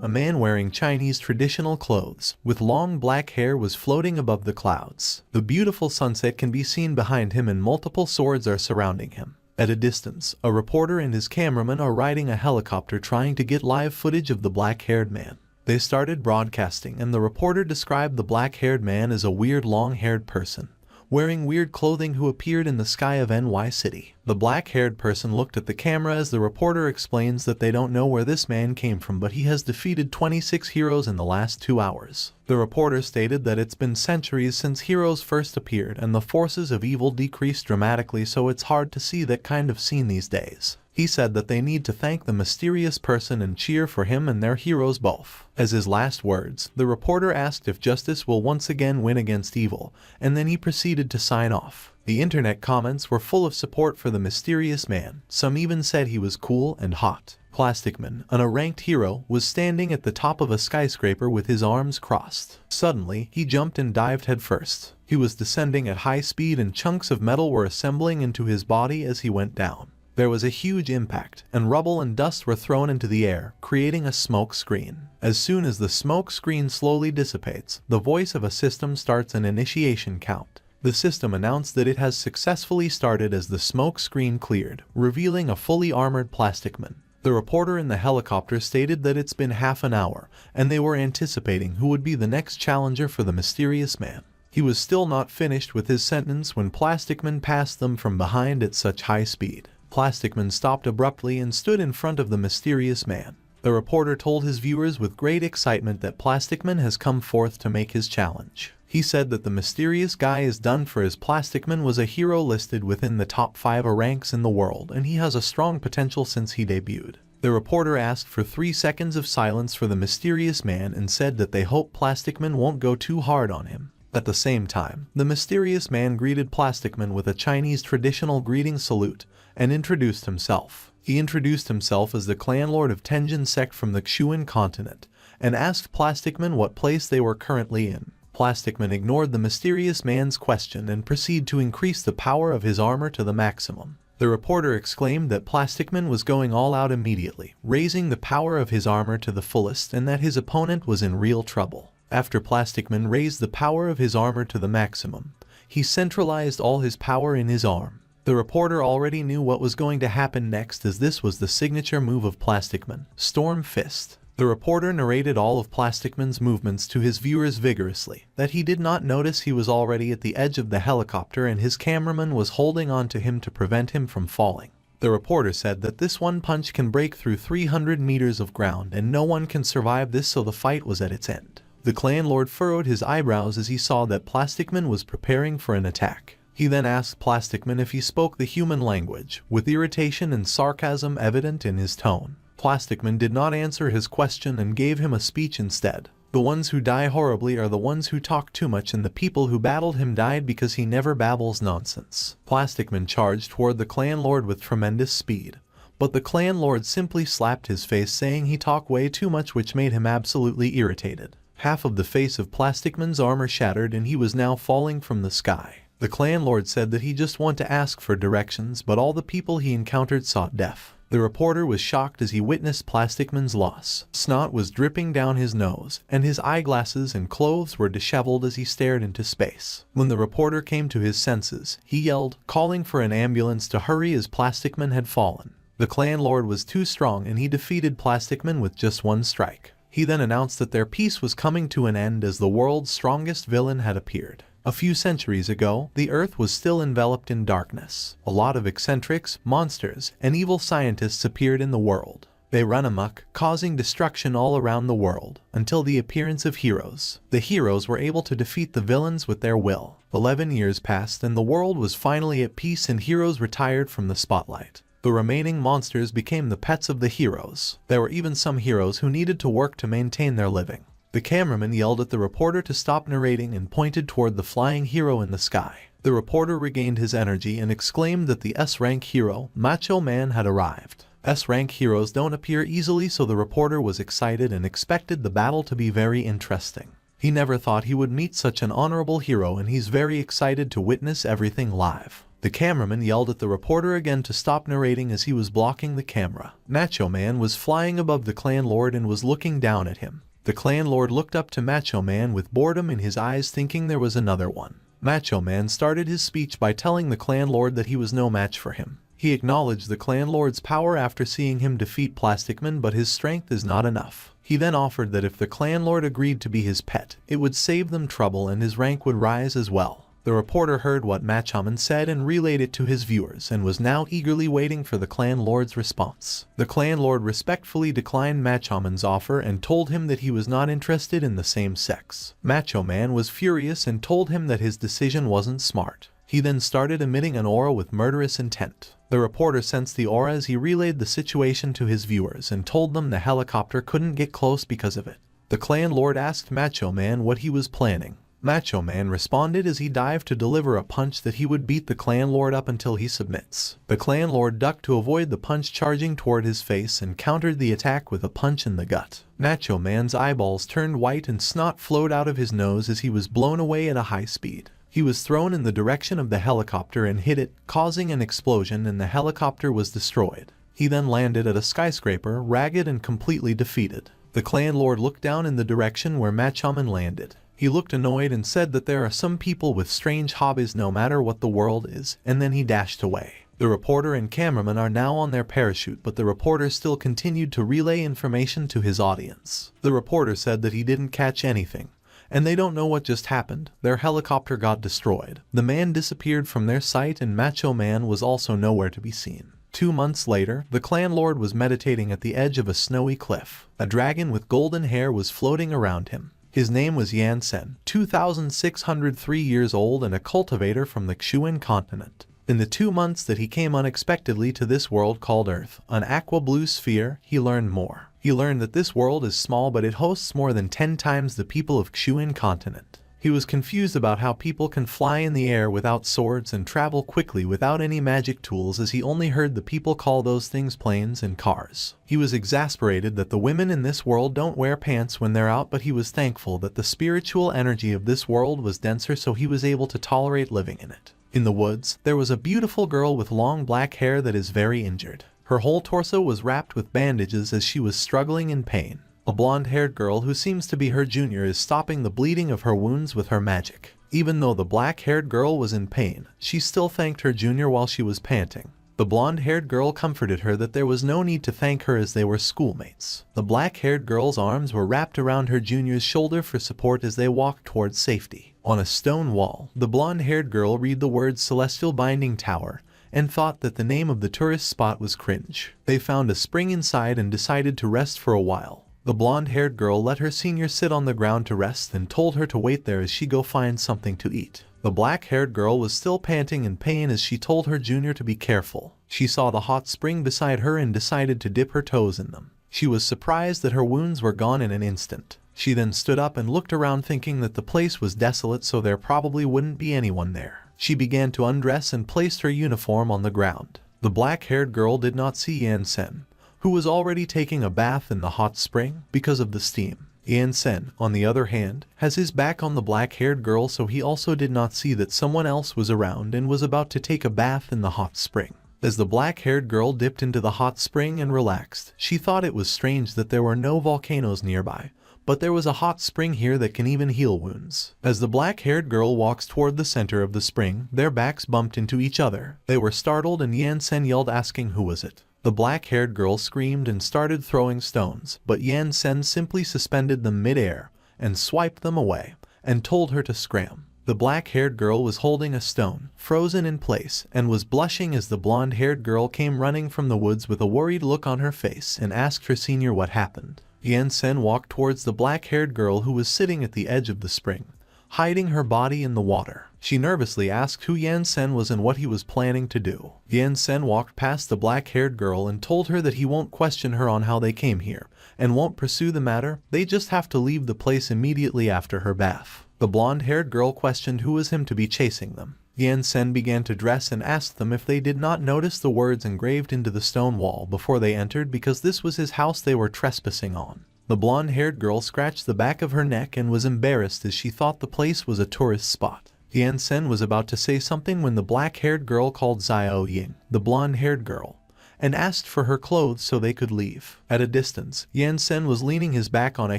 A man wearing Chinese traditional clothes, with long black hair, was floating above the clouds. The beautiful sunset can be seen behind him and multiple swords are surrounding him. At a distance, a reporter and his cameraman are riding a helicopter trying to get live footage of the black-haired man. They started broadcasting and the reporter described the black-haired man as a weird long-haired person, wearing weird clothing who appeared in the sky of NY City. The black-haired person looked at the camera as the reporter explains that they don't know where this man came from, but he has defeated 26 heroes in the last 2 hours. The reporter stated that it's been centuries since heroes first appeared and the forces of evil decreased dramatically, so it's hard to see that kind of scene these days. He said that they need to thank the mysterious person and cheer for him and their heroes both. As his last words, the reporter asked if justice will once again win against evil, and then he proceeded to sign off. The internet comments were full of support for the mysterious man. Some even said he was cool and hot. Plasticman, an unranked hero, was standing at the top of a skyscraper with his arms crossed. Suddenly, he jumped and dived headfirst. He was descending at high speed and chunks of metal were assembling into his body as he went down. There was a huge impact, and rubble and dust were thrown into the air, creating a smoke screen. As soon as the smoke screen slowly dissipates, the voice of a system starts an initiation count. The system announced that it has successfully started as the smoke screen cleared, revealing a fully armored Plasticman. The reporter in the helicopter stated that it's been half an hour, and they were anticipating who would be the next challenger for the mysterious man. He was still not finished with his sentence when Plasticman passed them from behind at such high speed. Plasticman stopped abruptly and stood in front of the mysterious man. The reporter told his viewers with great excitement that Plasticman has come forth to make his challenge. He said that the mysterious guy is done for, as Plasticman was a hero listed within the top 5 ranks in the world and he has a strong potential since he debuted. The reporter asked for 3 seconds of silence for the mysterious man and said that they hope Plasticman won't go too hard on him. At the same time, the mysterious man greeted Plasticman with a Chinese traditional greeting salute and introduced himself. He introduced himself as the clan lord of Tenjin sect from the Xuan continent and asked Plasticman what place they were currently in. Plasticman ignored the mysterious man's question and proceeded to increase the power of his armor to the maximum. The reporter exclaimed that Plasticman was going all out immediately, raising the power of his armor to the fullest, and that his opponent was in real trouble. After Plasticman raised the power of his armor to the maximum, he centralized all his power in his arm. The reporter already knew what was going to happen next, as this was the signature move of Plasticman, Storm Fist. The reporter narrated all of Plasticman's movements to his viewers vigorously, that he did not notice he was already at the edge of the helicopter and his cameraman was holding on to him to prevent him from falling. The reporter said that this one punch can break through 300 meters of ground and no one can survive this, so the fight was at its end. The clan lord furrowed his eyebrows as he saw that Plasticman was preparing for an attack. He then asked Plasticman if he spoke the human language, with irritation and sarcasm evident in his tone. Plasticman did not answer his question and gave him a speech instead. The ones who die horribly are the ones who talk too much, and the people who battled him died because he never babbles nonsense. Plasticman charged toward the clan lord with tremendous speed, but the clan lord simply slapped his face, saying he talked way too much, which made him absolutely irritated. Half of the face of Plasticman's armor shattered and he was now falling from the sky. The clan lord said that he just wanted to ask for directions, but all the people he encountered sought death. The reporter was shocked as he witnessed Plasticman's loss. Snot was dripping down his nose, and his eyeglasses and clothes were disheveled as he stared into space. When the reporter came to his senses, he yelled, calling for an ambulance to hurry as Plasticman had fallen. The clan lord was too strong and he defeated Plasticman with just one strike. He then announced that their peace was coming to an end as the world's strongest villain had appeared. A few centuries ago, the Earth was still enveloped in darkness. A lot of eccentrics, monsters, and evil scientists appeared in the world. They ran amok, causing destruction all around the world, until the appearance of heroes. The heroes were able to defeat the villains with their will. 11 years passed and the world was finally at peace and heroes retired from the spotlight. The remaining monsters became the pets of the heroes. There were even some heroes who needed to work to maintain their living. The cameraman yelled at the reporter to stop narrating and pointed toward the flying hero in the sky. The reporter regained his energy and exclaimed that the S-rank hero, Macho Man, had arrived. S-rank heroes don't appear easily, so the reporter was excited and expected the battle to be very interesting. He never thought he would meet such an honorable hero and he's very excited to witness everything live. The cameraman yelled at the reporter again to stop narrating as he was blocking the camera. Macho Man was flying above the clan lord and was looking down at him. The clan lord looked up to Macho Man with boredom in his eyes, thinking there was another one. Macho Man started his speech by telling the clan lord that he was no match for him. He acknowledged the clan lord's power after seeing him defeat Plasticman, but his strength is not enough. He then offered that if the clan lord agreed to be his pet, it would save them trouble and his rank would rise as well. The reporter heard what Macho Man said and relayed it to his viewers and was now eagerly waiting for the clan lord's response. The clan lord respectfully declined Macho Man's offer and told him that he was not interested in the same sex. Macho Man was furious and told him that his decision wasn't smart. He then started emitting an aura with murderous intent. The reporter sensed the aura as he relayed the situation to his viewers and told them the helicopter couldn't get close because of it. The clan lord asked Macho Man what he was planning. Macho Man responded as he dived to deliver a punch that he would beat the clan lord up until he submits. The clan lord ducked to avoid the punch charging toward his face and countered the attack with a punch in the gut. Macho Man's eyeballs turned white and snot flowed out of his nose as he was blown away at a high speed. He was thrown in the direction of the helicopter and hit it, causing an explosion, and the helicopter was destroyed. He then landed at a skyscraper, ragged and completely defeated. The clan lord looked down in the direction where Macho Man landed. He looked annoyed and said that there are some people with strange hobbies no matter what the world is, and then he dashed away. The reporter and cameraman are now on their parachute, but the reporter still continued to relay information to his audience. The reporter said that he didn't catch anything, and they don't know what just happened. Their helicopter got destroyed. The man disappeared from their sight and Macho Man was also nowhere to be seen. 2 months later, the clan lord was meditating at the edge of a snowy cliff. A dragon with golden hair was floating around him. His name was Yan Sen, 2,603 years old and a cultivator from the Qiuan continent. In the 2 months that he came unexpectedly to this world called Earth, an aqua blue sphere, he learned more. He learned that this world is small but it hosts more than 10 times the people of Qiuan continent. He was confused about how people can fly in the air without swords and travel quickly without any magic tools, as he only heard the people call those things planes and cars. He was exasperated that the women in this world don't wear pants when they're out, but he was thankful that the spiritual energy of this world was denser, so he was able to tolerate living in it. In the woods, there was a beautiful girl with long black hair that is very injured. Her whole torso was wrapped with bandages as she was struggling in pain. A blonde-haired girl who seems to be her junior is stopping the bleeding of her wounds with her magic. Even though the black-haired girl was in pain, she still thanked her junior while she was panting. The blonde-haired girl comforted her that there was no need to thank her as they were schoolmates. The black-haired girl's arms were wrapped around her junior's shoulder for support as they walked towards safety. On a stone wall, the blonde-haired girl read the words Celestial Binding Tower and thought that the name of the tourist spot was cringe. They found a spring inside and decided to rest for a while. The blonde-haired girl let her senior sit on the ground to rest and told her to wait there as she go find something to eat. The black-haired girl was still panting in pain as she told her junior to be careful. She saw the hot spring beside her and decided to dip her toes in them. She was surprised that her wounds were gone in an instant. She then stood up and looked around, thinking that the place was desolate, so there probably wouldn't be anyone there. She began to undress and placed her uniform on the ground. The black-haired girl did not see Yan Sen, who was already taking a bath in the hot spring because of the steam. Yan Sen, on the other hand, has his back on the black-haired girl, so he also did not see that someone else was around and was about to take a bath in the hot spring. As the black-haired girl dipped into the hot spring and relaxed, she thought it was strange that there were no volcanoes nearby, but there was a hot spring here that can even heal wounds. As the black-haired girl walks toward the center of the spring, their backs bumped into each other. They were startled and Yan Sen yelled, asking who was it. The black-haired girl screamed and started throwing stones, but Yan Sen simply suspended them mid-air and swiped them away and told her to scram. The black-haired girl was holding a stone, frozen in place, and was blushing as the blonde-haired girl came running from the woods with a worried look on her face and asked her senior what happened. Yan Sen walked towards the black-haired girl who was sitting at the edge of the spring, hiding her body in the water. She nervously asked who Yan Sen was and what he was planning to do. Yan Sen walked past the black-haired girl and told her that he won't question her on how they came here, and won't pursue the matter. They just have to leave the place immediately after her bath. The blonde-haired girl questioned who was him to be chasing them. Yan Sen began to dress and asked them if they did not notice the words engraved into the stone wall before they entered, because this was his house they were trespassing on. The blonde-haired girl scratched the back of her neck and was embarrassed as she thought the place was a tourist spot. Yan Sen was about to say something when the black-haired girl called Xiao Ying, the blonde-haired girl, and asked for her clothes so they could leave. At a distance, Yan Sen was leaning his back on a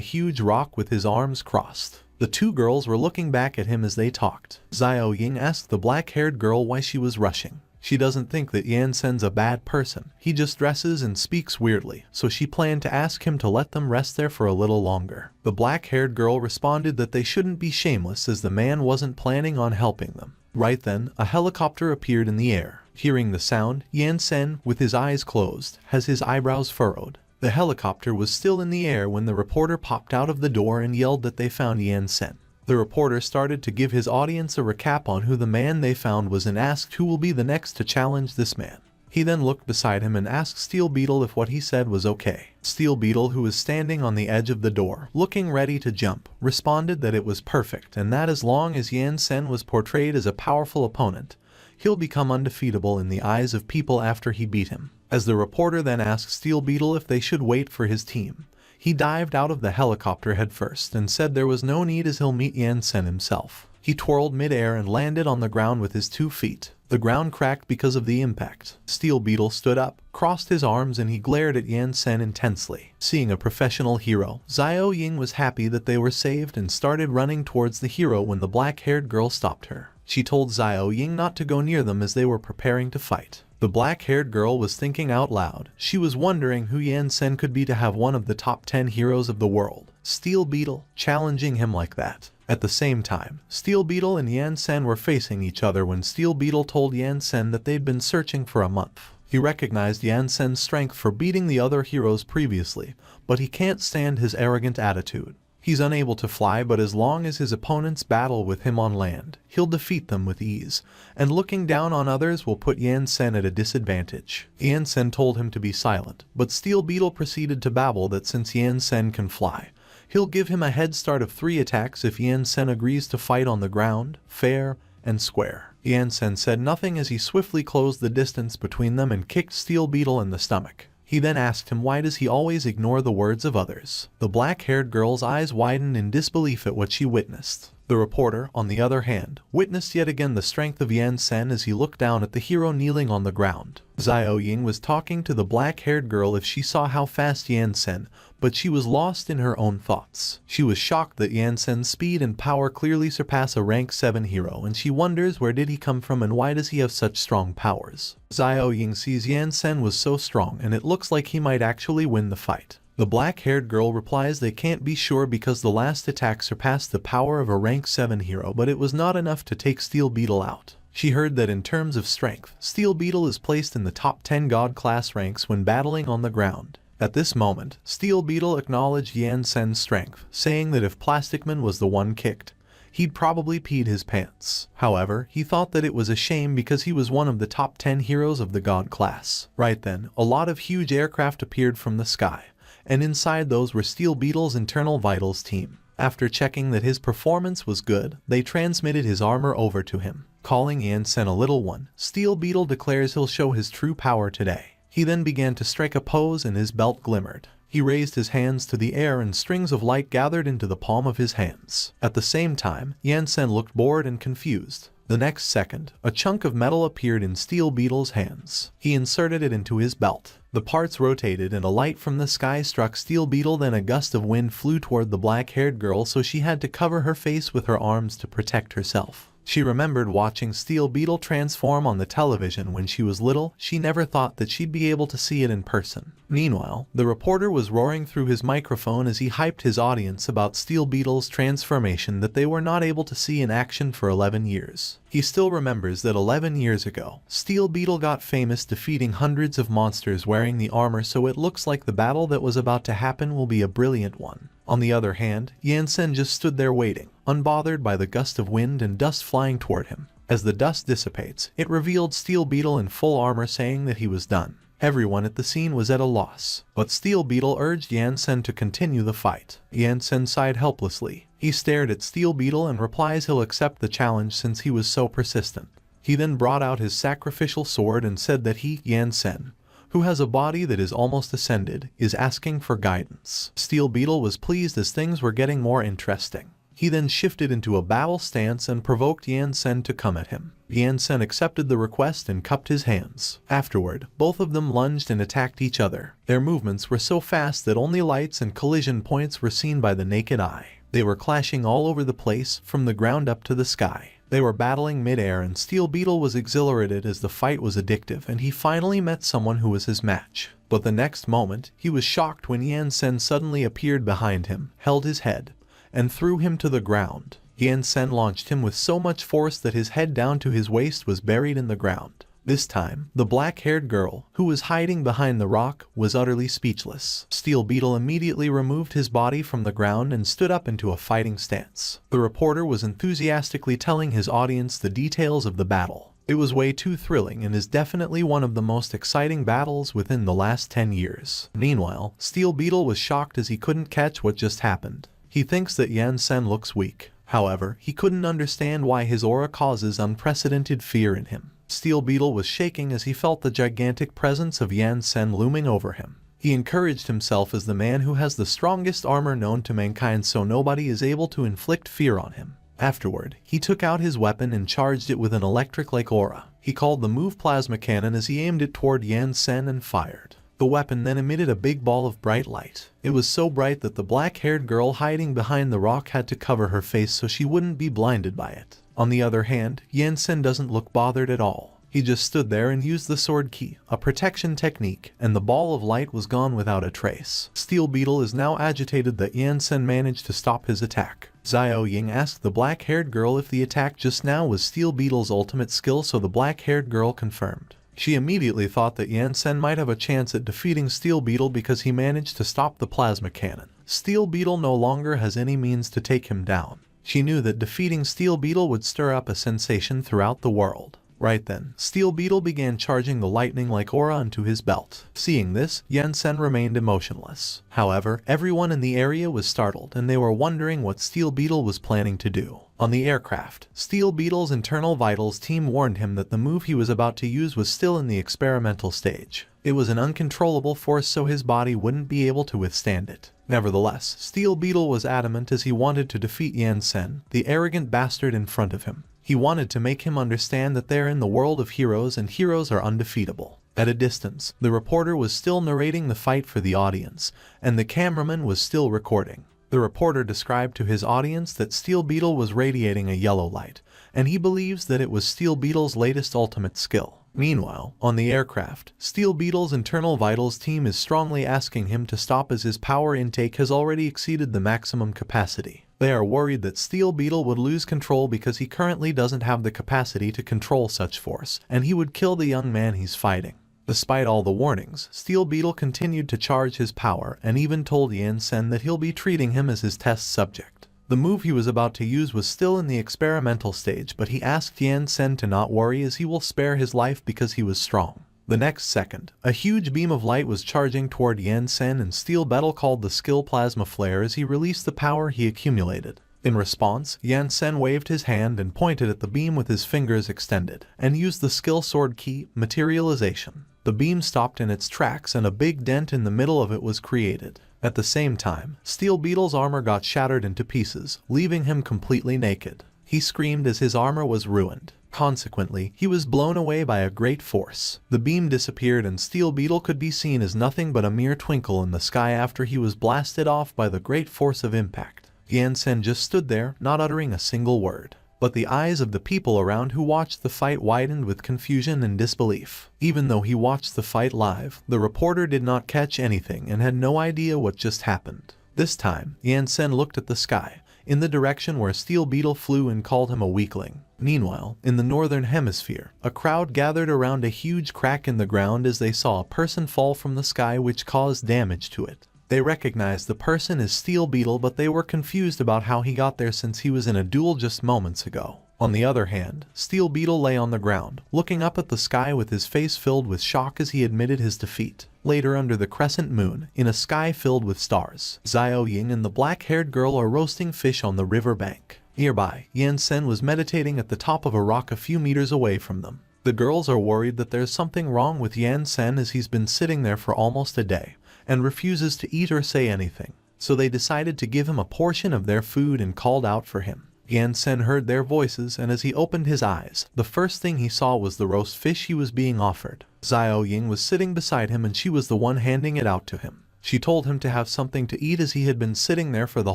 huge rock with his arms crossed. The two girls were looking back at him as they talked. Xiao Ying asked the black-haired girl why she was rushing. She doesn't think that Yan Sen's a bad person. He just dresses and speaks weirdly, so she planned to ask him to let them rest there for a little longer. The black-haired girl responded that they shouldn't be shameless as the man wasn't planning on helping them. Right then, a helicopter appeared in the air. Hearing the sound, Yan Sen, with his eyes closed, has his eyebrows furrowed. The helicopter was still in the air when the reporter popped out of the door and yelled that they found Yan Sen. The reporter started to give his audience a recap on who the man they found was and asked who will be the next to challenge this man. He then looked beside him and asked Steel Beetle if what he said was okay. Steel Beetle, who was standing on the edge of the door, looking ready to jump, responded that it was perfect and that as long as Yan Sen was portrayed as a powerful opponent, he'll become undefeatable in the eyes of people after he beat him. As the reporter then asked Steel Beetle if they should wait for his team, he dived out of the helicopter headfirst and said there was no need as he'll meet Yan Sen himself. He twirled mid-air and landed on the ground with his 2 feet. The ground cracked because of the impact. Steel Beetle stood up, crossed his arms, and he glared at Yan Sen intensely. Seeing a professional hero, Xiao Ying was happy that they were saved and started running towards the hero when the black-haired girl stopped her. She told Xiao Ying not to go near them as they were preparing to fight. The black-haired girl was thinking out loud. She was wondering who Yan Sen could be to have one of the top 10 heroes of the world, Steel Beetle, challenging him like that. At the same time, Steel Beetle and Yan Sen were facing each other when Steel Beetle told Yan Sen that they'd been searching for a month. He recognized Yan Sen's strength for beating the other heroes previously, but he can't stand his arrogant attitude. He's unable to fly, but as long as his opponents battle with him on land, he'll defeat them with ease, and looking down on others will put Yan Sen at a disadvantage. Yan Sen told him to be silent, but Steel Beetle proceeded to babble that since Yan Sen can fly, he'll give him a head start of 3 attacks if Yan Sen agrees to fight on the ground, fair and square. Yan Sen said nothing as he swiftly closed the distance between them and kicked Steel Beetle in the stomach. He then asked him why does he always ignore the words of others. The black-haired girl's eyes widened in disbelief at what she witnessed. The reporter, on the other hand, witnessed yet again the strength of Yan Sen as he looked down at the hero kneeling on the ground. Xiao Ying was talking to the black-haired girl if she saw how fast Yan Sen, but she was lost in her own thoughts. She was shocked that Yan Sen's speed and power clearly surpass a rank 7 hero, and she wonders where did he come from and why does he have such strong powers. Xiao Ying sees Yan Sen was so strong and it looks like he might actually win the fight. The black-haired girl replies they can't be sure because the last attack surpassed the power of a rank 7 hero, but it was not enough to take Steel Beetle out. She heard that in terms of strength, Steel Beetle is placed in the top 10 god class ranks when battling on the ground. At this moment, Steel Beetle acknowledged Yan Sen's strength, saying that if Plasticman was the one kicked, he'd probably peed his pants. However, he thought that it was a shame because he was one of the top 10 heroes of the god class. Right then, a lot of huge aircraft appeared from the sky, and inside those were Steel Beetle's internal vitals team. After checking that his performance was good, they transmitted his armor over to him. Calling Yan Sen a little one, Steel Beetle declares he'll show his true power today. He then began to strike a pose and his belt glimmered. He raised his hands to the air and strings of light gathered into the palm of his hands. At the same time, Yan Sen looked bored and confused. The next second, a chunk of metal appeared in Steel Beetle's hands. He inserted it into his belt. The parts rotated and a light from the sky struck Steel Beetle, then a gust of wind flew toward the black-haired girl, so she had to cover her face with her arms to protect herself. She remembered watching Steel Beetle transform on the television when she was little. She never thought that she'd be able to see it in person. Meanwhile, the reporter was roaring through his microphone as he hyped his audience about Steel Beetle's transformation that they were not able to see in action for 11 years. He still remembers that 11 years ago, Steel Beetle got famous defeating hundreds of monsters wearing the armor, so it looks like the battle that was about to happen will be a brilliant one. On the other hand, Yan Sen just stood there waiting, unbothered by the gust of wind and dust flying toward him. As the dust dissipates, it revealed Steel Beetle in full armor saying that he was done. Everyone at the scene was at a loss, but Steel Beetle urged Yan Sen to continue the fight. Yan Sen sighed helplessly. He stared at Steel Beetle and replies he'll accept the challenge since he was so persistent. He then brought out his sacrificial sword and said that he, Yan Sen, who has a body that is almost ascended, is asking for guidance. Steel Beetle was pleased as things were getting more interesting. He then shifted into a battle stance and provoked Yan Sen to come at him. Yan Sen accepted the request and cupped his hands. Afterward, both of them lunged and attacked each other. Their movements were so fast that only lights and collision points were seen by the naked eye. They were clashing all over the place, from the ground up to the sky. They were battling mid-air, and Steel Beetle was exhilarated as the fight was addictive and he finally met someone who was his match. But the next moment, he was shocked when Yan Sen suddenly appeared behind him, held his head, and threw him to the ground. Yan Sen launched him with so much force that his head down to his waist was buried in the ground. This time, the black-haired girl, who was hiding behind the rock, was utterly speechless. Steel Beetle immediately removed his body from the ground and stood up into a fighting stance. The reporter was enthusiastically telling his audience the details of the battle. It was way too thrilling and is definitely one of the most exciting battles within the last 10 years. Meanwhile, Steel Beetle was shocked as he couldn't catch what just happened. He thinks that Yan Sen looks weak. However, he couldn't understand why his aura causes unprecedented fear in him. Steel Beetle was shaking as he felt the gigantic presence of Yan Sen looming over him. He encouraged himself as the man who has the strongest armor known to mankind, so nobody is able to inflict fear on him. Afterward, he took out his weapon and charged it with an electric-like aura. He called the move Plasma Cannon as he aimed it toward Yan Sen and fired. The weapon then emitted a big ball of bright light. It was so bright that the black-haired girl hiding behind the rock had to cover her face so she wouldn't be blinded by it. On the other hand, Yan Sen doesn't look bothered at all. He just stood there and used the sword key, a protection technique, and the ball of light was gone without a trace. Steel Beetle is now agitated that Yan Sen managed to stop his attack. Xiao Ying asked the black-haired girl if the attack just now was Steel Beetle's ultimate skill, so the black-haired girl confirmed. She immediately thought that Yan Sen might have a chance at defeating Steel Beetle because he managed to stop the plasma cannon. Steel Beetle no longer has any means to take him down. She knew that defeating Steel Beetle would stir up a sensation throughout the world. Right then, Steel Beetle began charging the lightning-like aura into his belt. Seeing this, Yan Sen remained emotionless. However, everyone in the area was startled and they were wondering what Steel Beetle was planning to do. On the aircraft, Steel Beetle's internal vitals team warned him that the move he was about to use was still in the experimental stage. It was an uncontrollable force, so his body wouldn't be able to withstand it. Nevertheless, Steel Beetle was adamant as he wanted to defeat Yan Sen, the arrogant bastard in front of him. He wanted to make him understand that they're in the world of heroes and heroes are undefeatable. At a distance, the reporter was still narrating the fight for the audience, and the cameraman was still recording. The reporter described to his audience that Steel Beetle was radiating a yellow light, and he believes that it was Steel Beetle's latest ultimate skill. Meanwhile, on the aircraft, Steel Beetle's internal vitals team is strongly asking him to stop as his power intake has already exceeded the maximum capacity. They are worried that Steel Beetle would lose control because he currently doesn't have the capacity to control such force, and he would kill the young man he's fighting. Despite all the warnings, Steel Beetle continued to charge his power and even told Yan Sen that he'll be treating him as his test subject. The move he was about to use was still in the experimental stage, but he asked Yan Sen to not worry as he will spare his life because he was strong. The next second, a huge beam of light was charging toward Yan Sen, and Steel Beetle called the skill Plasma Flare as he released the power he accumulated. In response, Yan Sen waved his hand and pointed at the beam with his fingers extended, and used the skill sword key, Materialization. The beam stopped in its tracks and a big dent in the middle of it was created. At the same time, Steel Beetle's armor got shattered into pieces, leaving him completely naked. He screamed as his armor was ruined. Consequently, he was blown away by a great force. The beam disappeared and Steel Beetle could be seen as nothing but a mere twinkle in the sky after he was blasted off by the great force of impact. Yan Sen just stood there, not uttering a single word. But the eyes of the people around who watched the fight widened with confusion and disbelief. Even though he watched the fight live, the reporter did not catch anything and had no idea what just happened. This time, Yan Sen looked at the sky, in the direction where Steel Beetle flew, and called him a weakling. Meanwhile, in the northern hemisphere, a crowd gathered around a huge crack in the ground as they saw a person fall from the sky which caused damage to it. They recognized the person as Steel Beetle, but they were confused about how he got there since he was in a duel just moments ago. On the other hand, Steel Beetle lay on the ground, looking up at the sky with his face filled with shock as he admitted his defeat. Later, under the crescent moon, in a sky filled with stars, Xiao Ying and the black-haired girl are roasting fish on the river bank. Nearby, Yan Sen was meditating at the top of a rock a few meters away from them. The girls are worried that there's something wrong with Yan Sen as he's been sitting there for almost a day and refuses to eat or say anything. so they decided to give him a portion of their food and called out for him. Yan Sen heard their voices, and as he opened his eyes, the first thing he saw was the roast fish he was being offered. Xiao Ying was sitting beside him and she was the one handing it out to him. She told him to have something to eat as he had been sitting there for the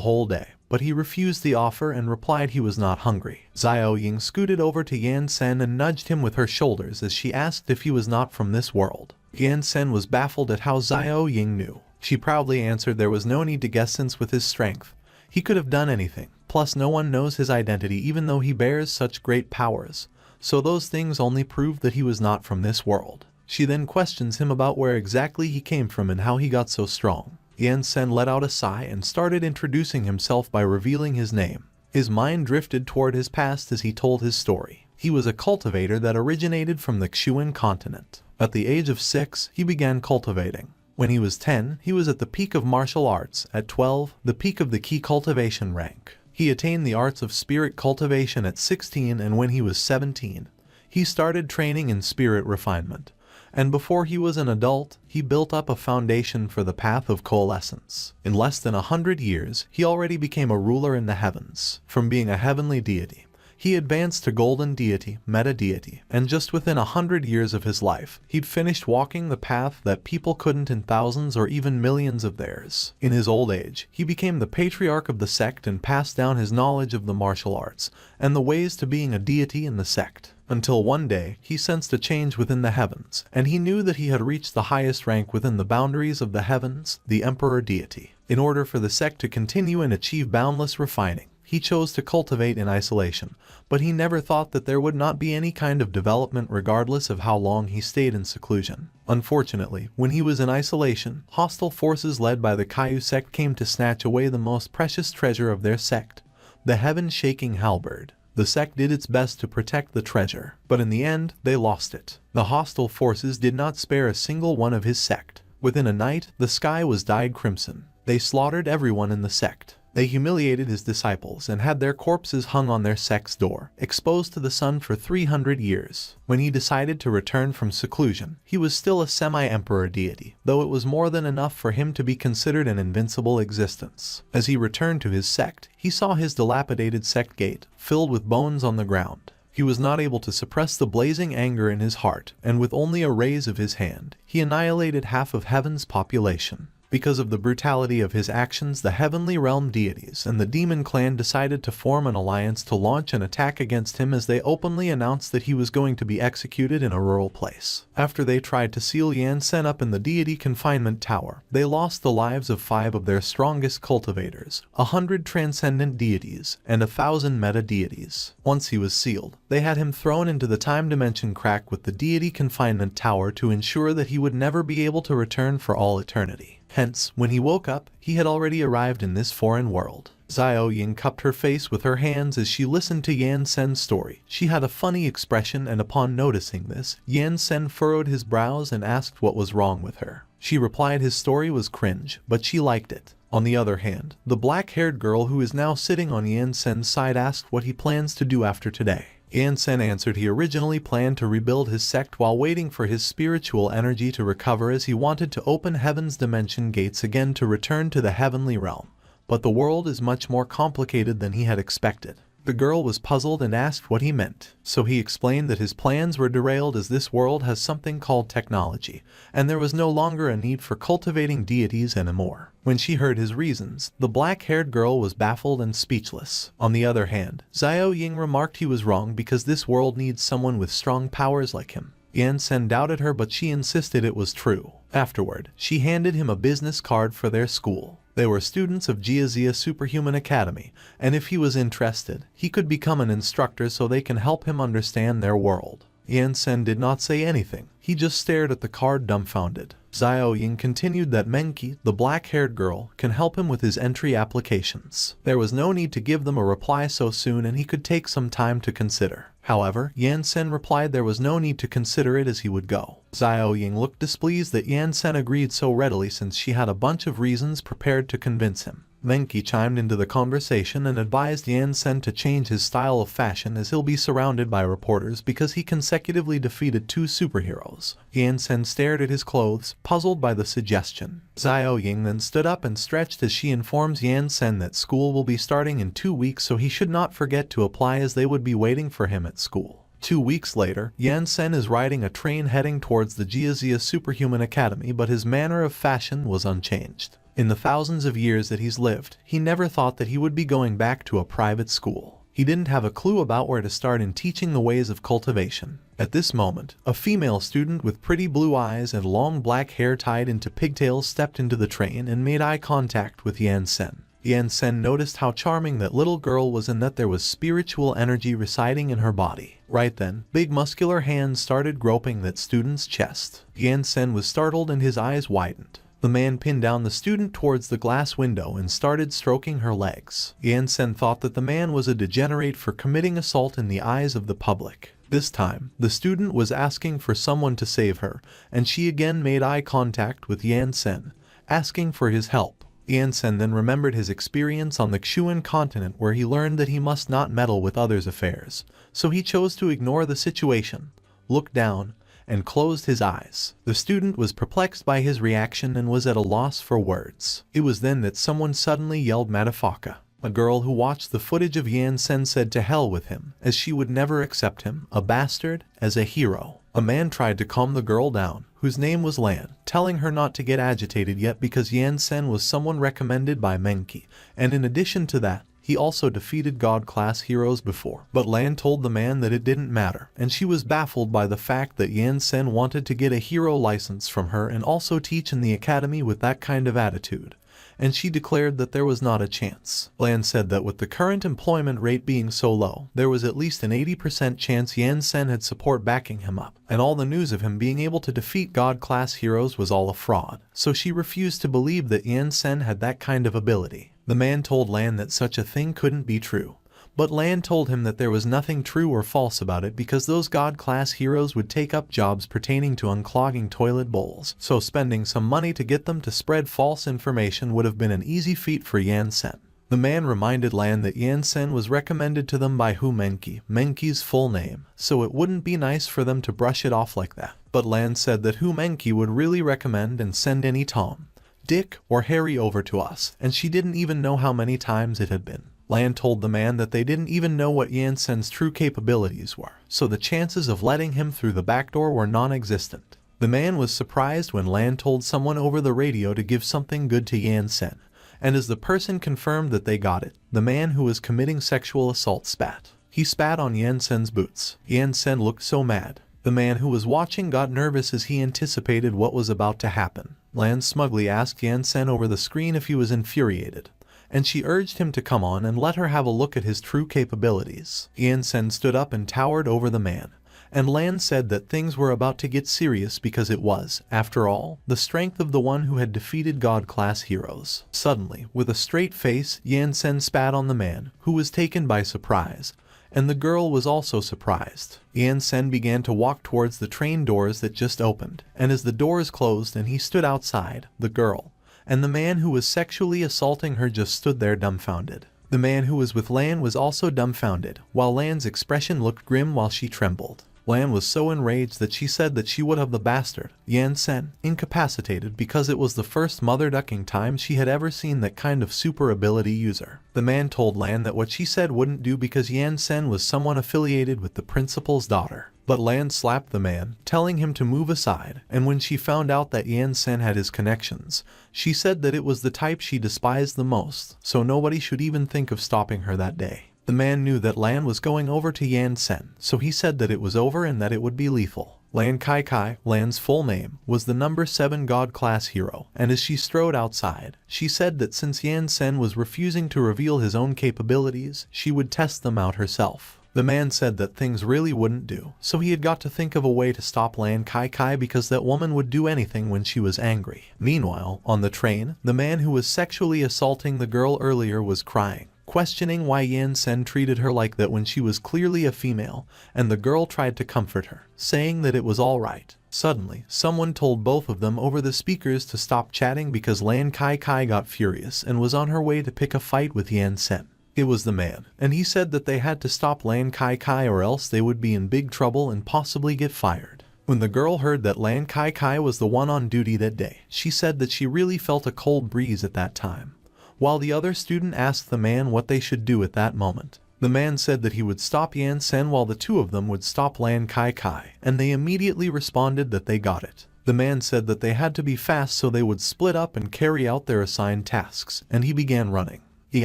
whole day, but he refused the offer and replied he was not hungry. Xiao Ying scooted over to Yan Sen and nudged him with her shoulders as she asked if he was not from this world. Yan Sen was baffled at how Xiao Ying knew. She proudly answered there was no need to guess since with his strength, he could have done anything. Plus no one knows his identity even though he bears such great powers, so those things only proved that he was not from this world. She then questions him about where exactly he came from and how he got so strong. Yan Sen let out a sigh and started introducing himself by revealing his name. His mind drifted toward his past as he told his story. He was a cultivator that originated from the Xuan continent. At the age of 6, he began cultivating. When he was 10, he was at the peak of martial arts. At 12, the peak of the Qi cultivation rank. He attained the arts of spirit cultivation at 16, and when he was 17, he started training in spirit refinement. And before he was an adult, he built up a foundation for the path of coalescence. In less than 100 years, he already became a ruler in the heavens. From being a heavenly deity, he advanced to golden deity, meta deity, and just within 100 years of his life, he'd finished walking the path that people couldn't in thousands or even millions of theirs. In his old age, he became the patriarch of the sect and passed down his knowledge of the martial arts and the ways to being a deity in the sect. Until one day, he sensed a change within the heavens, and he knew that he had reached the highest rank within the boundaries of the heavens, the emperor deity. In order for the sect to continue and achieve boundless refining, he chose to cultivate in isolation, but he never thought that there would not be any kind of development regardless of how long he stayed in seclusion. Unfortunately, when he was in isolation, hostile forces led by the Caillou sect came to snatch away the most precious treasure of their sect, the heaven-shaking halberd. The sect did its best to protect the treasure, but in the end, they lost it. The hostile forces did not spare a single one of his sect. Within a night, the sky was dyed crimson. They slaughtered everyone in the sect. They humiliated his disciples and had their corpses hung on their sect's door, exposed to the sun for 300 years. When he decided to return from seclusion, he was still a semi-emperor deity, though it was more than enough for him to be considered an invincible existence. As he returned to his sect, he saw his dilapidated sect gate, filled with bones on the ground. He was not able to suppress the blazing anger in his heart, and with only a raise of his hand, he annihilated half of heaven's population. Because of the brutality of his actions, the heavenly realm deities and the demon clan decided to form an alliance to launch an attack against him as they openly announced that he was going to be executed in a rural place. After they tried to seal Yan Sen up in the deity confinement tower, they lost the lives of 5 of their strongest cultivators, 100 transcendent deities, and 1,000 meta deities. Once he was sealed, they had him thrown into the time dimension crack with the deity confinement tower to ensure that he would never be able to return for all eternity. Hence, when he woke up, he had already arrived in this foreign world. Xiao Ying cupped her face with her hands as she listened to Yan Sen's story. She had a funny expression, and upon noticing this, Yan Sen furrowed his brows and asked what was wrong with her. She replied his story was cringe, but she liked it. On the other hand, the black-haired girl who is now sitting on Yan Sen's side asked what he plans to do after today. Yan Sen answered he originally planned to rebuild his sect while waiting for his spiritual energy to recover, as he wanted to open heaven's dimension gates again to return to the heavenly realm. But the world is much more complicated than he had expected. The girl was puzzled and asked what he meant, so he explained that his plans were derailed as this world has something called technology, and there was no longer a need for cultivating deities anymore. When she heard his reasons, the black-haired girl was baffled and speechless. On the other hand, Xiao Ying remarked he was wrong because this world needs someone with strong powers like him. Yan Sen doubted her, but she insisted it was true. Afterward, she handed him a business card for their school. They were students of Jiazia Superhuman Academy, and if he was interested, he could become an instructor so they can help him understand their world. Yan Sen did not say anything. He just stared at the card dumbfounded. Xiao Ying continued that Menqi, the black-haired girl, can help him with his entry applications. There was no need to give them a reply so soon, and he could take some time to consider. However, Yan Sen replied there was no need to consider it as he would go. Xiao Ying looked displeased that Yan Sen agreed so readily since she had a bunch of reasons prepared to convince him. Ling Qi chimed into the conversation and advised Yan Sen to change his style of fashion as he'll be surrounded by reporters because he consecutively defeated 2 superheroes. Yan Sen stared at his clothes, puzzled by the suggestion. Xiao Ying then stood up and stretched as she informs Yan Sen that school will be starting in 2 weeks, so he should not forget to apply as they would be waiting for him at school. 2 weeks later, Yan Sen is riding a train heading towards the Jiazia Superhuman Academy, but his manner of fashion was unchanged. In the thousands of years that he's lived, he never thought that he would be going back to a private school. He didn't have a clue about where to start in teaching the ways of cultivation. At this moment, a female student with pretty blue eyes and long black hair tied into pigtails stepped into the train and made eye contact with Yan Sen. Yan Sen noticed how charming that little girl was and that there was spiritual energy residing in her body. Right then, big muscular hands started groping that student's chest. Yan Sen was startled and his eyes widened. The man pinned down the student towards the glass window and started stroking her legs. Yan Sen thought that the man was a degenerate for committing assault in the eyes of the public. This time, the student was asking for someone to save her, and she again made eye contact with Yan Sen, asking for his help. Yan Sen then remembered his experience on the Xuan continent where he learned that he must not meddle with others' affairs, so he chose to ignore the situation, looked down, and closed his eyes. The student was perplexed by his reaction and was at a loss for words. It was then that someone suddenly yelled Madafaka. A girl who watched the footage of Yan Sen said to hell with him, as she would never accept him, a bastard, as a hero. A man tried to calm the girl down, whose name was Lan, telling her not to get agitated yet because Yan Sen was someone recommended by Ling Qi, and in addition to that, he also defeated God-class heroes before. But Lan told the man that it didn't matter, and she was baffled by the fact that Yan Sen wanted to get a hero license from her and also teach in the academy with that kind of attitude, and she declared that there was not a chance. Lan said that with the current employment rate being so low, there was at least an 80% chance Yan Sen had support backing him up, and all the news of him being able to defeat God-class heroes was all a fraud, so she refused to believe that Yan Sen had that kind of ability. The man told Lan that such a thing couldn't be true, but Lan told him that there was nothing true or false about it because those God-class heroes would take up jobs pertaining to unclogging toilet bowls, so spending some money to get them to spread false information would have been an easy feat for Yan Sen. The man reminded Lan that Yan Sen was recommended to them by Ling Qi's full name, so it wouldn't be nice for them to brush it off like that. But Lan said that Ling Qi would really recommend and send any Tom, Dick, or Harry over to us, and she didn't even know how many times it had been. Lan told the man that they didn't even know what Yan Sen's true capabilities were, so the chances of letting him through the back door were non-existent. The man was surprised when Lan told someone over the radio to give something good to Yan Sen, and as the person confirmed that they got it, the man who was committing sexual assault spat. He spat on Yan Sen's boots. Yan Sen looked so mad. The man who was watching got nervous as he anticipated what was about to happen. Lan smugly asked Yan Sen over the screen if he was infuriated, and she urged him to come on and let her have a look at his true capabilities. Yan Sen stood up and towered over the man, and Lan said that things were about to get serious because it was, after all, the strength of the one who had defeated God-class heroes. Suddenly, with a straight face, Yan Sen spat on the man, who was taken by surprise, and the girl was also surprised. Yan Sen began to walk towards the train doors that just opened, and as the doors closed and he stood outside, the girl and the man who was sexually assaulting her just stood there dumbfounded. The man who was with Lan was also dumbfounded, while Lan's expression looked grim while she trembled. Lan was so enraged that she said that she would have the bastard, Yan Sen, incapacitated because it was the first mother-ducking time she had ever seen that kind of super ability user. The man told Lan that what she said wouldn't do because Yan Sen was someone affiliated with the principal's daughter. But Lan slapped the man, telling him to move aside, and when she found out that Yan Sen had his connections, she said that it was the type she despised the most, so nobody should even think of stopping her that day. The man knew that Lan was going over to Yan Sen, so he said that it was over and that it would be lethal. Lan Qi Qi, Lan's full name, was the number 7 God-class hero, and as she strode outside, she said that since Yan Sen was refusing to reveal his own capabilities, she would test them out herself. The man said that things really wouldn't do, so he had got to think of a way to stop Lan Qi Qi because that woman would do anything when she was angry. Meanwhile, on the train, the man who was sexually assaulting the girl earlier was crying. questioning why Yan Sen treated her like that when she was clearly a female, and the girl tried to comfort her, saying that it was alright. Suddenly, someone told both of them over the speakers to stop chatting because Lan Qi Qi got furious and was on her way to pick a fight with Yan Sen. It was the man, and he said that they had to stop Lan Qi Qi or else they would be in big trouble and possibly get fired. When the girl heard that Lan Qi Qi was the one on duty that day, she said that she really felt a cold breeze at that time. While the other student asked the man what they should do at that moment, the man said that he would stop Yan Sen while the two of them would stop Lan Qi Qi, and they immediately responded that they got it. The man said that they had to be fast so they would split up and carry out their assigned tasks, and he began running. He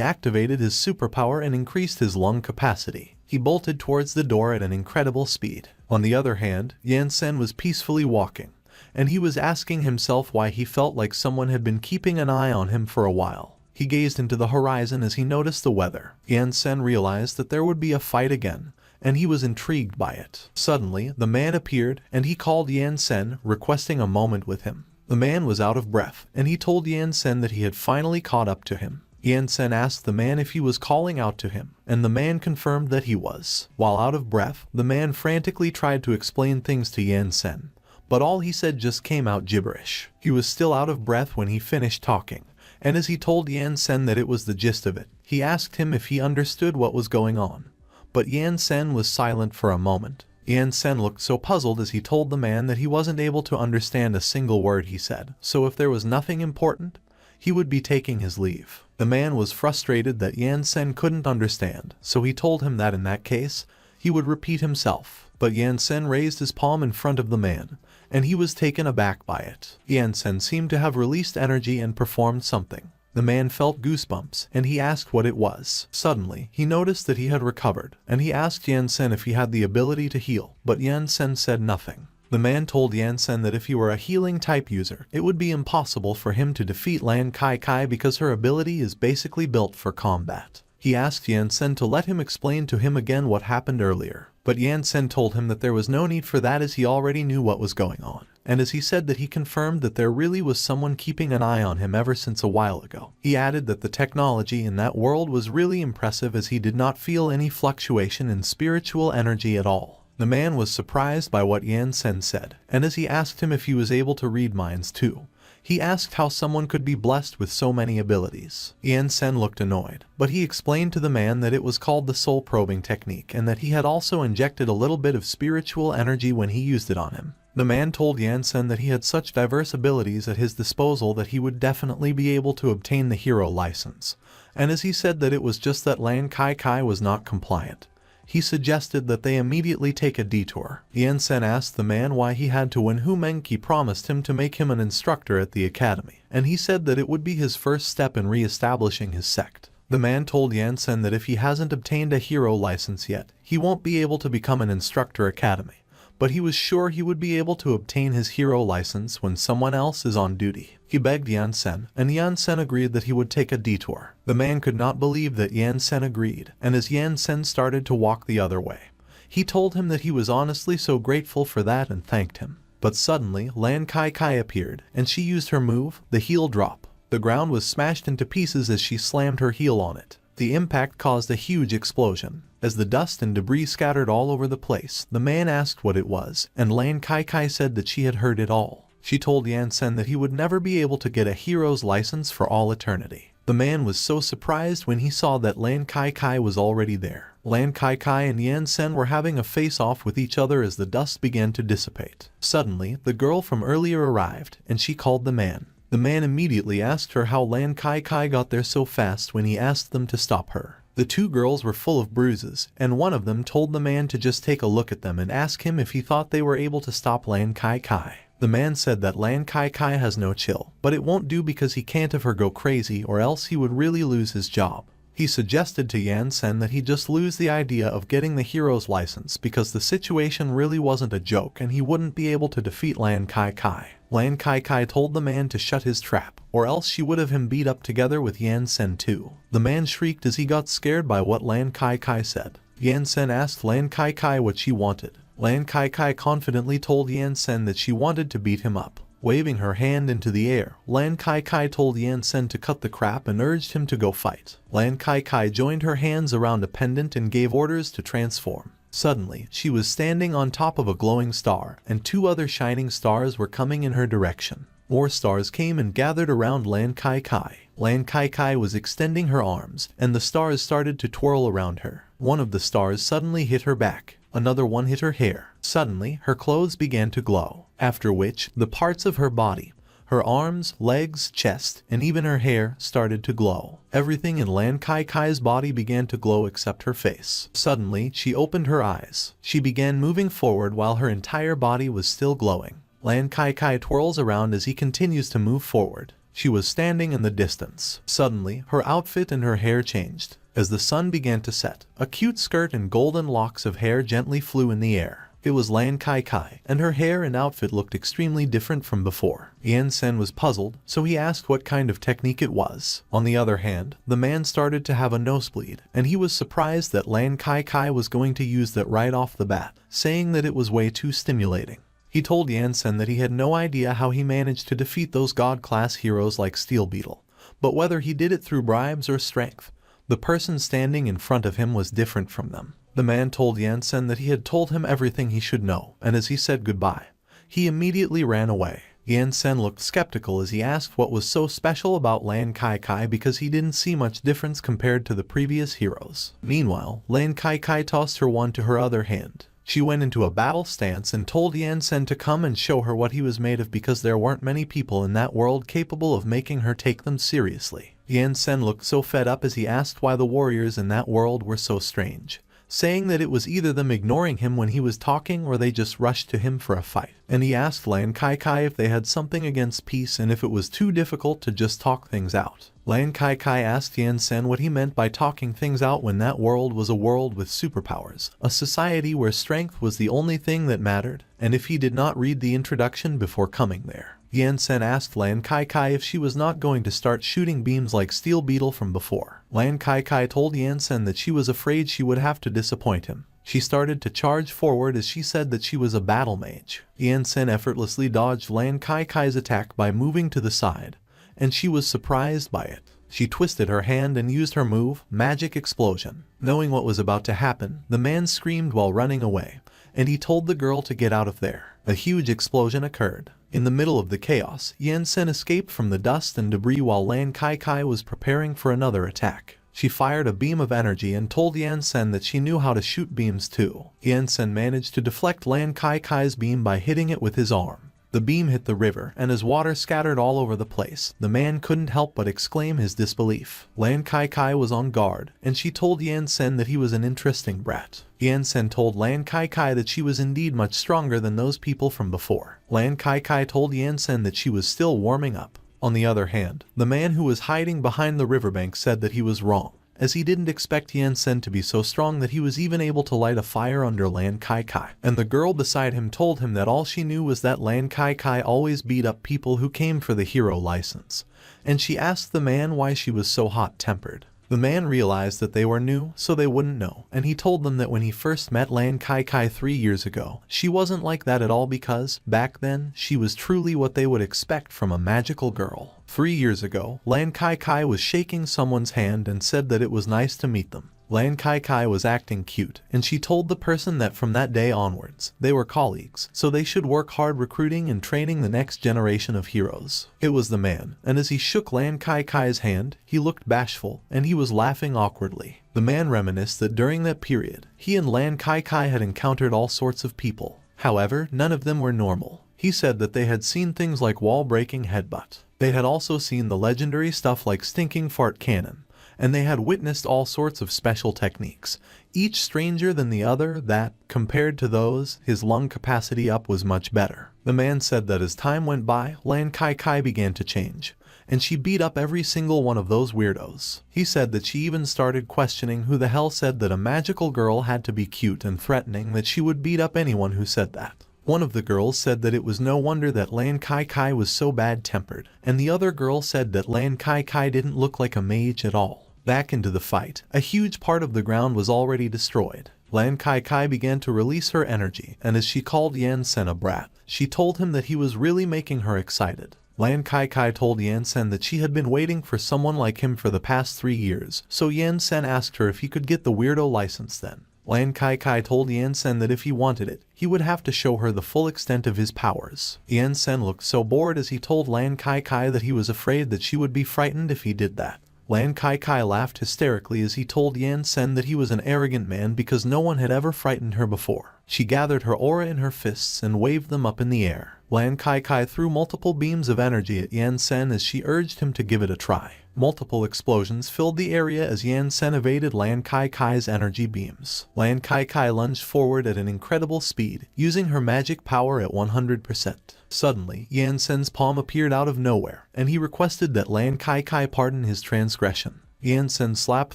activated his superpower and increased his lung capacity. He bolted towards the door at an incredible speed. On the other hand, Yan Sen was peacefully walking, and he was asking himself why he felt like someone had been keeping an eye on him for a while. He gazed into the horizon as he noticed the weather. Yan Sen realized that there would be a fight again, and he was intrigued by it. Suddenly, the man appeared, and he called Yan Sen, requesting a moment with him. The man was out of breath, and he told Yan Sen that he had finally caught up to him. Yan Sen asked the man if he was calling out to him, and the man confirmed that he was. While out of breath, the man frantically tried to explain things to Yan Sen, but all he said just came out gibberish. He was still out of breath when he finished talking, and as he told Yan Sen that it was the gist of it, he asked him if he understood what was going on. But Yan Sen was silent for a moment. Yan Sen looked so puzzled as he told the man that he wasn't able to understand a single word he said, so if there was nothing important, he would be taking his leave. The man was frustrated that Yan Sen couldn't understand, so he told him that in that case, he would repeat himself. But Yan Sen raised his palm in front of the man, and he was taken aback by it. Yan Sen seemed to have released energy and performed something. The man felt goosebumps, and he asked what it was. Suddenly, he noticed that he had recovered, and he asked Yan Sen if he had the ability to heal, but Yan Sen said nothing. The man told Yan Sen that if he were a healing type user, it would be impossible for him to defeat Lan Qi Qi because her ability is basically built for combat. He asked Yan Sen to let him explain to him again what happened earlier, but Yan Sen told him that there was no need for that as he already knew what was going on. And as he said that he confirmed that there really was someone keeping an eye on him ever since a while ago. He added that the technology in that world was really impressive as he did not feel any fluctuation in spiritual energy at all. The man was surprised by what Yan Sen said, and as he asked him if he was able to read minds too, he asked how someone could be blessed with so many abilities. Yan Sen looked annoyed, but he explained to the man that it was called the soul probing technique and that he had also injected a little bit of spiritual energy when he used it on him. The man told Yan Sen that he had such diverse abilities at his disposal that he would definitely be able to obtain the hero license, and as he said that it was just that Lan Qi Qi was not compliant, he suggested that they immediately take a detour. Yan Sen asked the man why he had to when Hu Mengqi promised him to make him an instructor at the academy, and he said that it would be his first step in re-establishing his sect. The man told Yan Sen that if he hasn't obtained a hero license yet, he won't be able to become an instructor academy, but he was sure he would be able to obtain his hero license when someone else is on duty. He begged Yan Sen, and Yan Sen agreed that he would take a detour. The man could not believe that Yan Sen agreed, and as Yan Sen started to walk the other way, he told him that he was honestly so grateful for that and thanked him. But suddenly, Lan Qi Qi appeared, and she used her move, the heel drop. The ground was smashed into pieces as she slammed her heel on it. The impact caused a huge explosion. As the dust and debris scattered all over the place, the man asked what it was, and Lan Qi Qi said that she had heard it all. She told Yan Sen that he would never be able to get a hero's license for all eternity. The man was so surprised when he saw that Lan Qi Qi was already there. Lan Qi Qi and Yan Sen were having a face-off with each other as the dust began to dissipate. Suddenly, the girl from earlier arrived, and she called the man. The man immediately asked her how Lan Qi Qi got there so fast when he asked them to stop her. The two girls were full of bruises, and one of them told the man to just take a look at them and ask him if he thought they were able to stop Lan Qi Qi. The man said that Lan Qi Qi has no chill, but it won't do because he can't have her go crazy or else he would really lose his job. He suggested to Yan Sen that he just lose the idea of getting the hero's license because the situation really wasn't a joke and he wouldn't be able to defeat Lan Qi Qi. Lan Qi Qi told the man to shut his trap, or else she would have him beat up together with Yan Sen too. The man shrieked as he got scared by what Lan Qi Qi said. Yan Sen asked Lan Qi Qi what she wanted. Lan Qi Qi confidently told Yan Sen that she wanted to beat him up. Waving her hand into the air, Lan Qi Qi told Yan Sen to cut the crap and urged him to go fight. Lan Qi Qi joined her hands around a pendant and gave orders to transform. Suddenly, she was standing on top of a glowing star, and 2 other shining stars were coming in her direction. More stars came and gathered around Lan Qi Qi. Lan Qi Qi was extending her arms, and the stars started to twirl around her. One of the stars suddenly hit her back. Another one hit her hair. Suddenly, her clothes began to glow, after which, the parts of her body, her arms, legs, chest, and even her hair started to glow. Everything in Lan Qi Qi's body began to glow except her face. Suddenly, she opened her eyes. She began moving forward while her entire body was still glowing. Lan Qi Qi twirls around as he continues to move forward. She was standing in the distance. Suddenly, her outfit and her hair changed. As the sun began to set, a cute skirt and golden locks of hair gently flew in the air. It was Lan Qi Qi, and her hair and outfit looked extremely different from before. Yan Sen was puzzled, so he asked what kind of technique it was. On the other hand, the man started to have a nosebleed, and he was surprised that Lan Qi Qi was going to use that right off the bat, saying that it was way too stimulating. He told Yan Sen that he had no idea how he managed to defeat those god-class heroes like Steel Beetle, but whether he did it through bribes or strength, the person standing in front of him was different from them. The man told Yan Sen that he had told him everything he should know, and as he said goodbye, he immediately ran away. Yan Sen looked skeptical as he asked what was so special about Lan Qi Qi because he didn't see much difference compared to the previous heroes. Meanwhile, Lan Qi Qi tossed her wand to her other hand. She went into a battle stance and told Yan Sen to come and show her what he was made of because there weren't many people in that world capable of making her take them seriously. Yan Sen looked so fed up as he asked why the warriors in that world were so strange, saying that it was either them ignoring him when he was talking or they just rushed to him for a fight. And he asked Lan Qi Qi if they had something against peace and if it was too difficult to just talk things out. Lan Qi Qi asked Yan Sen what he meant by talking things out when that world was a world with superpowers, a society where strength was the only thing that mattered, and if he did not read the introduction before coming there. Yan Sen asked Lan Qi Qi if she was not going to start shooting beams like Steel Beetle from before. Lan Qi Qi told Yan Sen that she was afraid she would have to disappoint him. She started to charge forward as she said that she was a battle mage. Yan Sen effortlessly dodged Lan Qi Qi's attack by moving to the side, and she was surprised by it. She twisted her hand and used her move, Magic Explosion. Knowing what was about to happen, the man screamed while running away, and he told the girl to get out of there. A huge explosion occurred. In the middle of the chaos, Yan Sen escaped from the dust and debris while Lan Qi Qi was preparing for another attack. She fired a beam of energy and told Yan Sen that she knew how to shoot beams too. Yan Sen managed to deflect Lan Qi Qi's beam by hitting it with his arm. The beam hit the river, and as water scattered all over the place, the man couldn't help but exclaim his disbelief. Lan Qi Qi was on guard, and she told Yan Sen that he was an interesting brat. Yan Sen told Lan Qi Qi that she was indeed much stronger than those people from before. Lan Qi Qi told Yan Sen that she was still warming up. On the other hand, the man who was hiding behind the riverbank said that he was wrong, as he didn't expect Yan Sen to be so strong that he was even able to light a fire under Lan Qi Qi. And the girl beside him told him that all she knew was that Lan Qi Qi always beat up people who came for the hero license, and she asked the man why she was so hot-tempered. The man realized that they were new, so they wouldn't know, and he told them that when he first met Lan Qi Qi 3 years ago, she wasn't like that at all because, back then, she was truly what they would expect from a magical girl. 3 years ago, Lan Qi Qi was shaking someone's hand and said that it was nice to meet them. Lan Qi Qi was acting cute, and she told the person that from that day onwards, they were colleagues, so they should work hard recruiting and training the next generation of heroes. It was the man, and as he shook Lan Qi Qi's hand, he looked bashful, and he was laughing awkwardly. The man reminisced that during that period, he and Lan Qi Qi had encountered all sorts of people. However, none of them were normal. He said that they had seen things like wall-breaking headbutt. They had also seen the legendary stuff like stinking fart cannon, and they had witnessed all sorts of special techniques, each stranger than the other that, compared to those, his lung capacity up was much better. The man said that as time went by, Lan Qi Qi began to change, and she beat up every single one of those weirdos. He said that she even started questioning who the hell said that a magical girl had to be cute and threatening that she would beat up anyone who said that. One of the girls said that it was no wonder that Lan Qi Qi was so bad-tempered, and the other girl said that Lan Qi Qi didn't look like a mage at all. Back into the fight, a huge part of the ground was already destroyed. Lan Qi Qi began to release her energy, and as she called Yan Sen a brat, she told him that he was really making her excited. Lan Qi Qi told Yan Sen that she had been waiting for someone like him for the past 3 years, so Yan Sen asked her if he could get the weirdo license then. Lan Qi Qi told Yan Sen that if he wanted it, he would have to show her the full extent of his powers. Yan Sen looked so bored as he told Lan Qi Qi that he was afraid that she would be frightened if he did that. Lan Qi Qi laughed hysterically as he told Yan Sen that he was an arrogant man because no one had ever frightened her before. She gathered her aura in her fists and waved them up in the air. Lan Qi Qi threw multiple beams of energy at Yan Sen as she urged him to give it a try. Multiple explosions filled the area as Yan Sen evaded Lan Qi Qi's energy beams. Lan Qi Qi lunged forward at an incredible speed, using her magic power at 100%. Suddenly, Yan Sen's palm appeared out of nowhere, and he requested that Lan Qi Qi pardon his transgression. Yan Sen slapped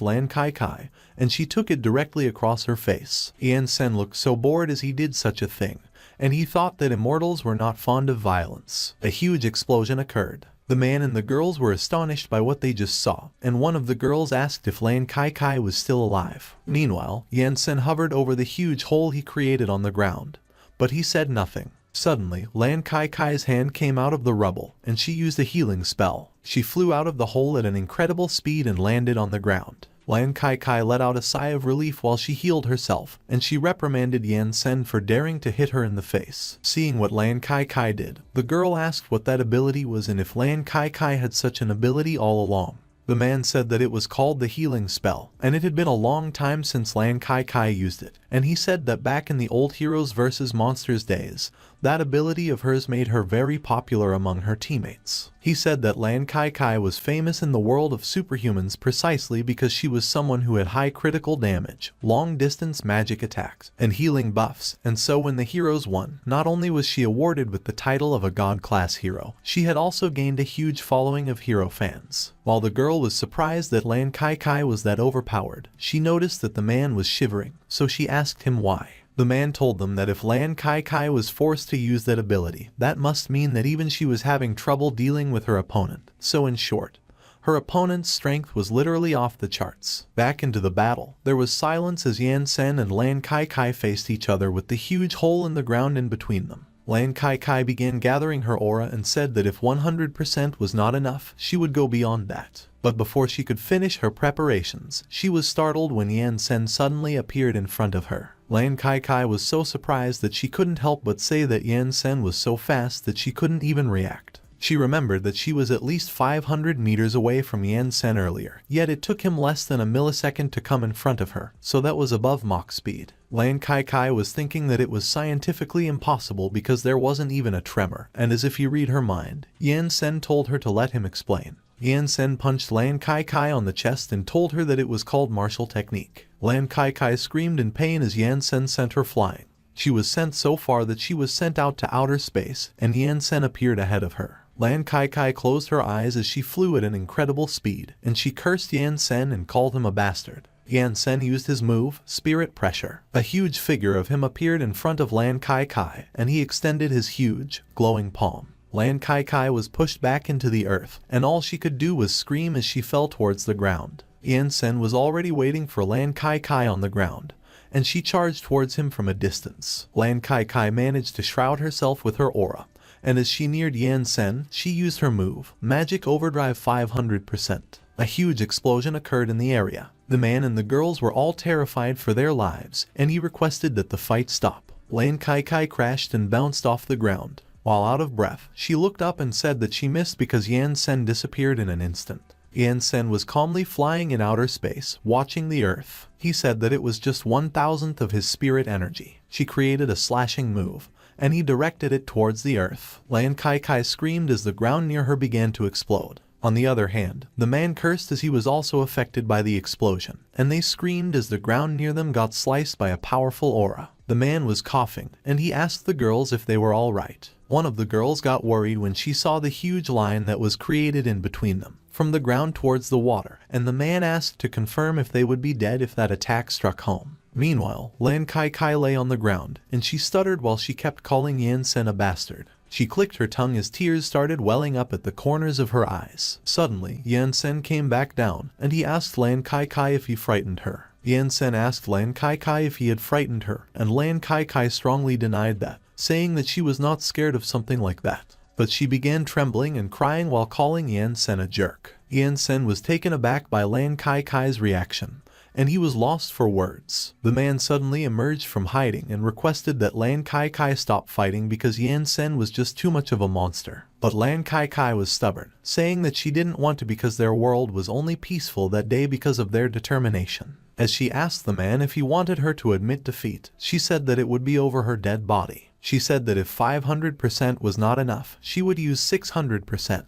Lan Qi Qi, and she took it directly across her face. Yan Sen looked so bored as he did such a thing, and he thought that immortals were not fond of violence. A huge explosion occurred. The man and the girls were astonished by what they just saw, and one of the girls asked if Lan Qi Qi was still alive. Meanwhile, Yan Sen hovered over the huge hole he created on the ground, but he said nothing. Suddenly, Lan Qi Qi's hand came out of the rubble, and she used a healing spell. She flew out of the hole at an incredible speed and landed on the ground. Lan Qi Qi let out a sigh of relief while she healed herself, and she reprimanded Yan Sen for daring to hit her in the face. Seeing what Lan Qi Qi did, the girl asked what that ability was and if Lan Qi Qi had such an ability all along. The man said that it was called the healing spell, and it had been a long time since Lan Qi Qi used it, and he said that back in the old Heroes vs. Monsters days, that ability of hers made her very popular among her teammates. He said that Lan Qi Qi was famous in the world of superhumans precisely because she was someone who had high critical damage, long-distance magic attacks, and healing buffs, and so when the heroes won, not only was she awarded with the title of a god-class hero, she had also gained a huge following of hero fans. While the girl was surprised that Lan Qi Qi was that overpowered, she noticed that the man was shivering, so she asked him why. The man told them that if Lan Qi Qi was forced to use that ability, that must mean that even she was having trouble dealing with her opponent. So in short, her opponent's strength was literally off the charts. Back into the battle, there was silence as Yan Sen and Lan Qi Qi faced each other with the huge hole in the ground in between them. Lan Qi Qi began gathering her aura and said that if 100% was not enough, she would go beyond that. But before she could finish her preparations, she was startled when Yan Sen suddenly appeared in front of her. Lan Qi Qi was so surprised that she couldn't help but say that Yan Sen was so fast that she couldn't even react. She remembered that she was at least 500 meters away from Yan Sen earlier, yet it took him less than a millisecond to come in front of her, so that was above Mach speed. Lan Qi Qi was thinking that it was scientifically impossible because there wasn't even a tremor, and as if he read her mind, Yan Sen told her to let him explain. Yan Sen punched Lan Qi Qi on the chest and told her that it was called martial technique. Lan Qi Qi screamed in pain as Yan Sen sent her flying. She was sent so far that she was sent out to outer space, and Yan Sen appeared ahead of her. Lan Qi Qi closed her eyes as she flew at an incredible speed, and she cursed Yan Sen and called him a bastard. Yan Sen used his move, Spirit Pressure. A huge figure of him appeared in front of Lan Qi Qi, and he extended his huge, glowing palm. Lan Qi Qi was pushed back into the earth, and all she could do was scream as she fell towards the ground. Yan Sen was already waiting for Lan Qi Qi on the ground, and she charged towards him from a distance. Lan Qi Qi managed to shroud herself with her aura, and as she neared Yan Sen, she used her move, Magic Overdrive 500%. A huge explosion occurred in the area. The man and the girls were all terrified for their lives, and he requested that the fight stop. Lan Qi Qi crashed and bounced off the ground. While out of breath, she looked up and said that she missed because Yan Sen disappeared in an instant. Yan Sen was calmly flying in outer space, watching the earth. He said that it was just 1,000th of his spirit energy. She created a slashing move, and he directed it towards the earth. Lan Qi Qi screamed as the ground near her began to explode. On the other hand, the man cursed as he was also affected by the explosion, and they screamed as the ground near them got sliced by a powerful aura. The man was coughing, and he asked the girls if they were all right. One of the girls got worried when she saw the huge line that was created in between them, from the ground towards the water, and the man asked to confirm if they would be dead if that attack struck home. Meanwhile, Lan Qi Qi lay on the ground, and she stuttered while she kept calling Yan Sen a bastard. She clicked her tongue as tears started welling up at the corners of her eyes. Suddenly, Yan Sen came back down, and he asked Lan Qi Qi if he frightened her. Yan Sen asked Lan Qi Qi if he had frightened her, and Lan Qi Qi strongly denied that, saying that she was not scared of something like that. But she began trembling and crying while calling Yan Sen a jerk. Yan Sen was taken aback by Lan Qi Qi's reaction, and he was lost for words. The man suddenly emerged from hiding and requested that Lan Qi Qi stop fighting because Yan Sen was just too much of a monster. But Lan Qi Qi was stubborn, saying that she didn't want to because their world was only peaceful that day because of their determination. As she asked the man if he wanted her to admit defeat, she said that it would be over her dead body. She said that if 500% was not enough, she would use 600%.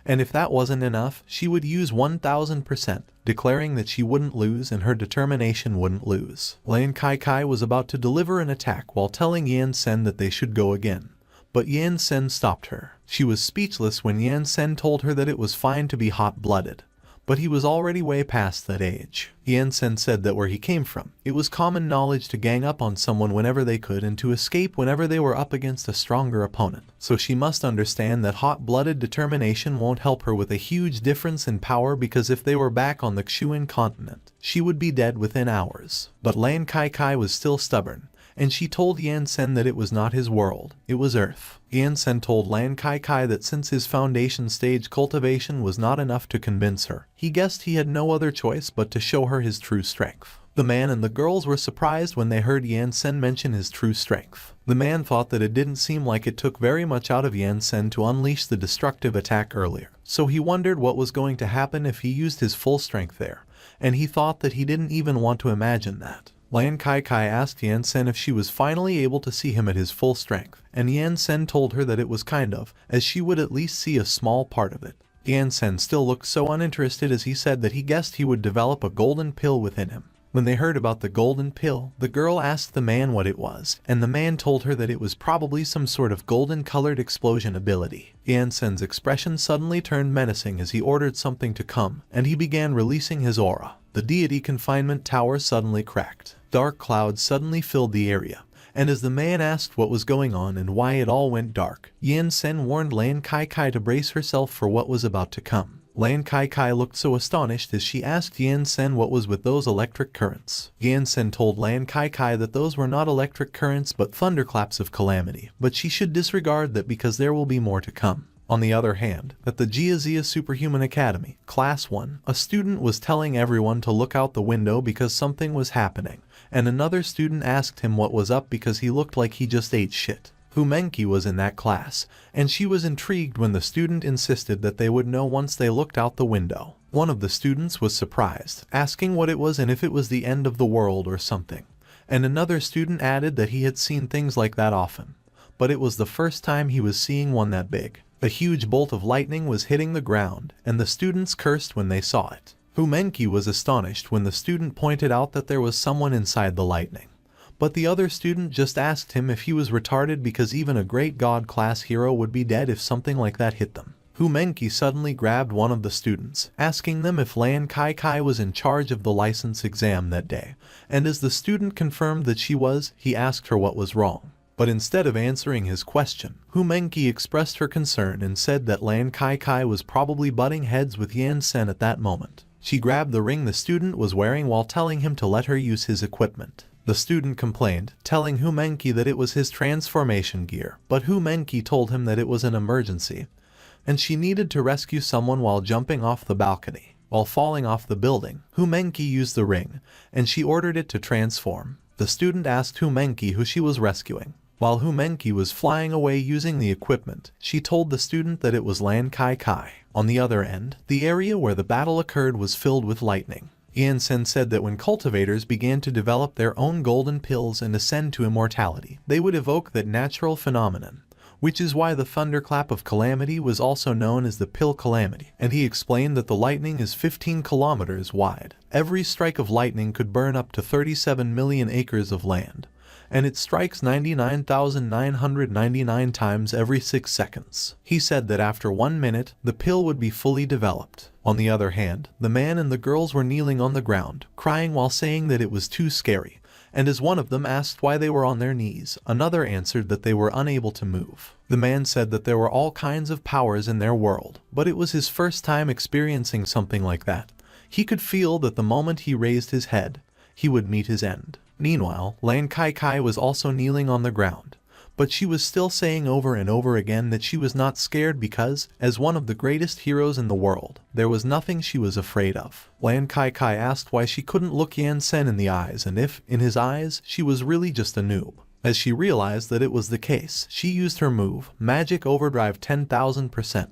And if that wasn't enough, she would use 1000%, declaring that she wouldn't lose and her determination wouldn't lose. Lan Qi Qi was about to deliver an attack while telling Yan Sen that they should go again. But Yan Sen stopped her. She was speechless when Yan Sen told her that it was fine to be hot-blooded. But he was already way past that age. Yan Sen said that where he came from, it was common knowledge to gang up on someone whenever they could and to escape whenever they were up against a stronger opponent. So she must understand that hot-blooded determination won't help her with a huge difference in power because if they were back on the Xuan continent, she would be dead within hours. But Lan Qi Qi was still stubborn, and she told Yan Sen that it was not his world, it was Earth. Yan Sen told Lan Qi Qi that since his foundation stage cultivation was not enough to convince her, he guessed he had no other choice but to show her his true strength. The man and the girls were surprised when they heard Yan Sen mention his true strength. The man thought that it didn't seem like it took very much out of Yan Sen to unleash the destructive attack earlier, so he wondered what was going to happen if he used his full strength there, and he thought that he didn't even want to imagine that. Lan Qi Qi asked Yan Sen if she was finally able to see him at his full strength, and Yan Sen told her that it was kind of, as she would at least see a small part of it. Yan Sen still looked so uninterested as he said that he guessed he would develop a golden pill within him. When they heard about the golden pill, the girl asked the man what it was, and the man told her that it was probably some sort of golden-colored explosion ability. Yan Sen's expression suddenly turned menacing as he ordered something to come, and he began releasing his aura. The deity confinement tower suddenly cracked. Dark clouds suddenly filled the area, and as the man asked what was going on and why it all went dark, Yan Sen warned Lan Qi Qi to brace herself for what was about to come. Lan Qi Qi looked so astonished as she asked Yan Sen what was with those electric currents. Yan Sen told Lan Qi Qi that those were not electric currents but thunderclaps of calamity, but she should disregard that because there will be more to come. On the other hand, at the Jiazia Superhuman Academy, Class 1, a student was telling everyone to look out the window because something was happening, and another student asked him what was up because he looked like he just ate shit. Humenki was in that class, and she was intrigued when the student insisted that they would know once they looked out the window. One of the students was surprised, asking what it was and if it was the end of the world or something, and another student added that he had seen things like that often, but it was the first time he was seeing one that big. A huge bolt of lightning was hitting the ground, and the students cursed when they saw it. Humenki was astonished when the student pointed out that there was someone inside the lightning. But the other student just asked him if he was retarded because even a great god-class hero would be dead if something like that hit them. Humenki suddenly grabbed one of the students, asking them if Lan Qi Qi was in charge of the license exam that day, and as the student confirmed that she was, he asked her what was wrong. But instead of answering his question, Humenki expressed her concern and said that Lan Qi Qi was probably butting heads with Yan Sen at that moment. She grabbed the ring the student was wearing while telling him to let her use his equipment. The student complained, telling Humenki that it was his transformation gear, but Humenki told him that it was an emergency, and she needed to rescue someone while jumping off the balcony. While falling off the building, Humenki used the ring, and she ordered it to transform. The student asked Humenki who she was rescuing. While Humenki was flying away using the equipment, she told the student that it was Lan Qi Qi. On the other end, the area where the battle occurred was filled with lightning. Yan Sen said that when cultivators began to develop their own golden pills and ascend to immortality, they would evoke that natural phenomenon, which is why the thunderclap of calamity was also known as the pill calamity, and he explained that the lightning is 15 kilometers wide. Every strike of lightning could burn up to 37 million acres of land, and it strikes 99,999 times every 6 seconds. He said that after 1 minute, the pill would be fully developed. On the other hand, the man and the girls were kneeling on the ground, crying while saying that it was too scary, and as one of them asked why they were on their knees, another answered that they were unable to move. The man said that there were all kinds of powers in their world, but it was his first time experiencing something like that. He could feel that the moment he raised his head, he would meet his end. Meanwhile, Lan Qi Qi was also kneeling on the ground, but she was still saying over and over again that she was not scared because, as one of the greatest heroes in the world, there was nothing she was afraid of. Lan Qi Qi asked why she couldn't look Yan Sen in the eyes and if, in his eyes, she was really just a noob. As she realized that it was the case, she used her move, Magic Overdrive 10,000%,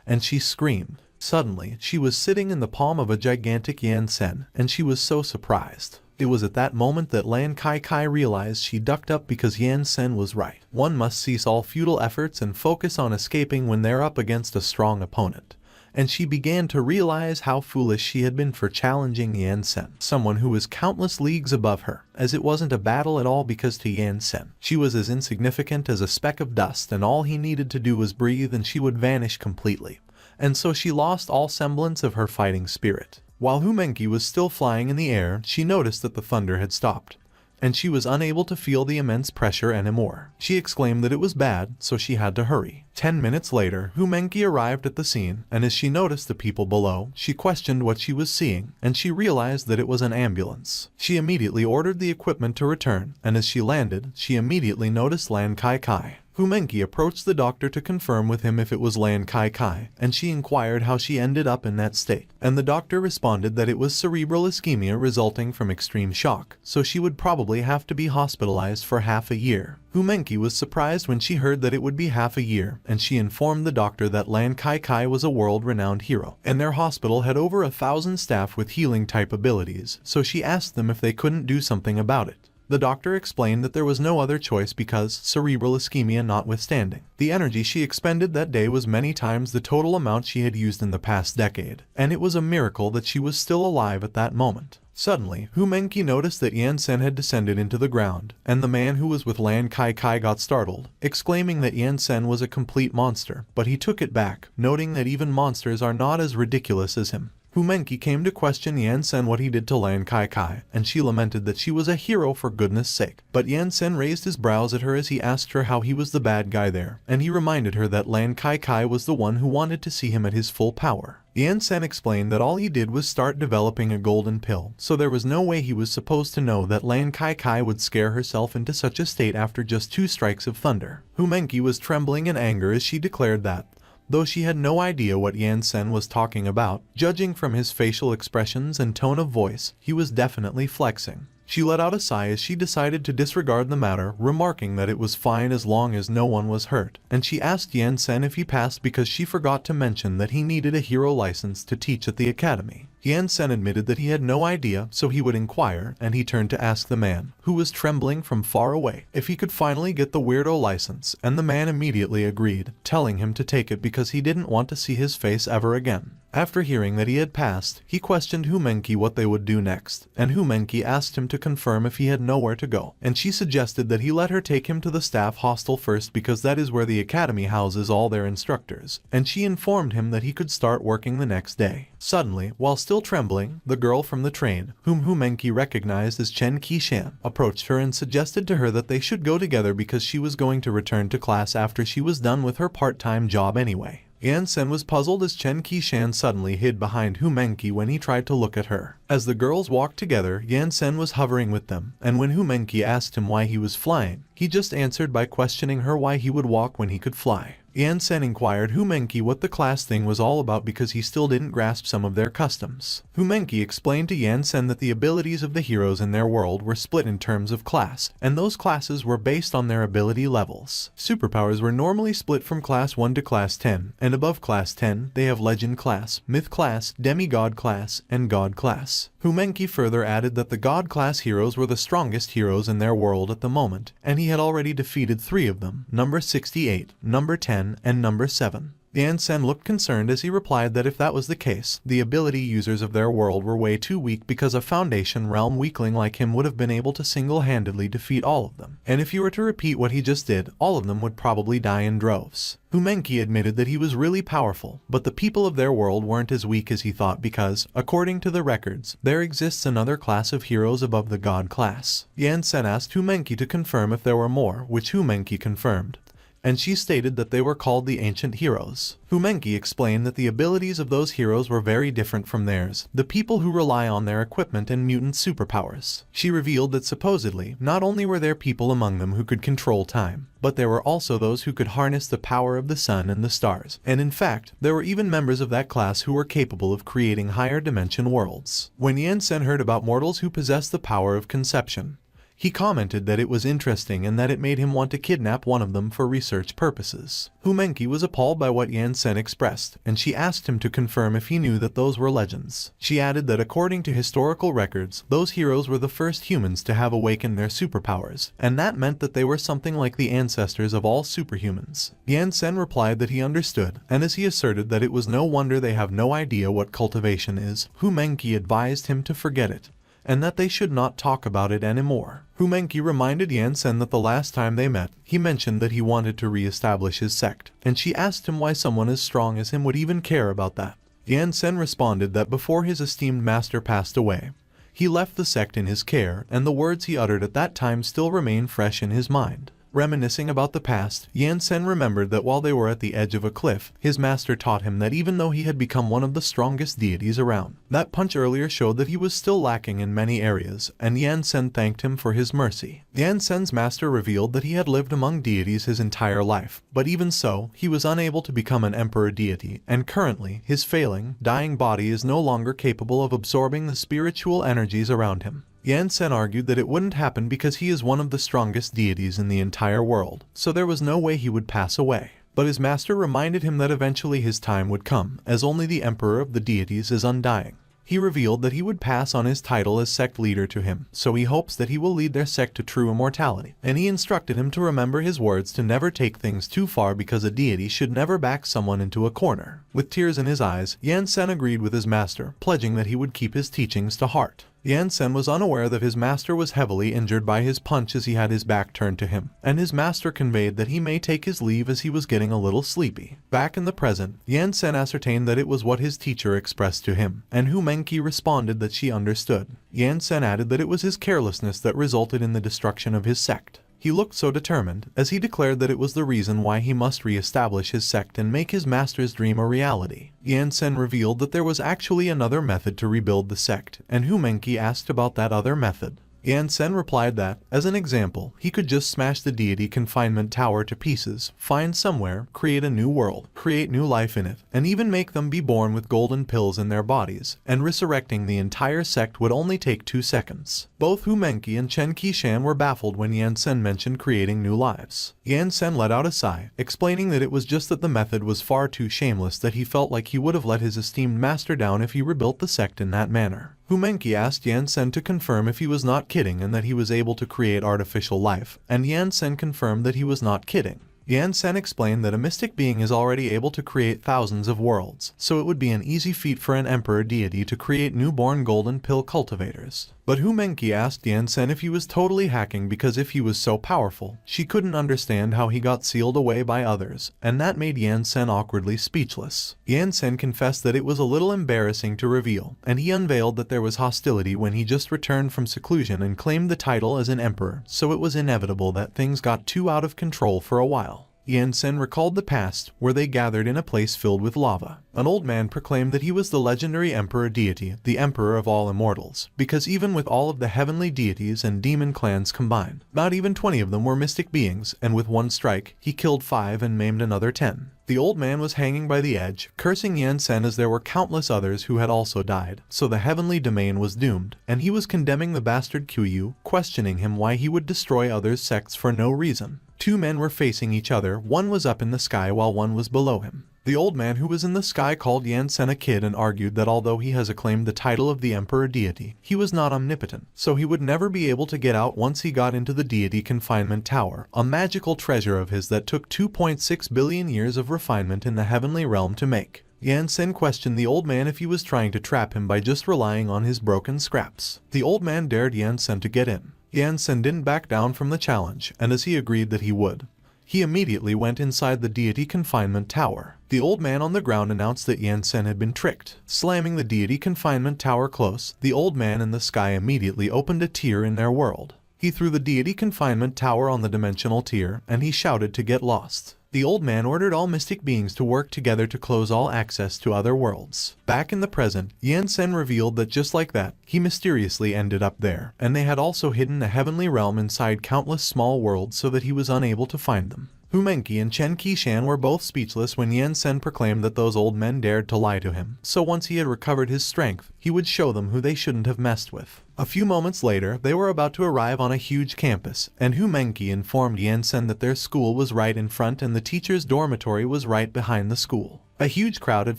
and she screamed. Suddenly, she was sitting in the palm of a gigantic Yan Sen, and she was so surprised. It was at that moment that Lan Qi Qi realized she ducked up because Yan Sen was right. One must cease all futile efforts and focus on escaping when they're up against a strong opponent. And she began to realize how foolish she had been for challenging Yan Sen, someone who was countless leagues above her, as it wasn't a battle at all because to Yan Sen, she was as insignificant as a speck of dust and all he needed to do was breathe and she would vanish completely. And so she lost all semblance of her fighting spirit. While Humenki was still flying in the air, she noticed that the thunder had stopped, and she was unable to feel the immense pressure anymore. She exclaimed that it was bad, so she had to hurry. 10 minutes later, Humenki arrived at the scene, and as she noticed the people below, she questioned what she was seeing, and she realized that it was an ambulance. She immediately ordered the equipment to return, and as she landed, she immediately noticed Lan Qi Qi. Humenki approached the doctor to confirm with him if it was Lan Qi Qi, and she inquired how she ended up in that state. And the doctor responded that it was cerebral ischemia resulting from extreme shock, so she would probably have to be hospitalized for half a year. Humenki was surprised when she heard that it would be half a year, and she informed the doctor that Lan Qi Qi was a world-renowned hero, and their hospital had over 1,000 staff with healing-type abilities, so she asked them if they couldn't do something about it. The doctor explained that there was no other choice because, cerebral ischemia notwithstanding, the energy she expended that day was many times the total amount she had used in the past decade, and it was a miracle that she was still alive at that moment. Suddenly, Humenki noticed that Yan Sen had descended into the ground, and the man who was with Lan Qi Qi got startled, exclaiming that Yan Sen was a complete monster, but he took it back, noting that even monsters are not as ridiculous as him. Humenki came to question Yan Sen what he did to Lan Qi Qi, and she lamented that she was a hero for goodness sake. But Yan Sen raised his brows at her as he asked her how he was the bad guy there, and he reminded her that Lan Qi Qi was the one who wanted to see him at his full power. Yan Sen explained that all he did was start developing a golden pill, so there was no way he was supposed to know that Lan Qi Qi would scare herself into such a state after just 2 strikes of thunder. Humenki was trembling in anger as she declared that, though she had no idea what Yan Sen was talking about, judging from his facial expressions and tone of voice, he was definitely flexing. She let out a sigh as she decided to disregard the matter, remarking that it was fine as long as no one was hurt, and she asked Yan Sen if he passed because she forgot to mention that he needed a hero license to teach at the academy. Yan Sen admitted that he had no idea, so he would inquire, and he turned to ask the man, who was trembling from far away, if he could finally get the weirdo license, and the man immediately agreed, telling him to take it because he didn't want to see his face ever again. After hearing that he had passed, he questioned Humenki what they would do next, and Humenki asked him to confirm if he had nowhere to go, and she suggested that he let her take him to the staff hostel first because that is where the academy houses all their instructors, and she informed him that he could start working the next day. Suddenly, while still trembling, the girl from the train, whom Humenki recognized as Chen Qishan, approached her and suggested to her that they should go together because she was going to return to class after she was done with her part-time job anyway. Yan Sen was puzzled as Chen Qishan suddenly hid behind Humenki when he tried to look at her. As the girls walked together, Yan Sen was hovering with them, and when Humenki asked him why he was flying, he just answered by questioning her why he would walk when he could fly. Yan Sen inquired Humenki what the class thing was all about because he still didn't grasp some of their customs. Humenki explained to Yan Sen that the abilities of the heroes in their world were split in terms of class, and those classes were based on their ability levels. Superpowers were normally split from class 1 to class 10, and above class 10, they have legend class, myth class, demigod class, and god class. Humenki further added that the god class heroes were the strongest heroes in their world at the moment, and he had already defeated 3 of them, number 68, number 10, and number 7. Yan Sen looked concerned as he replied that if that was the case, the ability users of their world were way too weak because a Foundation realm weakling like him would have been able to single-handedly defeat all of them. And if you were to repeat what he just did, all of them would probably die in droves. Humenki admitted that he was really powerful, but the people of their world weren't as weak as he thought because, according to the records, there exists another class of heroes above the god class. Yan Sen asked Humenki to confirm if there were more, which Humenki confirmed. and she stated that they were called the Ancient Heroes. Humenki explained that the abilities of those heroes were very different from theirs, the people who rely on their equipment and mutant superpowers. She revealed that supposedly, not only were there people among them who could control time, but there were also those who could harness the power of the sun and the stars, and in fact, there were even members of that class who were capable of creating higher dimension worlds. When Yansen heard about mortals who possessed the power of conception, he commented that it was interesting and that it made him want to kidnap one of them for research purposes. Humenki was appalled by what Yansen expressed, and she asked him to confirm if he knew that those were legends. She added that according to historical records, those heroes were the first humans to have awakened their superpowers, and that meant that they were something like the ancestors of all superhumans. Yansen replied that he understood, and as he asserted that it was no wonder they have no idea what cultivation is, Humenki advised him to forget it, and that they should not talk about it anymore. Humenki reminded Yansen that the last time they met, he mentioned that he wanted to re-establish his sect, and she asked him why someone as strong as him would even care about that. Yansen responded that before his esteemed master passed away, he left the sect in his care, and the words he uttered at that time still remain fresh in his mind. Reminiscing about the past, Yansen remembered that while they were at the edge of a cliff, his master taught him that even though he had become one of the strongest deities around, that punch earlier showed that he was still lacking in many areas, and Yansen thanked him for his mercy. Yansen's master revealed that he had lived among deities his entire life, but even so, he was unable to become an emperor deity, and currently, his failing, dying body is no longer capable of absorbing the spiritual energies around him. Yansen argued that it wouldn't happen because he is one of the strongest deities in the entire world, so there was no way he would pass away. But his master reminded him that eventually his time would come, as only the emperor of the deities is undying. He revealed that he would pass on his title as sect leader to him, so he hopes that he will lead their sect to true immortality, and he instructed him to remember his words to never take things too far because a deity should never back someone into a corner. With tears in his eyes, Yansen agreed with his master, pledging that he would keep his teachings to heart. Yansen was unaware that his master was heavily injured by his punch as he had his back turned to him, and his master conveyed that he may take his leave as he was getting a little sleepy. Back in the present, Yansen ascertained that it was what his teacher expressed to him, and Humenki responded that she understood. Yansen added that it was his carelessness that resulted in the destruction of his sect. He looked so determined, as he declared that it was the reason why he must re-establish his sect and make his master's dream a reality. Yansen revealed that there was actually another method to rebuild the sect, and Humenki asked about that other method. Yansen replied that, as an example, he could just smash the deity confinement tower to pieces, find somewhere, create a new world, create new life in it, and even make them be born with golden pills in their bodies, and resurrecting the entire sect would only take 2 seconds. Both Humenki and Chen Qishan were baffled when Yansen mentioned creating new lives. Yansen let out a sigh, explaining that it was just that the method was far too shameless that he felt like he would have let his esteemed master down if he rebuilt the sect in that manner. Humenki asked Yansen to confirm if he was not kidding and that he was able to create artificial life, and Yansen confirmed that he was not kidding. Yansen explained that a mystic being is already able to create thousands of worlds, so it would be an easy feat for an emperor deity to create newborn golden pill cultivators. But Humenki asked Yansen if he was totally hacking because if he was so powerful, she couldn't understand how he got sealed away by others, and that made Yansen awkwardly speechless. Yansen confessed that it was a little embarrassing to reveal, and he unveiled that there was hostility when he just returned from seclusion and claimed the title as an emperor, so it was inevitable that things got too out of control for a while. Yansen recalled the past, where they gathered in a place filled with lava. An old man proclaimed that he was the legendary emperor deity, the emperor of all immortals, because even with all of the heavenly deities and demon clans combined, not even 20 of them were mystic beings, and with one strike, he killed 5 and maimed another 10. The old man was hanging by the edge, cursing Yansen as there were countless others who had also died, so the heavenly domain was doomed, and he was condemning the bastard Qiyu, questioning him why he would destroy others' sects for no reason. 2 men were facing each other, one was up in the sky while one was below him. The old man who was in the sky called Yansen a kid and argued that although he has acclaimed the title of the emperor deity, he was not omnipotent, so he would never be able to get out once he got into the deity confinement tower, a magical treasure of his that took 2.6 billion years of refinement in the heavenly realm to make. Yansen questioned the old man if he was trying to trap him by just relying on his broken scraps. The old man dared Yansen to get in. Yansen didn't back down from the challenge, and as he agreed that he would, he immediately went inside the deity confinement tower. The old man on the ground announced that Yansen had been tricked. Slamming the deity confinement tower close, the old man in the sky immediately opened a tier in their world. He threw the deity confinement tower on the dimensional tier, and he shouted to get lost. The old man ordered all mystic beings to work together to close all access to other worlds. Back in the present, Yansen revealed that just like that, he mysteriously ended up there, and they had also hidden a heavenly realm inside countless small worlds so that he was unable to find them. Hu Menqi and Chen Qishan were both speechless when Yansen proclaimed that those old men dared to lie to him, so once he had recovered his strength, he would show them who they shouldn't have messed with. A few moments later, they were about to arrive on a huge campus, and Hu Menqi informed Yansen that their school was right in front and the teacher's dormitory was right behind the school. A huge crowd had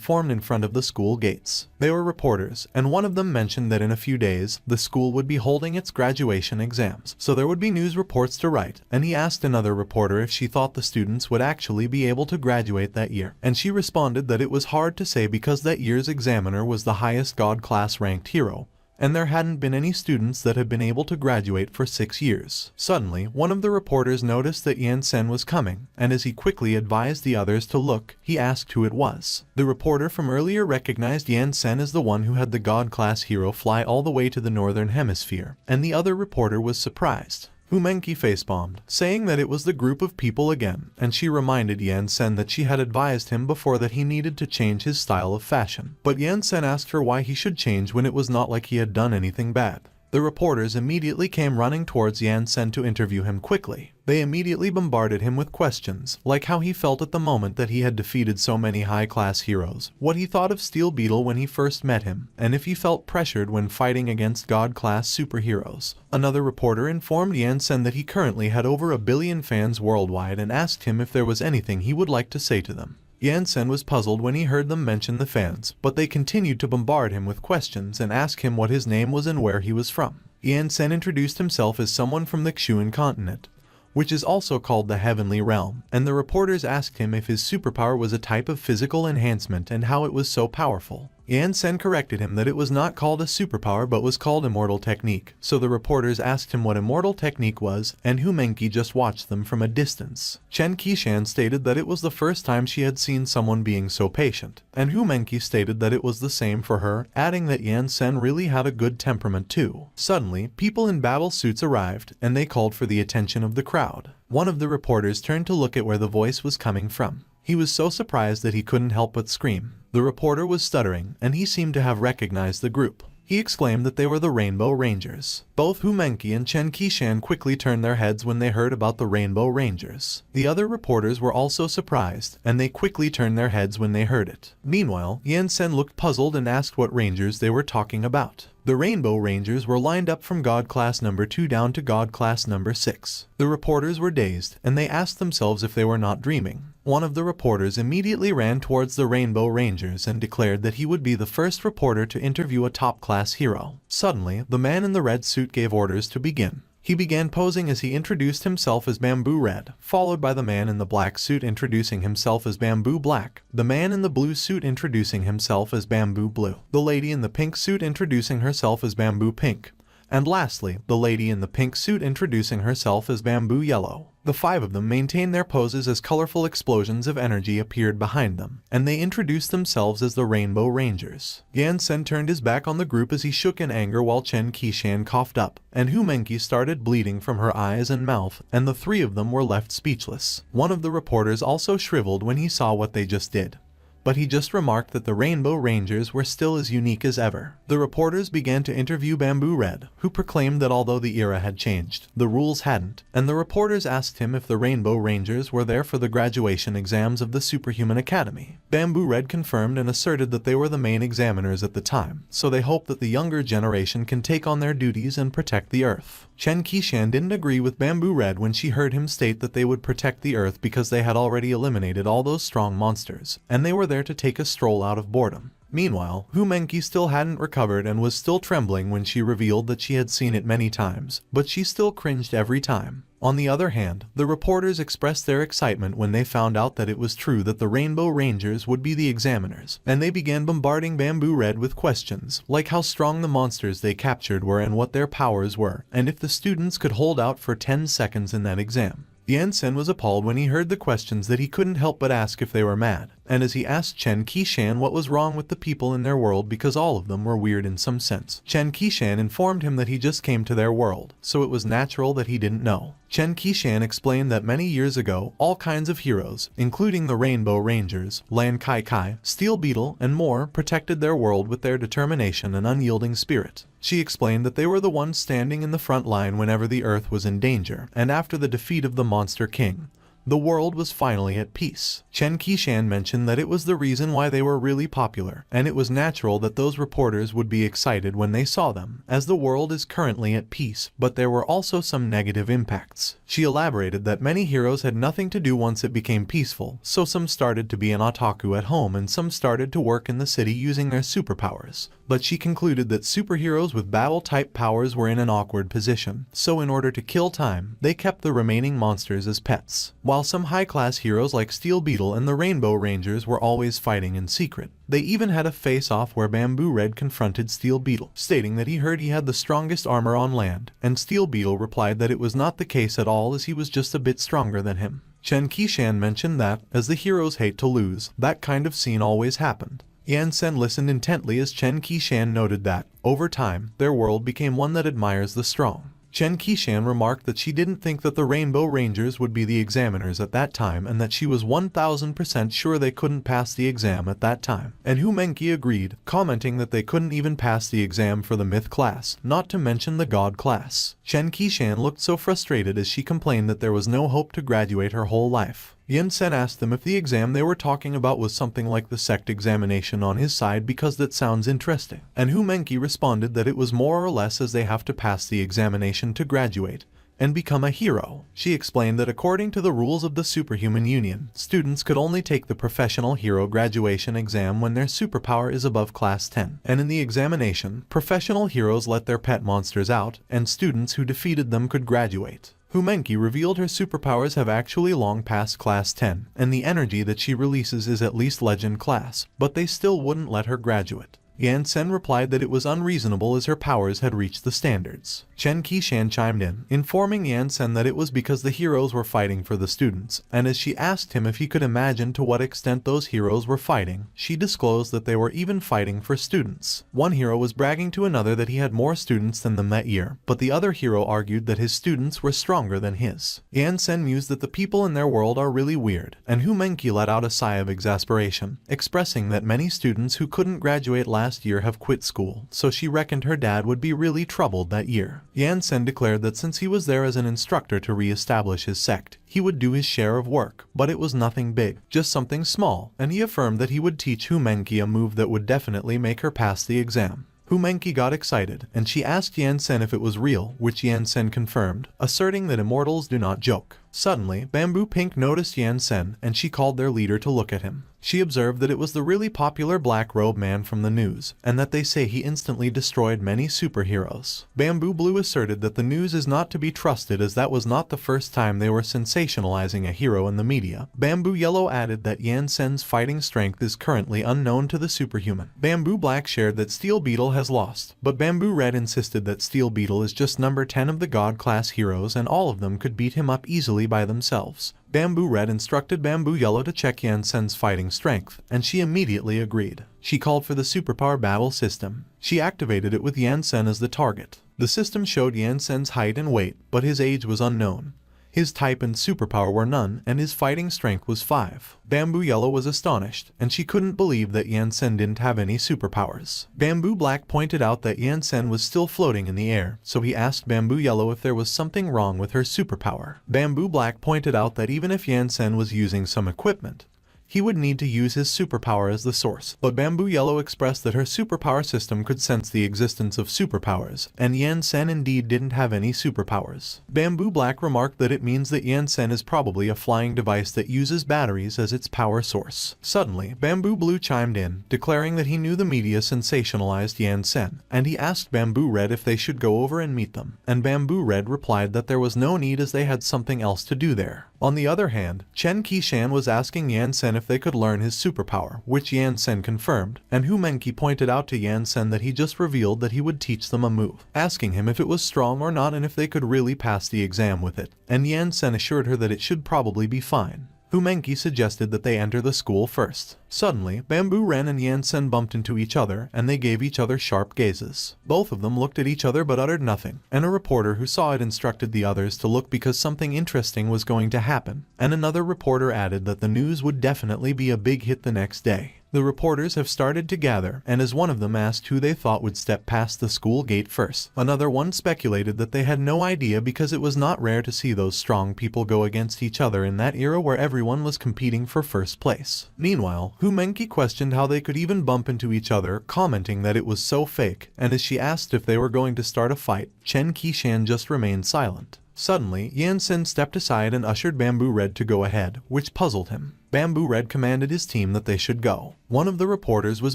formed in front of the school gates. They were reporters, and one of them mentioned that in a few days, the school would be holding its graduation exams, so there would be news reports to write, and he asked another reporter if she thought the students would actually be able to graduate that year, and she responded that it was hard to say because that year's examiner was the highest God-class ranked hero, and there hadn't been any students that had been able to graduate for 6 years. Suddenly, one of the reporters noticed that Yansen was coming, and as he quickly advised the others to look, he asked who it was. The reporter from earlier recognized Yansen as the one who had the God-class hero fly all the way to the northern hemisphere, and the other reporter was surprised. Hu Menqi facepalmed, saying that it was the group of people again, and she reminded Yansen that she had advised him before that he needed to change his style of fashion. But Yansen asked her why he should change when it was not like he had done anything bad. The reporters immediately came running towards Yansen to interview him quickly. They immediately bombarded him with questions, like how he felt at the moment that he had defeated so many high-class heroes, what he thought of Steel Beetle when he first met him, and if he felt pressured when fighting against God-class superheroes. Another reporter informed Yansen that he currently had over 1 billion fans worldwide and asked him if there was anything he would like to say to them. Yansen was puzzled when he heard them mention the fans, but they continued to bombard him with questions and ask him what his name was and where he was from. Yansen introduced himself as someone from the Xuan continent, which is also called the Heavenly Realm, and the reporters asked him if his superpower was a type of physical enhancement and how it was so powerful. Yansen corrected him that it was not called a superpower but was called Immortal Technique, so the reporters asked him what Immortal Technique was, and Hu Menqi just watched them from a distance. Chen Qishan stated that it was the first time she had seen someone being so patient, and Hu Menqi stated that it was the same for her, adding that Yansen really had a good temperament too. Suddenly, people in battle suits arrived, and they called for the attention of the crowd. One of the reporters turned to look at where the voice was coming from. He was so surprised that he couldn't help but scream. The reporter was stuttering, and he seemed to have recognized the group. He exclaimed that they were the Rainbow Rangers. Both Hu Menqi and Chen Qishan quickly turned their heads when they heard about the Rainbow Rangers. The other reporters were also surprised, and they quickly turned their heads when they heard it. Meanwhile, Yansen looked puzzled and asked what Rangers they were talking about. The Rainbow Rangers were lined up from God Class number 2 down to God Class number 6. The reporters were dazed, and they asked themselves if they were not dreaming. One of the reporters immediately ran towards the Rainbow Rangers and declared that he would be the first reporter to interview a top-class hero. Suddenly, the man in the red suit gave orders to begin. He began posing as he introduced himself as Bamboo Red, followed by the man in the black suit introducing himself as Bamboo Black, the man in the blue suit introducing himself as Bamboo Blue, the lady in the pink suit introducing herself as Bamboo Pink, and lastly, the lady in the pink suit introducing herself as Bamboo Yellow. The 5 of them maintained their poses as colorful explosions of energy appeared behind them, and they introduced themselves as the Rainbow Rangers. Yansen turned his back on the group as he shook in anger while Chen Qishan coughed up, and Hu Menqi started bleeding from her eyes and mouth, and the 3 of them were left speechless. One of the reporters also shriveled when he saw what they just did, but he just remarked that the Rainbow Rangers were still as unique as ever. The reporters began to interview Bamboo Red, who proclaimed that although the era had changed, the rules hadn't, and the reporters asked him if the Rainbow Rangers were there for the graduation exams of the Superhuman Academy. Bamboo Red confirmed and asserted that they were the main examiners at the time, so they hope that the younger generation can take on their duties and protect the Earth. Chen Qishan didn't agree with Bamboo Red when she heard him state that they would protect the Earth because they had already eliminated all those strong monsters, and they were there to take a stroll out of boredom. Meanwhile, Hu Menqi still hadn't recovered and was still trembling when she revealed that she had seen it many times, but she still cringed every time. On the other hand, the reporters expressed their excitement when they found out that it was true that the Rainbow Rangers would be the examiners, and they began bombarding Bamboo Red with questions, like how strong the monsters they captured were and what their powers were, and if the students could hold out for 10 seconds in that exam. Yansen was appalled when he heard the questions that he couldn't help but ask if they were mad. and as he asked Chen Qishan what was wrong with the people in their world because all of them were weird in some sense, Chen Qishan informed him that he just came to their world, so it was natural that he didn't know. Chen Qishan explained that many years ago, all kinds of heroes, including the Rainbow Rangers, Lan Qi Qi, Steel Beetle, and more, protected their world with their determination and unyielding spirit. She explained that they were the ones standing in the front line whenever the Earth was in danger, and after the defeat of the Monster King, the world was finally at peace. Chen Qishan mentioned that it was the reason why they were really popular, and it was natural that those reporters would be excited when they saw them, as the world is currently at peace, but there were also some negative impacts. She elaborated that many heroes had nothing to do once it became peaceful, so some started to be an otaku at home and some started to work in the city using their superpowers. But she concluded that superheroes with battle-type powers were in an awkward position, so in order to kill time, they kept the remaining monsters as pets. While some high-class heroes like Steel Beetle and the Rainbow Rangers were always fighting in secret. They even had a face-off where Bamboo Red confronted Steel Beetle, stating that he heard he had the strongest armor on land, and Steel Beetle replied that it was not the case at all as he was just a bit stronger than him. Chen Qishan mentioned that, as the heroes hate to lose, that kind of scene always happened. Yan-sen listened intently as Chen Qishan noted that, over time, their world became one that admires the strong. Chen Qishan remarked that she didn't think that the Rainbow Rangers would be the examiners at that time and that she was 1000% sure they couldn't pass the exam at that time. And Hu Menqi agreed, commenting that they couldn't even pass the exam for the myth class, not to mention the god class. Chen Qishan looked so frustrated as she complained that there was no hope to graduate her whole life. Yan-sen asked them if the exam they were talking about was something like the sect examination on his side because that sounds interesting. And Hu Menqi responded that it was more or less as they have to pass the examination to graduate and become a hero. She explained that according to the rules of the Superhuman Union, students could only take the professional hero graduation exam when their superpower is above class 10. And in the examination, professional heroes let their pet monsters out, and students who defeated them could graduate. Hu Menqi revealed her superpowers have actually long passed class 10, and the energy that she releases is at least legend class, but they still wouldn't let her graduate. Yan-sen replied that it was unreasonable as her powers had reached the standards. Chen Qishan chimed in, informing Yan-sen that it was because the heroes were fighting for the students, and as she asked him if he could imagine to what extent those heroes were fighting, she disclosed that they were even fighting for students. One hero was bragging to another that he had more students than them that year, but the other hero argued that his students were stronger than his. Yan-sen mused that the people in their world are really weird, and Hu Menqi let out a sigh of exasperation, expressing that many students who couldn't graduate last year have quit school, so she reckoned her dad would be really troubled that year. Yan-sen declared that since he was there as an instructor to re-establish his sect, he would do his share of work, but it was nothing big, just something small, and he affirmed that he would teach Hu Menqi a move that would definitely make her pass the exam. Hu Menqi got excited, and she asked Yan-sen if it was real, which Yan-sen confirmed, asserting that immortals do not joke. Suddenly, Bamboo Pink noticed Yan-sen, and she called their leader to look at him. She observed that it was the really popular Black Robe Man from the news, and that they say he instantly destroyed many superheroes. Bamboo Blue asserted that the news is not to be trusted as that was not the first time they were sensationalizing a hero in the media. Bamboo Yellow added that Yan-sen's fighting strength is currently unknown to the superhuman. Bamboo Black shared that Steel Beetle has lost, but Bamboo Red insisted that Steel Beetle is just number 10 of the God class heroes and all of them could beat him up easily by themselves. Bamboo Red instructed Bamboo Yellow to check Yan-sen's fighting strength, and she immediately agreed. She called for the superpower battle system. She activated it with Yan-sen as the target. The system showed Yan-sen's height and weight, but his age was unknown. His type and superpower were none, and his fighting strength was 5. Bamboo Yellow was astonished, and she couldn't believe that Yan-sen didn't have any superpowers. Bamboo Black pointed out that Yan-sen was still floating in the air, so he asked Bamboo Yellow if there was something wrong with her superpower. Bamboo Black pointed out that even if Yan-sen was using some equipment, he would need to use his superpower as the source, but Bamboo Yellow expressed that her superpower system could sense the existence of superpowers, and Yan-sen indeed didn't have any superpowers. Bamboo Black remarked that it means that Yan-sen is probably a flying device that uses batteries as its power source. Suddenly, Bamboo Blue chimed in, declaring that he knew the media sensationalized Yan-sen, and he asked Bamboo Red if they should go over and meet them, and Bamboo Red replied that there was no need as they had something else to do there. On the other hand, Chen Qishan was asking Yan-sen if they could learn his superpower, which Yan-sen confirmed, and Hu Menqi pointed out to Yan-sen that he just revealed that he would teach them a move, asking him if it was strong or not and if they could really pass the exam with it, and Yan-sen assured her that it should probably be fine. Humenki suggested that they enter the school first. Suddenly, Bamboo Ren and Yansen bumped into each other, and they gave each other sharp gazes. Both of them looked at each other but uttered nothing, and a reporter who saw it instructed the others to look because something interesting was going to happen, and another reporter added that the news would definitely be a big hit the next day. The reporters have started to gather, and as one of them asked who they thought would step past the school gate first, another one speculated that they had no idea because it was not rare to see those strong people go against each other in that era where everyone was competing for first place. Meanwhile, Humenki questioned how they could even bump into each other, commenting that it was so fake, and as she asked if they were going to start a fight, Chen Qishan just remained silent. Suddenly, Yansen stepped aside and ushered Bamboo Red to go ahead, which puzzled him. Bamboo Red commanded his team that they should go. One of the reporters was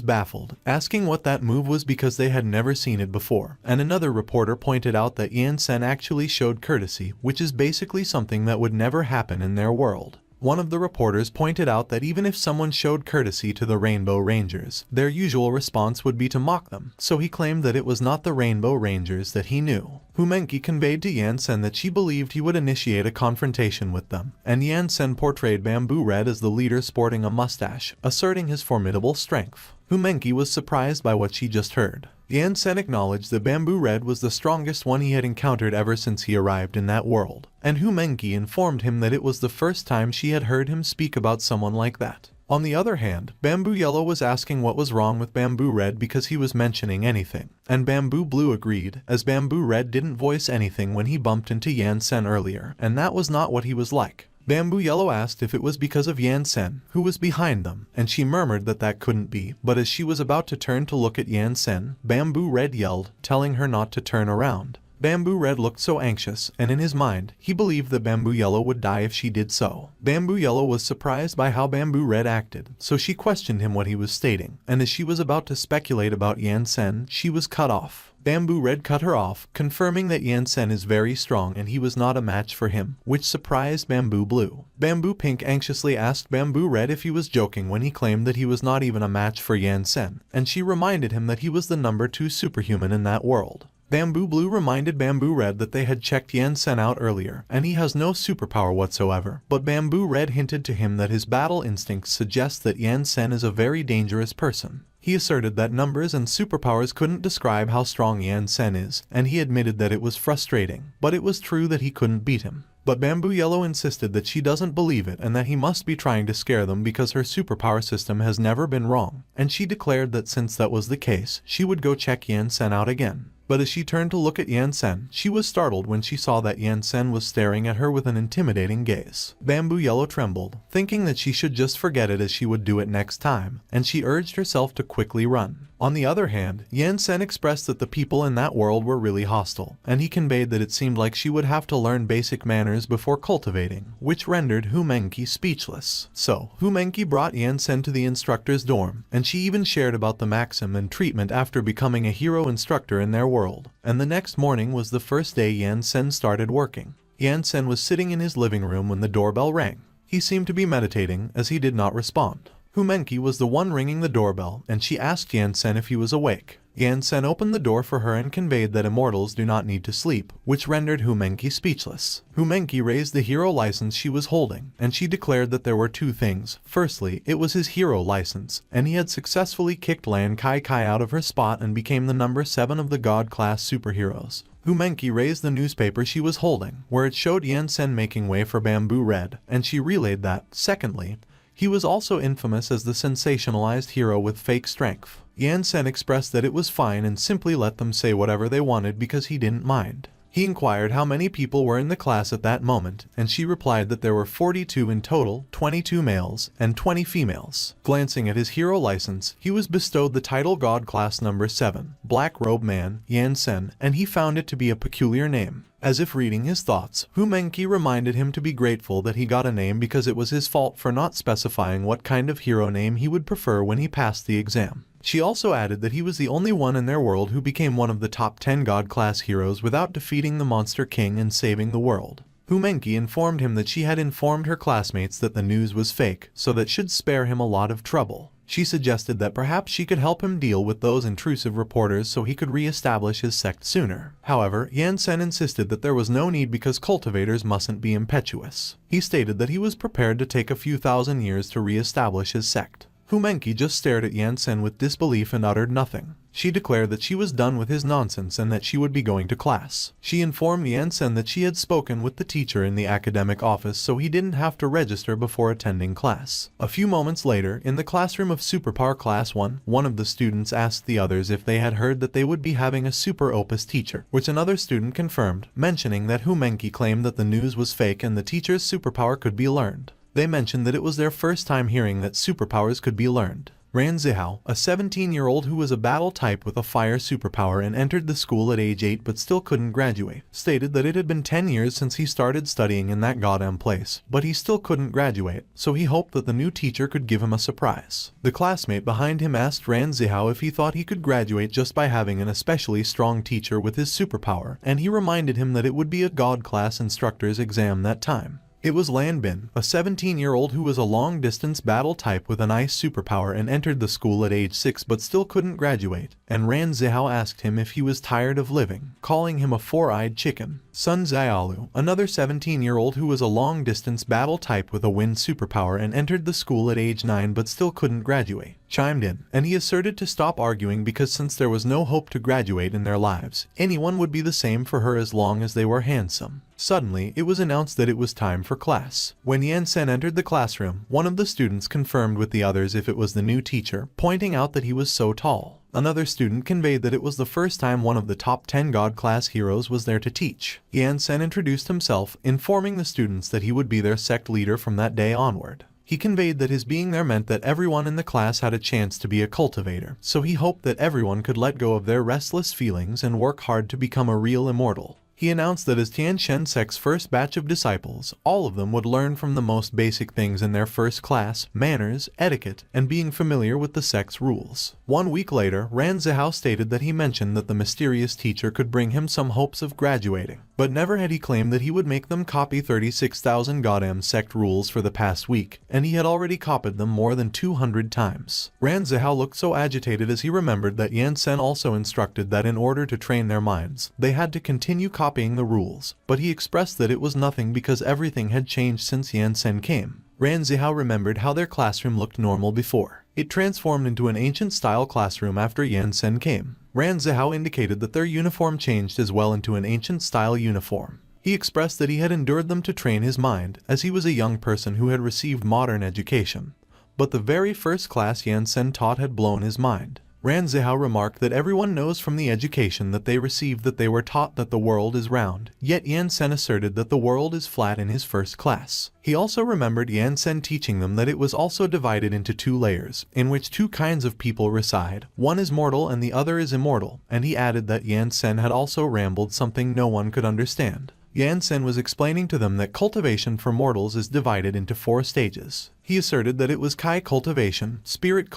baffled, asking what that move was because they had never seen it before, and another reporter pointed out that Yansen actually showed courtesy, which is basically something that would never happen in their world. One of the reporters pointed out that even if someone showed courtesy to the Rainbow Rangers, their usual response would be to mock them, so he claimed that it was not the Rainbow Rangers that he knew. Humenki conveyed to Yansen that she believed he would initiate a confrontation with them, and Yansen portrayed Bamboo Red as the leader sporting a mustache, asserting his formidable strength. Humenki was surprised by what she just heard. Yansen acknowledged that Bamboo Red was the strongest one he had encountered ever since he arrived in that world, and Humenki informed him that it was the first time she had heard him speak about someone like that. On the other hand, Bamboo Yellow was asking what was wrong with Bamboo Red because he was mentioning anything, and Bamboo Blue agreed, as Bamboo Red didn't voice anything when he bumped into Yansen earlier, and that was not what he was like. Bamboo Yellow asked if it was because of Yansen, who was behind them, and she murmured that that couldn't be, but as she was about to turn to look at Yansen, Bamboo Red yelled, telling her not to turn around. Bamboo Red looked so anxious, and in his mind, he believed that Bamboo Yellow would die if she did so. Bamboo Yellow was surprised by how Bamboo Red acted, so she questioned him what he was stating, and as she was about to speculate about Yansen, she was cut off. Bamboo Red cut her off, confirming that Yansen is very strong and he was not a match for him, which surprised Bamboo Blue. Bamboo Pink anxiously asked Bamboo Red if he was joking when he claimed that he was not even a match for Yansen, and she reminded him that he was the number 2 superhuman in that world. Bamboo Blue reminded Bamboo Red that they had checked Yansen out earlier, and he has no superpower whatsoever, but Bamboo Red hinted to him that his battle instincts suggest that Yansen is a very dangerous person. He asserted that numbers and superpowers couldn't describe how strong Yansen is, and he admitted that it was frustrating, but it was true that he couldn't beat him. But Bamboo Yellow insisted that she doesn't believe it and that he must be trying to scare them because her superpower system has never been wrong, and she declared that since that was the case, she would go check Yansen out again. But as she turned to look at Yansen, she was startled when she saw that Yansen was staring at her with an intimidating gaze. Bamboo Yellow trembled, thinking that she should just forget it as she would do it next time, and she urged herself to quickly run. On the other hand, Yansen expressed that the people in that world were really hostile, and he conveyed that it seemed like she would have to learn basic manners before cultivating, which rendered Humenki speechless. So, Humenki brought Yansen to the instructor's dorm, and she even shared about the maxim and treatment after becoming a hero instructor in their world. And the next morning was the first day Yansen started working. Yansen was sitting in his living room when the doorbell rang. He seemed to be meditating, as he did not respond. Humenki was the one ringing the doorbell, and she asked Yansen if he was awake. Yansen opened the door for her and conveyed that immortals do not need to sleep, which rendered Humenki speechless. Humenki raised the hero license she was holding, and she declared that there were 2 things. Firstly, it was his hero license, and he had successfully kicked Lan Qi Qi out of her spot and became the number 7 of the God-class superheroes. Humenki raised the newspaper she was holding, where it showed Yansen making way for Bamboo Red, and she relayed that, secondly, he was also infamous as the sensationalized hero with fake strength. Yansen expressed that it was fine and simply let them say whatever they wanted because he didn't mind. He inquired how many people were in the class at that moment, and she replied that there were 42 in total, 22 males, and 20 females. Glancing at his hero license, he was bestowed the title God Class Number 7, Black Robe Man, Yansen, and he found it to be a peculiar name. As if reading his thoughts, Humenki reminded him to be grateful that he got a name because it was his fault for not specifying what kind of hero name he would prefer when he passed the exam. She also added that he was the only one in their world who became one of the top 10 God-class heroes without defeating the Monster King and saving the world. Humenki informed him that she had informed her classmates that the news was fake, so that should spare him a lot of trouble. She suggested that perhaps she could help him deal with those intrusive reporters so he could re-establish his sect sooner. However, Yan Sen insisted that there was no need because cultivators mustn't be impetuous. He stated that he was prepared to take a few thousand years to re-establish his sect. Humenki just stared at Yan Sen with disbelief and uttered nothing. She declared that she was done with his nonsense and that she would be going to class. She informed Yan Sen that she had spoken with the teacher in the academic office so he didn't have to register before attending class. A few moments later, in the classroom of Superpower Class 1, one of the students asked the others if they had heard that they would be having a Super Opus teacher, which another student confirmed, mentioning that Humenki claimed that the news was fake and the teacher's superpower could be learned. They mentioned that it was their first time hearing that superpowers could be learned. Ran Zihao, a 17-year-old who was a battle type with a fire superpower and entered the school at age 8 but still couldn't graduate, stated that it had been 10 years since he started studying in that goddamn place, but he still couldn't graduate, so he hoped that the new teacher could give him a surprise. The classmate behind him asked Ran Zihao if he thought he could graduate just by having an especially strong teacher with his superpower, and he reminded him that it would be a God class instructor's exam that time. It was Lan Bin, a 17-year-old who was a long-distance battle type with an ice superpower and entered the school at age 6 but still couldn't graduate, and Ran Zihao asked him if he was tired of living, calling him a four-eyed chicken. Sun Xiaolu, another 17-year-old who was a long-distance battle type with a wind superpower and entered the school at age 9 but still couldn't graduate, chimed in, and he asserted to stop arguing because since there was no hope to graduate in their lives, anyone would be the same for her as long as they were handsome. Suddenly, it was announced that it was time for class. When Yan Sen entered the classroom, one of the students confirmed with the others if it was the new teacher, pointing out that he was so tall. Another student conveyed that it was the first time one of the top 10 God class heroes was there to teach. Yan Sen introduced himself, informing the students that he would be their sect leader from that day onward. He conveyed that his being there meant that everyone in the class had a chance to be a cultivator, so he hoped that everyone could let go of their restless feelings and work hard to become a real immortal. He announced that as Tian Shen sect's first batch of disciples, all of them would learn from the most basic things in their first class, manners, etiquette, and being familiar with the sect's rules. 1 week later, Ran Zihao stated that he mentioned that the mysterious teacher could bring him some hopes of graduating, but never had he claimed that he would make them copy 36,000 goddamn sect rules for the past week, and he had already copied them more than 200 times. Ran Zihao looked so agitated as he remembered that Yan Sen also instructed that in order to train their minds, they had to continue copying the rules, but he expressed that it was nothing because everything had changed since Yan Sen came. Ran Zihao remembered how their classroom looked normal before. It transformed into an ancient-style classroom after Yan Sen came. Ran Zihao indicated that their uniform changed as well into an ancient-style uniform. He expressed that he had endured them to train his mind, as he was a young person who had received modern education. But the very first class Yan Sen taught had blown his mind. Ran Zihao remarked that everyone knows from the education that they received that they were taught that the world is round, yet Yan Sen asserted that the world is flat in his first class. He also remembered Yan Sen teaching them that it was also divided into 2 layers, in which 2 kinds of people reside, one is mortal and the other is immortal, and he added that Yan Sen had also rambled something no one could understand. Yan Sen was explaining to them that cultivation for mortals is divided into 4 stages. He asserted that it was Kai cultivation, spirit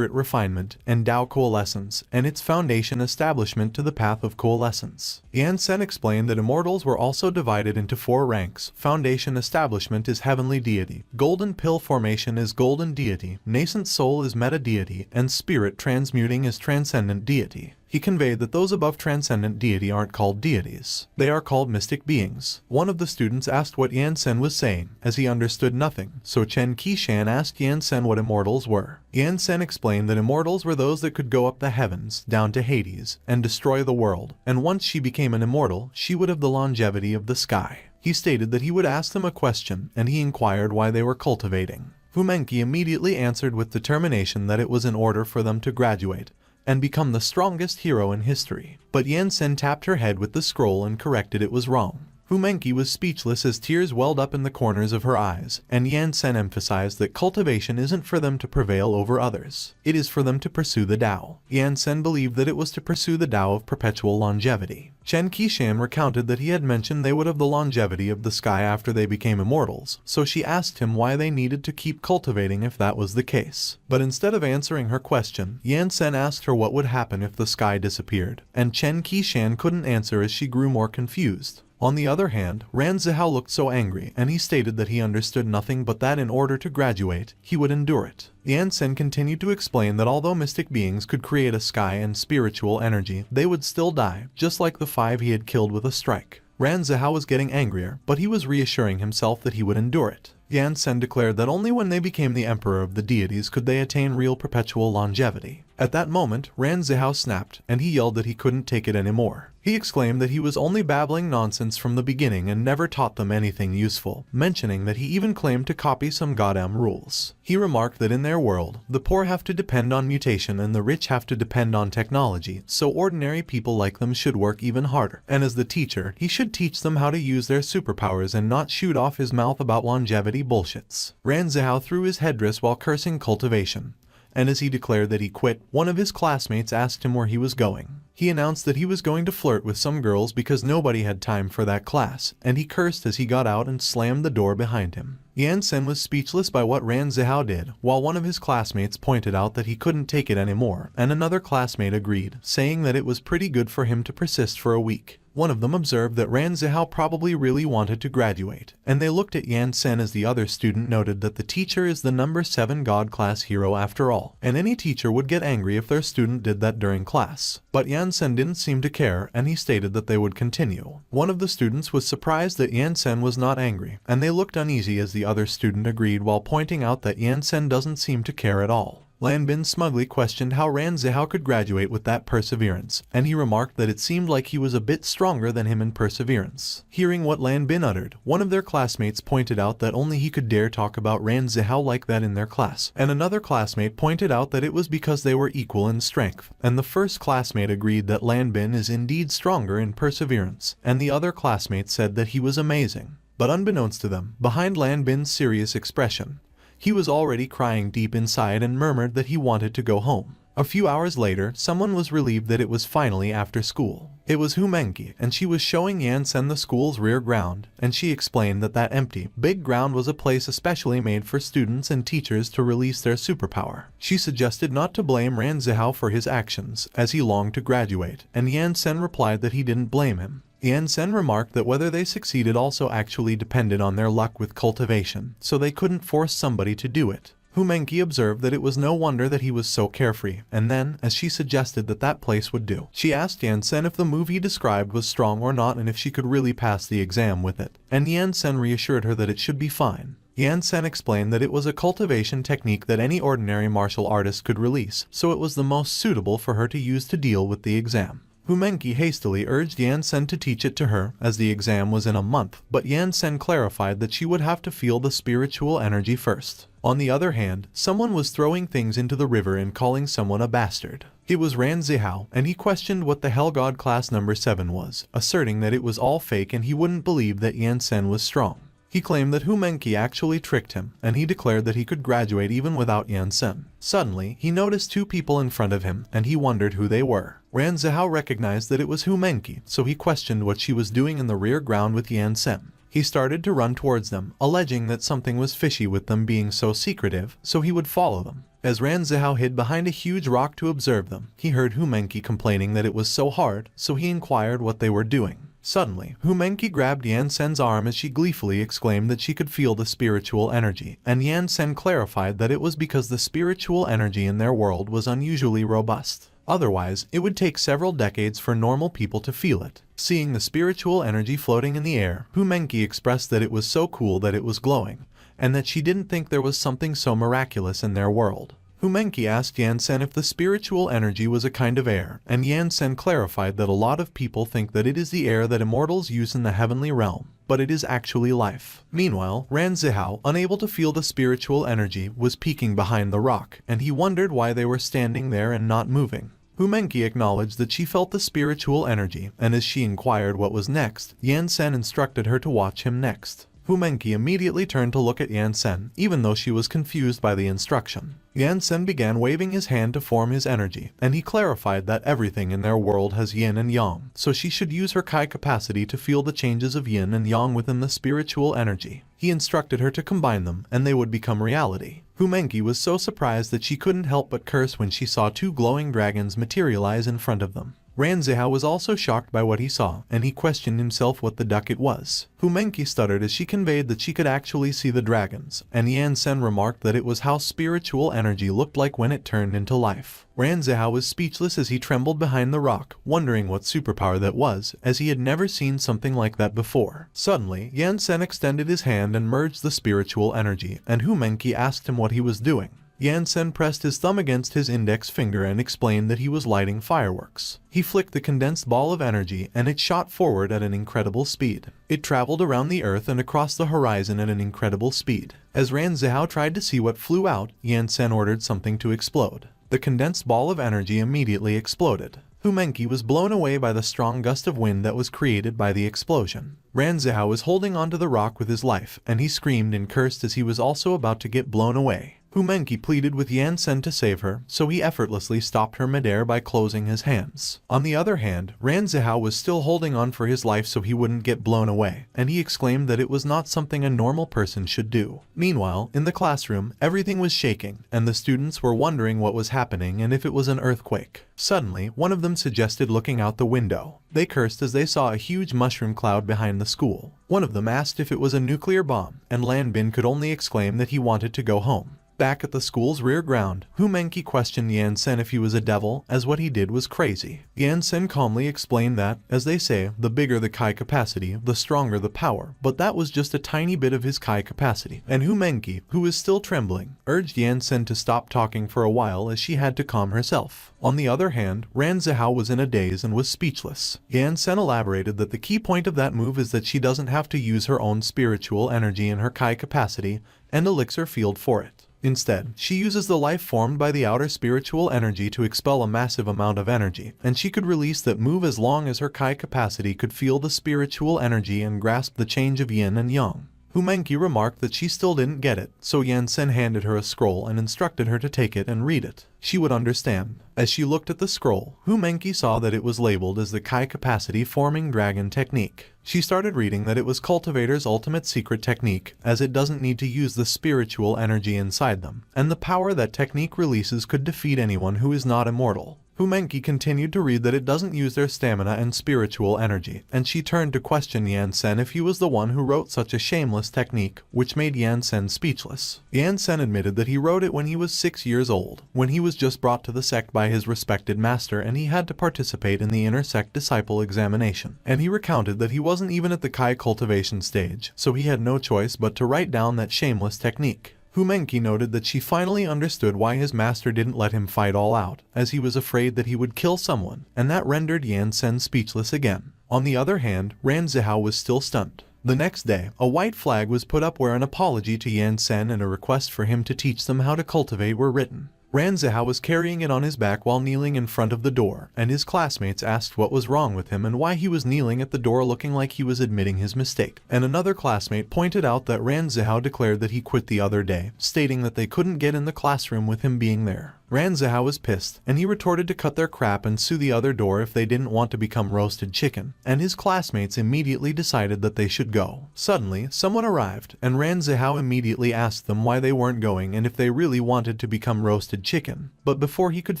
refinement, and Tao coalescence, and its foundation establishment to the path of coalescence. Yan Sen explained that immortals were also divided into 4 ranks. Foundation establishment is heavenly deity, golden pill formation is golden deity, nascent soul is meta deity, and spirit transmuting is transcendent deity. He conveyed that those above transcendent deity aren't called deities. They are called mystic beings. One of the students asked what Yan Sen was saying, as he understood nothing, so Chen Qishan asked Yan Sen what immortals were. Yan Sen explained that immortals were those that could go up the heavens, down to Hades, and destroy the world, and once she became an immortal, she would have the longevity of the sky. He stated that he would ask them a question, and he inquired why they were cultivating. Fumenki immediately answered with determination that it was in order for them to graduate and become the strongest hero in history. But Yan Sen tapped her head with the scroll and corrected it was wrong. Fumenki was speechless as tears welled up in the corners of her eyes, and Yan Sen emphasized that cultivation isn't for them to prevail over others. It is for them to pursue the Tao. Yan Sen believed that it was to pursue the Tao of perpetual longevity. Chen Qishan recounted that he had mentioned they would have the longevity of the sky after they became immortals, so she asked him why they needed to keep cultivating if that was the case. But instead of answering her question, Yan Sen asked her what would happen if the sky disappeared, and Chen Qishan couldn't answer as she grew more confused. On the other hand, Ran Zihao looked so angry, and he stated that he understood nothing but that in order to graduate, he would endure it. Yan Sen continued to explain that although mystic beings could create a sky and spiritual energy, they would still die, just like the 5 he had killed with a strike. Ran Zihao was getting angrier, but he was reassuring himself that he would endure it. Yan Sen declared that only when they became the emperor of the deities could they attain real perpetual longevity. At that moment, Ran Zihao snapped, and he yelled that he couldn't take it anymore. He exclaimed that he was only babbling nonsense from the beginning and never taught them anything useful, mentioning that he even claimed to copy some goddamn rules. He remarked that in their world, the poor have to depend on mutation and the rich have to depend on technology, so ordinary people like them should work even harder. And as the teacher, he should teach them how to use their superpowers and not shoot off his mouth about longevity bullshits. Ran Zihao threw his headdress while cursing cultivation. And as he declared that he quit, one of his classmates asked him where he was going. He announced that he was going to flirt with some girls because nobody had time for that class, and he cursed as he got out and slammed the door behind him. Yan Sen was speechless by what Ran Zihao did, while one of his classmates pointed out that he couldn't take it anymore, and another classmate agreed, saying that it was pretty good for him to persist for a week. One of them observed that Ran Zihao probably really wanted to graduate, and they looked at Yan Sen as the other student noted that the teacher is the number 7 God class hero after all, and any teacher would get angry if their student did that during class. But Yan Sen didn't seem to care, and he stated that they would continue. One of the students was surprised that Yan Sen was not angry, and they looked uneasy as the other student agreed while pointing out that Yan Sen doesn't seem to care at all. Lan Bin smugly questioned how Ran Zihao could graduate with that perseverance, and he remarked that it seemed like he was a bit stronger than him in perseverance. Hearing what Lan Bin uttered, one of their classmates pointed out that only he could dare talk about Ran Zihao like that in their class, and another classmate pointed out that it was because they were equal in strength, and the first classmate agreed that Lan Bin is indeed stronger in perseverance, and the other classmate said that he was amazing. But unbeknownst to them, behind Lan Bin's serious expression, he was already crying deep inside and murmured that he wanted to go home. A few hours later, someone was relieved that it was finally after school. It was Humenki, and she was showing Yan Sen the school's rear ground, and she explained that that empty, big ground was a place especially made for students and teachers to release their superpower. She suggested not to blame Ran Zihao for his actions, as he longed to graduate, and Yan Sen replied that he didn't blame him. Yan Sen remarked that whether they succeeded also actually depended on their luck with cultivation, so they couldn't force somebody to do it. Humenki observed that it was no wonder that he was so carefree, and then, as she suggested that that place would do, she asked Yan Sen if the move he described was strong or not and if she could really pass the exam with it, and Yan Sen reassured her that it should be fine. Yan Sen explained that it was a cultivation technique that any ordinary martial artist could release, so it was the most suitable for her to use to deal with the exam. Humenki hastily urged Yan Sen to teach it to her, as the exam was in a month, but Yan Sen clarified that she would have to feel the spiritual energy first. On the other hand, someone was throwing things into the river and calling someone a bastard. It was Ran Zihao, and he questioned what the hell God class number 7 was, asserting that it was all fake and he wouldn't believe that Yan Sen was strong. He claimed that Humenki actually tricked him, and he declared that he could graduate even without Yan Sen. Suddenly, he noticed 2 people in front of him, and he wondered who they were. Ran Zihao recognized that it was Humenki, so he questioned what she was doing in the rear ground with Yan Sen. He started to run towards them, alleging that something was fishy with them being so secretive, so he would follow them. As Ran Zihao hid behind a huge rock to observe them, he heard Humenki complaining that it was so hard, so he inquired what they were doing. Suddenly, Humenki grabbed Yan Sen's arm as she gleefully exclaimed that she could feel the spiritual energy, and Yan Sen clarified that it was because the spiritual energy in their world was unusually robust. Otherwise, it would take several decades for normal people to feel it. Seeing the spiritual energy floating in the air, Humenki expressed that it was so cool that it was glowing, and that she didn't think there was something so miraculous in their world. Humenki asked Yan Sen if the spiritual energy was a kind of air, and Yan Sen clarified that a lot of people think that it is the air that immortals use in the heavenly realm, but it is actually life. Meanwhile, Ran Zihao, unable to feel the spiritual energy, was peeking behind the rock, and he wondered why they were standing there and not moving. Humenki acknowledged that she felt the spiritual energy, and as she inquired what was next, Yan Sen instructed her to watch him next. Humenki immediately turned to look at Yan Sen, even though she was confused by the instruction. Yan Sen began waving his hand to form his energy, and he clarified that everything in their world has yin and yang, so she should use her Kai capacity to feel the changes of yin and yang within the spiritual energy. He instructed her to combine them, and they would become reality. Humenki was so surprised that she couldn't help but curse when she saw 2 glowing dragons materialize in front of them. Ran Zihao was also shocked by what he saw, and he questioned himself what the duck it was. Hu Menqi stuttered as she conveyed that she could actually see the dragons, and Yan Sen remarked that it was how spiritual energy looked like when it turned into life. Ran Zihao was speechless as he trembled behind the rock, wondering what superpower that was, as he had never seen something like that before. Suddenly, Yan Sen extended his hand and merged the spiritual energy, and Hu Menqi asked him what he was doing. Yan Sen pressed his thumb against his index finger and explained that he was lighting fireworks. He flicked the condensed ball of energy and it shot forward at an incredible speed. It traveled around the earth and across the horizon at an incredible speed. As Ran Zihao tried to see what flew out, Yan Sen ordered something to explode. The condensed ball of energy immediately exploded. Hu Menqi was blown away by the strong gust of wind that was created by the explosion. Ran Zihao was holding onto the rock with his life, and he screamed and cursed as he was also about to get blown away. Hu Menqi pleaded with Yan Sen to save her, so he effortlessly stopped her midair by closing his hands. On the other hand, Ran Zihao was still holding on for his life so he wouldn't get blown away, and he exclaimed that it was not something a normal person should do. Meanwhile, in the classroom, everything was shaking, and the students were wondering what was happening and if it was an earthquake. Suddenly, one of them suggested looking out the window. They cursed as they saw a huge mushroom cloud behind the school. One of them asked if it was a nuclear bomb, and Lan Bin could only exclaim that he wanted to go home. Back at the school's rear ground, Hu Menqi questioned Yan Sen if he was a devil, as what he did was crazy. Yan Sen calmly explained that, as they say, the bigger the Kai capacity, the stronger the power, but that was just a tiny bit of his Kai capacity. And Hu Menqi, who was still trembling, urged Yan Sen to stop talking for a while as she had to calm herself. On the other hand, Ran Zihao was in a daze and was speechless. Yan Sen elaborated that the key point of that move is that she doesn't have to use her own spiritual energy in her Kai capacity and elixir field for it. Instead, she uses the life formed by the outer spiritual energy to expel a massive amount of energy, and she could release that move as long as her Kai capacity could feel the spiritual energy and grasp the change of yin and yang. Hu Menqi remarked that she still didn't get it, so Yan Sen handed her a scroll and instructed her to take it and read it. She would understand. As she looked at the scroll, Hu Menqi saw that it was labeled as the Kai Capacity Forming Dragon Technique. She started reading that it was Cultivator's ultimate secret technique, as it doesn't need to use the spiritual energy inside them, and the power that technique releases could defeat anyone who is not immortal. Hu Menqi continued to read that it doesn't use their stamina and spiritual energy, and she turned to question Yan Sen if he was the one who wrote such a shameless technique, which made Yan Sen speechless. Yan Sen admitted that he wrote it when he was 6 years old, when he was just brought to the sect by his respected master and he had to participate in the inner sect disciple examination. And he recounted that he wasn't even at the Kai cultivation stage, so he had no choice but to write down that shameless technique. Hu Menqi noted that she finally understood why his master didn't let him fight all out, as he was afraid that he would kill someone, and that rendered Yan Sen speechless again. On the other hand, Ran Zihao was still stunned. The next day, a white flag was put up where an apology to Yan Sen and a request for him to teach them how to cultivate were written. Ran Zihao was carrying it on his back while kneeling in front of the door, and his classmates asked what was wrong with him and why he was kneeling at the door looking like he was admitting his mistake. And another classmate pointed out that Ran Zihao declared that he quit the other day, stating that they couldn't get in the classroom with him being there. Ran Zihao was pissed, and he retorted to cut their crap and sue the other door if they didn't want to become roasted chicken, and his classmates immediately decided that they should go. Suddenly, someone arrived, and Ran Zihao immediately asked them why they weren't going and if they really wanted to become roasted chicken. But before he could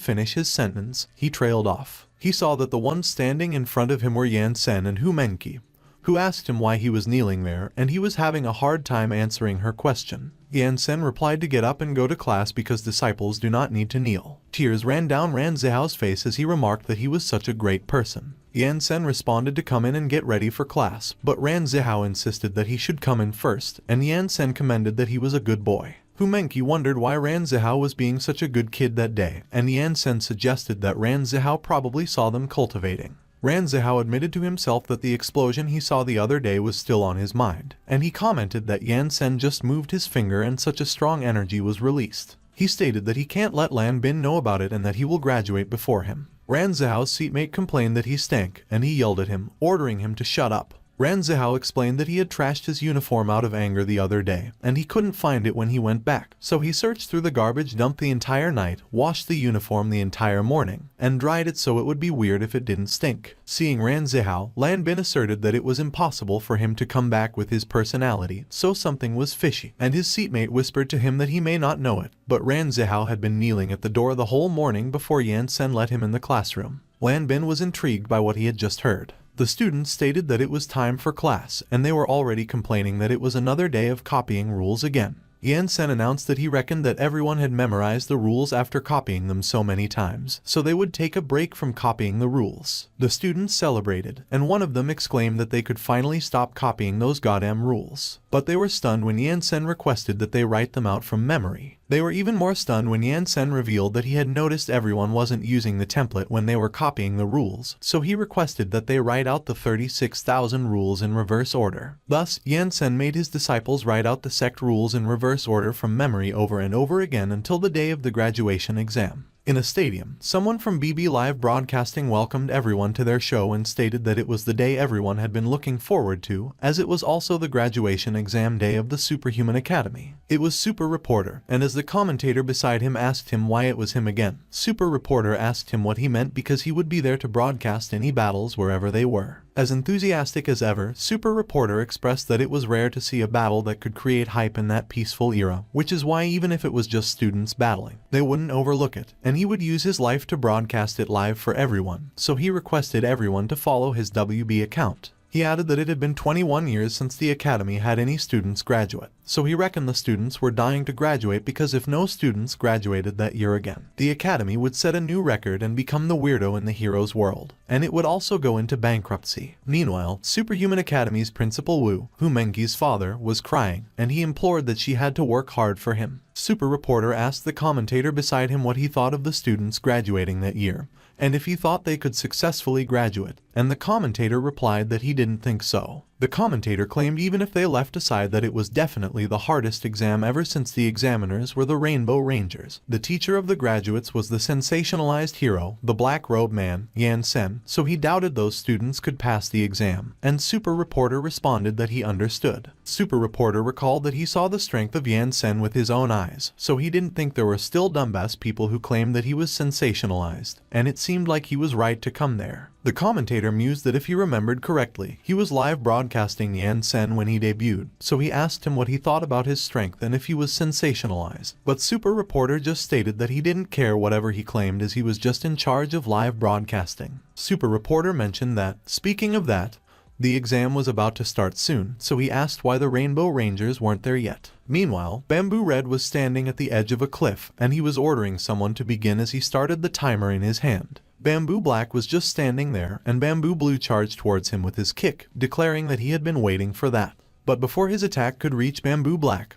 finish his sentence, he trailed off. He saw that the ones standing in front of him were Yan Sen and Hu Menqi, who asked him why he was kneeling there, and he was having a hard time answering her question. Yan Sen replied to get up and go to class because disciples do not need to kneel. Tears ran down Ran Zihao's face as he remarked that he was such a great person. Yan Sen responded to come in and get ready for class, but Ran Zihao insisted that he should come in first, and Yan Sen commended that he was a good boy. Hu Menqi wondered why Ran Zihao was being such a good kid that day, and Yan Sen suggested that Ran Zihao probably saw them cultivating. Ran Zihao admitted to himself that the explosion he saw the other day was still on his mind, and he commented that Yan Sen just moved his finger and such a strong energy was released. He stated that he can't let Lan Bin know about it and that he will graduate before him. Ran Zihao's seatmate complained that he stank, and he yelled at him, ordering him to shut up. Ran Zihao explained that he had trashed his uniform out of anger the other day, and he couldn't find it when he went back. So he searched through the garbage dump the entire night, washed the uniform the entire morning, and dried it so it would be weird if it didn't stink. Seeing Ran Zihao, Lan Bin asserted that it was impossible for him to come back with his personality, so something was fishy, and his seatmate whispered to him that he may not know it, but Ran Zihao had been kneeling at the door the whole morning before Yan Sen let him in the classroom. Lan Bin was intrigued by what he had just heard. The students stated that it was time for class, and they were already complaining that it was another day of copying rules again. Yan Sen announced that he reckoned that everyone had memorized the rules after copying them so many times, so they would take a break from copying the rules. The students celebrated, and one of them exclaimed that they could finally stop copying those goddamn rules. But they were stunned when Yan Sen requested that they write them out from memory. They were even more stunned when Yan Sen revealed that he had noticed everyone wasn't using the template when they were copying the rules, so he requested that they write out the 36,000 rules in reverse order. Thus, Yan Sen made his disciples write out the sect rules in reverse order from memory over and over again until the day of the graduation exam. In a stadium, someone from BB Live Broadcasting welcomed everyone to their show and stated that it was the day everyone had been looking forward to, as it was also the graduation exam day of the Superhuman Academy. It was Super Reporter, and as the commentator beside him asked him why it was him again, Super Reporter asked him what he meant because he would be there to broadcast any battles wherever they were. As enthusiastic as ever, Super Reporter expressed that it was rare to see a battle that could create hype in that peaceful era, which is why even if it was just students battling, they wouldn't overlook it, and he would use his life to broadcast it live for everyone, so he requested everyone to follow his WB account. He added that it had been 21 years since the academy had any students graduate, so he reckoned the students were dying to graduate because if no students graduated that year again, the academy would set a new record and become the weirdo in the hero's world, and it would also go into bankruptcy. Meanwhile, Superhuman Academy's principal Wu, who Mengi's father, was crying, and he implored that she had to work hard for him. Super Reporter asked the commentator beside him what he thought of the students graduating that year, and if he thought they could successfully graduate, and the commentator replied that he didn't think so. The commentator claimed even if they left aside that it was definitely the hardest exam ever since the examiners were the Rainbow Rangers. The teacher of the graduates was the sensationalized hero, the Black Robe Man, Yan Sen, so he doubted those students could pass the exam, and Super Reporter responded that he understood. Super Reporter recalled that he saw the strength of Yan Sen with his own eyes, so he didn't think there were still dumbass people who claimed that he was sensationalized, and it seemed like he was right to come there. The commentator mused that if he remembered correctly, he was live broadcasting Yan Sen when he debuted, so he asked him what he thought about his strength and if he was sensationalized. But Super Reporter just stated that he didn't care whatever he claimed as he was just in charge of live broadcasting. Super Reporter mentioned that, speaking of that, the exam was about to start soon, so he asked why the Rainbow Rangers weren't there yet. Meanwhile, Bamboo Red was standing at the edge of a cliff, and he was ordering someone to begin as he started the timer in his hand. Bamboo Black was just standing there, and Bamboo Blue charged towards him with his kick, declaring that he had been waiting for that. But before his attack could reach Bamboo Black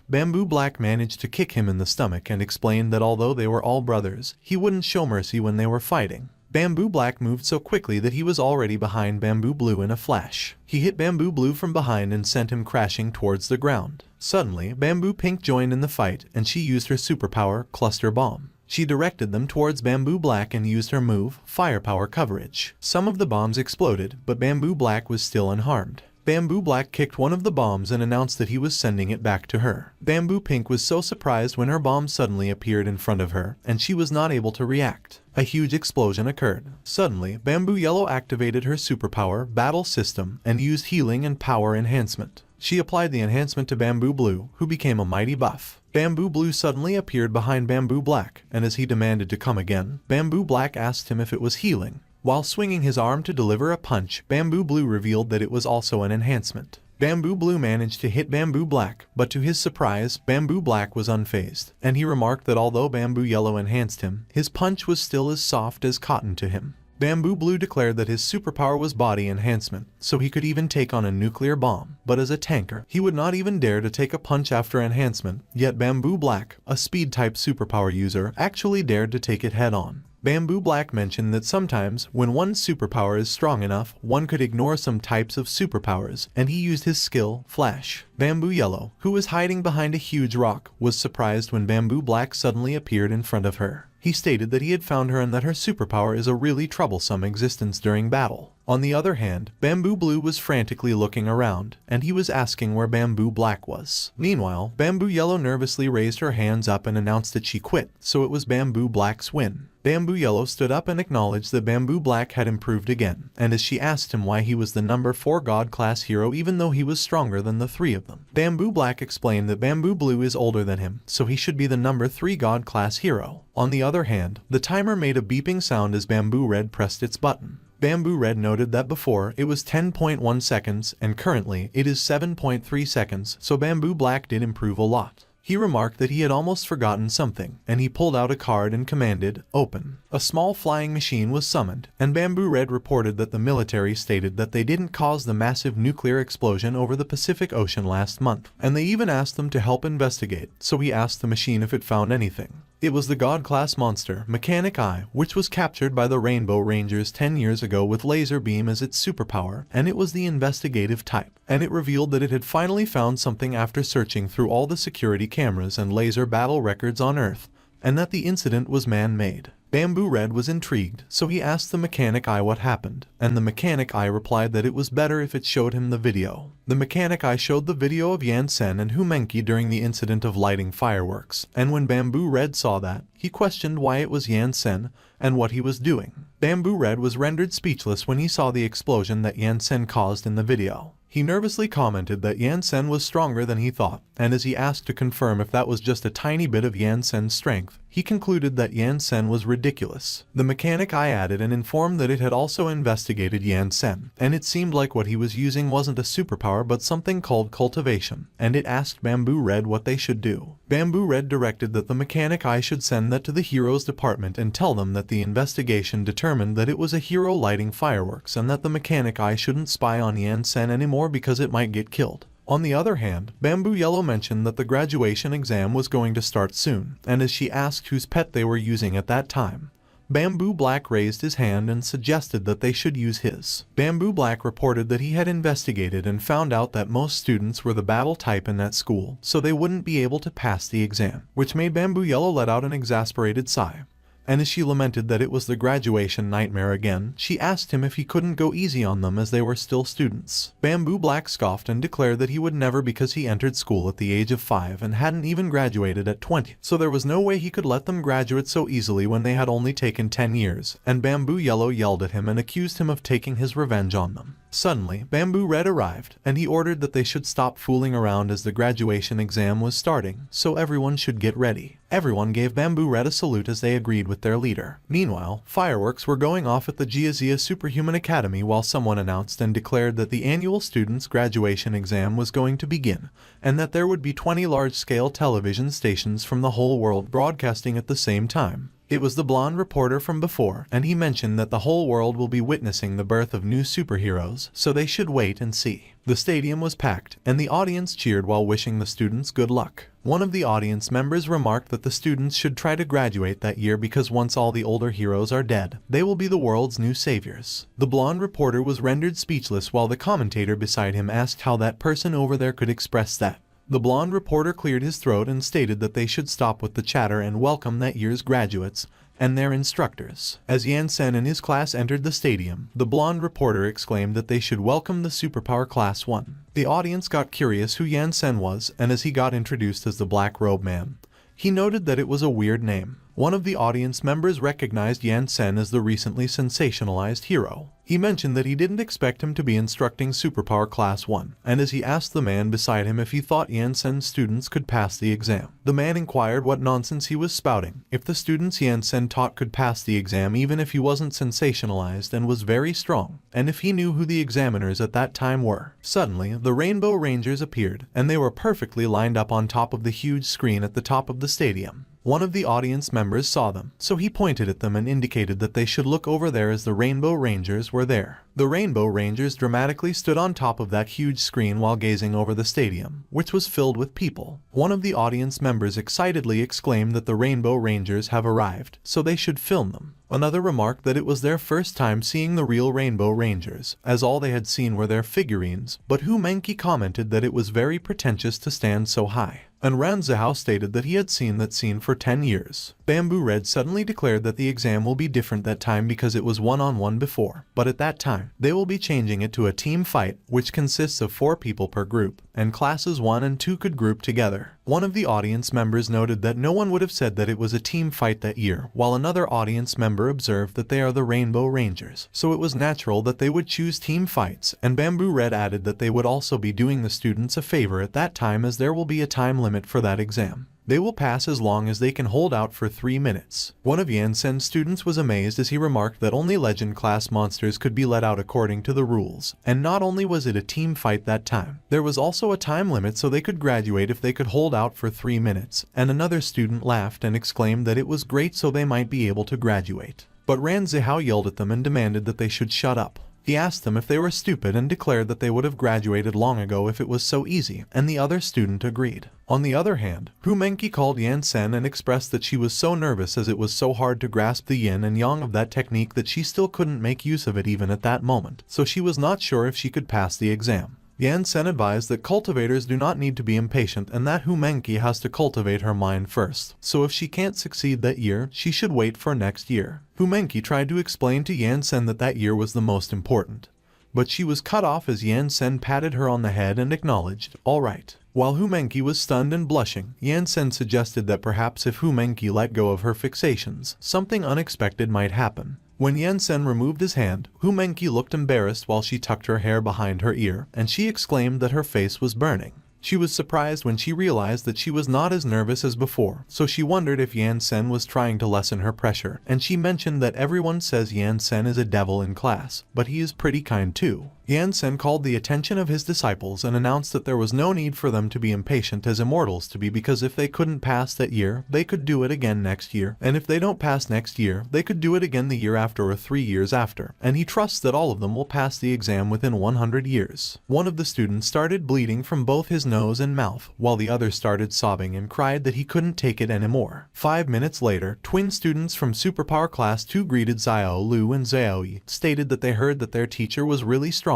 managed to kick him in the stomach and explained that although they were all brothers, he wouldn't show mercy when they were fighting. Bamboo Black moved so quickly that he was already behind Bamboo Blue in a flash. He hit Bamboo Blue from behind and sent him crashing towards the ground. Suddenly, Bamboo Pink joined in the fight, and she used her superpower, Cluster Bomb. She directed them towards Bamboo Black and used her move, Firepower Coverage. Some of the bombs exploded, but Bamboo Black was still unharmed. Bamboo Black kicked one of the bombs and announced that he was sending it back to her. Bamboo Pink was so surprised when her bomb suddenly appeared in front of her, and she was not able to react. A huge explosion occurred. Suddenly, Bamboo Yellow activated her superpower, Battle System, and used Healing and Power Enhancement. She applied the enhancement to Bamboo Blue, who became a mighty buff. Bamboo Blue suddenly appeared behind Bamboo Black, and as he demanded to come again, Bamboo Black asked him if it was healing. While swinging his arm to deliver a punch, Bamboo Blue revealed that it was also an enhancement. Bamboo Blue managed to hit Bamboo Black, but to his surprise, Bamboo Black was unfazed, and he remarked that although Bamboo Yellow enhanced him, his punch was still as soft as cotton to him. Bamboo Blue declared that his superpower was body enhancement, so he could even take on a nuclear bomb, but as a tanker, he would not even dare to take a punch after enhancement, yet Bamboo Black, a speed-type superpower user, actually dared to take it head-on. Bamboo Black mentioned that sometimes, when one's superpower is strong enough, one could ignore some types of superpowers, and he used his skill, Flash. Bamboo Yellow, who was hiding behind a huge rock, was surprised when Bamboo Black suddenly appeared in front of her. He stated that he had found her and that her superpower is a really troublesome existence during battle. On the other hand, Bamboo Blue was frantically looking around, and he was asking where Bamboo Black was. Meanwhile, Bamboo Yellow nervously raised her hands up and announced that she quit, so it was Bamboo Black's win. Bamboo Yellow stood up and acknowledged that Bamboo Black had improved again, and as she asked him why he was the number 4 God class hero even though he was stronger than the 3 of them, Bamboo Black explained that Bamboo Blue is older than him, so he should be the number 3 God class hero. On the other hand, the timer made a beeping sound as Bamboo Red pressed its button. Bamboo Red noted that before it was 10.1 seconds and currently it is 7.3 seconds, so Bamboo Black did improve a lot. He remarked that he had almost forgotten something, and he pulled out a card and commanded, "Open." A small flying machine was summoned, and Bamboo Red reported that the military stated that they didn't cause the massive nuclear explosion over the Pacific Ocean last month, and they even asked them to help investigate, so he asked the machine if it found anything. It was the God-class monster, Mechanic Eye, which was captured by the Rainbow Rangers 10 years ago with laser beam as its superpower, and it was the investigative type. And it revealed that it had finally found something after searching through all the security cameras and laser battle records on Earth, and that the incident was man-made. Bamboo Red was intrigued, so he asked the Mechanic Eye what happened, and the Mechanic Eye replied that it was better if it showed him the video. The Mechanic Eye showed the video of Yan Sen and Humenki during the incident of lighting fireworks, and when Bamboo Red saw that, he questioned why it was Yan Sen and what he was doing. Bamboo Red was rendered speechless when he saw the explosion that Yan Sen caused in the video. He nervously commented that Yan Sen was stronger than he thought, and as he asked to confirm if that was just a tiny bit of Yan Sen's strength, he concluded that Yan Sen was ridiculous. The Mechanic Eye added and informed that it had also investigated Yan Sen, and it seemed like what he was using wasn't a superpower but something called cultivation, and it asked Bamboo Red what they should do. Bamboo Red directed that the Mechanic Eye should send that to the Heroes Department and tell them that the investigation determined that it was a hero lighting fireworks and that the Mechanic Eye shouldn't spy on Yan Sen anymore because it might get killed. On the other hand, Bamboo Yellow mentioned that the graduation exam was going to start soon, and as she asked whose pet they were using at that time, Bamboo Black raised his hand and suggested that they should use his. Bamboo Black reported that he had investigated and found out that most students were the battle type in that school, so they wouldn't be able to pass the exam, which made Bamboo Yellow let out an exasperated sigh. And as she lamented that it was the graduation nightmare again, she asked him if he couldn't go easy on them as they were still students. Bamboo Black scoffed and declared that he would never because he entered school at the age of 5 and hadn't even graduated at 20, so there was no way he could let them graduate so easily when they had only taken 10 years, and Bamboo Yellow yelled at him and accused him of taking his revenge on them. Suddenly, Bamboo Red arrived, and he ordered that they should stop fooling around as the graduation exam was starting, so everyone should get ready. Everyone gave Bamboo Red a salute as they agreed with their leader. Meanwhile, fireworks were going off at the Jiazia Superhuman Academy while someone announced and declared that the annual students' graduation exam was going to begin, and that there would be 20 large-scale television stations from the whole world broadcasting at the same time. It was the blonde reporter from before, and he mentioned that the whole world will be witnessing the birth of new superheroes, so they should wait and see. The stadium was packed, and the audience cheered while wishing the students good luck. One of the audience members remarked that the students should try to graduate that year because once all the older heroes are dead, they will be the world's new saviors. The blonde reporter was rendered speechless while the commentator beside him asked how that person over there could express that. The blonde reporter cleared his throat and stated that they should stop with the chatter and welcome that year's graduates and their instructors. As Yan Sen and his class entered the stadium, the blonde reporter exclaimed that they should welcome the Superpower Class 1. The audience got curious who Yan Sen was, and as he got introduced as the Black Robe Man, he noted that it was a weird name. One of the audience members recognized Yan Sen as the recently sensationalized hero. He mentioned that he didn't expect him to be instructing Superpower Class 1, and as he asked the man beside him if he thought Yan Sen's students could pass the exam, the man inquired what nonsense he was spouting, if the students Yan Sen taught could pass the exam even if he wasn't sensationalized and was very strong, and if he knew who the examiners at that time were. Suddenly, the Rainbow Rangers appeared, and they were perfectly lined up on top of the huge screen at the top of the stadium. One of the audience members saw them, so he pointed at them and indicated that they should look over there as the Rainbow Rangers were there. The Rainbow Rangers dramatically stood on top of that huge screen while gazing over the stadium, which was filled with people. One of the audience members excitedly exclaimed that the Rainbow Rangers have arrived, so they should film them. Another remarked that it was their first time seeing the real Rainbow Rangers, as all they had seen were their figurines, but Humenki commented that it was very pretentious to stand so high. And Ranzhao stated that he had seen that scene for 10 years. Bamboo Red suddenly declared that the exam will be different that time because it was one-on-one before, but at that time, they will be changing it to a team fight, which consists of 4 people per group, and classes 1 and 2 could group together. One of the audience members noted that no one would have said that it was a team fight that year, while another audience member observed that they are the Rainbow Rangers, so it was natural that they would choose team fights, and Bamboo Red added that they would also be doing the students a favor at that time as there will be a time limit for that exam. They will pass as long as they can hold out for 3 minutes. One of Yansen's students was amazed as he remarked that only legend class monsters could be let out according to the rules, and not only was it a team fight that time, there was also a time limit so they could graduate if they could hold out for 3 minutes, and another student laughed and exclaimed that it was great so they might be able to graduate. But Ran Zihao yelled at them and demanded that they should shut up. He asked them if they were stupid and declared that they would have graduated long ago if it was so easy, and the other student agreed. On the other hand, Hu Menqi called Yansen and expressed that she was so nervous as it was so hard to grasp the yin and yang of that technique that she still couldn't make use of it even at that moment, so she was not sure if she could pass the exam. Yansen advised that cultivators do not need to be impatient and that Hu Menqi has to cultivate her mind first, so if she can't succeed that year, she should wait for next year. Hu Menqi tried to explain to Yansen that that year was the most important, but she was cut off as Yansen patted her on the head and acknowledged, "All right." While Hu Menqi was stunned and blushing, Yansen suggested that perhaps if Hu Menqi let go of her fixations, something unexpected might happen. When Yansen removed his hand, Hu Menqi looked embarrassed while she tucked her hair behind her ear, and she exclaimed that her face was burning. She was surprised when she realized that she was not as nervous as before, so she wondered if Yansen was trying to lessen her pressure, and she mentioned that everyone says Yansen is a devil in class, but he is pretty kind too. Yansen called the attention of his disciples and announced that there was no need for them to be impatient as immortals to be, because if they couldn't pass that year, they could do it again next year, and if they don't pass next year, they could do it again the year after or 3 years after, and he trusts that all of them will pass the exam within 100 years. One of the students started bleeding from both his nose and mouth, while the other started sobbing and cried that he couldn't take it anymore. 5 minutes later, twin students from Superpower Class 2 greeted Xiao Lu and Xiaoyi, stated that they heard that their teacher was really strong,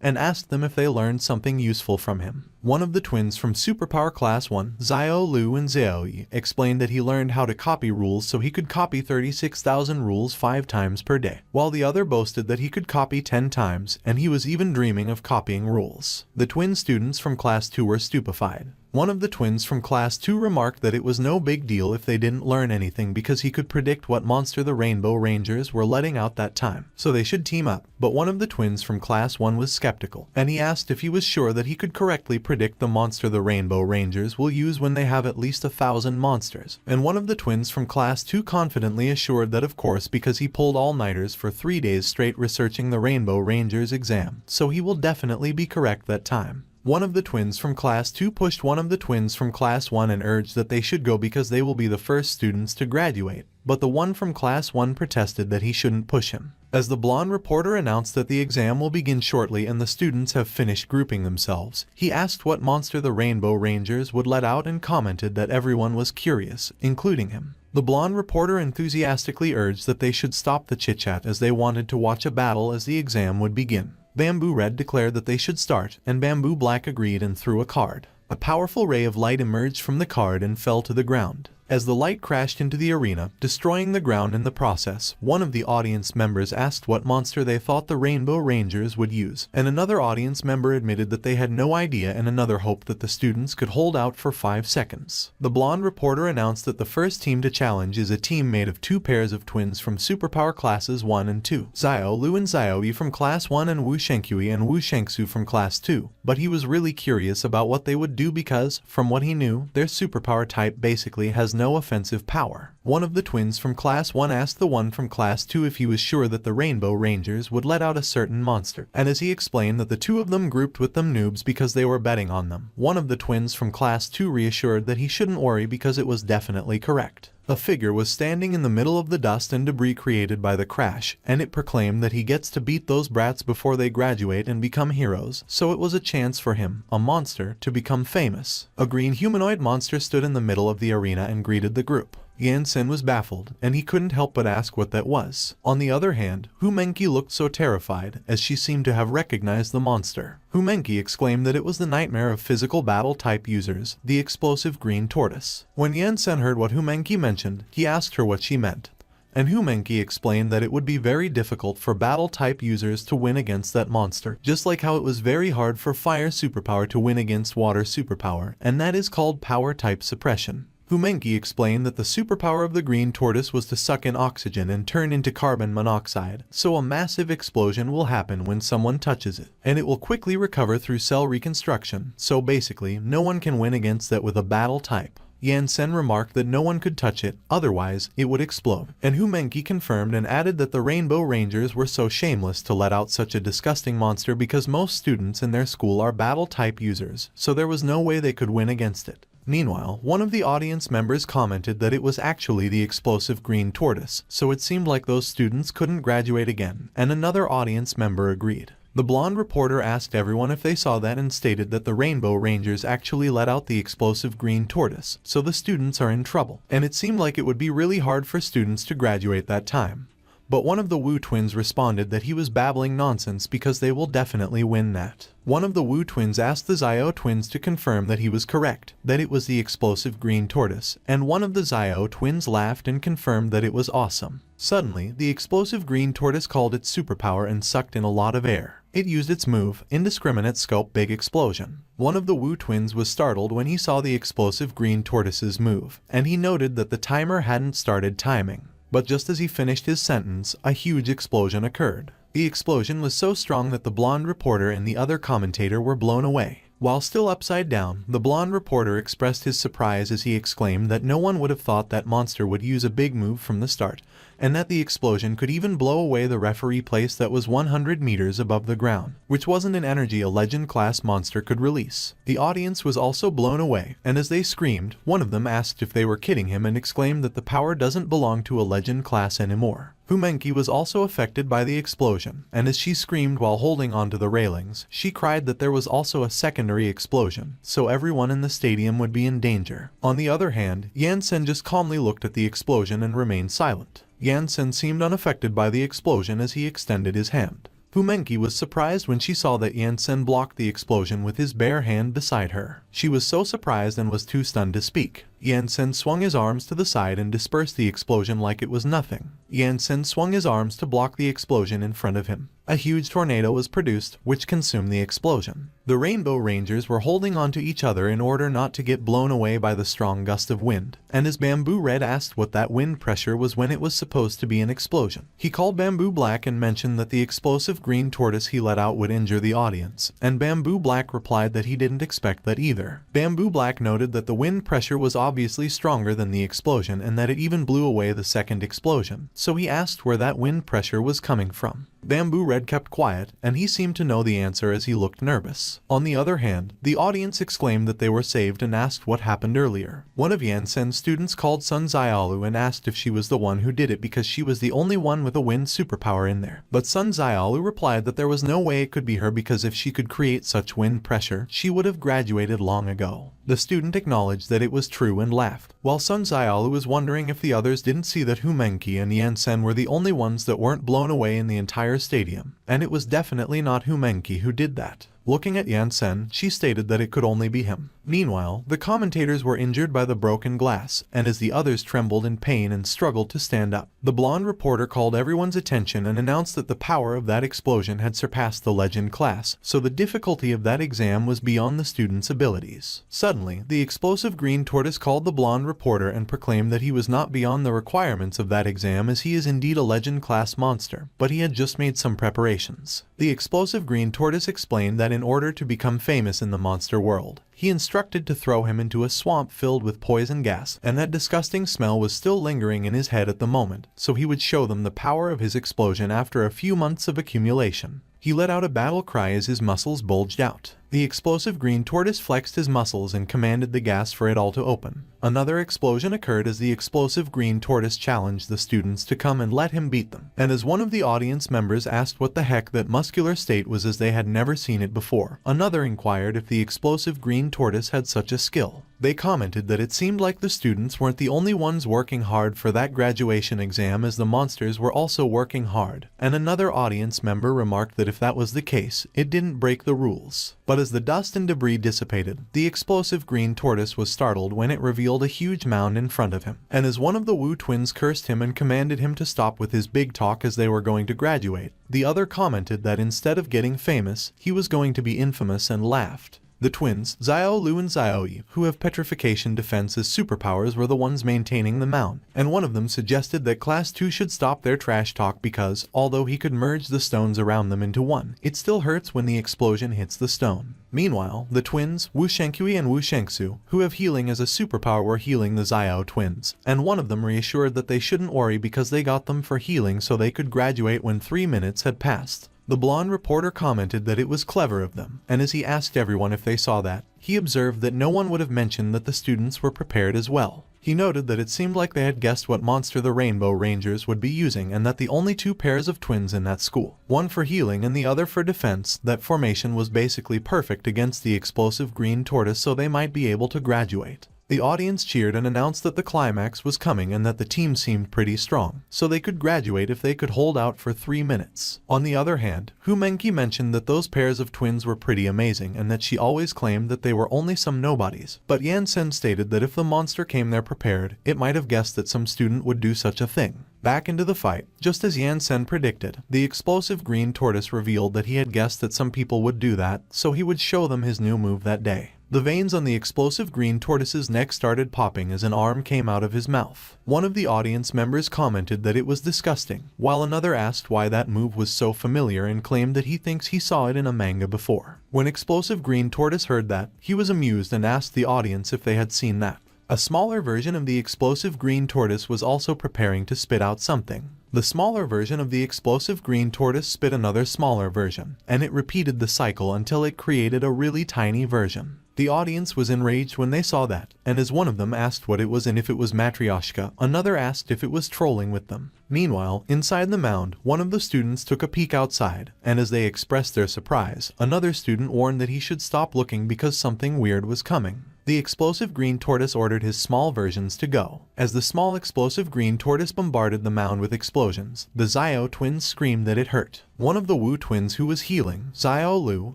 and asked them if they learned something useful from him. One of the twins from Superpower Class 1, Xiao Lu and Xiaoyi, explained that he learned how to copy rules so he could copy 36,000 rules 5 times per day, while the other boasted that he could copy 10 times, and he was even dreaming of copying rules. The twin students from Class 2 were stupefied. One of the twins from Class 2 remarked that it was no big deal if they didn't learn anything because he could predict what monster the Rainbow Rangers were letting out that time, so they should team up. But one of the twins from Class 1 was skeptical, and he asked if he was sure that he could correctly predict the monster the Rainbow Rangers will use when they have at least 1,000 monsters. And one of the twins from Class 2 confidently assured that of course, because he pulled all-nighters for 3 days straight researching the Rainbow Rangers exam, so he will definitely be correct that time. One of the twins from Class 2 pushed one of the twins from Class 1 and urged that they should go because they will be the first students to graduate, but the one from Class 1 protested that he shouldn't push him. As the blonde reporter announced that the exam will begin shortly and the students have finished grouping themselves, he asked what monster the Rainbow Rangers would let out and commented that everyone was curious, including him. The blonde reporter enthusiastically urged that they should stop the chit-chat as they wanted to watch a battle as the exam would begin. Bamboo Red declared that they should start, and Bamboo Black agreed and threw a card. A powerful ray of light emerged from the card and fell to the ground. As the light crashed into the arena, destroying the ground in the process, one of the audience members asked what monster they thought the Rainbow Rangers would use, and another audience member admitted that they had no idea, and another hoped that the students could hold out for 5 seconds. The blonde reporter announced that the first team to challenge is a team made of 2 pairs of twins from Superpower Classes 1 and 2, Xiao Lu and Xiaoyi from Class 1 and Wu Shengqi and Wu Shengsu from Class 2, but he was really curious about what they would do because, from what he knew, their superpower type basically has no offensive power. One of the twins from Class 1 asked the one from Class 2 if he was sure that the Rainbow Rangers would let out a certain monster, and as he explained that the two of them grouped with them noobs because they were betting on them, one of the twins from Class 2 reassured that he shouldn't worry because it was definitely correct. A figure was standing in the middle of the dust and debris created by the crash, and it proclaimed that he gets to beat those brats before they graduate and become heroes, so it was a chance for him, a monster, to become famous. A green humanoid monster stood in the middle of the arena and greeted the group. Yansen was baffled, and he couldn't help but ask what that was. On the other hand, Hu Menqi looked so terrified, as she seemed to have recognized the monster. Hu Menqi exclaimed that it was the nightmare of physical battle type users, the explosive green tortoise. When Yansen heard what Hu Menqi mentioned, he asked her what she meant, and Humenki explained that it would be very difficult for battle-type users to win against that monster, just like how it was very hard for fire superpower to win against water superpower, and that is called power-type suppression. Humenki explained that the superpower of the green tortoise was to suck in oxygen and turn into carbon monoxide, so a massive explosion will happen when someone touches it, and it will quickly recover through cell reconstruction, so basically, no one can win against that with a battle type. Yansen remarked that no one could touch it, otherwise it would explode, and Humenki confirmed and added that the Rainbow Rangers were so shameless to let out such a disgusting monster because most students in their school are battle-type users, so there was no way they could win against it. Meanwhile, one of the audience members commented that it was actually the explosive green tortoise, so it seemed like those students couldn't graduate again, and another audience member agreed. The blonde reporter asked everyone if they saw that and stated that the Rainbow Rangers actually let out the explosive green tortoise, so the students are in trouble, and it seemed like it would be really hard for students to graduate that time. But one of the Wu twins responded that he was babbling nonsense because they will definitely win that. One of the Wu twins asked the Zio twins to confirm that he was correct, that it was the explosive green tortoise, and one of the Zio twins laughed and confirmed that it was awesome. Suddenly, the explosive green tortoise called its superpower and sucked in a lot of air. It used its move, Indiscriminate Scope Big Explosion. One of the Wu twins was startled when he saw the explosive green tortoise's move, and he noted that the timer hadn't started timing. But just as he finished his sentence, a huge explosion occurred. The explosion was so strong that the blonde reporter and the other commentator were blown away. While still upside down, the blonde reporter expressed his surprise as he exclaimed that no one would have thought that monster would use a big move from the start, and that the explosion could even blow away the referee place that was 100 meters above the ground, which wasn't an energy a legend-class monster could release. The audience was also blown away, and as they screamed, one of them asked if they were kidding him and exclaimed that the power doesn't belong to a legend class anymore. Humenki was also affected by the explosion, and as she screamed while holding onto the railings, she cried that there was also a secondary explosion, so everyone in the stadium would be in danger. On the other hand, Yansen just calmly looked at the explosion and remained silent. Yansen seemed unaffected by the explosion as he extended his hand. Humenki was surprised when she saw that Yansen blocked the explosion with his bare hand beside her. She was so surprised and was too stunned to speak. Yansen swung his arms to the side and dispersed the explosion like it was nothing. Yansen swung his arms to block the explosion in front of him. A huge tornado was produced, which consumed the explosion. The Rainbow Rangers were holding on to each other in order not to get blown away by the strong gust of wind, and as Bamboo Red asked what that wind pressure was when it was supposed to be an explosion, he called Bamboo Black and mentioned that the explosive green tortoise he let out would injure the audience, and Bamboo Black replied that he didn't expect that either. Bamboo Black noted that the wind pressure was obviously stronger than the explosion and that it even blew away the second explosion, so he asked where that wind pressure was coming from. Bamboo Red kept quiet, and he seemed to know the answer as he looked nervous. On the other hand, the audience exclaimed that they were saved and asked what happened earlier. One of Yansen's students called Sun Xiaolu and asked if she was the one who did it because she was the only one with a wind superpower in there. But Sun Xiaolu replied that there was no way it could be her because if she could create such wind pressure, she would have graduated long ago. The student acknowledged that it was true and laughed, while Sun Xiaolu was wondering if the others didn't see that Humenki and Yansen were the only ones that weren't blown away in the entire stadium, and it was definitely not Humenki who did that. Looking at Yansen, she stated that it could only be him. Meanwhile, the commentators were injured by the broken glass, and as the others trembled in pain and struggled to stand up, the blonde reporter called everyone's attention and announced that the power of that explosion had surpassed the legend class, so the difficulty of that exam was beyond the students' abilities. Suddenly, the explosive green tortoise called the blonde reporter and proclaimed that he was not beyond the requirements of that exam as he is indeed a legend class monster, but he had just made some preparations. The explosive green tortoise explained that in order to become famous in the monster world, he instructed to throw him into a swamp filled with poison gas, and that disgusting smell was still lingering in his head at the moment, so he would show them the power of his explosion after a few months of accumulation. He let out a battle cry as his muscles bulged out. The explosive green tortoise flexed his muscles and commanded the gas for it all to open. Another explosion occurred as the explosive green tortoise challenged the students to come and let him beat them. And as one of the audience members asked what the heck that muscular state was as they had never seen it before, another inquired if the explosive green tortoise had such a skill. They commented that it seemed like the students weren't the only ones working hard for that graduation exam as the monsters were also working hard, and another audience member remarked that if that was the case, it didn't break the rules. But as the dust and debris dissipated, the explosive green tortoise was startled when it revealed a huge mound in front of him. And as one of the Wu twins cursed him and commanded him to stop with his big talk as they were going to graduate, the other commented that instead of getting famous, he was going to be infamous and laughed. The twins, Xiao Lu and Xiao Yi, who have petrification defense as superpowers, were the ones maintaining the mound, and one of them suggested that Class 2 should stop their trash talk because, although he could merge the stones around them into one, it still hurts when the explosion hits the stone. Meanwhile, the twins, Wu Shenkui and Wu Shengsu, who have healing as a superpower, were healing the Xiao twins, and one of them reassured that they shouldn't worry because they got them for healing so they could graduate when 3 minutes had passed. The blonde reporter commented that it was clever of them, and as he asked everyone if they saw that, he observed that no one would have mentioned that the students were prepared as well. He noted that it seemed like they had guessed what monster the Rainbow Rangers would be using and that the only 2 pairs of twins in that school, one for healing and the other for defense, that formation was basically perfect against the explosive green tortoise so they might be able to graduate. The audience cheered and announced that the climax was coming and that the team seemed pretty strong, so they could graduate if they could hold out for 3 minutes. On the other hand, Hu Menqi mentioned that those pairs of twins were pretty amazing and that she always claimed that they were only some nobodies, but Yan Sen stated that if the monster came there prepared, it might have guessed that some student would do such a thing. Back into the fight, just as Yan Sen predicted, the explosive green tortoise revealed that he had guessed that some people would do that, so he would show them his new move that day. The veins on the explosive green tortoise's neck started popping as an arm came out of his mouth. One of the audience members commented that it was disgusting, while another asked why that move was so familiar and claimed that he thinks he saw it in a manga before. When explosive green tortoise heard that, he was amused and asked the audience if they had seen that. A smaller version of the explosive green tortoise was also preparing to spit out something. The smaller version of the explosive green tortoise spit another smaller version, and it repeated the cycle until it created a really tiny version. The audience was enraged when they saw that, and as one of them asked what it was and if it was Matryoshka, another asked if it was trolling with them. Meanwhile, inside the mound, one of the students took a peek outside, and as they expressed their surprise, another student warned that he should stop looking because something weird was coming. The explosive green tortoise ordered his small versions to go. As the small explosive green tortoise bombarded the mound with explosions, the Xiao twins screamed that it hurt. One of the Wu twins who was healing, Xiao Lu,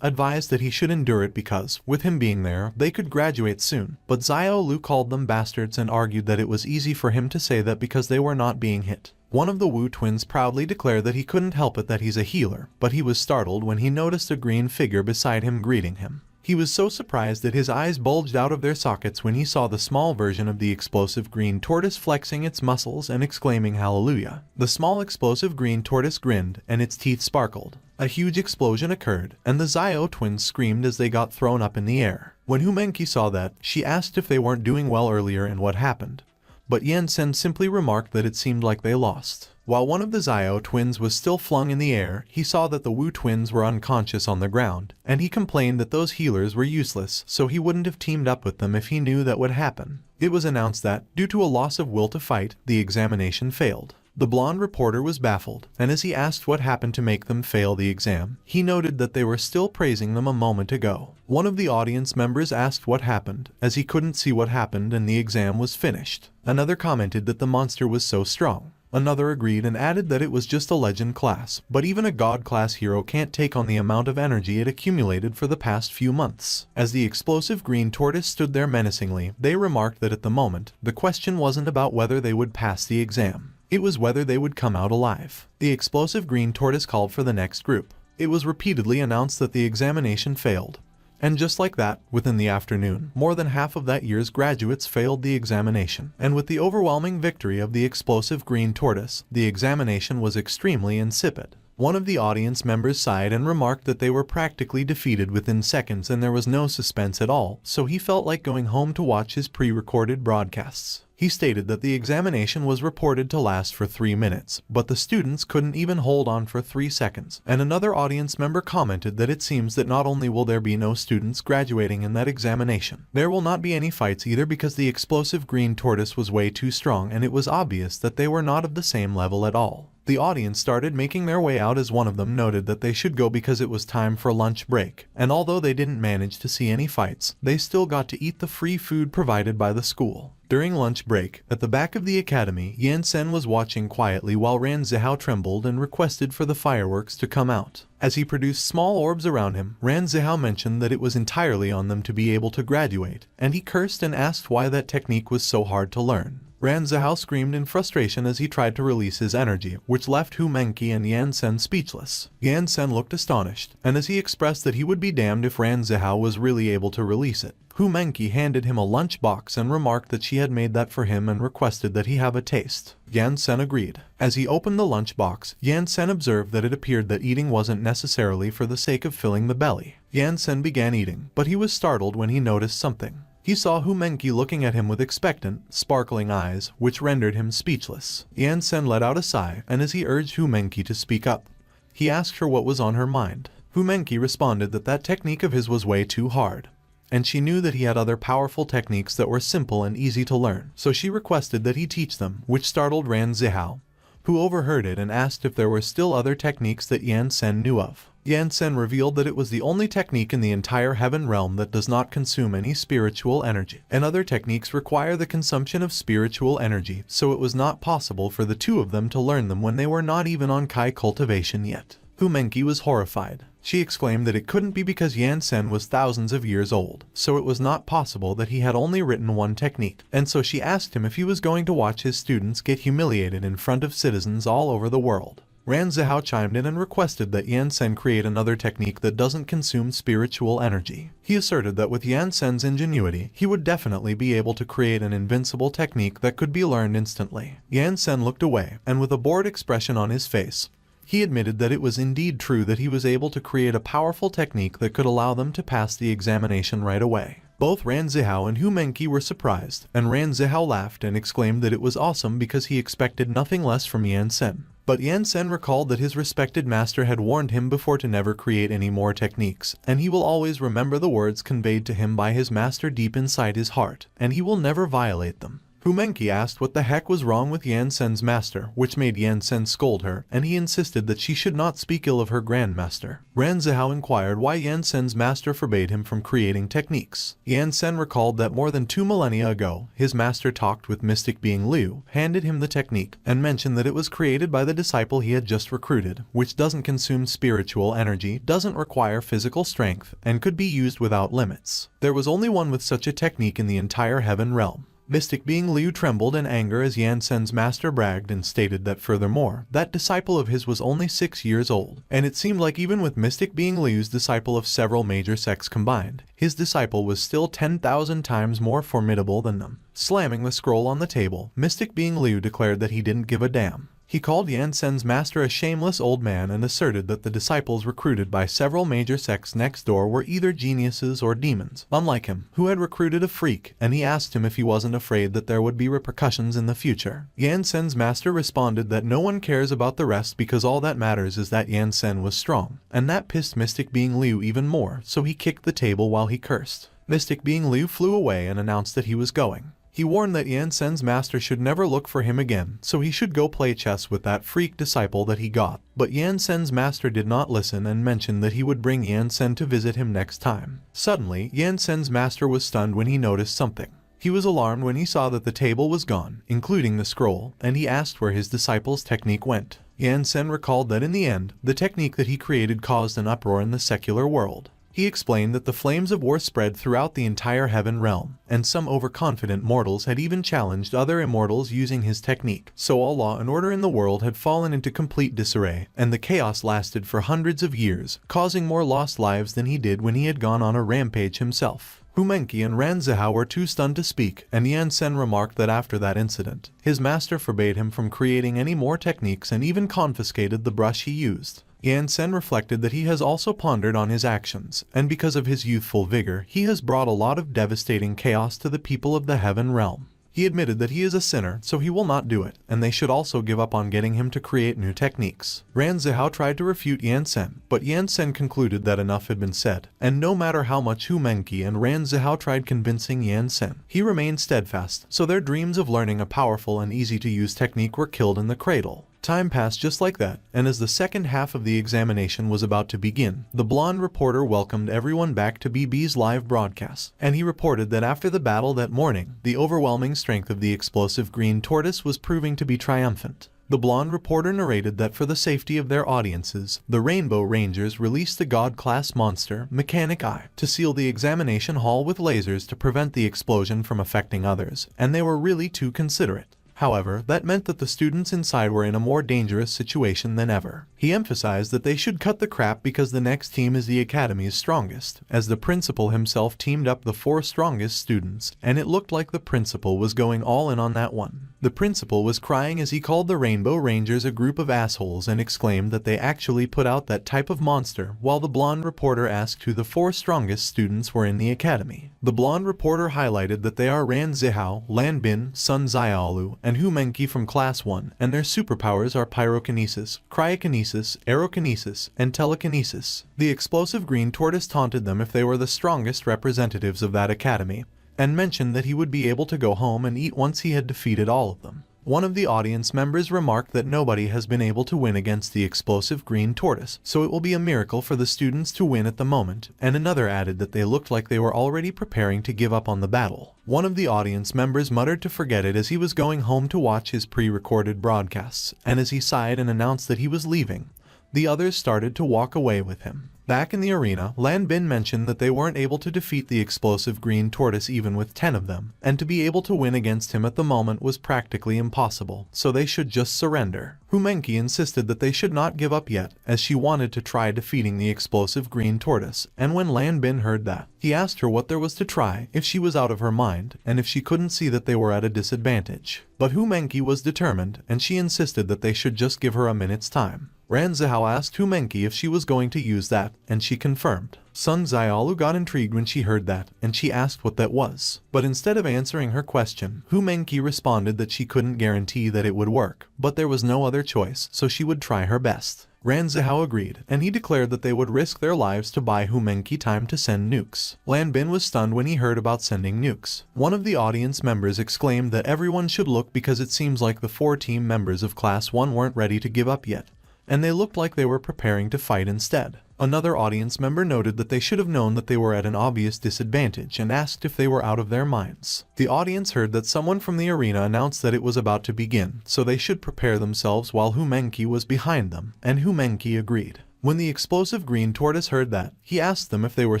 advised that he should endure it because, with him being there, they could graduate soon. But Xiao Lu called them bastards and argued that it was easy for him to say that because they were not being hit. One of the Wu twins proudly declared that he couldn't help it that he's a healer, but he was startled when he noticed a green figure beside him greeting him. He was so surprised that his eyes bulged out of their sockets when he saw the small version of the explosive green tortoise flexing its muscles and exclaiming hallelujah. The small explosive green tortoise grinned and its teeth sparkled. A huge explosion occurred, and the Xiao twins screamed as they got thrown up in the air. When Hu Menqi saw that, she asked if they weren't doing well earlier and what happened. But Yan Sen simply remarked that it seemed like they lost. While one of the Xiao twins was still flung in the air, he saw that the Wu twins were unconscious on the ground, and he complained that those healers were useless, so he wouldn't have teamed up with them if he knew that would happen. It was announced that, due to a loss of will to fight, the examination failed. The blonde reporter was baffled, and as he asked what happened to make them fail the exam, he noted that they were still praising them a moment ago. One of the audience members asked what happened, as he couldn't see what happened and the exam was finished. Another commented that the monster was so strong. Another agreed and added that it was just a legend class, but even a god class hero can't take on the amount of energy it accumulated for the past few months. As the explosive green tortoise stood there menacingly, they remarked that at the moment, the question wasn't about whether they would pass the exam. It was whether they would come out alive. The explosive green tortoise called for the next group. It was repeatedly announced that the examination failed. And just like that, within the afternoon, more than half of that year's graduates failed the examination. And with the overwhelming victory of the explosive green tortoise, the examination was extremely insipid. One of the audience members sighed and remarked that they were practically defeated within seconds and there was no suspense at all, so he felt like going home to watch his pre-recorded broadcasts. He stated that the examination was reported to last for 3 minutes, but the students couldn't even hold on for 3 seconds. And another audience member commented that it seems that not only will there be no students graduating in that examination, there will not be any fights either because the explosive green tortoise was way too strong and it was obvious that they were not of the same level at all. The audience started making their way out as one of them noted that they should go because it was time for lunch break, and although they didn't manage to see any fights, they still got to eat the free food provided by the school. During lunch break, at the back of the academy, Yan Sen was watching quietly while Ran Zihao trembled and requested for the fireworks to come out. As he produced small orbs around him, Ran Zihao mentioned that it was entirely on them to be able to graduate, and he cursed and asked why that technique was so hard to learn. Ran Zihao screamed in frustration as he tried to release his energy, which left Hu Menqi and Yan Sen speechless. Yan Sen looked astonished, and as he expressed that he would be damned if Ran Zihao was really able to release it, Hu Menqi handed him a lunch box and remarked that she had made that for him and requested that he have a taste. Yan Sen agreed. As he opened the lunch box, Yan Sen observed that it appeared that eating wasn't necessarily for the sake of filling the belly. Yan Sen began eating, but he was startled when he noticed something. He saw Hu Menqi looking at him with expectant, sparkling eyes, which rendered him speechless. Yan Sen let out a sigh, and as he urged Hu Menqi to speak up, he asked her what was on her mind. Hu Menqi responded that that technique of his was way too hard, and she knew that he had other powerful techniques that were simple and easy to learn, so she requested that he teach them, which startled Ran Zihao, who overheard it and asked if there were still other techniques that Yan Sen knew of. Yan Sen revealed that it was the only technique in the entire heaven realm that does not consume any spiritual energy, and other techniques require the consumption of spiritual energy, so it was not possible for the two of them to learn them when they were not even on Kai cultivation yet. Hu Menqi was horrified. She exclaimed that it couldn't be because Yan Sen was thousands of years old, so it was not possible that he had only written one technique, and so she asked him if he was going to watch his students get humiliated in front of citizens all over the world. Ran Zihao chimed in and requested that Yan Sen create another technique that doesn't consume spiritual energy. He asserted that with Yan Sen's ingenuity, he would definitely be able to create an invincible technique that could be learned instantly. Yan Sen looked away, and with a bored expression on his face, he admitted that it was indeed true that he was able to create a powerful technique that could allow them to pass the examination right away. Both Ran Zihao and Hu Menqi were surprised, and Ran Zihao laughed and exclaimed that it was awesome because he expected nothing less from Yan Sen. But Yan Sen recalled that his respected master had warned him before to never create any more techniques, and he will always remember the words conveyed to him by his master deep inside his heart, and he will never violate them. Hu Menqi asked what the heck was wrong with Yan Sen's master, which made Yan Sen scold her, and he insisted that she should not speak ill of her grandmaster. Ran Zihao inquired why Yan Sen's master forbade him from creating techniques. Yan Sen recalled that more than 2 millennia ago, his master talked with mystic being Liu, handed him the technique, and mentioned that it was created by the disciple he had just recruited, which doesn't consume spiritual energy, doesn't require physical strength, and could be used without limits. There was only one with such a technique in the entire heaven realm. Mystic being Liu trembled in anger as Yan Sen's master bragged and stated that furthermore, that disciple of his was only 6 years old, and it seemed like even with Mystic being Liu's disciple of several major sects combined, his disciple was still 10,000 times more formidable than them. Slamming the scroll on the table, Mystic being Liu declared that he didn't give a damn. He called Yan Sen's master a shameless old man and asserted that the disciples recruited by several major sects next door were either geniuses or demons, unlike him, who had recruited a freak, and he asked him if he wasn't afraid that there would be repercussions in the future. Yan Sen's master responded that no one cares about the rest because all that matters is that Yan Sen was strong, and that pissed Mystic being Liu even more, so he kicked the table while he cursed. Mystic being Liu flew away and announced that he was going. He warned that Yan Sen's master should never look for him again, so he should go play chess with that freak disciple that he got. But Yan Sen's master did not listen and mentioned that he would bring Yan Sen to visit him next time. Suddenly, Yan Sen's master was stunned when he noticed something. He was alarmed when he saw that the table was gone, including the scroll, and he asked where his disciple's technique went. Yan Sen recalled that in the end, the technique that he created caused an uproar in the secular world. He explained that the flames of war spread throughout the entire heaven realm, and some overconfident mortals had even challenged other immortals using his technique. So all law and order in the world had fallen into complete disarray, and the chaos lasted for hundreds of years, causing more lost lives than he did when he had gone on a rampage himself. Hu Menqi and Ran Zihao were too stunned to speak, and Yan Sen remarked that after that incident, his master forbade him from creating any more techniques and even confiscated the brush he used. Yan Sen reflected that he has also pondered on his actions, and because of his youthful vigor, he has brought a lot of devastating chaos to the people of the heaven realm. He admitted that he is a sinner, so he will not do it, and they should also give up on getting him to create new techniques. Ran Zihao tried to refute Yan Sen, but Yan Sen concluded that enough had been said, and no matter how much Hu Menqi and Ran Zihao tried convincing Yan Sen, he remained steadfast, so their dreams of learning a powerful and easy-to-use technique were killed in the cradle. Time passed just like that, and as the second half of the examination was about to begin, the blonde reporter welcomed everyone back to BB's live broadcast, and he reported that after the battle that morning, the overwhelming strength of the explosive green tortoise was proving to be triumphant. The blonde reporter narrated that for the safety of their audiences, the Rainbow Rangers released the God-class monster, Mechanic Eye, to seal the examination hall with lasers to prevent the explosion from affecting others, and they were really too considerate. However, that meant that the students inside were in a more dangerous situation than ever. He emphasized that they should cut the crap because the next team is the Academy's strongest, as the principal himself teamed up the 4 strongest students, and it looked like the principal was going all in on that one. The principal was crying as he called the Rainbow Rangers a group of assholes and exclaimed that they actually put out that type of monster, while the blonde reporter asked who the 4 strongest students were in the Academy. The blonde reporter highlighted that they are Ran Zihao, Lan Bin, Sun Xiaolu, and Hu Menqi from Class 1, and their superpowers are pyrokinesis, cryokinesis, aerokinesis, and telekinesis. The explosive green tortoise taunted them if they were the strongest representatives of that academy, and mentioned that he would be able to go home and eat once he had defeated all of them. One of the audience members remarked that nobody has been able to win against the explosive green tortoise, so it will be a miracle for the students to win at the moment, and another added that they looked like they were already preparing to give up on the battle. One of the audience members muttered to forget it as he was going home to watch his pre-recorded broadcasts, and as he sighed and announced that he was leaving, the others started to walk away with him. Back in the arena, Lan Bin mentioned that they weren't able to defeat the explosive green tortoise even with 10 of them, and to be able to win against him at the moment was practically impossible, so they should just surrender. Hu Menqi insisted that they should not give up yet, as she wanted to try defeating the explosive green tortoise, and when Lan Bin heard that, he asked her what there was to try, if she was out of her mind, and if she couldn't see that they were at a disadvantage. But Hu Menqi was determined, and she insisted that they should just give her a minute's time. Ran Zihao asked Hu Menqi if she was going to use that, and she confirmed. Sun Xiaolu got intrigued when she heard that, and she asked what that was. But instead of answering her question, Hu Menqi responded that she couldn't guarantee that it would work, but there was no other choice, so she would try her best. Ran Zihao agreed, and he declared that they would risk their lives to buy Hu Menqi time to send nukes. Lan Bin was stunned when he heard about sending nukes. One of the audience members exclaimed that everyone should look because it seems like the 4 team members of Class 1 weren't ready to give up yet, and they looked like they were preparing to fight instead. Another audience member noted that they should have known that they were at an obvious disadvantage and asked if they were out of their minds. The audience heard that someone from the arena announced that it was about to begin, so they should prepare themselves while Hu Menqi was behind them, and Hu Menqi agreed. When the explosive green tortoise heard that, he asked them if they were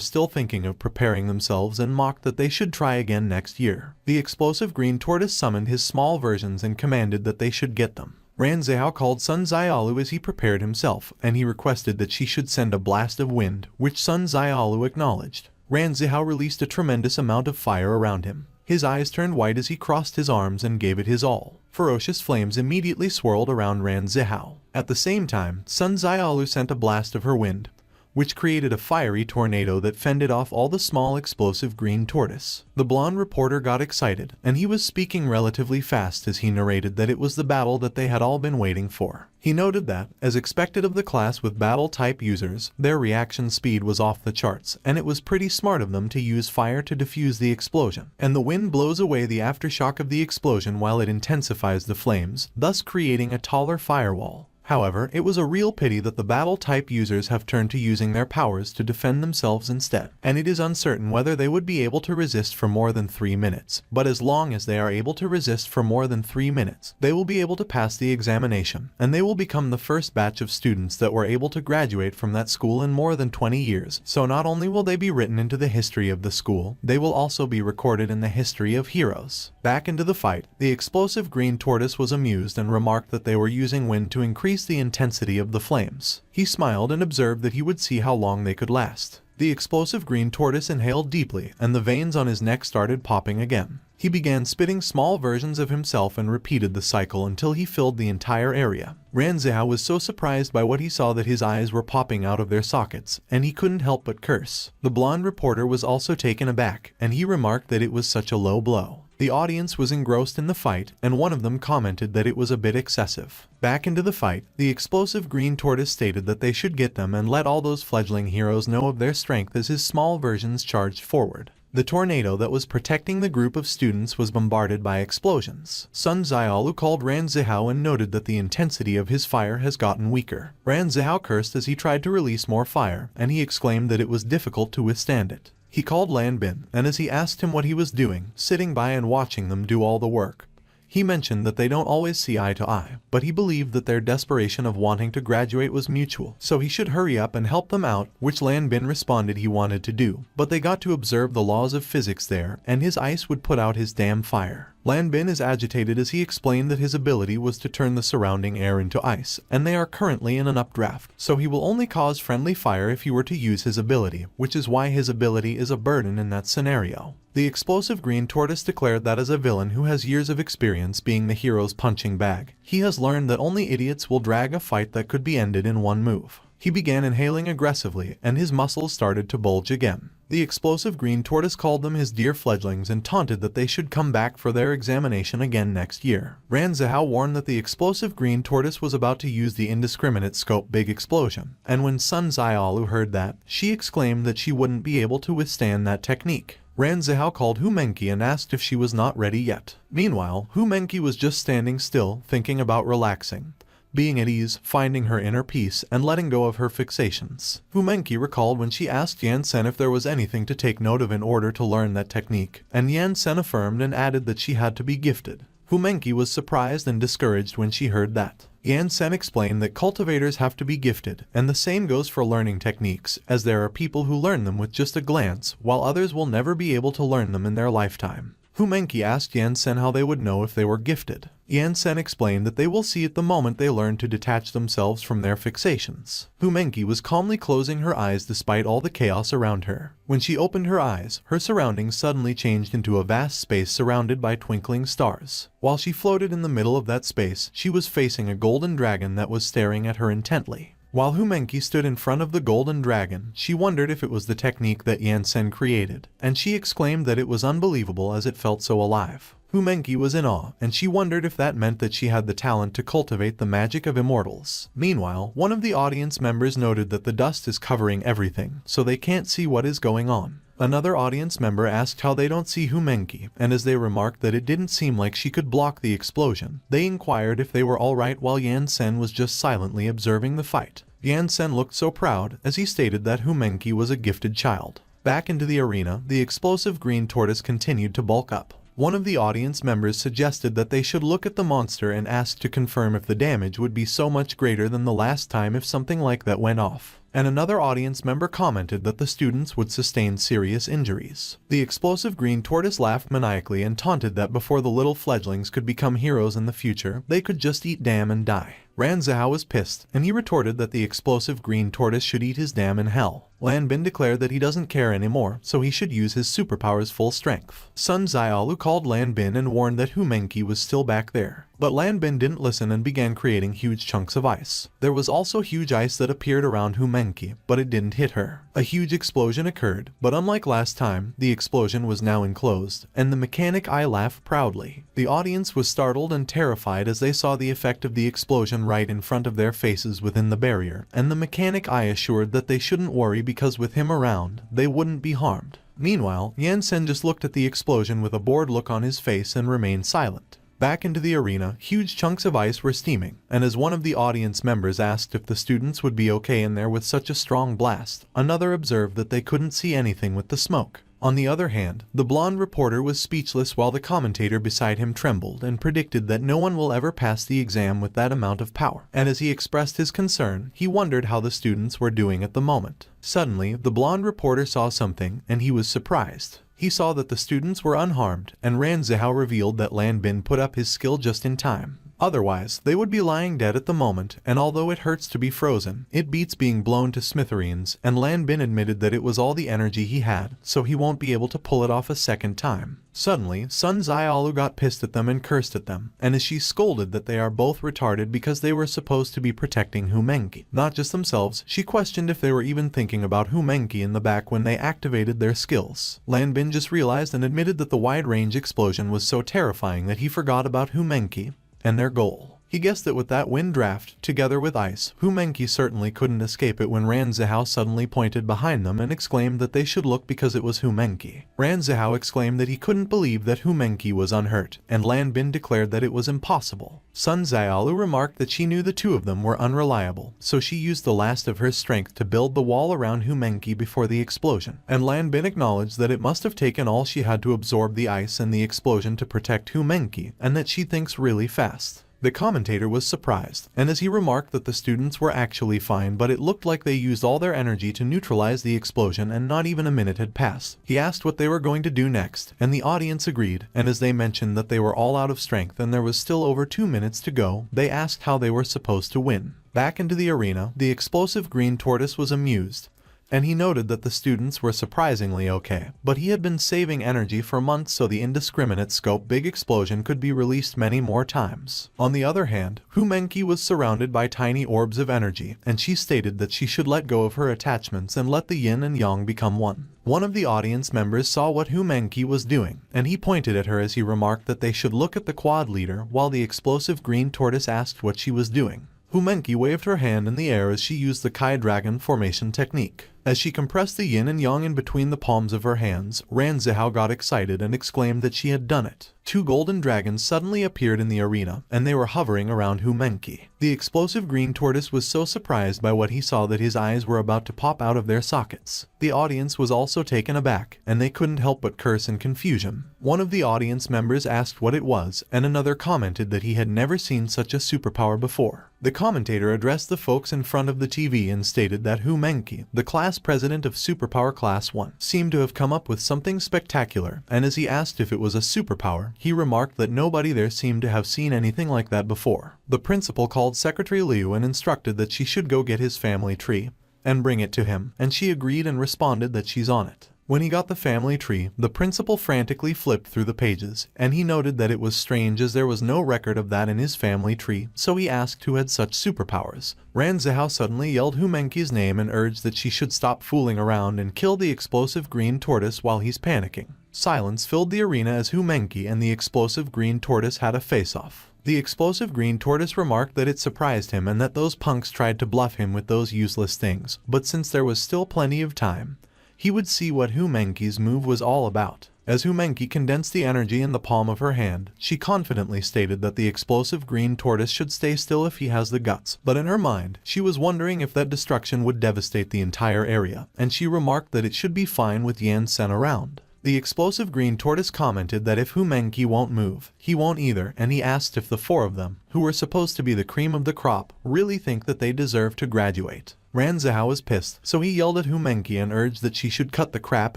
still thinking of preparing themselves and mocked that they should try again next year. The explosive green tortoise summoned his small versions and commanded that they should get them. Ran Zihao called Sun Xiaolu as he prepared himself, and he requested that she should send a blast of wind, which Sun Xiaolu acknowledged. Ran Zihao released a tremendous amount of fire around him. His eyes turned white as he crossed his arms and gave it his all. Ferocious flames immediately swirled around Ran Zihao. At the same time, Sun Xiaolu sent a blast of her wind, which created a fiery tornado that fended off all the small explosive green tortoise. The blonde reporter got excited, and he was speaking relatively fast as he narrated that it was the battle that they had all been waiting for. He noted that, as expected of the class with battle-type users, their reaction speed was off the charts, and it was pretty smart of them to use fire to defuse the explosion. And the wind blows away the aftershock of the explosion while it intensifies the flames, thus creating a taller firewall. However, it was a real pity that the battle-type users have turned to using their powers to defend themselves instead, and it is uncertain whether they would be able to resist for more than 3 minutes. But as long as they are able to resist for more than 3 minutes, they will be able to pass the examination, and they will become the first batch of students that were able to graduate from that school in more than 20 years. So not only will they be written into the history of the school, they will also be recorded in the history of heroes. Back into the fight, the explosive green tortoise was amused and remarked that they were using wind to increase the intensity of the flames. He smiled and observed that he would see how long they could last. The explosive green tortoise inhaled deeply, and the veins on his neck started popping again. He began spitting small versions of himself and repeated the cycle until he filled the entire area. Ran Zihao was so surprised by what he saw that his eyes were popping out of their sockets, and he couldn't help but curse. The blonde reporter was also taken aback, and he remarked that it was such a low blow. The audience was engrossed in the fight, and one of them commented that it was a bit excessive. Back into the fight, the explosive green tortoise stated that they should get them and let all those fledgling heroes know of their strength as his small versions charged forward. The tornado that was protecting the group of students was bombarded by explosions. Sun Xiaolu called Ran Zihao and noted that the intensity of his fire has gotten weaker. Ran Zihao cursed as he tried to release more fire, and he exclaimed that it was difficult to withstand it. He called Lan Bin, and as he asked him what he was doing, sitting by and watching them do all the work, he mentioned that they don't always see eye to eye, but he believed that their desperation of wanting to graduate was mutual, so he should hurry up and help them out, which Lan Bin responded he wanted to do. But they got to observe the laws of physics there, and his ice would put out his damn fire. Lan Bin is agitated as he explained that his ability was to turn the surrounding air into ice, and they are currently in an updraft, so he will only cause friendly fire if he were to use his ability, which is why his ability is a burden in that scenario. The explosive green tortoise declared that as a villain who has years of experience being the hero's punching bag, he has learned that only idiots will drag a fight that could be ended in one move. He began inhaling aggressively, and his muscles started to bulge again. The explosive green tortoise called them his dear fledglings and taunted that they should come back for their examination again next year. Ran Zihao warned that the explosive green tortoise was about to use the indiscriminate scope big explosion, and when Sun Xiaolu heard that, she exclaimed that she wouldn't be able to withstand that technique. Ran Zihao called Hu Menqi and asked if she was not ready yet. Meanwhile, Hu Menqi was just standing still, thinking about relaxing, being at ease, finding her inner peace, and letting go of her fixations. Hu Menqi recalled when she asked Yan Sen if there was anything to take note of in order to learn that technique, and Yan Sen affirmed and added that she had to be gifted. Hu Menqi was surprised and discouraged when she heard that. Yan Sen explained that cultivators have to be gifted, and the same goes for learning techniques, as there are people who learn them with just a glance, while others will never be able to learn them in their lifetime. Hu Menqi asked Yan Sen how they would know if they were gifted. Yan Sen explained that they will see it the moment they learn to detach themselves from their fixations. Hu Menqi was calmly closing her eyes despite all the chaos around her. When she opened her eyes, her surroundings suddenly changed into a vast space surrounded by twinkling stars. While she floated in the middle of that space, she was facing a golden dragon that was staring at her intently. While Hu Menqi stood in front of the golden dragon, she wondered if it was the technique that Yan Sen created, and she exclaimed that it was unbelievable as it felt so alive. Hu Menqi was in awe, and she wondered if that meant that she had the talent to cultivate the magic of immortals. Meanwhile, one of the audience members noted that the dust is covering everything, so they can't see what is going on. Another audience member asked how they don't see Hu Menqi, and as they remarked that it didn't seem like she could block the explosion, they inquired if they were alright while Yan Sen was just silently observing the fight. Yan Sen looked so proud as he stated that Hu Menqi was a gifted child. Back into the arena, the explosive green tortoise continued to bulk up. One of the audience members suggested that they should look at the monster and ask to confirm if the damage would be so much greater than the last time if something like that went off. And another audience member commented that the students would sustain serious injuries. The explosive green tortoise laughed maniacally and taunted that before the little fledglings could become heroes in the future, they could just eat damn and die. Ran Zihao was pissed, and he retorted that the explosive green tortoise should eat his damn in hell. Lan Bin declared that he doesn't care anymore, so he should use his superpowers full strength. Sun Xiaolu called Lan Bin and warned that Hu Menqi was still back there. But Lan Bin didn't listen and began creating huge chunks of ice. There was also huge ice that appeared around Hu Menqi, but it didn't hit her. A huge explosion occurred, but unlike last time, the explosion was now enclosed, and the mechanic eye laughed proudly. The audience was startled and terrified as they saw the effect of the explosion right in front of their faces within the barrier, and the mechanic eye assured that they shouldn't worry because with him around, they wouldn't be harmed. Meanwhile, Yan Sen just looked at the explosion with a bored look on his face and remained silent. Back into the arena, huge chunks of ice were steaming, and as one of the audience members asked if the students would be okay in there with such a strong blast, another observed that they couldn't see anything with the smoke. On the other hand, the blonde reporter was speechless while the commentator beside him trembled and predicted that no one will ever pass the exam with that amount of power. And as he expressed his concern, he wondered how the students were doing at the moment. Suddenly, the blonde reporter saw something, and he was surprised. He saw that the students were unharmed, and Ran Zihao revealed that Lan Bin put up his skill just in time. Otherwise, they would be lying dead at the moment, and although it hurts to be frozen, it beats being blown to smithereens, and Lan Bin admitted that it was all the energy he had, so he won't be able to pull it off a second time. Suddenly, Sun Xiaolu got pissed at them and cursed at them, and as she scolded that they are both retarded because they were supposed to be protecting Hu Menqi, not just themselves, she questioned if they were even thinking about Hu Menqi in the back when they activated their skills. Lan Bin just realized and admitted that the wide-range explosion was so terrifying that he forgot about Hu Menqi and their goal. He guessed that with that wind draft, together with ice, Humenki certainly couldn't escape it when Ranzihao suddenly pointed behind them and exclaimed that they should look because it was Humenki. Ranzihao exclaimed that he couldn't believe that Humenki was unhurt, and Lan Bin declared that it was impossible. Sun Xiaolu remarked that she knew the two of them were unreliable, so she used the last of her strength to build the wall around Humenki before the explosion, and Lan Bin acknowledged that it must have taken all she had to absorb the ice and the explosion to protect Humenki, and that she thinks really fast. The commentator was surprised, and as he remarked that the students were actually fine but it looked like they used all their energy to neutralize the explosion and not even a minute had passed. He asked what they were going to do next, and the audience agreed, and as they mentioned that they were all out of strength and there was still over 2 minutes to go, they asked how they were supposed to win. Back into the arena, the explosive green tortoise was amused, and he noted that the students were surprisingly okay, but he had been saving energy for months so the indiscriminate scope big explosion could be released many more times. On the other hand, Humenki was surrounded by tiny orbs of energy, and she stated that she should let go of her attachments and let the yin and yang become one. One of the audience members saw what Humenki was doing, and he pointed at her as he remarked that they should look at the quad leader while the explosive green tortoise asked what she was doing. Humenki waved her hand in the air as she used the Kai Dragon formation technique. As she compressed the yin and yang in between the palms of her hands, Ranzihao got excited and exclaimed that she had done it. 2 golden dragons suddenly appeared in the arena, and they were hovering around Humenki. The explosive green tortoise was so surprised by what he saw that his eyes were about to pop out of their sockets. The audience was also taken aback, and they couldn't help but curse in confusion. One of the audience members asked what it was, and another commented that he had never seen such a superpower before. The commentator addressed the folks in front of the TV and stated that Humenki, the class president of Superpower Class 1, seemed to have come up with something spectacular, and as he asked if it was a superpower, he remarked that nobody there seemed to have seen anything like that before. The principal called Secretary Liu and instructed that she should go get his family tree and bring it to him, and she agreed and responded that she's on it. When he got the family tree, the principal frantically flipped through the pages, and he noted that it was strange as there was no record of that in his family tree, so he asked who had such superpowers. Ranzihao suddenly yelled Humenki's name and urged that she should stop fooling around and kill the explosive green tortoise while he's panicking. Silence filled the arena as Humenki and the explosive green tortoise had a face-off. The explosive green tortoise remarked that it surprised him and that those punks tried to bluff him with those useless things, but since there was still plenty of time, he would see what Humenki's move was all about. As Humenki condensed the energy in the palm of her hand, she confidently stated that the explosive green tortoise should stay still if he has the guts, but in her mind, she was wondering if that destruction would devastate the entire area, and she remarked that it should be fine with Yan Sen around. The explosive green tortoise commented that if Humenki won't move, he won't either, and he asked if the 4 of them, who were supposed to be the cream of the crop, really think that they deserve to graduate. Ranzihao was pissed, so he yelled at Humenki and urged that she should cut the crap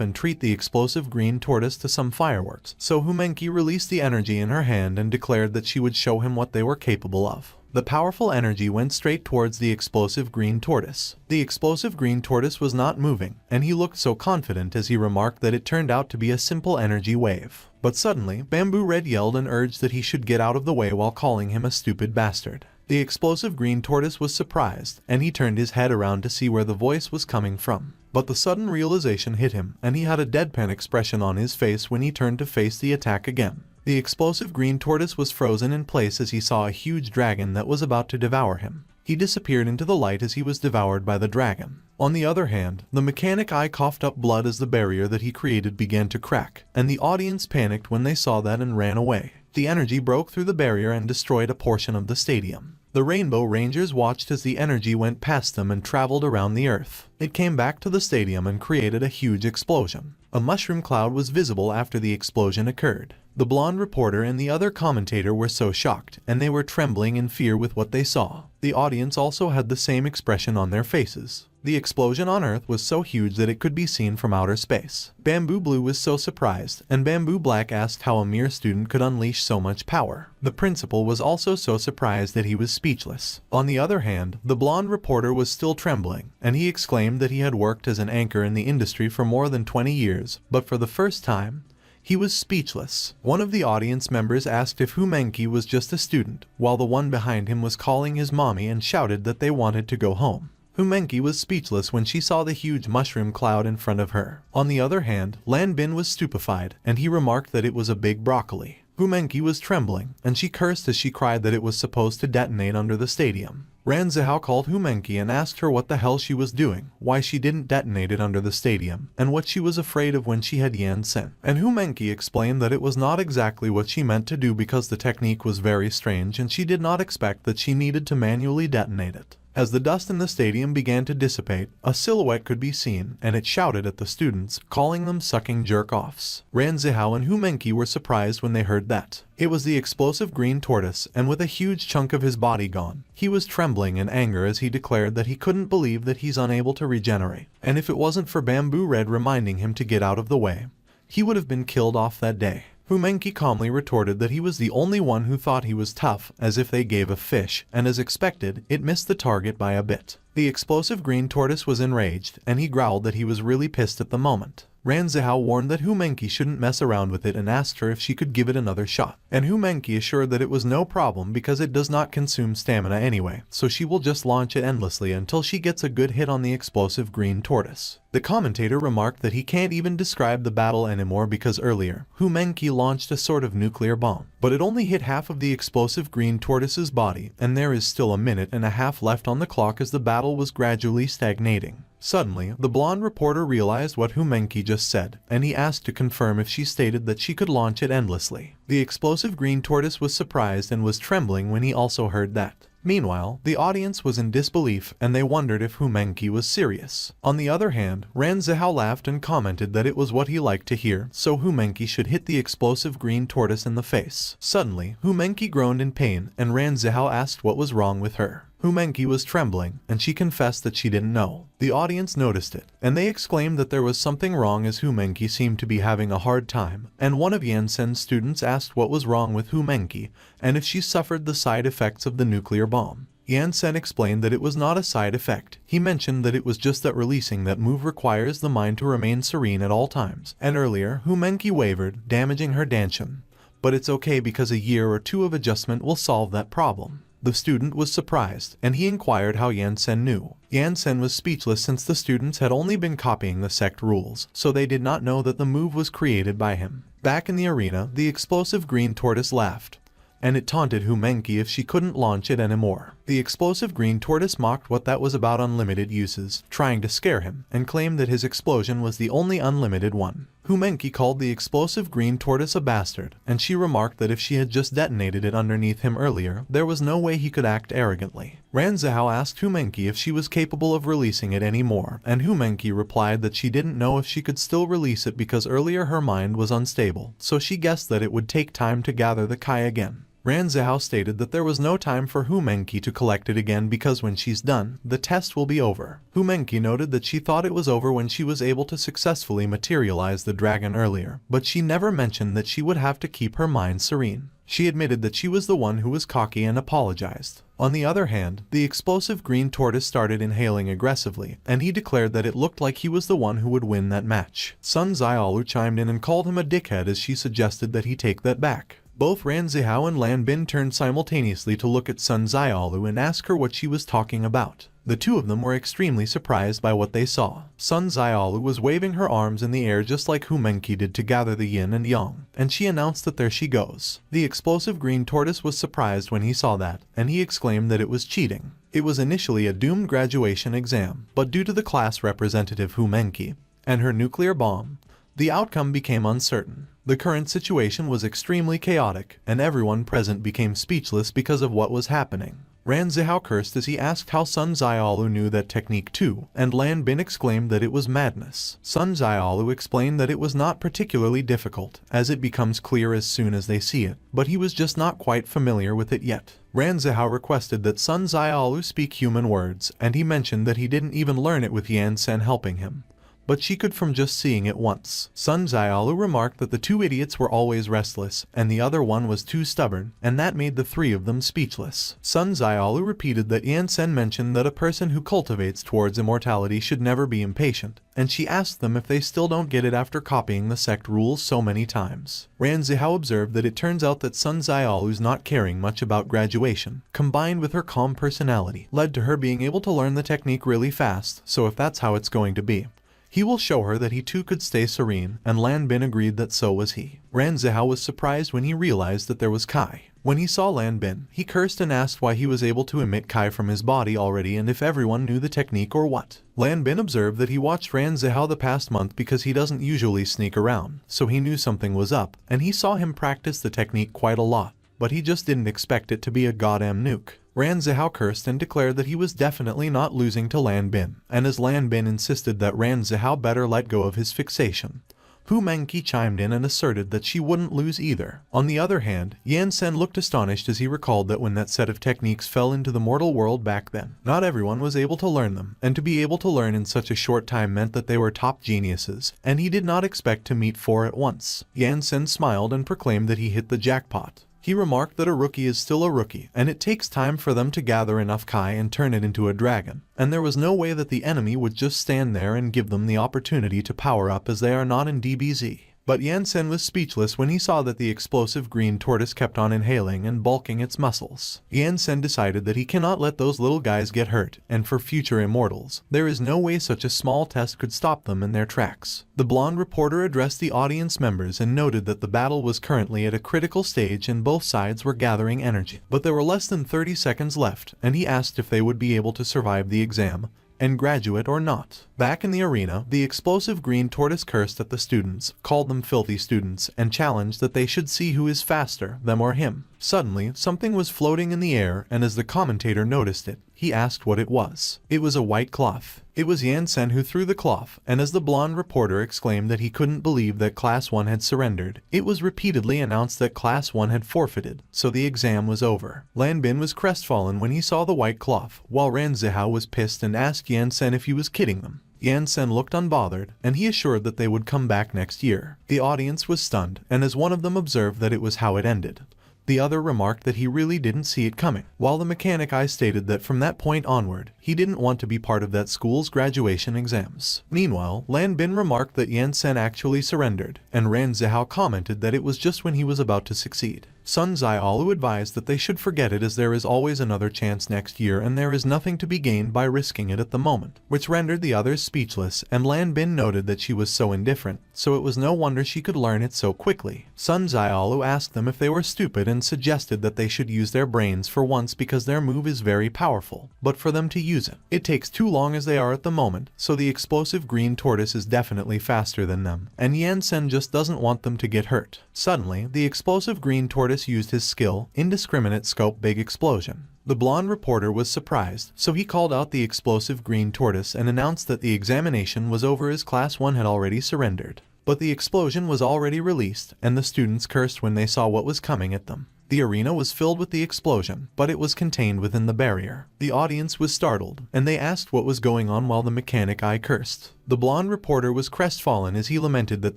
and treat the explosive green tortoise to some fireworks. So Humenki released the energy in her hand and declared that she would show him what they were capable of. The powerful energy went straight towards the explosive green tortoise. The explosive green tortoise was not moving, and he looked so confident as he remarked that it turned out to be a simple energy wave. But suddenly, Bamboo Red yelled and urged that he should get out of the way while calling him a stupid bastard. The explosive green tortoise was surprised, and he turned his head around to see where the voice was coming from. But the sudden realization hit him, and he had a deadpan expression on his face when he turned to face the attack again. The explosive green tortoise was frozen in place as he saw a huge dragon that was about to devour him. He disappeared into the light as he was devoured by the dragon. On the other hand, the mechanic eye coughed up blood as the barrier that he created began to crack, and the audience panicked when they saw that and ran away. The energy broke through the barrier and destroyed a portion of the stadium. The Rainbow Rangers watched as the energy went past them and traveled around the earth. It came back to the stadium and created a huge explosion. A mushroom cloud was visible after the explosion occurred. The blonde reporter and the other commentator were so shocked, and they were trembling in fear with what they saw. The audience also had the same expression on their faces. The explosion on Earth was so huge that it could be seen from outer space. Bamboo Blue was so surprised, and Bamboo Black asked how a mere student could unleash so much power. The principal was also so surprised that he was speechless. On the other hand, the blonde reporter was still trembling, and he exclaimed that he had worked as an anchor in the industry for more than 20 years, but for the first time, he was speechless. One of the audience members asked if Humenki was just a student, while the one behind him was calling his mommy and shouted that they wanted to go home. Humenki was speechless when she saw the huge mushroom cloud in front of her. On the other hand, Lan Bin was stupefied, and he remarked that it was a big broccoli. Humenki was trembling, and she cursed as she cried that it was supposed to detonate under the stadium. Ran Zihao called Humenki and asked her what the hell she was doing, why she didn't detonate it under the stadium, and what she was afraid of when she had Yansen. And Humenki explained that it was not exactly what she meant to do because the technique was very strange and she did not expect that she needed to manually detonate it. As the dust in the stadium began to dissipate, a silhouette could be seen, and it shouted at the students, calling them sucking jerk-offs. Ran Zihao and Humenki were surprised when they heard that. It was the explosive green tortoise, and with a huge chunk of his body gone, he was trembling in anger as he declared that he couldn't believe that he's unable to regenerate, and if it wasn't for Bamboo Red reminding him to get out of the way, he would have been killed off that day. Humenki calmly retorted that he was the only one who thought he was tough, as if they gave a fish, and as expected, it missed the target by a bit. The explosive green tortoise was enraged, and he growled that he was really pissed at the moment. Ran Zihao warned that Humenki shouldn't mess around with it and asked her if she could give it another shot. And Humenki assured that it was no problem because it does not consume stamina anyway, so she will just launch it endlessly until she gets a good hit on the explosive green tortoise. The commentator remarked that he can't even describe the battle anymore because earlier, Humenki launched a sort of nuclear bomb, but it only hit half of the explosive green tortoise's body, and there is still a minute and a half left on the clock as the battle was gradually stagnating. Suddenly, the blonde reporter realized what Humenki just said, and he asked to confirm if she stated that she could launch it endlessly. The explosive green tortoise was surprised and was trembling when he also heard that. Meanwhile, the audience was in disbelief and they wondered if Humenki was serious. On the other hand, Ran Zihao laughed and commented that it was what he liked to hear, so Humenki should hit the explosive green tortoise in the face. Suddenly, Humenki groaned in pain and Ran Zihao asked what was wrong with her. Humenki was trembling, and she confessed that she didn't know. The audience noticed it, and they exclaimed that there was something wrong as Humenki seemed to be having a hard time, and one of Yansen's students asked what was wrong with Humenki, and if she suffered the side effects of the nuclear bomb. Yansen explained that it was not a side effect. He mentioned that it was just that releasing that move requires the mind to remain serene at all times, and earlier, Humenki wavered, damaging her danshin. But it's okay because a year or two of adjustment will solve that problem. The student was surprised, and he inquired how Yansen knew. Yansen was speechless since the students had only been copying the sect rules, so they did not know that the move was created by him. Back in the arena, the explosive green tortoise laughed, and it taunted Humenki if she couldn't launch it anymore. The explosive green tortoise mocked what that was about unlimited uses, trying to scare him, and claimed that his explosion was the only unlimited one. Humenki called the explosive green tortoise a bastard, and she remarked that if she had just detonated it underneath him earlier, there was no way he could act arrogantly. Ran Zihao asked Humenki if she was capable of releasing it anymore, and Humenki replied that she didn't know if she could still release it because earlier her mind was unstable, so she guessed that it would take time to gather the Kai again. Ran Zihao stated that there was no time for Humenki to collect it again because when she's done, the test will be over. Humenki noted that she thought it was over when she was able to successfully materialize the dragon earlier, but she never mentioned that she would have to keep her mind serene. She admitted that she was the one who was cocky and apologized. On the other hand, the explosive green tortoise started inhaling aggressively, and he declared that it looked like he was the one who would win that match. Sun Xiaolu chimed in and called him a dickhead as she suggested that he take that back. Both Ran Zihao and Lan Bin turned simultaneously to look at Sun Xiaolu and ask her what she was talking about. The two of them were extremely surprised by what they saw. Sun Xiaolu was waving her arms in the air just like Humenki did to gather the yin and yang, and she announced that there she goes. The explosive green tortoise was surprised when he saw that, and he exclaimed that it was cheating. It was initially a doomed graduation exam, but due to the class representative Humenki and her nuclear bomb, the outcome became uncertain. The current situation was extremely chaotic, and everyone present became speechless because of what was happening. Ran Zihao cursed as he asked how Sun Xiaolu knew that technique too, and Lan Bin exclaimed that it was madness. Sun Xiaolu explained that it was not particularly difficult, as it becomes clear as soon as they see it, but he was just not quite familiar with it yet. Ran Zihao requested that Sun Xiaolu speak human words, and he mentioned that he didn't even learn it with Yansen helping him, but she could from just seeing it once. Sun Xiaolu remarked that the two idiots were always restless, and the other one was too stubborn, and that made the three of them speechless. Sun Xiaolu repeated that Yansen mentioned that a person who cultivates towards immortality should never be impatient, and she asked them if they still don't get it after copying the sect rules so many times. Ran Zihao observed that it turns out that Sun Xiaolu's not caring much about graduation, combined with her calm personality, led to her being able to learn the technique really fast, so if that's how it's going to be, He will show her that he too could stay serene, and Lan Bin agreed that so was he. Ran Zihao was surprised when he realized that there was Kai. When he saw Lan Bin, he cursed and asked why he was able to emit Kai from his body already and if everyone knew the technique or what. Lan Bin observed that he watched Ran Zihao the past month because he doesn't usually sneak around, so he knew something was up, and he saw him practice the technique quite a lot, but he just didn't expect it to be a goddamn nuke. Ran Zihao cursed and declared that he was definitely not losing to Lan Bin, and as Lan Bin insisted that Ran Zihao better let go of his fixation, Hu Mengqi chimed in and asserted that she wouldn't lose either. On the other hand, Yan Sen looked astonished as he recalled that when that set of techniques fell into the mortal world back then, not everyone was able to learn them, and to be able to learn in such a short time meant that they were top geniuses, and he did not expect to meet 4 at once. Yan Sen smiled and proclaimed that he hit the jackpot. He remarked that a rookie is still a rookie, and it takes time for them to gather enough Kai and turn it into a dragon, and there was no way that the enemy would just stand there and give them the opportunity to power up as they are not in DBZ. But Yan Sen was speechless when he saw that the explosive green tortoise kept on inhaling and bulking its muscles. Yan Sen decided that he cannot let those little guys get hurt, and for future immortals, there is no way such a small test could stop them in their tracks. The blonde reporter addressed the audience members and noted that the battle was currently at a critical stage and both sides were gathering energy. But there were less than 30 seconds left, and he asked if they would be able to survive the exam and graduate or not. Back in the arena, the explosive green tortoise cursed at the students, called them filthy students, and challenged that they should see who is faster, them or him. Suddenly, something was floating in the air, and as the commentator noticed it, he asked what it was. It was a white cloth. It was Yan Sen who threw the cloth, and as the blonde reporter exclaimed that he couldn't believe that Class 1 had surrendered, it was repeatedly announced that Class 1 had forfeited, so the exam was over. Lan Bin was crestfallen when he saw the white cloth, while Ran Zihao was pissed and asked Yan Sen if he was kidding them. Yan Sen looked unbothered, and he assured that they would come back next year. The audience was stunned, and as one of them observed that it was how it ended, the other remarked that he really didn't see it coming, while the mechanic eye stated that from that point onward, he didn't want to be part of that school's graduation exams. Meanwhile, Lan Bin remarked that Yan Sen actually surrendered, and Ran Zihao commented that it was just when he was about to succeed. Sun Ziaolu advised that they should forget it as there is always another chance next year and there is nothing to be gained by risking it at the moment, which rendered the others speechless, and Lan Bin noted that she was so indifferent, so it was no wonder she could learn it so quickly. Sun Ziaolu asked them if they were stupid and suggested that they should use their brains for once because their move is very powerful, but for them to use it, it takes too long as they are at the moment, so the explosive green tortoise is definitely faster than them, and Yan Sen just doesn't want them to get hurt. Suddenly, the explosive green tortoise used his skill, indiscriminate scope big explosion. The blonde reporter was surprised, so he called out the explosive green tortoise and announced that the examination was over as Class 1 had already surrendered. But the explosion was already released, and the students cursed when they saw what was coming at them. The arena was filled with the explosion, but it was contained within the barrier. The audience was startled, and they asked what was going on while the mechanic eye cursed. The blonde reporter was crestfallen as he lamented that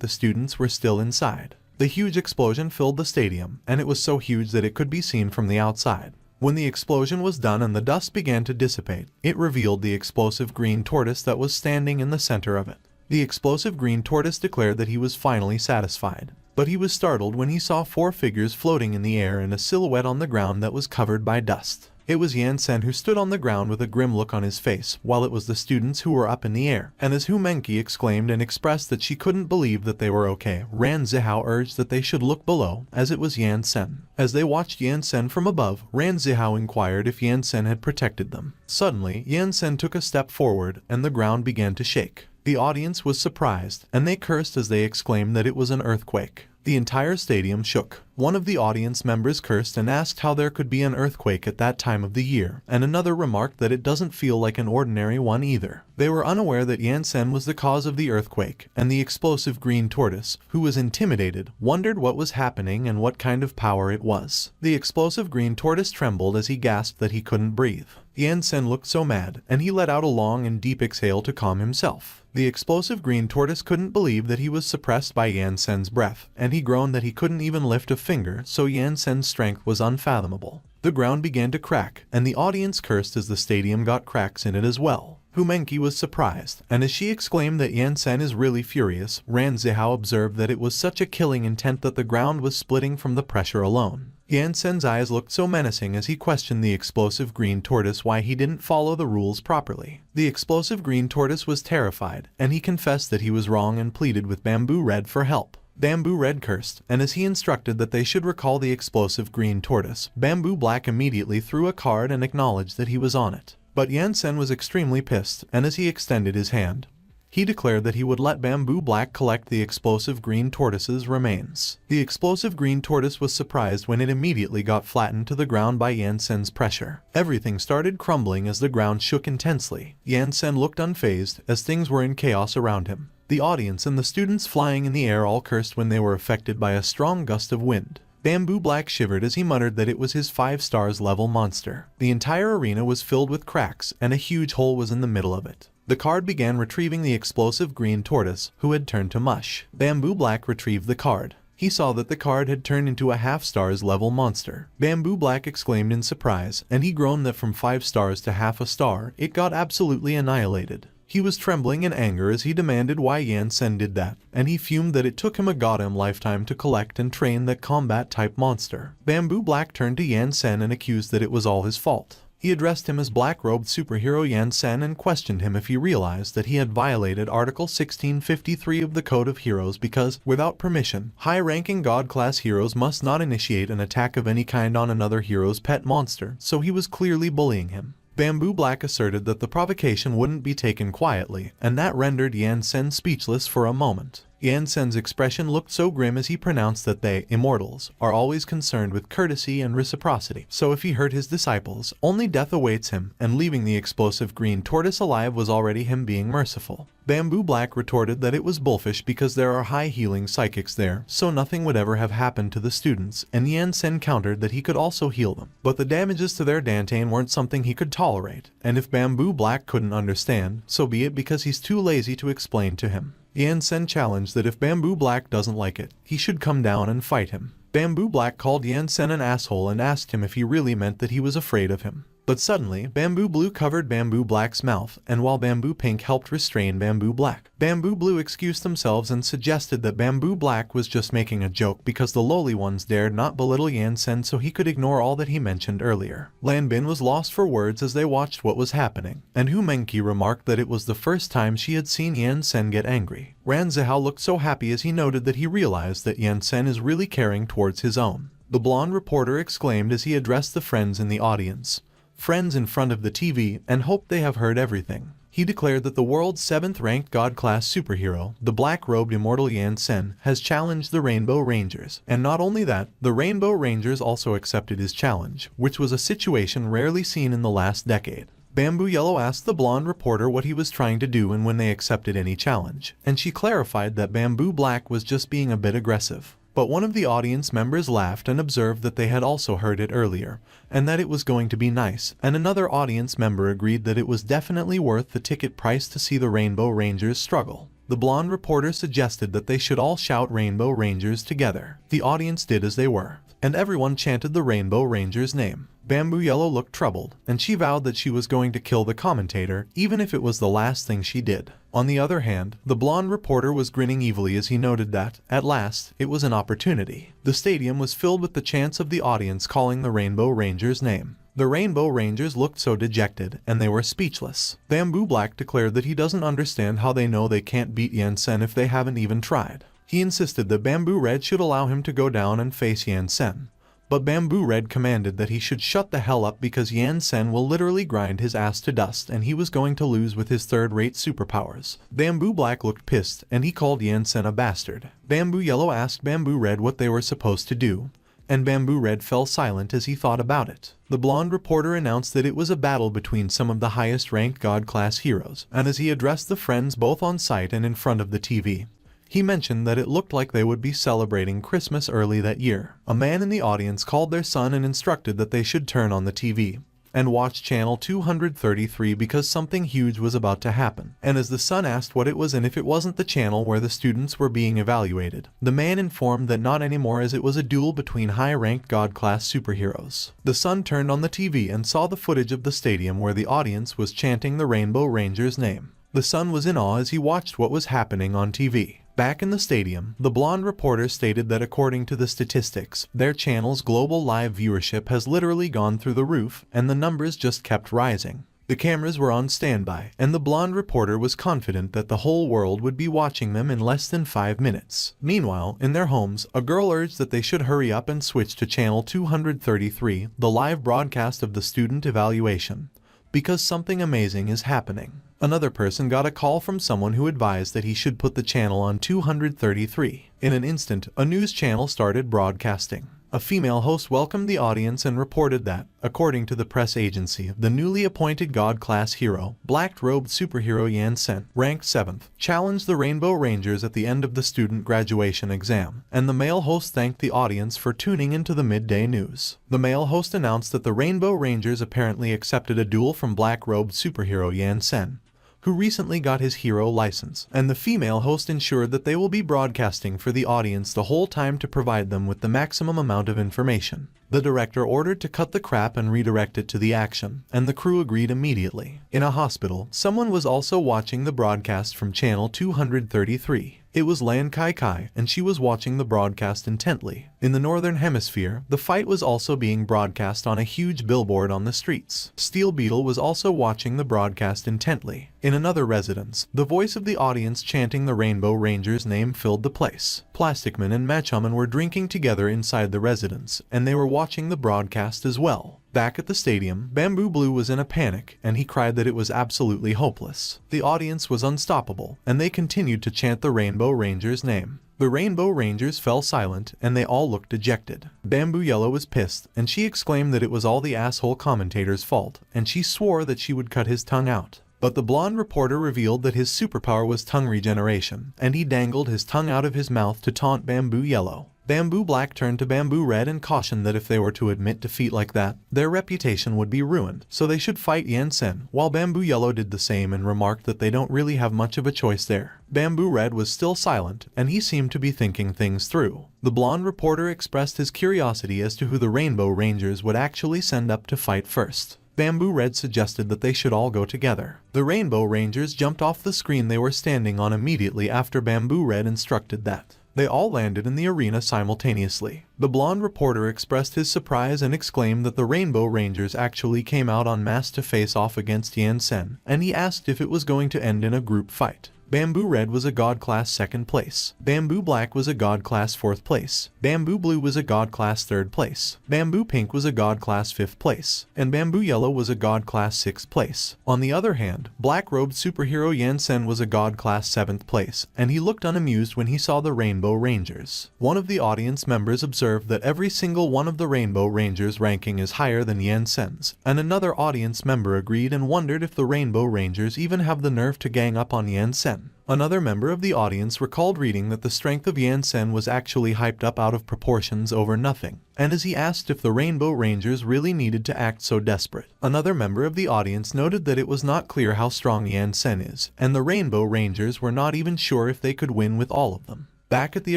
the students were still inside. The huge explosion filled the stadium, and it was so huge that it could be seen from the outside. When the explosion was done and the dust began to dissipate, it revealed the explosive green tortoise that was standing in the center of it. The explosive green tortoise declared that he was finally satisfied, but he was startled when he saw 4 figures floating in the air and a silhouette on the ground that was covered by dust. It was Yan Sen who stood on the ground with a grim look on his face, while it was the students who were up in the air. And as Hu Mengqi exclaimed and expressed that she couldn't believe that they were okay, Ran Zihao urged that they should look below, as it was Yan Sen. As they watched Yan Sen from above, Ran Zihao inquired if Yan Sen had protected them. Suddenly, Yan Sen took a step forward, and the ground began to shake. The audience was surprised, and they cursed as they exclaimed that it was an earthquake. The entire stadium shook. One of the audience members cursed and asked how there could be an earthquake at that time of the year, and another remarked that it doesn't feel like an ordinary one either. They were unaware that Yan Sen was the cause of the earthquake, and the explosive green tortoise, who was intimidated, wondered what was happening and what kind of power it was. The explosive green tortoise trembled as he gasped that he couldn't breathe. Yan Sen looked so mad, and he let out a long and deep exhale to calm himself. The explosive green tortoise couldn't believe that he was suppressed by Yan Sen's breath, and he groaned that he couldn't even lift a finger, so Yan Sen's strength was unfathomable. The ground began to crack, and the audience cursed as the stadium got cracks in it as well. Hu Mengqi was surprised, and as she exclaimed that Yan Sen is really furious, Ran Zihao observed that it was such a killing intent that the ground was splitting from the pressure alone. Yan Sen's eyes looked so menacing as he questioned the explosive green tortoise why he didn't follow the rules properly. The explosive green tortoise was terrified, and he confessed that he was wrong and pleaded with Bamboo Red for help. Bamboo Red cursed, and as he instructed that they should recall the explosive green tortoise, Bamboo Black immediately threw a card and acknowledged that he was on it. But Yan Sen was extremely pissed, and as he extended his hand, he declared that he would let Bamboo Black collect the explosive green tortoise's remains. The explosive green tortoise was surprised when it immediately got flattened to the ground by Yan Sen's pressure. Everything started crumbling as the ground shook intensely. Yan Sen looked unfazed as things were in chaos around him. The audience and the students flying in the air all cursed when they were affected by a strong gust of wind. Bamboo Black shivered as he muttered that it was his 5 stars level monster. The entire arena was filled with cracks, and a huge hole was in the middle of it. The card began retrieving the explosive green tortoise, who had turned to mush. Bamboo Black retrieved the card. He saw that the card had turned into a half stars level monster. Bamboo Black exclaimed in surprise, and he groaned that from 5 stars to half a star, it got absolutely annihilated. He was trembling in anger as he demanded why Yan Sen did that, and he fumed that it took him a goddamn lifetime to collect and train that combat-type monster. Bamboo Black turned to Yan Sen and accused that it was all his fault. He addressed him as black-robed superhero Yan Sen and questioned him if he realized that he had violated Article 1653 of the Code of Heroes because, without permission, high-ranking God-class heroes must not initiate an attack of any kind on another hero's pet monster, so he was clearly bullying him. Bamboo Black asserted that the provocation wouldn't be taken quietly, and that rendered Yan Sen speechless for a moment. Yan Sen's expression looked so grim as he pronounced that they, Immortals, are always concerned with courtesy and reciprocity. So if he hurt his disciples, only death awaits him, and leaving the explosive green tortoise alive was already him being merciful. Bamboo Black retorted that it was bullfish because there are high healing psychics there, so nothing would ever have happened to the students, and Yan Sen countered that he could also heal them. But the damages to their Dantane weren't something he could tolerate, and if Bamboo Black couldn't understand, so be it because he's too lazy to explain to him. Yan Sen challenged that if Bamboo Black doesn't like it, he should come down and fight him. Bamboo Black called Yan Sen an asshole and asked him if he really meant that he was afraid of him. But suddenly, Bamboo Blue covered Bamboo Black's mouth, and while Bamboo Pink helped restrain Bamboo Black, Bamboo Blue excused themselves and suggested that Bamboo Black was just making a joke because the lowly ones dared not belittle Yan Sen so he could ignore all that he mentioned earlier. Lan Bin was lost for words as they watched what was happening, and Hu Mengqi remarked that it was the first time she had seen Yan Sen get angry. Ran Zihao looked so happy as he noted that he realized that Yan Sen is really caring towards his own. The blonde reporter exclaimed as he addressed the friends in the audience. Friends in front of the TV, and hoped they have heard everything. He declared that the world's 7th-ranked God-class superhero, the black-robed immortal Yan Sen, has challenged the Rainbow Rangers. And not only that, the Rainbow Rangers also accepted his challenge, which was a situation rarely seen in the last decade. Bamboo Yellow asked the blonde reporter what he was trying to do and when they accepted any challenge, and she clarified that Bamboo Black was just being a bit aggressive. But one of the audience members laughed and observed that they had also heard it earlier, and that it was going to be nice, and another audience member agreed that it was definitely worth the ticket price to see the Rainbow Rangers struggle. The blonde reporter suggested that they should all shout Rainbow Rangers together. The audience did as they were, and everyone chanted the Rainbow Rangers' name. Bamboo Yellow looked troubled, and she vowed that she was going to kill the commentator, even if it was the last thing she did. On the other hand, the blonde reporter was grinning evilly as he noted that, at last, it was an opportunity. The stadium was filled with the chants of the audience calling the Rainbow Rangers' name. The Rainbow Rangers looked so dejected, and they were speechless. Bamboo Black declared that he doesn't understand how they know they can't beat Yan Sen if they haven't even tried. He insisted that Bamboo Red should allow him to go down and face Yan Sen. But Bamboo Red commanded that he should shut the hell up because Yan Sen will literally grind his ass to dust and he was going to lose with his third-rate superpowers. Bamboo Black looked pissed and he called Yan Sen a bastard. Bamboo Yellow asked Bamboo Red what they were supposed to do, and Bamboo Red fell silent as he thought about it. The blonde reporter announced that it was a battle between some of the highest-ranked God-class heroes, and as he addressed the friends both on site and in front of the TV, he mentioned that it looked like they would be celebrating Christmas early that year. A man in the audience called their son and instructed that they should turn on the TV and watch channel 233 because something huge was about to happen. And as the son asked what it was and if it wasn't the channel where the students were being evaluated, the man informed that not anymore as it was a duel between high-ranked God-class superheroes. The son turned on the TV and saw the footage of the stadium where the audience was chanting the Rainbow Rangers' name. The son was in awe as he watched what was happening on TV. Back in the stadium, the blonde reporter stated that according to the statistics, their channel's global live viewership has literally gone through the roof, and the numbers just kept rising. The cameras were on standby, and the blonde reporter was confident that the whole world would be watching them in less than 5 minutes. Meanwhile, in their homes, a girl urged that they should hurry up and switch to channel 233, the live broadcast of the student evaluation, because something amazing is happening. Another person got a call from someone who advised that he should put the channel on 233. In an instant, a news channel started broadcasting. A female host welcomed the audience and reported that, according to the press agency, the newly appointed God-class hero, black-robed superhero Yan Sen, ranked 7th, challenged the Rainbow Rangers at the end of the student graduation exam, and the male host thanked the audience for tuning into the midday news. The male host announced that the Rainbow Rangers apparently accepted a duel from black-robed superhero Yan Sen, who recently got his hero license, and the female host ensured that they will be broadcasting for the audience the whole time to provide them with the maximum amount of information. The director ordered to cut the crap and redirect it to the action, and the crew agreed immediately. In a hospital, someone was also watching the broadcast from channel 233. It was Lan Qi Qi, and she was watching the broadcast intently. In the northern hemisphere, the fight was also being broadcast on a huge billboard on the streets. Steel Beetle was also watching the broadcast intently. In another residence, the voice of the audience chanting the Rainbow Rangers' name filled the place. Plasticman and Machoman were drinking together inside the residence, and they were watching the broadcast as well. Back at the stadium, Bamboo Blue was in a panic, and he cried that it was absolutely hopeless. The audience was unstoppable, and they continued to chant the Rainbow Rangers' name. The Rainbow Rangers fell silent, and they all looked dejected. Bamboo Yellow was pissed, and she exclaimed that it was all the asshole commentator's fault, and she swore that she would cut his tongue out. But the blonde reporter revealed that his superpower was tongue regeneration, and he dangled his tongue out of his mouth to taunt Bamboo Yellow. Bamboo Black turned to Bamboo Red and cautioned that if they were to admit defeat like that, their reputation would be ruined, so they should fight Yan Sen, while Bamboo Yellow did the same and remarked that they don't really have much of a choice there. Bamboo Red was still silent, and he seemed to be thinking things through. The blonde reporter expressed his curiosity as to who the Rainbow Rangers would actually send up to fight first. Bamboo Red suggested that they should all go together. The Rainbow Rangers jumped off the screen they were standing on immediately after Bamboo Red instructed that. They all landed in the arena simultaneously. The blonde reporter expressed his surprise and exclaimed that the Rainbow Rangers actually came out en masse to face off against Yan Sen, and he asked if it was going to end in a group fight. Bamboo Red was a God Class 2nd place. Bamboo Black was a God Class 4th place. Bamboo Blue was a God Class 3rd place. Bamboo Pink was a God Class 5th place. And Bamboo Yellow was a God Class 6th place. On the other hand, black-robed superhero Yan Sen was a God Class 7th place, and he looked unamused when he saw the Rainbow Rangers. One of the audience members observed that every single one of the Rainbow Rangers' ranking is higher than Yan Sen's, and another audience member agreed and wondered if the Rainbow Rangers even have the nerve to gang up on Yan Sen. Another member of the audience recalled reading that the strength of Yan Sen was actually hyped up out of proportions over nothing, and as he asked if the Rainbow Rangers really needed to act so desperate. Another member of the audience noted that it was not clear how strong Yan Sen is, and the Rainbow Rangers were not even sure if they could win with all of them. Back at the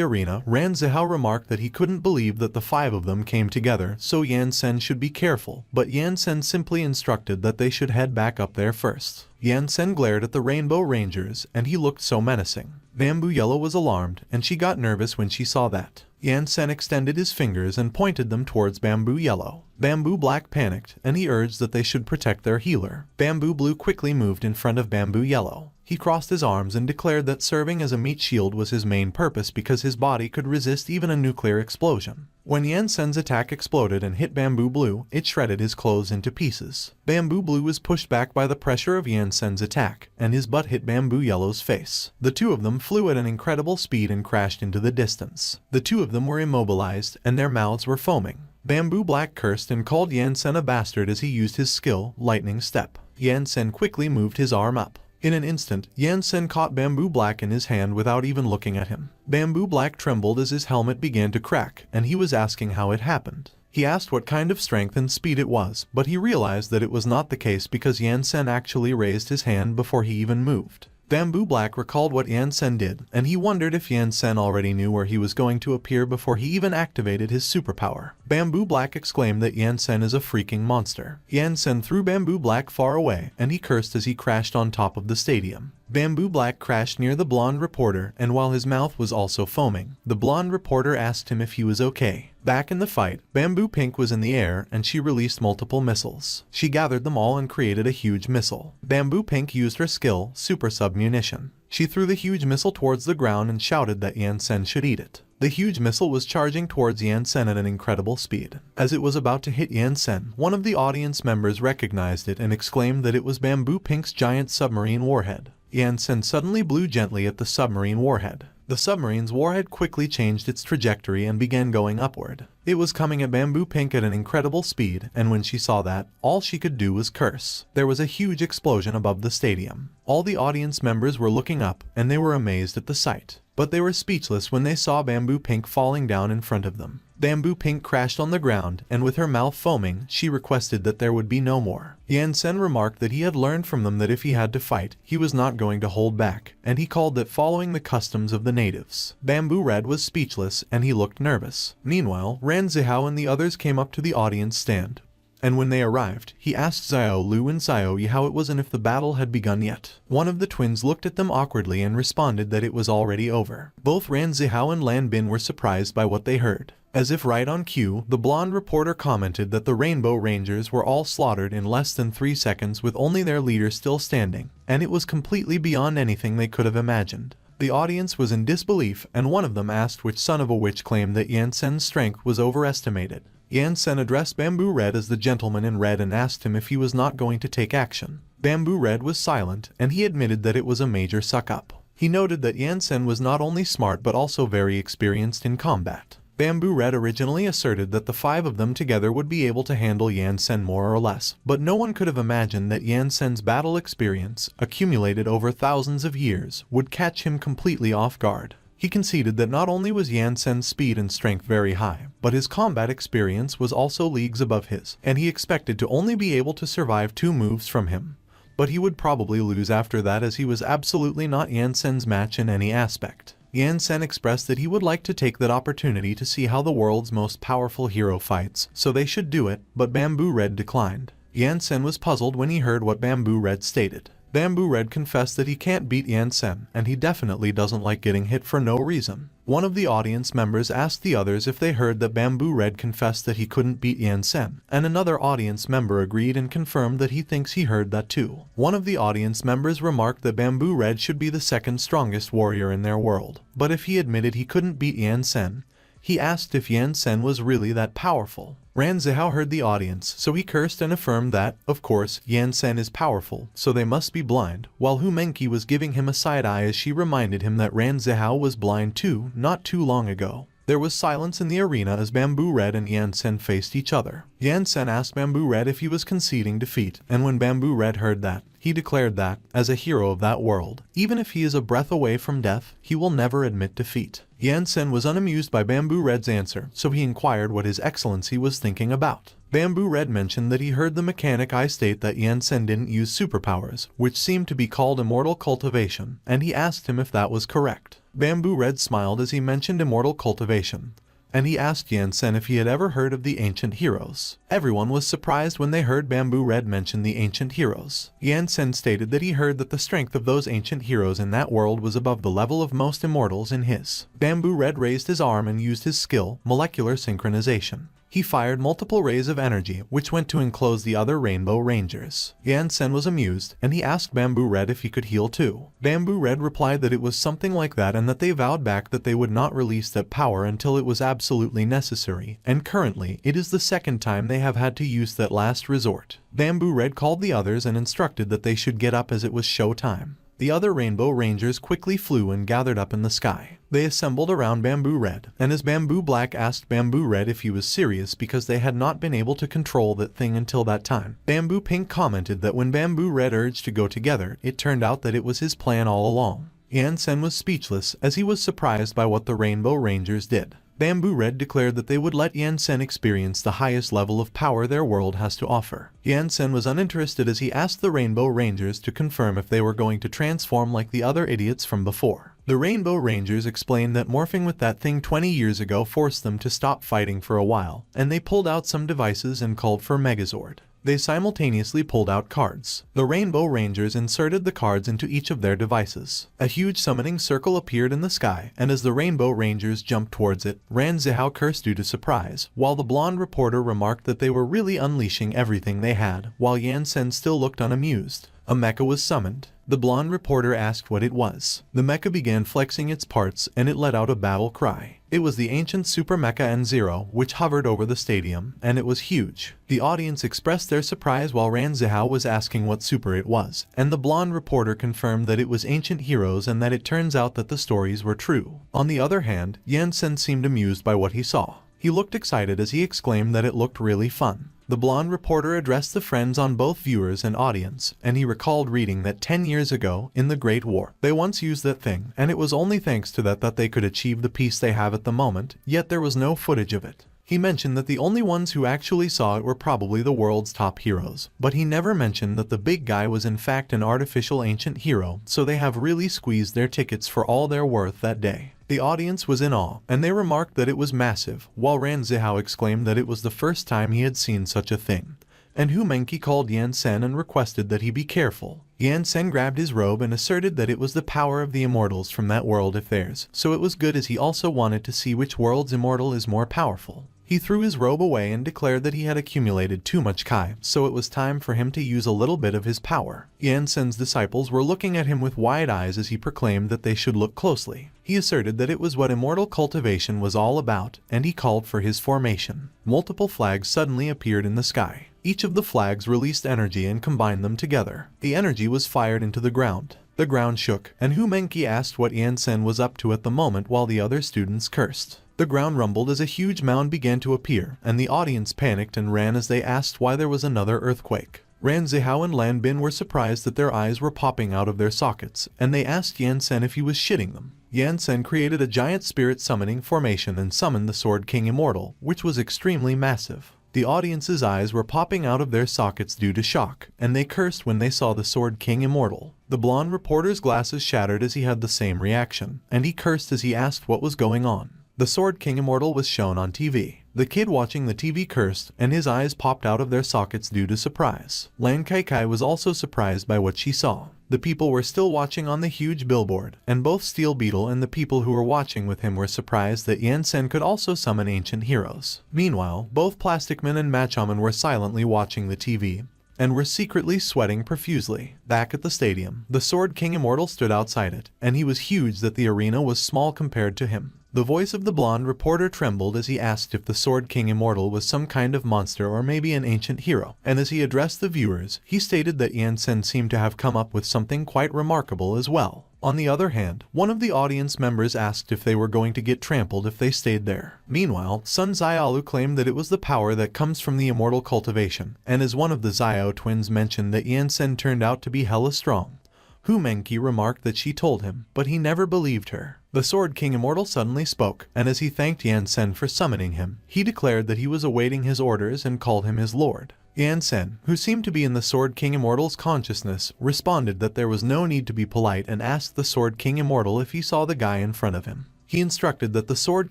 arena, Ran Zihao remarked that he couldn't believe that the 5 of them came together, so Yan Sen should be careful, but Yan Sen simply instructed that they should head back up there first. Yan Sen glared at the Rainbow Rangers, and he looked so menacing. Bamboo Yellow was alarmed, and she got nervous when she saw that. Yan Sen extended his fingers and pointed them towards Bamboo Yellow. Bamboo Black panicked, and he urged that they should protect their healer. Bamboo Blue quickly moved in front of Bamboo Yellow. He crossed his arms and declared that serving as a meat shield was his main purpose because his body could resist even a nuclear explosion. When Yan Sen's attack exploded and hit Bamboo Blue, it shredded his clothes into pieces. Bamboo Blue was pushed back by the pressure of Yan Sen's attack, and his butt hit Bamboo Yellow's face. The two of them flew at an incredible speed and crashed into the distance. The two of them were immobilized, and their mouths were foaming. Bamboo Black cursed and called Yan Sen a bastard as he used his skill, Lightning Step. Yan Sen quickly moved his arm up. In an instant, Yan Sen caught Bamboo Black in his hand without even looking at him. Bamboo Black trembled as his helmet began to crack, and he was asking how it happened. He asked what kind of strength and speed it was, but he realized that it was not the case because Yan Sen actually raised his hand before he even moved. Bamboo Black recalled what Yan Sen did, and he wondered if Yan Sen already knew where he was going to appear before he even activated his superpower. Bamboo Black exclaimed that Yan Sen is a freaking monster. Yan Sen threw Bamboo Black far away, and he cursed as he crashed on top of the stadium. Bamboo Black crashed near the blonde reporter, and while his mouth was also foaming, the blonde reporter asked him if he was okay. Back in the fight, Bamboo Pink was in the air and she released multiple missiles. She gathered them all and created a huge missile. Bamboo Pink used her skill, Super Submunition. She threw the huge missile towards the ground and shouted that Yansen should eat it. The huge missile was charging towards Yansen at an incredible speed. As it was about to hit Yansen, one of the audience members recognized it and exclaimed that it was Bamboo Pink's giant submarine warhead. Yansen suddenly blew gently at the submarine warhead. The submarine's warhead quickly changed its trajectory and began going upward. It was coming at Bamboo Pink at an incredible speed, and when she saw that, all she could do was curse. There was a huge explosion above the stadium. All the audience members were looking up, and they were amazed at the sight. But they were speechless when they saw Bamboo Pink falling down in front of them. Bamboo Pink crashed on the ground, and with her mouth foaming, she requested that there would be no more. Yansen remarked that he had learned from them that if he had to fight, he was not going to hold back, and he called that following the customs of the natives. Bamboo Red was speechless, and he looked nervous. Meanwhile, Ran Zihao and the others came up to the audience stand. And when they arrived, he asked Xiao Lu and Xiao Yi how it was and if the battle had begun yet. One of the twins looked at them awkwardly and responded that it was already over. Both Ran Zihao and Lan Bin were surprised by what they heard. As if right on cue, the blonde reporter commented that the Rainbow Rangers were all slaughtered in less than 3 seconds with only their leader still standing, and it was completely beyond anything they could have imagined. The audience was in disbelief, and one of them asked which son of a witch claimed that Yansen's strength was overestimated. Yansen addressed Bamboo Red as the gentleman in red and asked him if he was not going to take action. Bamboo Red was silent, and he admitted that it was a major suck-up. He noted that Yansen was not only smart but also very experienced in combat. Bamboo Red originally asserted that the 5 of them together would be able to handle Yansen more or less, but no one could have imagined that Yansen's battle experience, accumulated over thousands of years, would catch him completely off guard. He conceded that not only was Yansen's speed and strength very high, but his combat experience was also leagues above his, and he expected to only be able to survive 2 moves from him. But he would probably lose after that, as he was absolutely not Yansen's match in any aspect. Yansen expressed that he would like to take that opportunity to see how the world's most powerful hero fights, so they should do it, but Bamboo Red declined. Yansen was puzzled when he heard what Bamboo Red stated. Bamboo Red confessed that he can't beat Yansen, and he definitely doesn't like getting hit for no reason. One of the audience members asked the others if they heard that Bamboo Red confessed that he couldn't beat Yansen, and another audience member agreed and confirmed that he thinks he heard that too. One of the audience members remarked that Bamboo Red should be the second strongest warrior in their world, but if he admitted he couldn't beat Yansen, he asked if Yansen was really that powerful. Ran Zihao heard the audience, so he cursed and affirmed that, of course, Yansen is powerful, so they must be blind, while Hu Menqi was giving him a side eye as she reminded him that Ran Zihao was blind too, not too long ago. There was silence in the arena as Bamboo Red and Yansen faced each other. Yansen asked Bamboo Red if he was conceding defeat, and when Bamboo Red heard that, he declared that, as a hero of that world, even if he is a breath away from death, he will never admit defeat. Yansen was unamused by Bamboo Red's answer, so he inquired what His Excellency was thinking about. Bamboo Red mentioned that he heard the mechanic I state that Yansen didn't use superpowers, which seemed to be called immortal cultivation, and he asked him if that was correct. Bamboo Red smiled as he mentioned immortal cultivation, and he asked Yansen if he had ever heard of the ancient heroes. Everyone was surprised when they heard Bamboo Red mention the ancient heroes. Yansen stated that he heard that the strength of those ancient heroes in that world was above the level of most immortals in his. Bamboo Red raised his arm and used his skill, molecular synchronization. He fired multiple rays of energy, which went to enclose the other Rainbow Rangers. Yansen was amused, and he asked Bamboo Red if he could heal too. Bamboo Red replied that it was something like that and that they vowed back that they would not release that power until it was absolutely necessary, and currently, it is the 2nd time they have had to use that last resort. Bamboo Red called the others and instructed that they should get up as it was show time. The other Rainbow Rangers quickly flew and gathered up in the sky. They assembled around Bamboo Red, and as Bamboo Black asked Bamboo Red if he was serious because they had not been able to control that thing until that time, Bamboo Pink commented that when Bamboo Red urged to go together, it turned out that it was his plan all along. Yansen was speechless as he was surprised by what the Rainbow Rangers did. Bamboo Red declared that they would let Yansen experience the highest level of power their world has to offer. Yansen was uninterested as he asked the Rainbow Rangers to confirm if they were going to transform like the other idiots from before. The Rainbow Rangers explained that morphing with that thing 20 years ago forced them to stop fighting for a while, and they pulled out some devices and called for Megazord. They simultaneously pulled out cards. The Rainbow Rangers inserted the cards into each of their devices. A huge summoning circle appeared in the sky, and as the Rainbow Rangers jumped towards it, Ran Zihao cursed due to surprise, while the blonde reporter remarked that they were really unleashing everything they had, while Yan Sen still looked unamused. A mecha was summoned. The blonde reporter asked what it was. The mecha began flexing its parts and it let out a battle cry. It was the ancient Super Mecha N0, which hovered over the stadium, and it was huge. The audience expressed their surprise while Ran Zihao was asking what super it was, and the blonde reporter confirmed that it was Ancient Heroes and that it turns out that the stories were true. On the other hand, Yan Sen seemed amused by what he saw. He looked excited as he exclaimed that it looked really fun. The blonde reporter addressed the friends on both viewers and audience, and he recalled reading that 10 years ago, in the Great War, they once used that thing, and it was only thanks to that they could achieve the peace they have at the moment, yet there was no footage of it. He mentioned that the only ones who actually saw it were probably the world's top heroes, but he never mentioned that the big guy was in fact an artificial ancient hero, so they have really squeezed their tickets for all their worth that day. The audience was in awe, and they remarked that it was massive, while Ran Zihao exclaimed that it was the first time he had seen such a thing. And Hu Menqi called Yan Sen and requested that he be careful. Yan Sen grabbed his robe and asserted that it was the power of the immortals from that world if theirs, so it was good as he also wanted to see which world's immortal is more powerful. He threw his robe away and declared that he had accumulated too much Kai, so it was time for him to use a little bit of his power. Yan Sen's disciples were looking at him with wide eyes as he proclaimed that they should look closely. He asserted that it was what immortal cultivation was all about, and he called for his formation. Multiple flags suddenly appeared in the sky. Each of the flags released energy and combined them together. The energy was fired into the ground. The ground shook, and Hu Menqi asked what Yan Sen was up to at the moment while the other students cursed. The ground rumbled as a huge mound began to appear, and the audience panicked and ran as they asked why there was another earthquake. Ran Zihao and Lan Bin were surprised that their eyes were popping out of their sockets, and they asked Yan Sen if he was shitting them. Yan Sen created a giant spirit summoning formation and summoned the Sword King Immortal, which was extremely massive. The audience's eyes were popping out of their sockets due to shock, and they cursed when they saw the Sword King Immortal. The blonde reporter's glasses shattered as he had the same reaction, and he cursed as he asked what was going on. The Sword King Immortal was shown on TV. The kid watching the TV cursed, and his eyes popped out of their sockets due to surprise. Lan Qi Qi was also surprised by what she saw. The people were still watching on the huge billboard, and both Steel Beetle and the people who were watching with him were surprised that Yan Sen could also summon ancient heroes. Meanwhile, both Plasticman and Machoman were silently watching the TV, and were secretly sweating profusely. Back at the stadium, the Sword King Immortal stood outside it, and he was huge that the arena was small compared to him. The voice of the blonde reporter trembled as he asked if the Sword King Immortal was some kind of monster or maybe an ancient hero, and as he addressed the viewers, he stated that Yan Sen seemed to have come up with something quite remarkable as well. On the other hand, one of the audience members asked if they were going to get trampled if they stayed there. Meanwhile, Sun Xiaolu claimed that it was the power that comes from the immortal cultivation, and as one of the Xiao twins mentioned that Yan Sen turned out to be hella strong. Hu Menqi remarked that she told him, but he never believed her. The Sword King Immortal suddenly spoke, and as he thanked Yan Sen for summoning him, he declared that he was awaiting his orders and called him his lord. Yan Sen, who seemed to be in the Sword King Immortal's consciousness, responded that there was no need to be polite and asked the Sword King Immortal if he saw the guy in front of him. He instructed that the Sword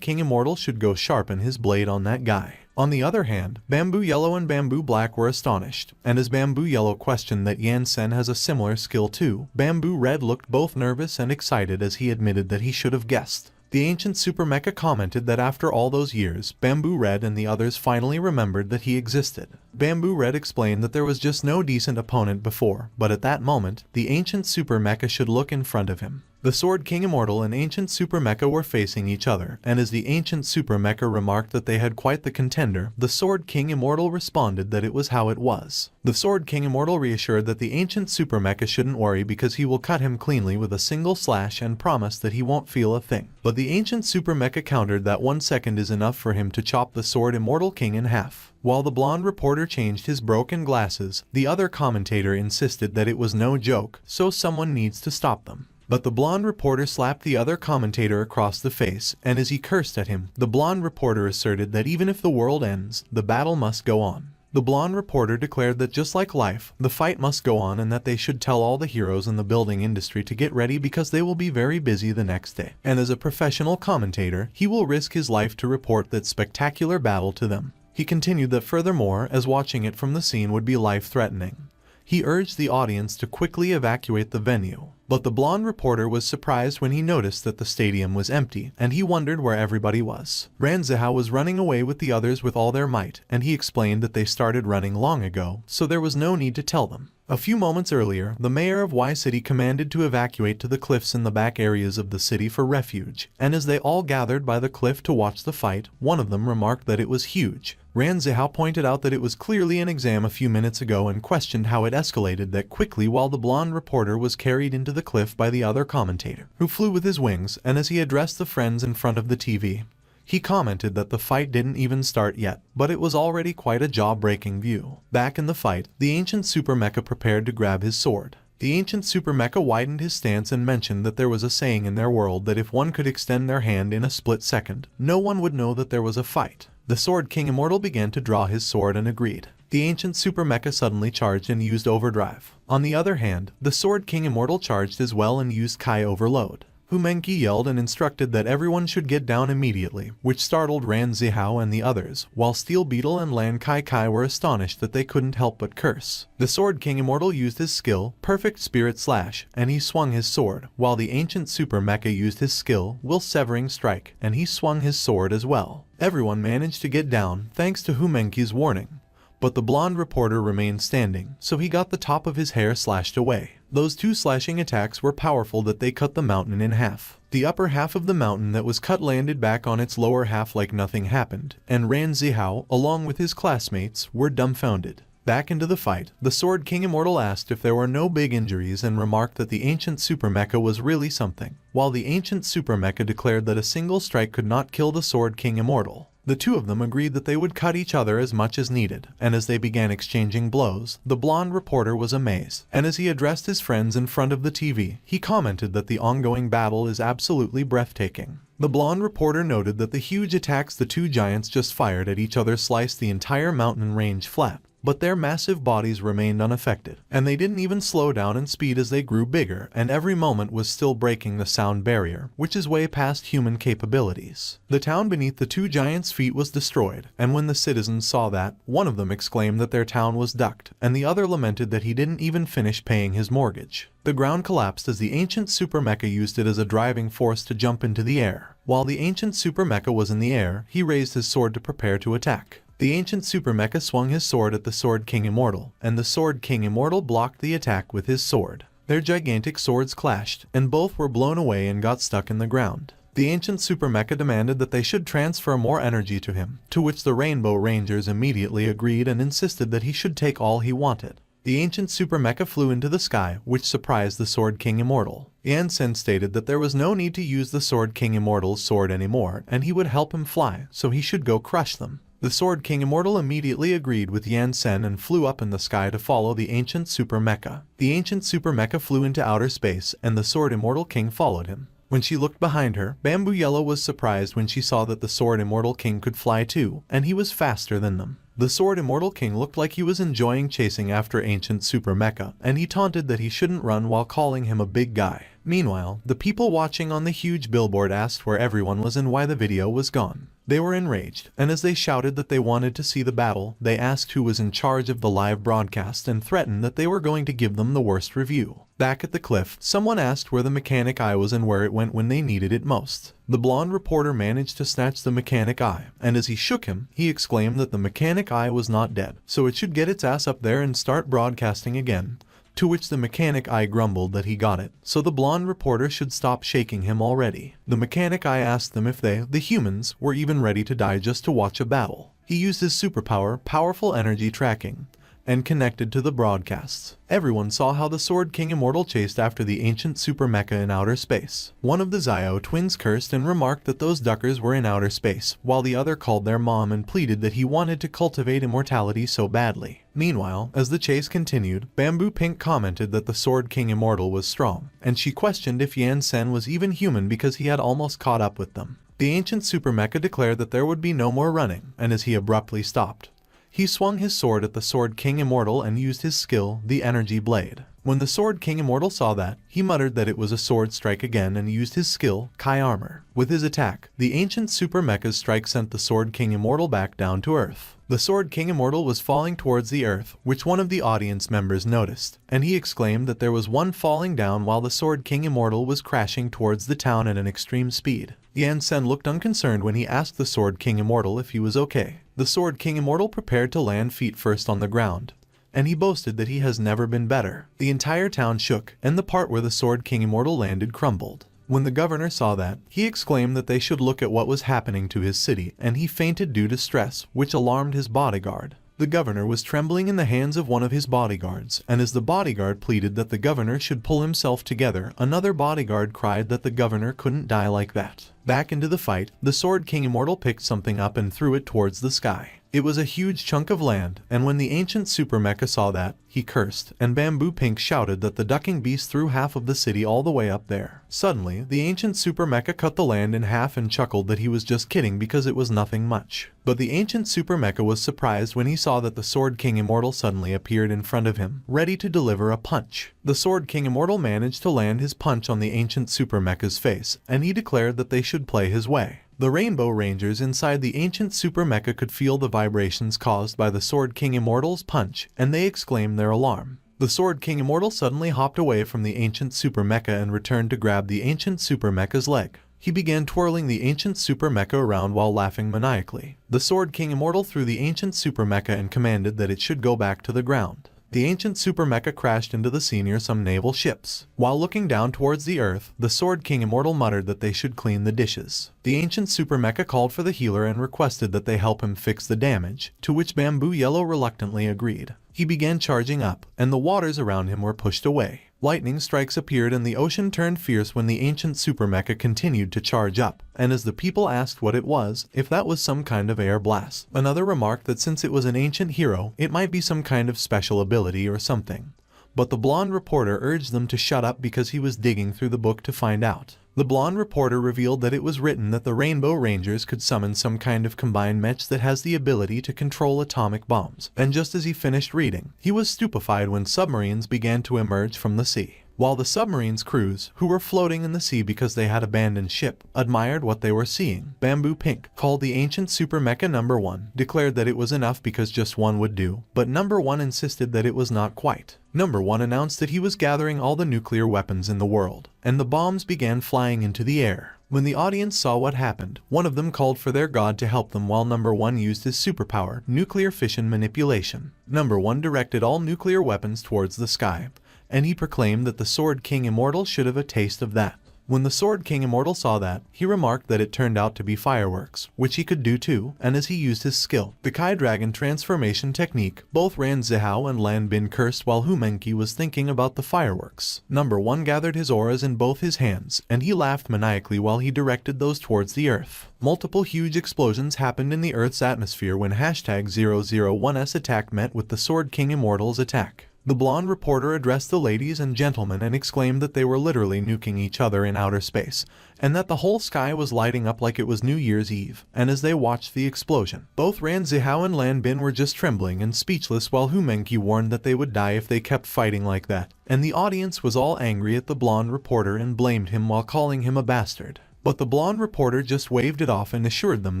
King Immortal should go sharpen his blade on that guy. On the other hand, Bamboo Yellow and Bamboo Black were astonished, and as Bamboo Yellow questioned that Yan Sen has a similar skill too, Bamboo Red looked both nervous and excited as he admitted that he should have guessed. The ancient Super Mecha commented that after all those years, Bamboo Red and the others finally remembered that he existed. Bamboo Red explained that there was just no decent opponent before, but at that moment, the ancient Super Mecha should look in front of him. The Sword King Immortal and Ancient Super Mecha were facing each other, and as the Ancient Super Mecha remarked that they had quite the contender, the Sword King Immortal responded that it was how it was. The Sword King Immortal reassured that the Ancient Super Mecha shouldn't worry because he will cut him cleanly with a single slash and promised that he won't feel a thing. But the Ancient Super Mecha countered that 1 second is enough for him to chop the Sword Immortal King in half. While the blonde reporter changed his broken glasses, the other commentator insisted that it was no joke, so someone needs to stop them. But the blonde reporter slapped the other commentator across the face, and as he cursed at him, the blonde reporter asserted that even if the world ends, the battle must go on. The blonde reporter declared that just like life, the fight must go on and that they should tell all the heroes in the building industry to get ready because they will be very busy the next day. And as a professional commentator, he will risk his life to report that spectacular battle to them. He continued that furthermore, as watching it from the scene would be life-threatening. He urged the audience to quickly evacuate the venue, but the blonde reporter was surprised when he noticed that the stadium was empty, and he wondered where everybody was. Ran Zihao was running away with the others with all their might, and he explained that they started running long ago, so there was no need to tell them. A few moments earlier, the mayor of Y City commanded to evacuate to the cliffs in the back areas of the city for refuge, and as they all gathered by the cliff to watch the fight, one of them remarked that it was huge. Ran Zihao pointed out that it was clearly an exam a few minutes ago and questioned how it escalated that quickly while the blonde reporter was carried into the cliff by the other commentator, who flew with his wings, and as he addressed the friends in front of the TV, he commented that the fight didn't even start yet, but it was already quite a jaw-breaking view. Back in the fight, the ancient super mecha prepared to grab his sword. The ancient super mecha widened his stance and mentioned that there was a saying in their world that if one could extend their hand in a split second, no one would know that there was a fight. The Sword King Immortal began to draw his sword and agreed. The ancient super mecha suddenly charged and used overdrive. On the other hand, the Sword King Immortal charged as well and used Kai Overload. Humenki yelled and instructed that everyone should get down immediately, which startled Ran Zihao and the others, while Steel Beetle and Lan Qi Qi were astonished that they couldn't help but curse. The Sword King Immortal used his skill, Perfect Spirit Slash, and he swung his sword, while the ancient Super Mecha used his skill, Will Severing Strike, and he swung his sword as well. Everyone managed to get down, thanks to Humenki's warning. But the blonde reporter remained standing, so he got the top of his hair slashed away. Those two slashing attacks were powerful that they cut the mountain in half. The upper half of the mountain that was cut landed back on its lower half like nothing happened, and Ran Zihao, along with his classmates, were dumbfounded. Back into the fight, the Sword King Immortal asked if there were no big injuries and remarked that the ancient Super Mecha was really something, while the ancient Super Mecha declared that a single strike could not kill the Sword King Immortal. The two of them agreed that they would cut each other as much as needed, and as they began exchanging blows, the blonde reporter was amazed, and as he addressed his friends in front of the TV, he commented that the ongoing battle is absolutely breathtaking. The blonde reporter noted that the huge attacks the two giants just fired at each other sliced the entire mountain range flat, but their massive bodies remained unaffected, and they didn't even slow down in speed as they grew bigger, and every moment was still breaking the sound barrier, which is way past human capabilities. The town beneath the two giants' feet was destroyed, and when the citizens saw that, one of them exclaimed that their town was ducked, and the other lamented that he didn't even finish paying his mortgage. The ground collapsed as the ancient Super Mecha used it as a driving force to jump into the air. While the ancient Super Mecha was in the air, he raised his sword to prepare to attack. The ancient Super Mecha swung his sword at the Sword King Immortal, and the Sword King Immortal blocked the attack with his sword. Their gigantic swords clashed, and both were blown away and got stuck in the ground. The ancient Super Mecha demanded that they should transfer more energy to him, to which the Rainbow Rangers immediately agreed and insisted that he should take all he wanted. The ancient Super Mecha flew into the sky, which surprised the Sword King Immortal. Yansen stated that there was no need to use the Sword King Immortal's sword anymore, and he would help him fly, so he should go crush them. The Sword King Immortal immediately agreed with Yansen and flew up in the sky to follow the ancient Super Mecha. The ancient Super Mecha flew into outer space, and the Sword Immortal King followed him. When she looked behind her, Bamboo Yellow was surprised when she saw that the Sword Immortal King could fly too, and he was faster than them. The Sword Immortal King looked like he was enjoying chasing after ancient Super Mecha, and he taunted that he shouldn't run while calling him a big guy. Meanwhile, the people watching on the huge billboard asked where everyone was and why the video was gone. They were enraged, and as they shouted that they wanted to see the battle, they asked who was in charge of the live broadcast and threatened that they were going to give them the worst review. Back at the cliff, someone asked where the mechanic eye was and where it went when they needed it most. The blonde reporter managed to snatch the mechanic eye, and as he shook him, he exclaimed that the mechanic eye was not dead, so it should get its ass up there and start broadcasting again. To which the mechanic eye grumbled that he got it, so the blonde reporter should stop shaking him already. The mechanic eye asked them if they, the humans, were even ready to die just to watch a battle. He used his superpower, powerful energy tracking, and connected to the broadcasts. Everyone saw how the Sword King Immortal chased after the ancient Super Mecha in outer space. One of the Zio twins cursed and remarked that those duckers were in outer space, while the other called their mom and pleaded that he wanted to cultivate immortality so badly. Meanwhile, as the chase continued, Bamboo Pink commented that the Sword King Immortal was strong, and she questioned if Yansen was even human because he had almost caught up with them. The ancient Super Mecha declared that there would be no more running, and as he abruptly stopped, he swung his sword at the Sword King Immortal and used his skill, the Energy Blade. When the Sword King Immortal saw that, he muttered that it was a sword strike again and used his skill, Kai Armor. With his attack, the ancient Super Mecha's strike sent the Sword King Immortal back down to Earth. The Sword King Immortal was falling towards the earth, which one of the audience members noticed, and he exclaimed that there was one falling down while the Sword King Immortal was crashing towards the town at an extreme speed. Yan Sen looked unconcerned when he asked the Sword King Immortal if he was okay. The Sword King Immortal prepared to land feet first on the ground, and he boasted that he has never been better. The entire town shook, and the part where the Sword King Immortal landed crumbled. When the governor saw that, he exclaimed that they should look at what was happening to his city, and he fainted due to stress, which alarmed his bodyguard. The governor was trembling in the hands of one of his bodyguards, and as the bodyguard pleaded that the governor should pull himself together, another bodyguard cried that the governor couldn't die like that. Back into the fight, the Sword King Immortal picked something up and threw it towards the sky. It was a huge chunk of land, and when the ancient Super Mecha saw that, he cursed, and Bamboo Pink shouted that the ducking beast threw half of the city all the way up there. Suddenly, the ancient Super Mecha cut the land in half and chuckled that he was just kidding because it was nothing much. But the ancient Super Mecha was surprised when he saw that the Sword King Immortal suddenly appeared in front of him, ready to deliver a punch. The Sword King Immortal managed to land his punch on the ancient Super Mecha's face, and he declared that they should play his way. The Rainbow Rangers inside the ancient Super Mecha could feel the vibrations caused by the Sword King Immortal's punch, and they exclaimed their alarm. The Sword King Immortal suddenly hopped away from the ancient Super Mecha and returned to grab the ancient Super Mecha's leg. He began twirling the ancient Super Mecha around while laughing maniacally. The Sword King Immortal threw the ancient Super Mecha and commanded that it should go back to the ground. The ancient Super Mecha crashed into the sea near some naval ships. While looking down towards the earth, the Sword King Immortal muttered that they should clean the dishes. The ancient Super Mecha called for the healer and requested that they help him fix the damage, to which Bamboo Yellow reluctantly agreed. He began charging up, and the waters around him were pushed away. Lightning strikes appeared and the ocean turned fierce when the ancient Super Mecha continued to charge up, and as the people asked what it was, if that was some kind of air blast, another remarked that since it was an ancient hero, it might be some kind of special ability or something. But the blonde reporter urged them to shut up because he was digging through the book to find out. The blonde reporter revealed that it was written that the Rainbow Rangers could summon some kind of combined mech that has the ability to control atomic bombs, and just as he finished reading, he was stupefied when submarines began to emerge from the sea. While the submarine's crews, who were floating in the sea because they had abandoned ship, admired what they were seeing, Bamboo Pink, called the ancient Super Mecha No. 1, declared that it was enough because just one would do, but No. 1 insisted that it was not quite. No. 1 announced that he was gathering all the nuclear weapons in the world, and the bombs began flying into the air. When the audience saw what happened, one of them called for their god to help them while No. 1 used his superpower, nuclear fission manipulation. No. 1 directed all nuclear weapons towards the sky, and he proclaimed that the Sword King Immortal should have a taste of that. When the Sword King Immortal saw that, he remarked that it turned out to be fireworks, which he could do too, and as he used his skill, the Kai Dragon transformation technique, both Ran Zihao and Lan Bin cursed while Hu Menqi was thinking about the fireworks. No. 1 gathered his auras in both his hands, and he laughed maniacally while he directed those towards the earth. Multiple huge explosions happened in the Earth's atmosphere when #001's attack met with the Sword King Immortal's attack. The blonde reporter addressed the ladies and gentlemen and exclaimed that they were literally nuking each other in outer space, and that the whole sky was lighting up like it was New Year's Eve, and as they watched the explosion, both Ran Zihao and Lan Bin were just trembling and speechless while Hu Menqi warned that they would die if they kept fighting like that, and the audience was all angry at the blonde reporter and blamed him while calling him a bastard. But the blonde reporter just waved it off and assured them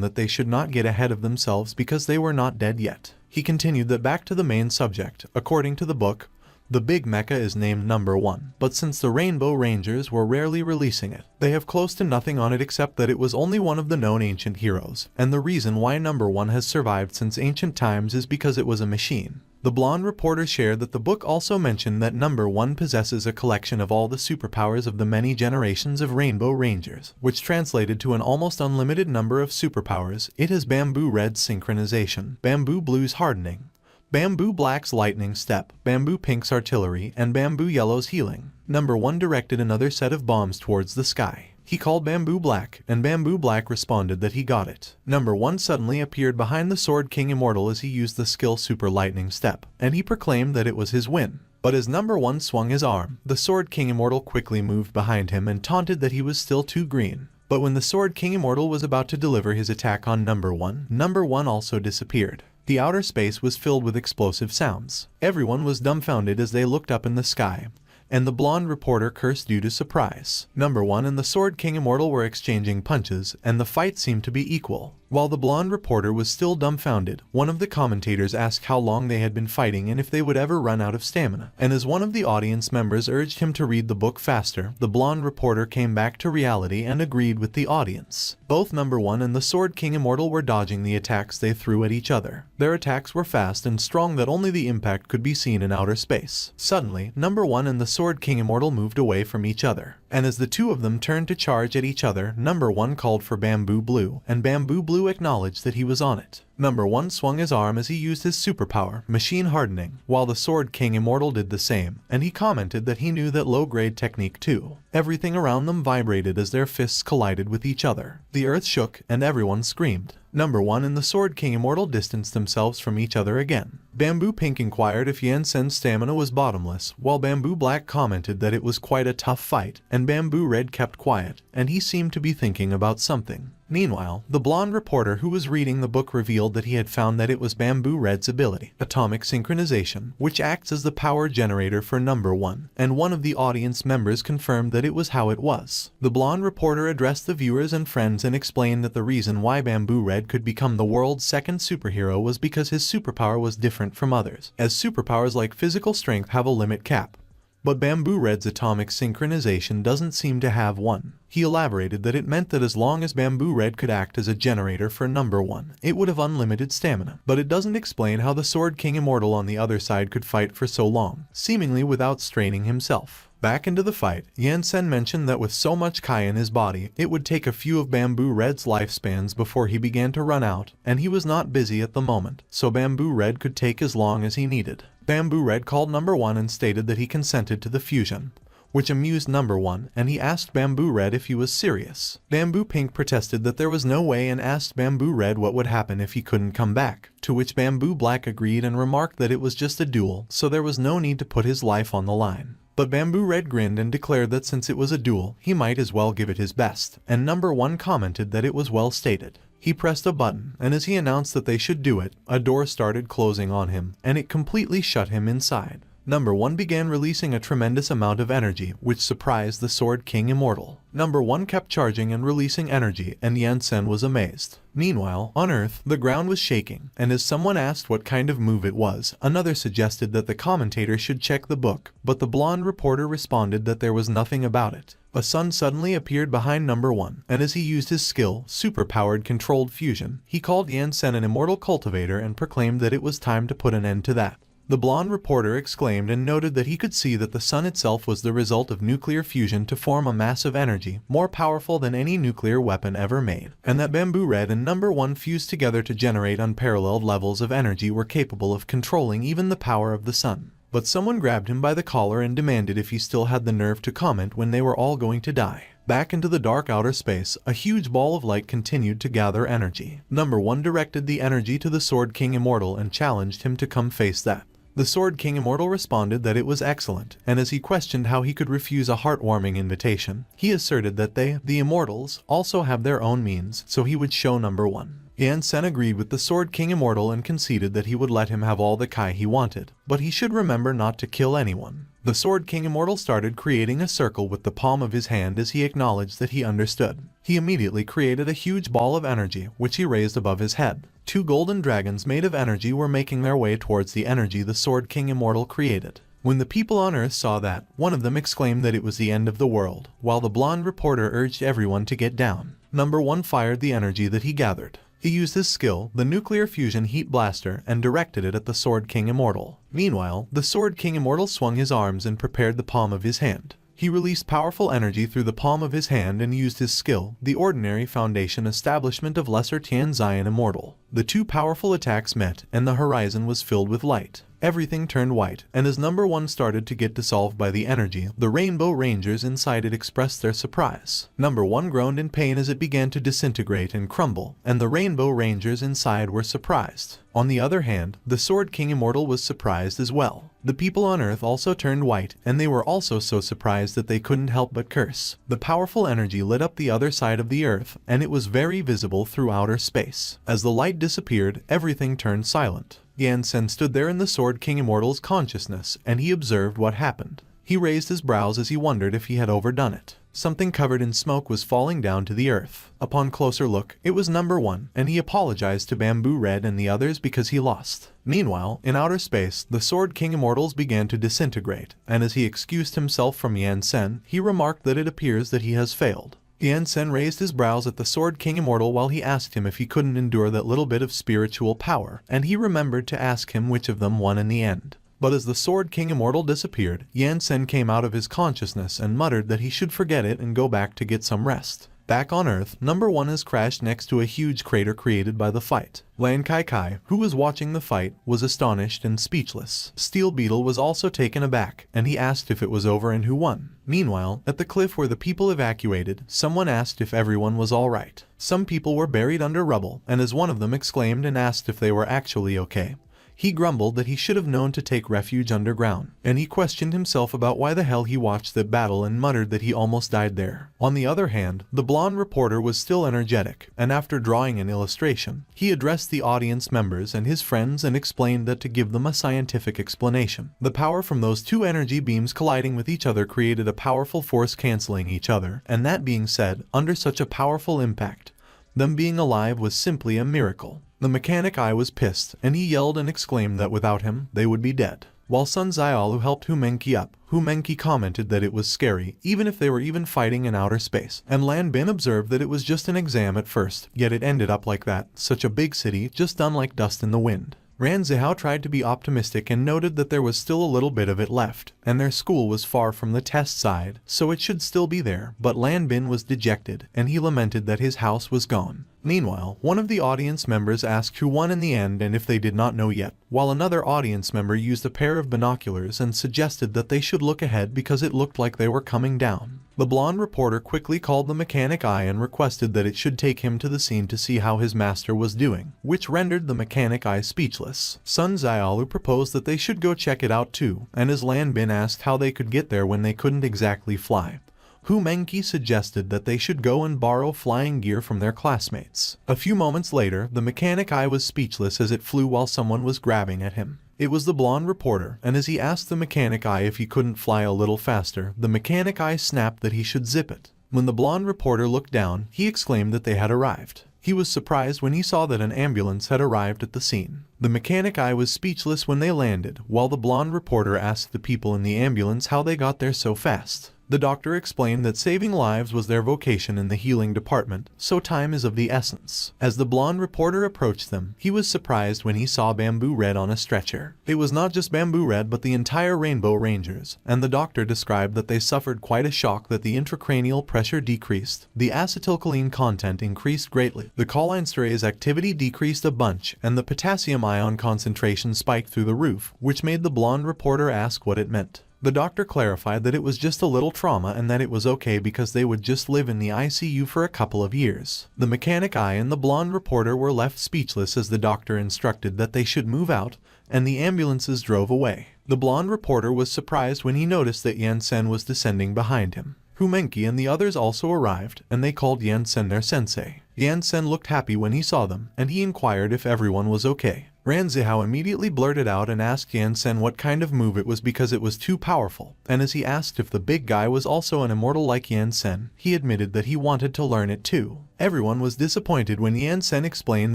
that they should not get ahead of themselves because they were not dead yet. He continued that back to the main subject, according to the book, the big mecha is named No. 1, but since the Rainbow Rangers were rarely releasing it, they have close to nothing on it except that it was only one of the known ancient heroes, and the reason why No. 1 has survived since ancient times is because it was a machine. The blonde reporter shared that the book also mentioned that No. 1 possesses a collection of all the superpowers of the many generations of Rainbow Rangers, which translated to an almost unlimited number of superpowers. It has Bamboo Red's synchronization, Bamboo Blue's hardening, Bamboo Black's lightning step, Bamboo Pink's artillery, and Bamboo Yellow's healing. No. 1 directed another set of bombs towards the sky. He called Bamboo Black, and Bamboo Black responded that he got it. No. 1 suddenly appeared behind the Sword King Immortal as he used the skill Super Lightning Step, and he proclaimed that it was his win. But as No. 1 swung his arm, the Sword King Immortal quickly moved behind him and taunted that he was still too green. But when the Sword King Immortal was about to deliver his attack on No. 1, No. 1 also disappeared. The outer space was filled with explosive sounds. Everyone was dumbfounded as they looked up in the sky, and the blonde reporter cursed due to surprise. Number 1 and the Sword King Immortal were exchanging punches, and the fight seemed to be equal. While the blonde reporter was still dumbfounded, one of the commentators asked how long they had been fighting and if they would ever run out of stamina. And as one of the audience members urged him to read the book faster, the blonde reporter came back to reality and agreed with the audience. Both Number 1 and the Sword King Immortal were dodging the attacks they threw at each other. Their attacks were fast and strong that only the impact could be seen in outer space. Suddenly, Number 1 and the Sword King Immortal moved away from each other. And as the two of them turned to charge at each other, Number 1 called for Bamboo Blue, and Bamboo Blue acknowledged that he was on it. Number 1 swung his arm as he used his superpower, Machine Hardening, while the Sword King Immortal did the same, and he commented that he knew that low-grade technique too. Everything around them vibrated as their fists collided with each other. The earth shook, and everyone screamed. Number 1 and the Sword King Immortal distanced themselves from each other again. Bamboo Pink inquired if Yansen's stamina was bottomless, while Bamboo Black commented that it was quite a tough fight, and Bamboo Red kept quiet, and he seemed to be thinking about something. Meanwhile, the blonde reporter who was reading the book revealed that he had found that it was Bamboo Red's ability, Atomic Synchronization, which acts as the power generator for Number 1, and one of the audience members confirmed that it was how it was. The blonde reporter addressed the viewers and friends and explained that the reason why Bamboo Red could become the world's second superhero was because his superpower was different from others, as superpowers like physical strength have a limit cap. But Bamboo Red's atomic synchronization doesn't seem to have one. He elaborated that it meant that as long as Bamboo Red could act as a generator for Number 1, it would have unlimited stamina. But it doesn't explain how the Sword King Immortal on the other side could fight for so long, seemingly without straining himself. Back into the fight, Yansen mentioned that with so much Kai in his body, it would take a few of Bamboo Red's lifespans before he began to run out, and he was not busy at the moment, so Bamboo Red could take as long as he needed. Bamboo Red called Number 1 and stated that he consented to the fusion, which amused Number 1, and he asked Bamboo Red if he was serious. Bamboo Pink protested that there was no way and asked Bamboo Red what would happen if he couldn't come back, to which Bamboo Black agreed and remarked that it was just a duel, so there was no need to put his life on the line. But Bamboo Red grinned and declared that since it was a duel, he might as well give it his best, and Number 1 commented that it was well stated. He pressed a button, and as he announced that they should do it, a door started closing on him, and it completely shut him inside. Number 1 began releasing a tremendous amount of energy, which surprised the Sword King Immortal. Number 1 kept charging and releasing energy, and Yansen was amazed. Meanwhile, on Earth, the ground was shaking, and as someone asked what kind of move it was, another suggested that the commentator should check the book, but the blonde reporter responded that there was nothing about it. A sun suddenly appeared behind Number 1, and as he used his skill, super-powered controlled fusion, he called Yansen an immortal cultivator and proclaimed that it was time to put an end to that. The blonde reporter exclaimed and noted that he could see that the sun itself was the result of nuclear fusion to form a massive energy, more powerful than any nuclear weapon ever made, and that Bamboo Red and Number 1 fused together to generate unparalleled levels of energy were capable of controlling even the power of the sun. But someone grabbed him by the collar and demanded if he still had the nerve to comment when they were all going to die. Back into the dark outer space, a huge ball of light continued to gather energy. Number 1 directed the energy to the Sword King Immortal and challenged him to come face that. The Sword King Immortal responded that it was excellent, and as he questioned how he could refuse a heartwarming invitation, he asserted that they, the Immortals, also have their own means, so he would show Number 1. Yansen agreed with the Sword King Immortal and conceded that he would let him have all the Kai he wanted, but he should remember not to kill anyone. The Sword King Immortal started creating a circle with the palm of his hand as he acknowledged that he understood. He immediately created a huge ball of energy, which he raised above his head. 2 golden dragons made of energy were making their way towards the energy the Sword King Immortal created. When the people on Earth saw that, one of them exclaimed that it was the end of the world, while the blonde reporter urged everyone to get down. Number 1 fired the energy that he gathered. He used his skill, the nuclear fusion heat blaster, and directed it at the Sword King Immortal. Meanwhile, the Sword King Immortal swung his arms and prepared the palm of his hand. He released powerful energy through the palm of his hand and used his skill, the ordinary foundation establishment of Lesser Tian Zion Immortal. The 2 powerful attacks met, and the horizon was filled with light. everything turned white, and as number 1 started to get dissolved by the energy, the Rainbow Rangers inside it expressed their surprise. Number 1 groaned in pain as it began to disintegrate and crumble, and the Rainbow Rangers inside were surprised. On the other hand, the Sword King Immortal was surprised as well. The people on Earth also turned white, and they were also so surprised that they couldn't help but curse. The powerful energy lit up the other side of the Earth, and it was very visible through outer space. As the light disappeared, everything turned silent. Yansen stood there in the Sword King Immortal's consciousness, and he observed what happened. He raised his brows as he wondered if he had overdone it. Something covered in smoke was falling down to the earth. Upon closer look, it was number 1, and he apologized to Bamboo Red and the others because he lost. Meanwhile, in outer space, the Sword King Immortals began to disintegrate, and as he excused himself from Yansen, he remarked that it appears that he has failed. Yansen raised his brows at the Sword King Immortal while he asked him if he couldn't endure that little bit of spiritual power, and he remembered to ask him which of them won in the end. But as the Sword King Immortal disappeared, Yansen came out of his consciousness and muttered that he should forget it and go back to get some rest. Back on Earth, number 1 has crashed next to a huge crater created by the fight. Lan Qi Qi, who was watching the fight, was astonished and speechless. Steel Beetle was also taken aback, and he asked if it was over and who won. Meanwhile, at the cliff where the people evacuated, someone asked if everyone was alright. Some people were buried under rubble, and as one of them exclaimed and asked if they were actually okay, he grumbled that he should have known to take refuge underground, and he questioned himself about why the hell he watched that battle and muttered that he almost died there. On the other hand, the blonde reporter was still energetic, and after drawing an illustration, he addressed the audience members and his friends and explained that to give them a scientific explanation, the power from those two energy beams colliding with each other created a powerful force canceling each other, and that being said, under such a powerful impact, them being alive was simply a miracle. The mechanic Eye was pissed, and he yelled and exclaimed that without him, they would be dead. While Sun Xiaolu helped Hu Mengqi up, Hu Mengqi commented that it was scary, even if they were even fighting in outer space, and Lan Bin observed that it was just an exam at first, yet it ended up like that, such a big city, just done like dust in the wind. Ran Zihao tried to be optimistic and noted that there was still a little bit of it left, and their school was far from the test side, so it should still be there, but Lan Bin was dejected, and he lamented that his house was gone. Meanwhile, one of the audience members asked who won in the end and if they did not know yet, while another audience member used a pair of binoculars and suggested that they should look ahead because it looked like they were coming down. The blonde reporter quickly called the mechanic Eye and requested that it should take him to the scene to see how his master was doing, which rendered the mechanic Eye speechless. Sun Xiaolu proposed that they should go check it out too, and as Lan Bin asked how they could get there when they couldn't exactly fly, Hu Mengqi suggested that they should go and borrow flying gear from their classmates. A few moments later, the mechanic Eye was speechless as it flew while someone was grabbing at him. It was the blonde reporter, and as he asked the mechanic Eye if he couldn't fly a little faster, the mechanic Eye snapped that he should zip it. When the blonde reporter looked down, he exclaimed that they had arrived. He was surprised when he saw that an ambulance had arrived at the scene. The mechanic Eye was speechless when they landed, while the blonde reporter asked the people in the ambulance how they got there so fast. The doctor explained that saving lives was their vocation in the healing department, so time is of the essence. As the blonde reporter approached them, he was surprised when he saw Bamboo Red on a stretcher. It was not just Bamboo Red but the entire Rainbow Rangers, and the doctor described that they suffered quite a shock that the intracranial pressure decreased, the acetylcholine content increased greatly, the cholinesterase activity decreased a bunch, and the potassium ion concentration spiked through the roof, which made the blonde reporter ask what it meant. The doctor clarified that it was just a little trauma and that it was okay because they would just live in the ICU for a couple of years. The mechanic Eye and the blonde reporter were left speechless as the doctor instructed that they should move out, and the ambulances drove away. The blonde reporter was surprised when he noticed that Yansen was descending behind him. Hu Mengqi and the others also arrived, and they called Yansen their sensei. Yansen looked happy when he saw them, and he inquired if everyone was okay. Ran Zihao immediately blurted out and asked Yansen what kind of move it was because it was too powerful, and as he asked if the big guy was also an immortal like Yansen, he admitted that he wanted to learn it too. Everyone was disappointed when Yansen explained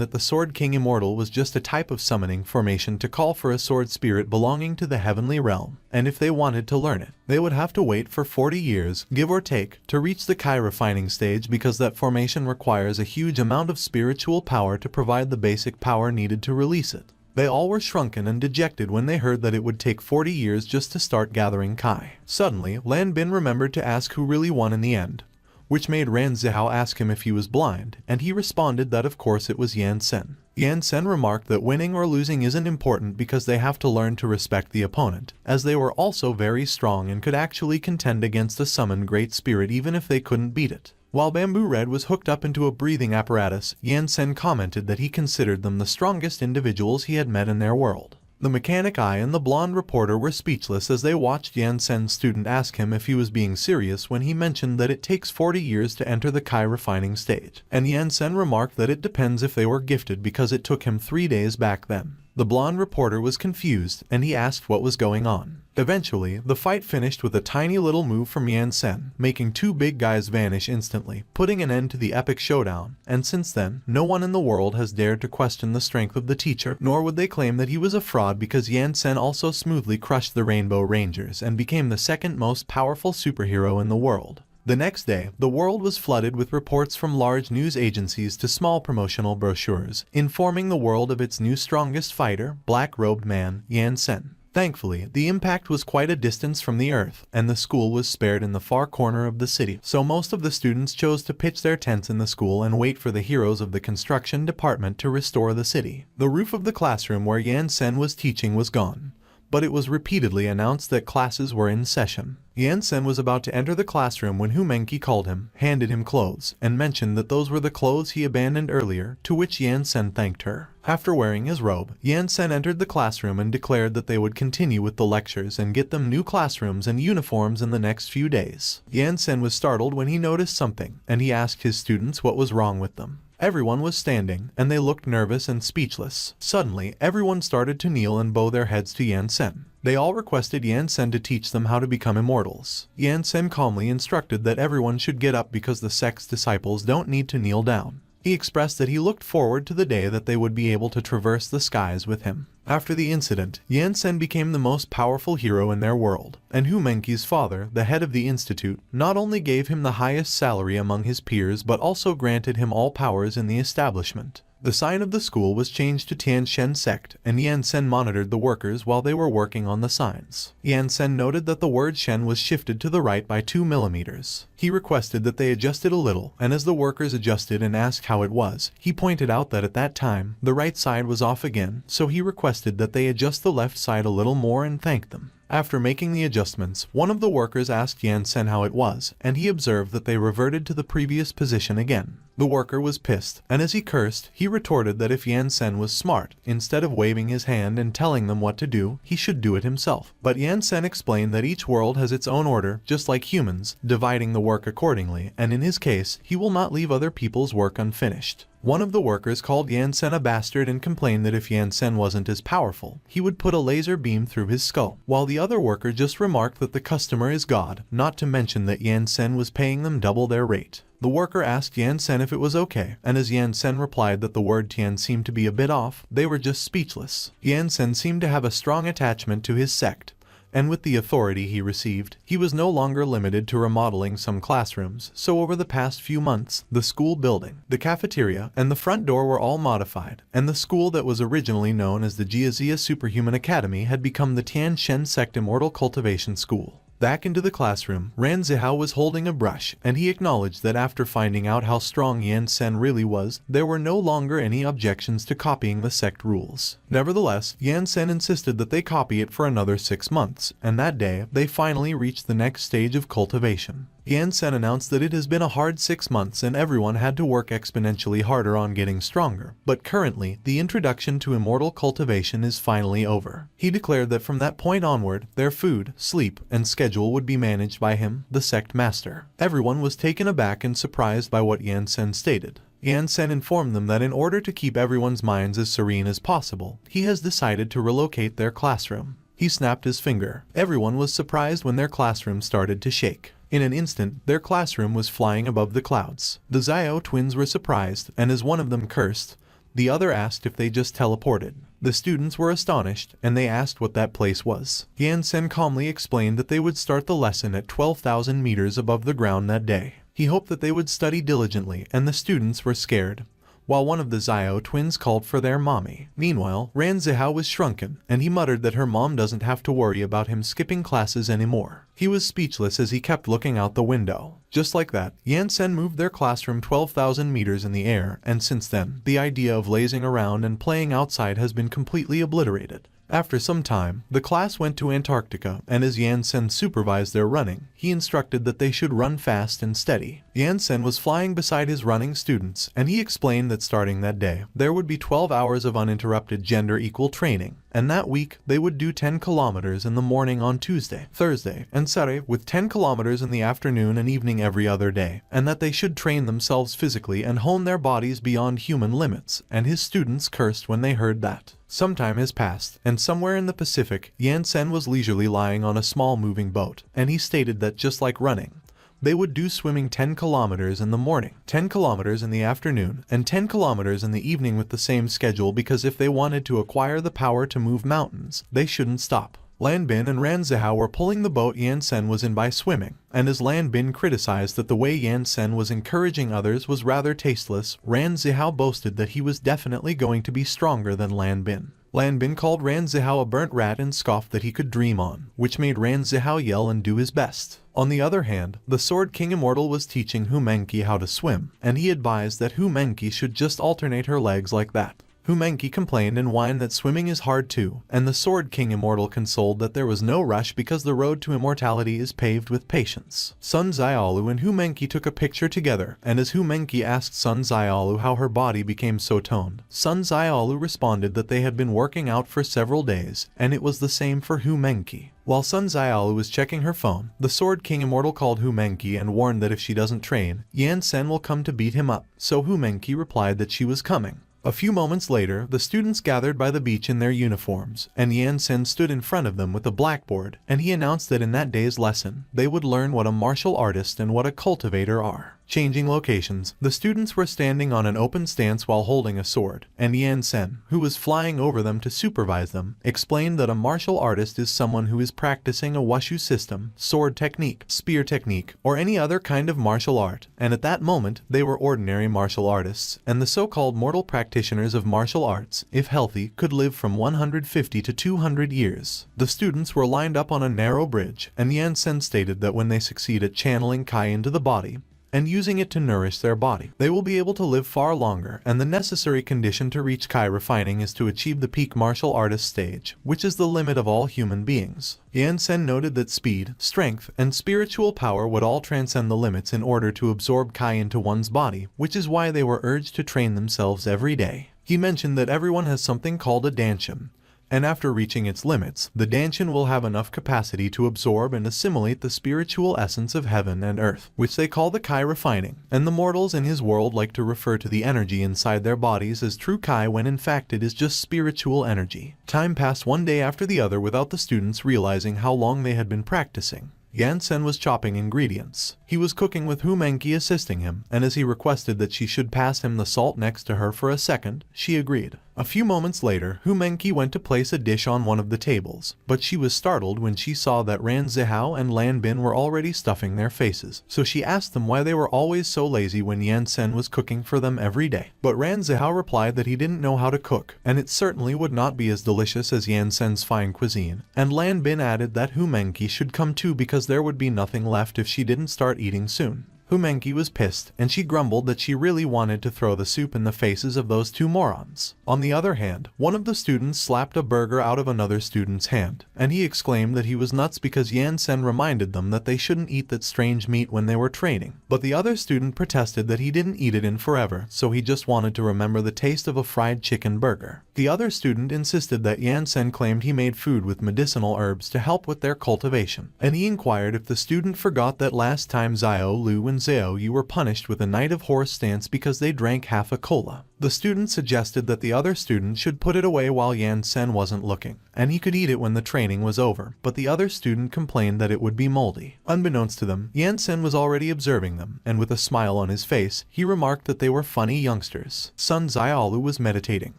that the Sword King Immortal was just a type of summoning formation to call for a sword spirit belonging to the heavenly realm, and if they wanted to learn it, they would have to wait for 40 years, give or take, to reach the Kai refining stage because that formation requires a huge amount of spiritual power to provide the basic power needed to release it. They all were shrunken and dejected when they heard that it would take 40 years just to start gathering Kai. Suddenly, Lan Bin remembered to ask who really won in the end. which made Ran Zihao ask him if he was blind, and he responded that of course it was Yan Sen. Yan Sen remarked that winning or losing isn't important because they have to learn to respect the opponent, as they were also very strong and could actually contend against a summoned Great Spirit even if they couldn't beat it. While Bamboo Red was hooked up into a breathing apparatus, Yan Sen commented that he considered them the strongest individuals he had met in their world. The mechanic eye and the blonde reporter were speechless as they watched Yan Sen's student ask him if he was being serious when he mentioned that it takes 40 years to enter the Kai refining stage, and Yan Sen remarked that it depends if they were gifted because it took him 3 days back then. The blonde reporter was confused and he asked what was going on. Eventually, the fight finished with a tiny little move from Yan Sen, making 2 big guys vanish instantly, putting an end to the epic showdown, and since then, no one in the world has dared to question the strength of the teacher, nor would they claim that he was a fraud because Yan Sen also smoothly crushed the Rainbow Rangers and became the second most powerful superhero in the world. The next day, the world was flooded with reports from large news agencies to small promotional brochures, informing the world of its new strongest fighter, black-robed man, Yan Sen. Thankfully, the impact was quite a distance from the earth, and the school was spared in the far corner of the city, so most of the students chose to pitch their tents in the school and wait for the heroes of the construction department to restore the city. The roof of the classroom where Yan Sen was teaching was gone, but it was repeatedly announced that classes were in session. Yan Sen was about to enter the classroom when Menki called him, handed him clothes, and mentioned that those were the clothes he abandoned earlier, to which Yan Sen thanked her. After wearing his robe, Yan Sen entered the classroom and declared that they would continue with the lectures and get them new classrooms and uniforms in the next few days. Yan Sen was startled when he noticed something, and he asked his students what was wrong with them. Everyone was standing, and they looked nervous and speechless. Suddenly, everyone started to kneel and bow their heads to Yan Sen. They all requested Yan Sen to teach them how to become immortals. Yan Sen calmly instructed that everyone should get up because the sect's disciples don't need to kneel down. He expressed that he looked forward to the day that they would be able to traverse the skies with him. After the incident, Yan Sen became the most powerful hero in their world, and Menki's father, the head of the institute, not only gave him the highest salary among his peers but also granted him all powers in the establishment. The sign of the school was changed to Tian Shen sect, and Yan Sen monitored the workers while they were working on the signs. Yan Sen noted that the word Shen was shifted to the right by 2 millimeters. He requested that they adjust it a little, and as the workers adjusted and asked how it was, he pointed out that at that time, the right side was off again, so he requested that they adjust the left side a little more and thanked them. After making the adjustments, one of the workers asked Yan Sen how it was, and he observed that they reverted to the previous position again. The worker was pissed, and as he cursed, he retorted that if Yan Sen was smart, instead of waving his hand and telling them what to do, he should do it himself. But Yan Sen explained that each world has its own order, just like humans, dividing the work accordingly, and in his case, he will not leave other people's work unfinished. One of the workers called Yan Sen a bastard and complained that if Yan Sen wasn't as powerful, he would put a laser beam through his skull, while the other worker just remarked that the customer is God, not to mention that Yan Sen was paying them double their rate. The worker asked Yan Sen if it was okay, and as Yan Sen replied that the word Tian seemed to be a bit off, they were just speechless. Yan Sen seemed to have a strong attachment to his sect, and with the authority he received, he was no longer limited to remodeling some classrooms, so over the past few months, the school building, the cafeteria, and the front door were all modified, and the school that was originally known as the Jiazia Superhuman Academy had become the Tian Shen Sect Immortal Cultivation School. Back into the classroom, Ran Zihao was holding a brush, and he acknowledged that after finding out how strong Yan Sen really was, there were no longer any objections to copying the sect rules. Nevertheless, Yan Sen insisted that they copy it for another 6 months, and that day, they finally reached the next stage of cultivation. Yan Sen announced that it has been a hard 6 months and everyone had to work exponentially harder on getting stronger, but currently, the introduction to immortal cultivation is finally over. He declared that from that point onward, their food, sleep, and schedule would be managed by him, the sect master. Everyone was taken aback and surprised by what Yan Sen stated. Yan Sen informed them that in order to keep everyone's minds as serene as possible, he has decided to relocate their classroom. He snapped his finger. Everyone was surprised when their classroom started to shake. In an instant, their classroom was flying above the clouds. The Zhao twins were surprised, and as one of them cursed, the other asked if they just teleported. The students were astonished, and they asked what that place was. Yan Sen calmly explained that they would start the lesson at 12,000 meters above the ground that day. He hoped that they would study diligently, and the students were scared. while one of the Xiao twins called for their mommy. Meanwhile, Ran Zihao was shrunken, and he muttered that her mom doesn't have to worry about him skipping classes anymore. He was speechless as he kept looking out the window. Just like that, Yansen moved their classroom 12,000 meters in the air, and since then, the idea of lazing around and playing outside has been completely obliterated. After some time, the class went to Antarctica, and as Yansen supervised their running, he instructed that they should run fast and steady. Yansen was flying beside his running students, and he explained that starting that day, there would be 12 hours of uninterrupted gender-equal training, and that week, they would do 10 kilometers in the morning on Tuesday, Thursday, and Saturday, with 10 kilometers in the afternoon and evening every other day, and that they should train themselves physically and hone their bodies beyond human limits, and his students cursed when they heard that. Some time has passed, and somewhere in the Pacific, Yansen was leisurely lying on a small moving boat, and he stated that just like running, they would do swimming 10 kilometers in the morning, 10 kilometers in the afternoon, and 10 kilometers in the evening with the same schedule because if they wanted to acquire the power to move mountains, they shouldn't stop. Lan Bin and Ran Zihao were pulling the boat Yansen was in by swimming, and as Lan Bin criticized that the way Yansen was encouraging others was rather tasteless, Ran Zihao boasted that he was definitely going to be stronger than Lan Bin. Lan Bin called Ran Zihao a burnt rat and scoffed that he could dream on, which made Ran Zihao yell and do his best. On the other hand, the Sword King Immortal was teaching Hu Menqi how to swim, and he advised that Hu Menqi should just alternate her legs like that. Hu Menqi complained and whined that swimming is hard too, and the Sword King Immortal consoled that there was no rush because the road to immortality is paved with patience. Sun Xiaolu and Hu Menqi took a picture together, and as Hu Menqi asked Sun Xiaolu how her body became so toned, Sun Xiaolu responded that they had been working out for several days, and it was the same for Hu Menqi. While Sun Xiaolu was checking her phone, the Sword King Immortal called Hu Menqi and warned that if she doesn't train, Yansen will come to beat him up, so Hu Menqi replied that she was coming. A few moments later, the students gathered by the beach in their uniforms, and Yansen stood in front of them with a blackboard, and he announced that in that day's lesson, they would learn what a martial artist and what a cultivator are. Changing locations, the students were standing on an open stance while holding a sword, and Yansen, who was flying over them to supervise them, explained that a martial artist is someone who is practicing a wushu system, sword technique, spear technique, or any other kind of martial art, and at that moment, they were ordinary martial artists, and the so-called mortal practitioners of martial arts, if healthy, could live from 150 to 200 years. The students were lined up on a narrow bridge, and Yansen stated that when they succeed at channeling Kai into the body, and using it to nourish their body, they will be able to live far longer, and the necessary condition to reach Kai refining is to achieve the peak martial artist stage, which is the limit of all human beings. Yansen noted that speed, strength, and spiritual power would all transcend the limits in order to absorb Kai into one's body, which is why they were urged to train themselves every day. He mentioned that everyone has something called a danshin, and after reaching its limits, the danshin will have enough capacity to absorb and assimilate the spiritual essence of heaven and earth, which they call the Kai refining, and the mortals in his world like to refer to the energy inside their bodies as true Kai when in fact it is just spiritual energy. Time passed one day after the other without the students realizing how long they had been practicing. Yansen was chopping ingredients. He was cooking with Hu Menqi assisting him, and as he requested that she should pass him the salt next to her for a second, she agreed. A few moments later, Hu Menqi went to place a dish on one of the tables, but she was startled when she saw that Ran Zihao and Lan Bin were already stuffing their faces, so she asked them why they were always so lazy when Yansen was cooking for them every day. But Ran Zihao replied that he didn't know how to cook, and it certainly would not be as delicious as Yansen's fine cuisine, and Lan Bin added that Hu Menqi should come too because there would be nothing left if she didn't start eating soon. Hu Menqi was pissed, and she grumbled that she really wanted to throw the soup in the faces of those two morons. On the other hand, one of the students slapped a burger out of another student's hand, and he exclaimed that he was nuts because Yansen reminded them that they shouldn't eat that strange meat when they were training. But the other student protested that he didn't eat it in forever, so he just wanted to remember the taste of a fried chicken burger. The other student insisted that Yansen claimed he made food with medicinal herbs to help with their cultivation, and he inquired if the student forgot that last time Xiao, Lu, and Zhao you were punished with a night of horse stance because they drank half a cola. The student suggested that the other student should put it away while Yansen wasn't looking, and he could eat it when the training was over, but the other student complained that it would be moldy. Unbeknownst to them, Yansen was already observing them, and with a smile on his face, he remarked that they were funny youngsters. Sun Xiaolu was meditating.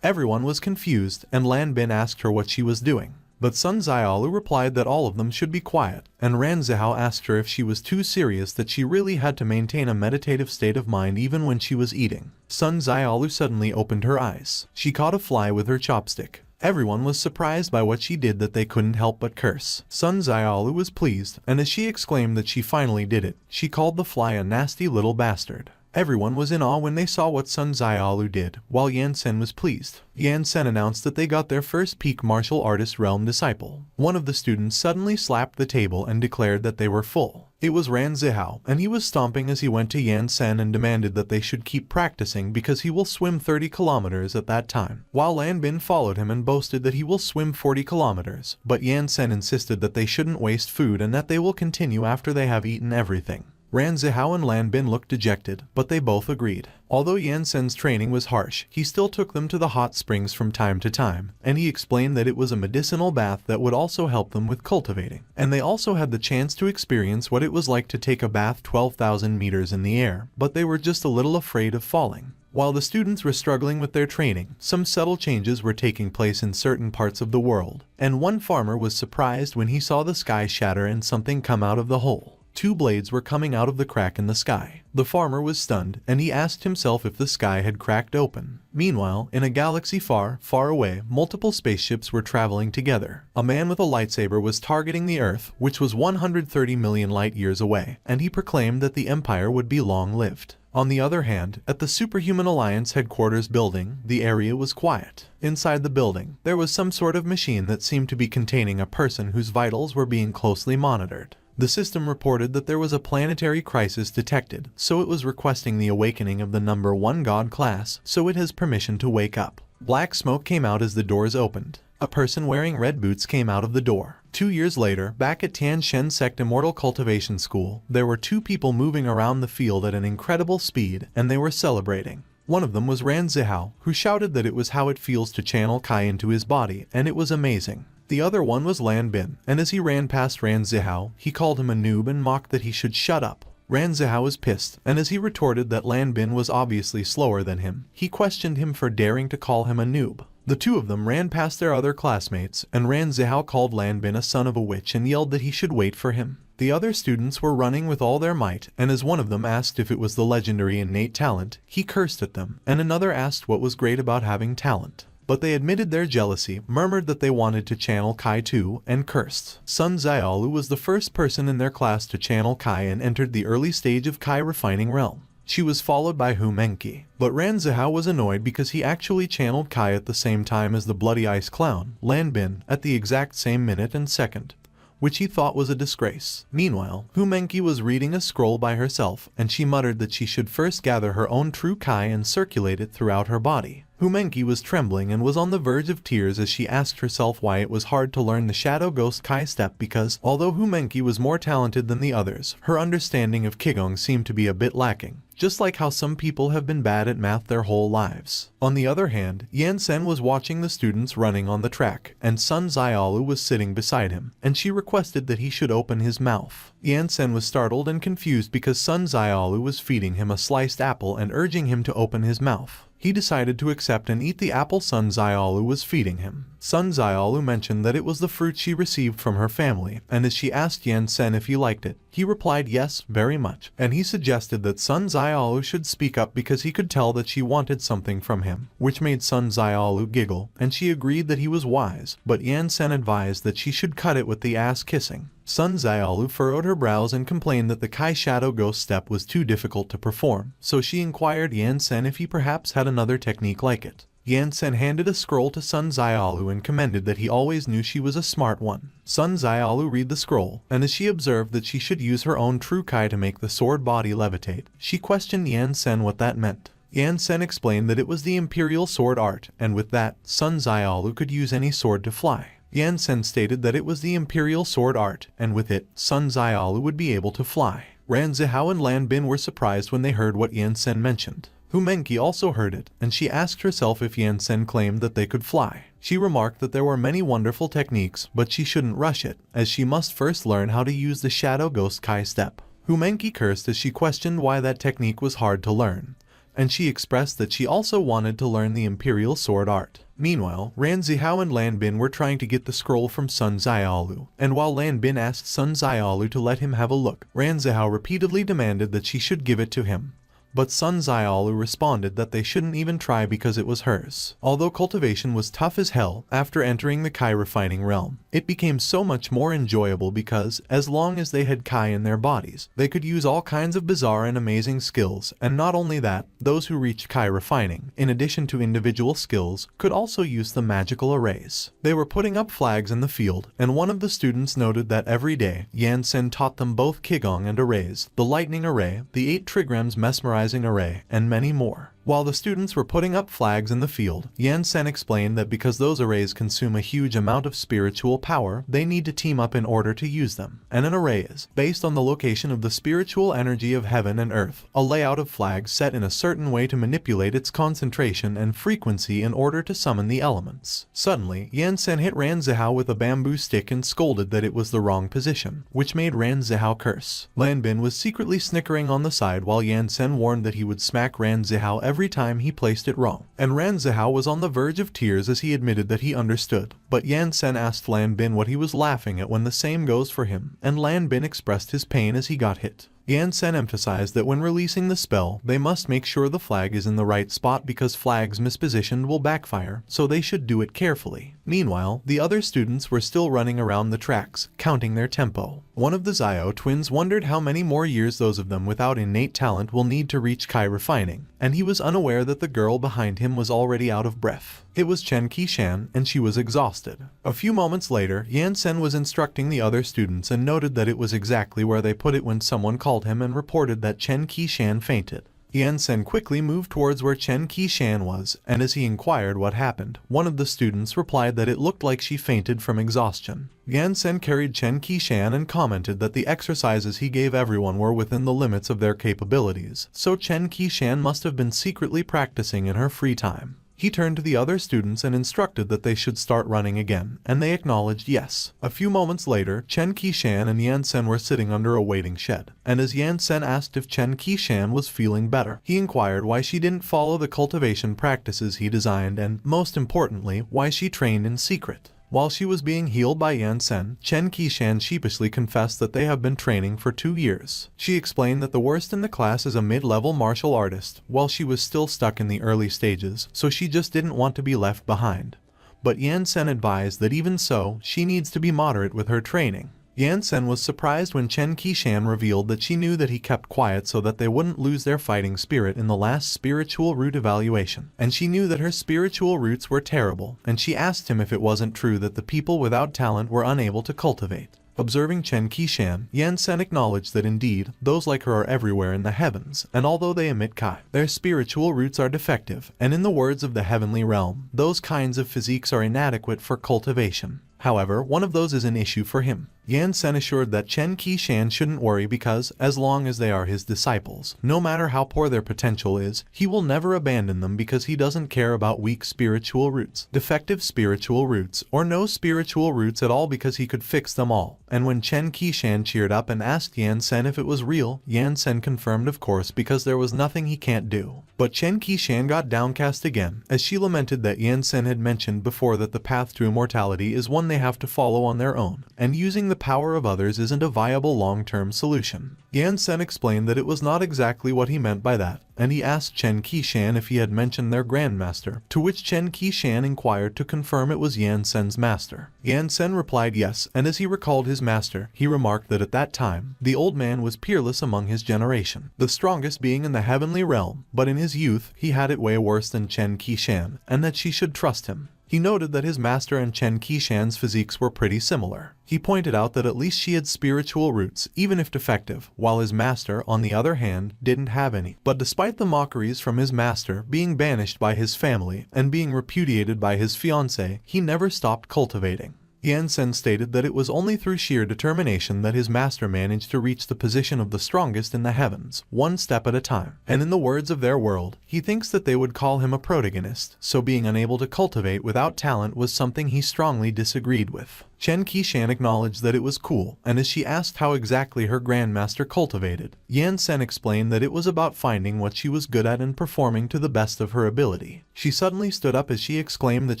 Everyone was confused, and Lan Bin asked her what she was doing. But Sun Xiaolu replied that all of them should be quiet, and Ran Zihao asked her if she was too serious that she really had to maintain a meditative state of mind even when she was eating. Sun Xiaolu suddenly opened her eyes. She caught a fly with her chopstick. Everyone was surprised by what she did that they couldn't help but curse. Sun Xiaolu was pleased, and as she exclaimed that she finally did it, she called the fly a nasty little bastard. Everyone was in awe when they saw what Sun Xiaolu did, while Yan Sen was pleased. Yan Sen announced that they got their first peak martial artist realm disciple. One of the students suddenly slapped the table and declared that they were full. It was Ran Zihao, and he was stomping as he went to Yan Sen and demanded that they should keep practicing because he will swim 30 kilometers at that time. While Lan Bin followed him and boasted that he will swim 40 kilometers, but Yan Sen insisted that they shouldn't waste food and that they will continue after they have eaten everything. Ran Zihao and Lan Bin looked dejected, but they both agreed. Although Yan Sen's training was harsh, he still took them to the hot springs from time to time, and he explained that it was a medicinal bath that would also help them with cultivating. And they also had the chance to experience what it was like to take a bath 12,000 meters in the air, but they were just a little afraid of falling. While the students were struggling with their training, some subtle changes were taking place in certain parts of the world, and one farmer was surprised when he saw the sky shatter and something come out of the hole. 2 blades were coming out of the crack in the sky. The farmer was stunned, and he asked himself if the sky had cracked open. Meanwhile, in a galaxy far, far away, multiple spaceships were traveling together. A man with a lightsaber was targeting the Earth, which was 130 million light years away, and he proclaimed that the Empire would be long-lived. On the other hand, at the Superhuman Alliance headquarters building, the area was quiet. Inside the building, there was some sort of machine that seemed to be containing a person whose vitals were being closely monitored. The system reported that there was a planetary crisis detected, so it was requesting the awakening of the number 1 god class, so it has permission to wake up. Black smoke came out as the doors opened. A person wearing red boots came out of the door. 2 years later, back at Tian Shen Sect Immortal Cultivation School, there were 2 people moving around the field at an incredible speed, and they were celebrating. One of them was Ran Zihao, who shouted that it was how it feels to channel Kai into his body, and it was amazing. The other one was Lan Bin, and as he ran past Ran Zihao, he called him a noob and mocked that he should shut up. Ran Zihao was pissed, and as he retorted that Lan Bin was obviously slower than him, he questioned him for daring to call him a noob. The 2 of them ran past their other classmates, and Ran Zihao called Lan Bin a son of a witch and yelled that he should wait for him. The other students were running with all their might, and as one of them asked if it was the legendary innate talent, he cursed at them, and another asked what was great about having talent. But they admitted their jealousy, murmured that they wanted to channel Kai too, and cursed. Sun Xiaolu was the first person in their class to channel Kai and entered the early stage of Kai refining realm. She was followed by Hu Menqi. But Ran Zihao was annoyed because he actually channeled Kai at the same time as the Bloody Ice Clown, Lan Bin, at the exact same minute and second, which he thought was a disgrace. Meanwhile, Hu Menqi was reading a scroll by herself, and she muttered that she should first gather her own true Kai and circulate it throughout her body. Hu Menqi was trembling and was on the verge of tears as she asked herself why it was hard to learn the Shadow Ghost Kai step because, although Hu Menqi was more talented than the others, her understanding of Qigong seemed to be a bit lacking. Just like how some people have been bad at math their whole lives. On the other hand, Yan Sen was watching the students running on the track, and Sun Xiaolu was sitting beside him, and she requested that he should open his mouth. Yan Sen was startled and confused because Sun Xiaolu was feeding him a sliced apple and urging him to open his mouth. He decided to accept and eat the apple Sun Xiaolu was feeding him. Sun Xiaolu mentioned that it was the fruit she received from her family, and as she asked Yan Sen if he liked it, he replied yes, very much, and he suggested that Sun Xiaolu should speak up because he could tell that she wanted something from him, which made Sun Xiaolu giggle, and she agreed that he was wise, but Yan Sen advised that she should cut it with the ass kissing. Sun Xiaolu furrowed her brows and complained that the Kai Shadow Ghost step was too difficult to perform, so she inquired Yan Sen if he perhaps had another technique like it. Yan Sen handed a scroll to Sun Xiaolu and commended that he always knew she was a smart one. Sun Xiaolu read the scroll, and as she observed that she should use her own true Kai to make the sword body levitate, she questioned Yan Sen what that meant. Yan Sen explained that it was the Imperial Sword Art, and with that, Sun Xiaolu could use any sword to fly. Yan Sen stated that it was the Imperial Sword Art, and with it, Sun Xiaolu would be able to fly. Ran Zihao and Lan Bin were surprised when they heard what Yan Sen mentioned. Hu Menqi also heard it, and she asked herself if Yan Sen claimed that they could fly. She remarked that there were many wonderful techniques, but she shouldn't rush it, as she must first learn how to use the Shadow Ghost Kai step. Hu Menqi cursed as she questioned why that technique was hard to learn. and she expressed that she also wanted to learn the imperial sword art. Meanwhile, Ran Zihao and Lan Bin were trying to get the scroll from Sun Xiaolu, and while Lan Bin asked Sun Xiaolu to let him have a look, Ran Zihao repeatedly demanded that she should give it to him. But Sun Xiaolu responded that they shouldn't even try because it was hers. Although cultivation was tough as hell, after entering the Kai refining realm, it became so much more enjoyable because, as long as they had Kai in their bodies, they could use all kinds of bizarre and amazing skills, and not only that, those who reached Kai refining, in addition to individual skills, could also use the magical arrays. They were putting up flags in the field, and one of the students noted that every day, Yan Sen taught them both Qigong and arrays, the lightning array, the 8 trigrams mesmerizing array, and many more. While the students were putting up flags in the field, Yan Sen explained that because those arrays consume a huge amount of spiritual power, they need to team up in order to use them. And an array is, based on the location of the spiritual energy of heaven and earth, a layout of flags set in a certain way to manipulate its concentration and frequency in order to summon the elements. Suddenly, Yan Sen hit Ran Zihao with a bamboo stick and scolded that it was the wrong position, which made Ran Zihao curse. Lan Bin was secretly snickering on the side while Yan Sen warned that he would smack Ran Zihao every time he placed it wrong, and Ran Zihao was on the verge of tears as he admitted that he understood. But Yan Sen asked Lan Bin what he was laughing at when the same goes for him, and Lan Bin expressed his pain as he got hit. Yan Sen emphasized that when releasing the spell, they must make sure the flag is in the right spot because flags mispositioned will backfire, so they should do it carefully. Meanwhile, the other students were still running around the tracks, counting their tempo. One of the Zio twins wondered how many more years those of them without innate talent will need to reach Kai refining, and he was unaware that the girl behind him was already out of breath. It was Chen Qishan, and she was exhausted. A few moments later, Yan Sen was instructing the other students and noted that it was exactly where they put it when someone called him and reported that Chen Qishan fainted. Yan Sen quickly moved towards where Chen Qishan was, and as he inquired what happened, one of the students replied that it looked like she fainted from exhaustion. Yan Sen carried Chen Qishan and commented that the exercises he gave everyone were within the limits of their capabilities, so Chen Qishan must have been secretly practicing in her free time. He turned to the other students and instructed that they should start running again, and they acknowledged yes. A few moments later, Chen Qishan and Yan Sen were sitting under a waiting shed, and as Yan Sen asked if Chen Qishan was feeling better, he inquired why she didn't follow the cultivation practices he designed and, most importantly, why she trained in secret. While she was being healed by Yan Sen, Chen Qishan sheepishly confessed that they have been training for 2 years. She explained that the worst in the class is a mid-level martial artist, while she was still stuck in the early stages, so she just didn't want to be left behind. But Yan Sen advised that even so, she needs to be moderate with her training. Yan Sen was surprised when Chen Qishan revealed that she knew that he kept quiet so that they wouldn't lose their fighting spirit in the last spiritual root evaluation, and she knew that her spiritual roots were terrible, and she asked him if it wasn't true that the people without talent were unable to cultivate. Observing Chen Qishan, Yan Sen acknowledged that indeed, those like her are everywhere in the heavens, and although they emit Kai, their spiritual roots are defective, and in the words of the heavenly realm, those kinds of physiques are inadequate for cultivation. However, one of those is an issue for him. Yan Sen assured that Chen Qishan shouldn't worry because, as long as they are his disciples, no matter how poor their potential is, he will never abandon them because he doesn't care about weak spiritual roots, defective spiritual roots, or no spiritual roots at all because he could fix them all. And when Chen Qishan cheered up and asked Yan Sen if it was real, Yan Sen confirmed of course because there was nothing he can't do. But Chen Qishan got downcast again, as she lamented that Yan Sen had mentioned before that the path to immortality is one they have to follow on their own, and using the power of others isn't a viable long-term solution. Yan Sen explained that it was not exactly what he meant by that, and he asked Chen Qishan if he had mentioned their grandmaster, to which Chen Qishan inquired to confirm it was Yan Sen's master. Yan Sen replied yes, and as he recalled his master, he remarked that at that time, the old man was peerless among his generation, the strongest being in the heavenly realm, but in his youth, he had it way worse than Chen Qishan, and that she should trust him. He noted that his master and Chen Qishan's physiques were pretty similar. He pointed out that at least she had spiritual roots, even if defective, while his master, on the other hand, didn't have any. But despite the mockeries from his master, being banished by his family, and being repudiated by his fiancée, he never stopped cultivating. Yan Sen stated that it was only through sheer determination that his master managed to reach the position of the strongest in the heavens, one step at a time. And in the words of their world, he thinks that they would call him a protagonist, so being unable to cultivate without talent was something he strongly disagreed with. Chen Qishan acknowledged that it was cool, and as she asked how exactly her grandmaster cultivated, Yan Sen explained that it was about finding what she was good at and performing to the best of her ability. She suddenly stood up as she exclaimed that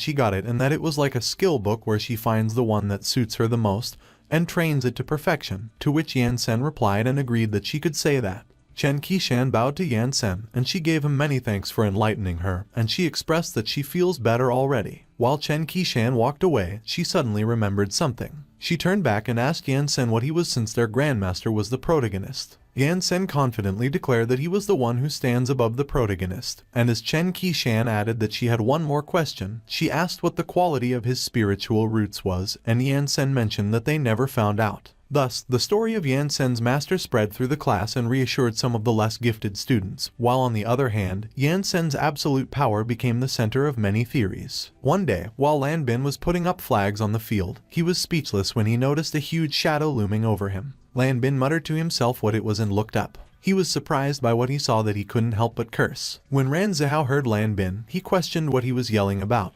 she got it and that it was like a skill book where she finds the one that suits her the most and trains it to perfection, to which Yan Sen replied and agreed that she could say that. Chen Qishan bowed to Yan Sen, and she gave him many thanks for enlightening her, and she expressed that she feels better already. While Chen Qishan walked away, she suddenly remembered something. She turned back and asked Yan Sen what he was since their grandmaster was the protagonist. Yan Sen confidently declared that he was the one who stands above the protagonist, and as Chen Qishan added that she had one more question, she asked what the quality of his spiritual roots was, and Yan Sen mentioned that they never found out. Thus, the story of Yan Sen's master spread through the class and reassured some of the less gifted students, while on the other hand, Yan Sen's absolute power became the center of many theories. One day, while Lan Bin was putting up flags on the field, he was speechless when he noticed a huge shadow looming over him. Lan Bin muttered to himself what it was and looked up. He was surprised by what he saw that he couldn't help but curse. When Ran Zhao heard Lan Bin, he questioned what he was yelling about.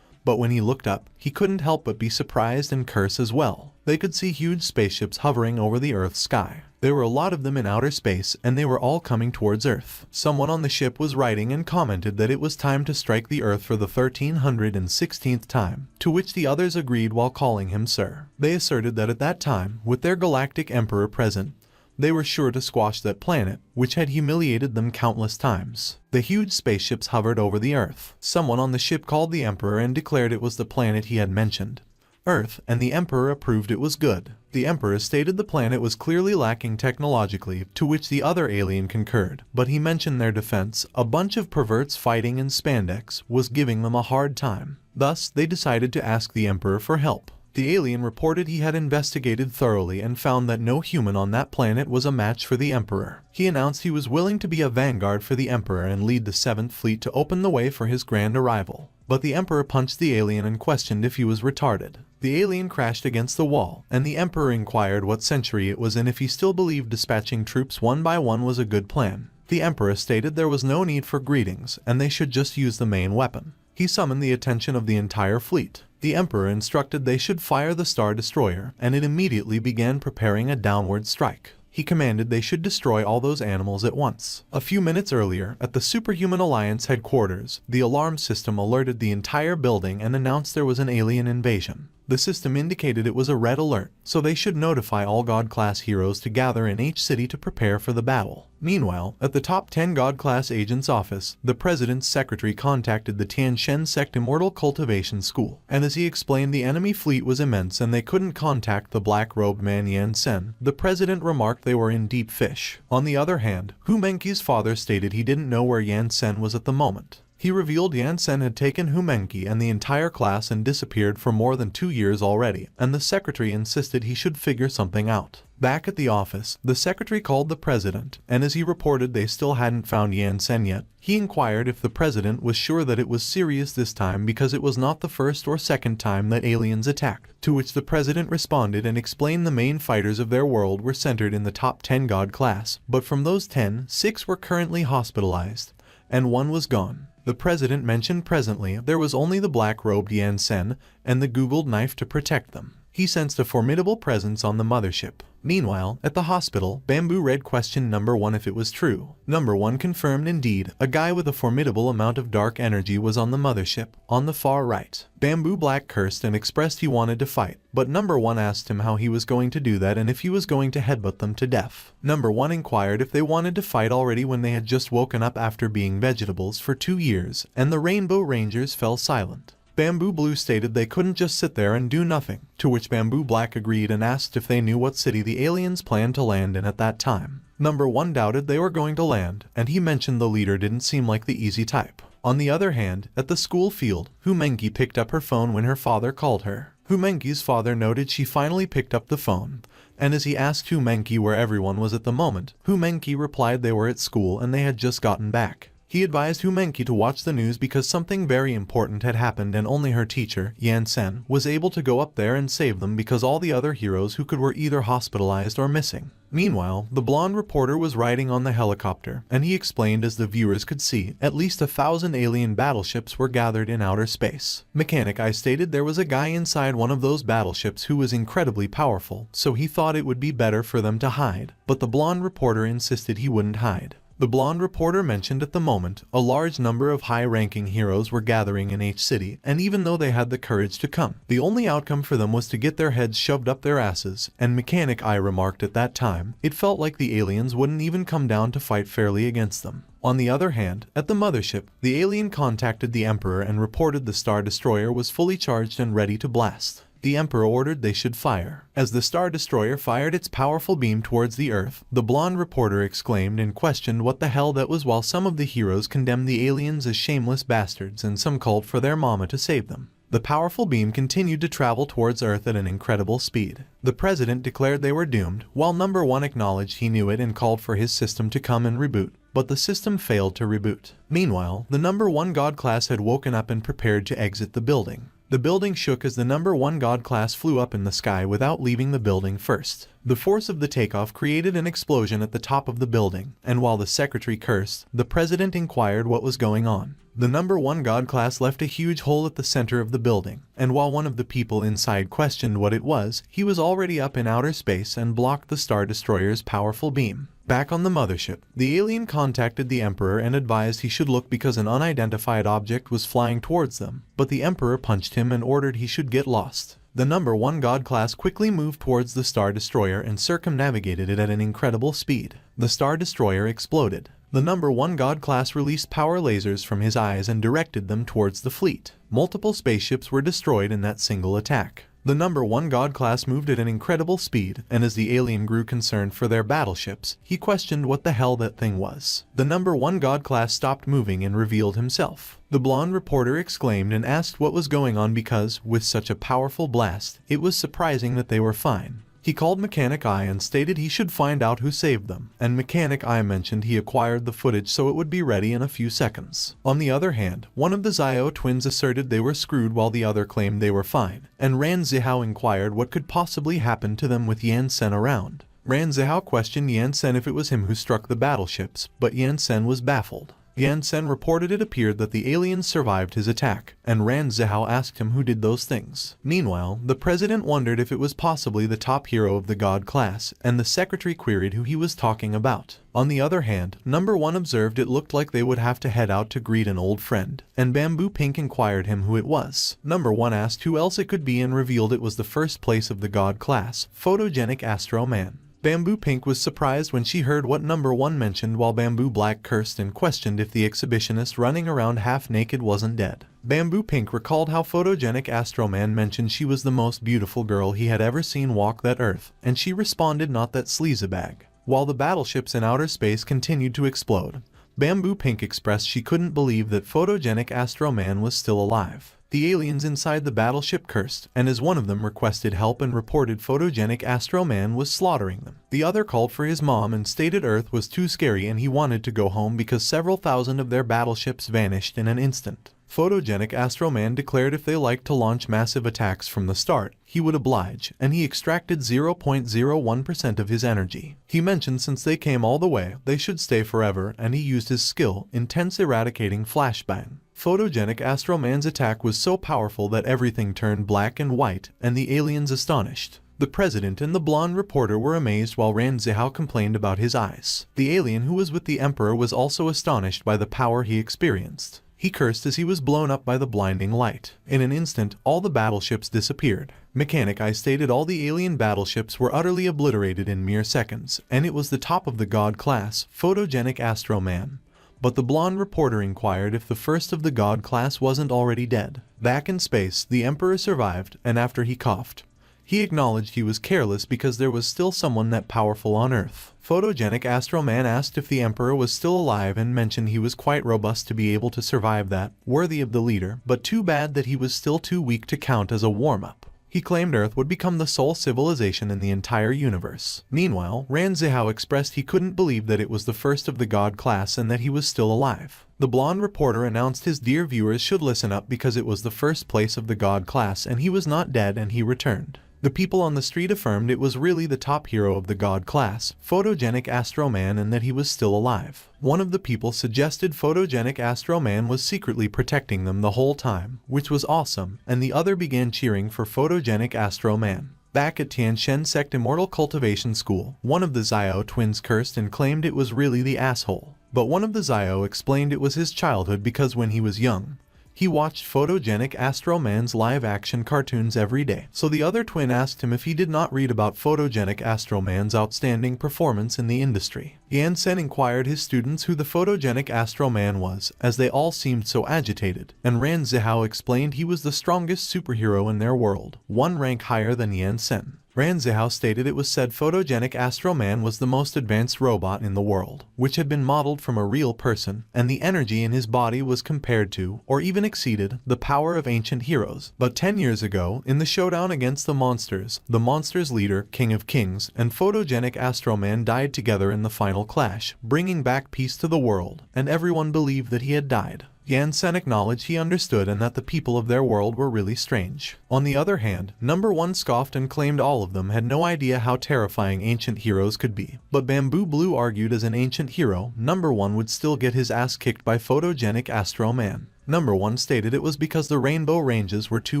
But when he looked up, he couldn't help but be surprised and curse as well. They could see huge spaceships hovering over the Earth's sky. There were a lot of them in outer space, and they were all coming towards Earth. Someone on the ship was writing and commented that it was time to strike the Earth for the 1316th time, to which the others agreed while calling him Sir. They asserted that at that time, with their galactic emperor present, they were sure to squash that planet, which had humiliated them countless times. The huge spaceships hovered over the Earth. Someone on the ship called the Emperor and declared it was the planet he had mentioned, Earth, and the Emperor approved it was good. The Emperor stated the planet was clearly lacking technologically, to which the other alien concurred, but he mentioned their defense, a bunch of perverts fighting in spandex, was giving them a hard time. Thus, they decided to ask the Emperor for help. The alien reported he had investigated thoroughly and found that no human on that planet was a match for the Emperor. He announced he was willing to be a vanguard for the Emperor and lead the 7th Fleet to open the way for his grand arrival. But the Emperor punched the alien and questioned if he was retarded. The alien crashed against the wall, and the Emperor inquired what century it was and if he still believed dispatching troops one by one was a good plan. The Emperor stated there was no need for greetings, and they should just use the main weapon. He summoned the attention of the entire fleet. The Emperor instructed they should fire the Star Destroyer, and it immediately began preparing a downward strike. He commanded they should destroy all those animals at once. A few minutes earlier, at the Superhuman Alliance headquarters, the alarm system alerted the entire building and announced there was an alien invasion. The system indicated it was a red alert, so they should notify all God-class heroes to gather in each city to prepare for the battle. Meanwhile, at the top 10 God-class agents' office, the president's secretary contacted the Tiantian sect Immortal Cultivation School, and as he explained the enemy fleet was immense and they couldn't contact the black-robed man Yan Sen, the president remarked they were in deep fish. On the other hand, Hu Menqi's father stated he didn't know where Yan Sen was at the moment. He revealed Yan Sen had taken Hu Menqi and the entire class and disappeared for more than 2 years already, and the secretary insisted he should figure something out. Back at the office, the secretary called the president, and as he reported they still hadn't found Yan Sen yet, he inquired if the president was sure that it was serious this time because it was not the first or second time that aliens attacked, to which the president responded and explained the main fighters of their world were centered in the top 10 God class, but from those 10, 6 were currently hospitalized, and 1 was gone. The president mentioned presently there was only the black-robed Yan Sen and the googled knife to protect them. He sensed a formidable presence on the mothership. Meanwhile, at the hospital, Bamboo Red questioned Number 1 if it was true. Number 1 confirmed indeed, a guy with a formidable amount of dark energy was on the mothership, on the far right. Bamboo Black cursed and expressed he wanted to fight, but Number 1 asked him how he was going to do that and if he was going to headbutt them to death. Number 1 inquired if they wanted to fight already when they had just woken up after being vegetables for 2 years, and the Rainbow Rangers fell silent. Bamboo Blue stated they couldn't just sit there and do nothing, to which Bamboo Black agreed and asked if they knew what city the aliens planned to land in at that time. Number 1 doubted they were going to land, and he mentioned the leader didn't seem like the easy type. On the other hand, at the school field, Hu Menqi picked up her phone when her father called her. Hu Menqi's father noted she finally picked up the phone, and as he asked Hu Menqi where everyone was at the moment, Hu Menqi replied they were at school and they had just gotten back. He advised Humenki to watch the news because something very important had happened and only her teacher, Yansen, was able to go up there and save them because all the other heroes who could were either hospitalized or missing. Meanwhile, the blonde reporter was riding on the helicopter, and he explained as the viewers could see, at least 1,000 alien battleships were gathered in outer space. Mechanic Eye stated there was a guy inside one of those battleships who was incredibly powerful, so he thought it would be better for them to hide, but the blonde reporter insisted he wouldn't hide. The blonde reporter mentioned at the moment, a large number of high-ranking heroes were gathering in each city, and even though they had the courage to come, the only outcome for them was to get their heads shoved up their asses, and Mechanic Eye remarked at that time, it felt like the aliens wouldn't even come down to fight fairly against them. On the other hand, at the mothership, the alien contacted the Emperor and reported the Star Destroyer was fully charged and ready to blast. The Emperor ordered they should fire. As the Star Destroyer fired its powerful beam towards the Earth, the blonde reporter exclaimed and questioned what the hell that was, while some of the heroes condemned the aliens as shameless bastards and some called for their mama to save them. The powerful beam continued to travel towards Earth at an incredible speed. The president declared they were doomed, while Number 1 acknowledged he knew it and called for his system to come and reboot. But the system failed to reboot. Meanwhile, the Number 1 God class had woken up and prepared to exit the building. The building shook as the Number 1 God class flew up in the sky without leaving the building first. The force of the takeoff created an explosion at the top of the building, and while the secretary cursed, the president inquired what was going on. The Number 1 God class left a huge hole at the center of the building, and while one of the people inside questioned what it was, he was already up in outer space and blocked the Star Destroyer's powerful beam. Back on the mothership, the alien contacted the Emperor and advised he should look because an unidentified object was flying towards them, but the Emperor punched him and ordered he should get lost. The Number 1 God class quickly moved towards the Star Destroyer and circumnavigated it at an incredible speed. The Star Destroyer exploded. The Number 1 God class released power lasers from his eyes and directed them towards the fleet. Multiple spaceships were destroyed in that single attack. The Number 1 God class moved at an incredible speed, and as the alien grew concerned for their battleships, he questioned what the hell that thing was. The Number 1 God class stopped moving and revealed himself. The blonde reporter exclaimed and asked what was going on because, with such a powerful blast, it was surprising that they were fine. He called Mechanic Eye and stated he should find out who saved them, and Mechanic Eye mentioned he acquired the footage so it would be ready in a few seconds. On the other hand, one of the Zio twins asserted they were screwed while the other claimed they were fine, and Ran Zihao inquired what could possibly happen to them with Yansen around. Ran Zihao questioned Yansen if it was him who struck the battleships, but Yansen was baffled. Yansen reported it appeared that the aliens survived his attack, and Ran Zihao asked him who did those things. Meanwhile, the president wondered if it was possibly the top hero of the God class, and the secretary queried who he was talking about. On the other hand, Number 1 observed it looked like they would have to head out to greet an old friend, and Bamboo Pink inquired him who it was. Number 1 asked who else it could be and revealed it was the first place of the God class, Photogenic Astro Man. Bamboo Pink was surprised when she heard what Number 1 mentioned, while Bamboo Black cursed and questioned if the exhibitionist running around half naked wasn't dead. Bamboo Pink recalled how Photogenic Astro Man mentioned she was the most beautiful girl he had ever seen walk that earth, and she responded not that sleazebag. While the battleships in outer space continued to explode, Bamboo Pink expressed she couldn't believe that Photogenic Astro Man was still alive. The aliens inside the battleship cursed, and as one of them requested help and reported Photogenic Astro Man was slaughtering them. The other called for his mom and stated Earth was too scary and he wanted to go home because several thousand of their battleships vanished in an instant. Photogenic Astro Man declared if they liked to launch massive attacks from the start, he would oblige, and he extracted 0.01% of his energy. He mentioned since they came all the way, they should stay forever, and he used his skill, Intense Eradicating Flashbang. Photogenic Astro Man's attack was so powerful that everything turned black and white, and the aliens astonished. The president and the blonde reporter were amazed while Ran Zihao complained about his eyes. The alien who was with the Emperor was also astonished by the power he experienced. He cursed as he was blown up by the blinding light. In an instant, all the battleships disappeared. Mechanic Eye stated all the alien battleships were utterly obliterated in mere seconds, and it was the top of the God class, Photogenic Astro Man. But the blonde reporter inquired if the first of the God class wasn't already dead. Back in space, the Emperor survived, and after he coughed, he acknowledged he was careless because there was still someone that powerful on Earth. Photogenic Astro Man asked if the Emperor was still alive and mentioned he was quite robust to be able to survive that, worthy of the leader, but too bad that he was still too weak to count as a warm-up. He claimed Earth would become the sole civilization in the entire universe. Meanwhile, Ran Zihao expressed he couldn't believe that it was the first of the god class and that he was still alive. The blonde reporter announced his dear viewers should listen up because it was the first place of the god class and he was not dead and he returned. The people on the street affirmed it was really the top hero of the god class, Photogenic Astro Man, and that he was still alive. One of the people suggested Photogenic Astro Man was secretly protecting them the whole time, which was awesome, and the other began cheering for Photogenic Astro Man. Back at Tianshan Sect Immortal Cultivation School, one of the Zio twins cursed and claimed it was really the asshole. But one of the Zio explained it was his childhood because when he was young, he watched Photogenic Astro Man's live-action cartoons every day. So the other twin asked him if he did not read about Photogenic Astro Man's outstanding performance in the industry. Yansen inquired his students who the Photogenic Astro Man was, as they all seemed so agitated, and Ran Zihao explained he was the strongest superhero in their world, one rank higher than Yansen. Ran Zihao stated it was said Photogenic Astro Man was the most advanced robot in the world, which had been modeled from a real person, and the energy in his body was compared to, or even exceeded, the power of ancient heroes. But 10 years ago, in the showdown against the monsters leader, King of Kings, and Photogenic Astro Man died together in the final clash, bringing back peace to the world, and everyone believed that he had died. Yansen acknowledged he understood and that the people of their world were really strange. On the other hand, Number 1 scoffed and claimed all of them had no idea how terrifying ancient heroes could be. But Bamboo Blue argued as an ancient hero, Number 1 would still get his ass kicked by Photogenic Astro Man. Number 1 stated it was because the Rainbow Ranges were too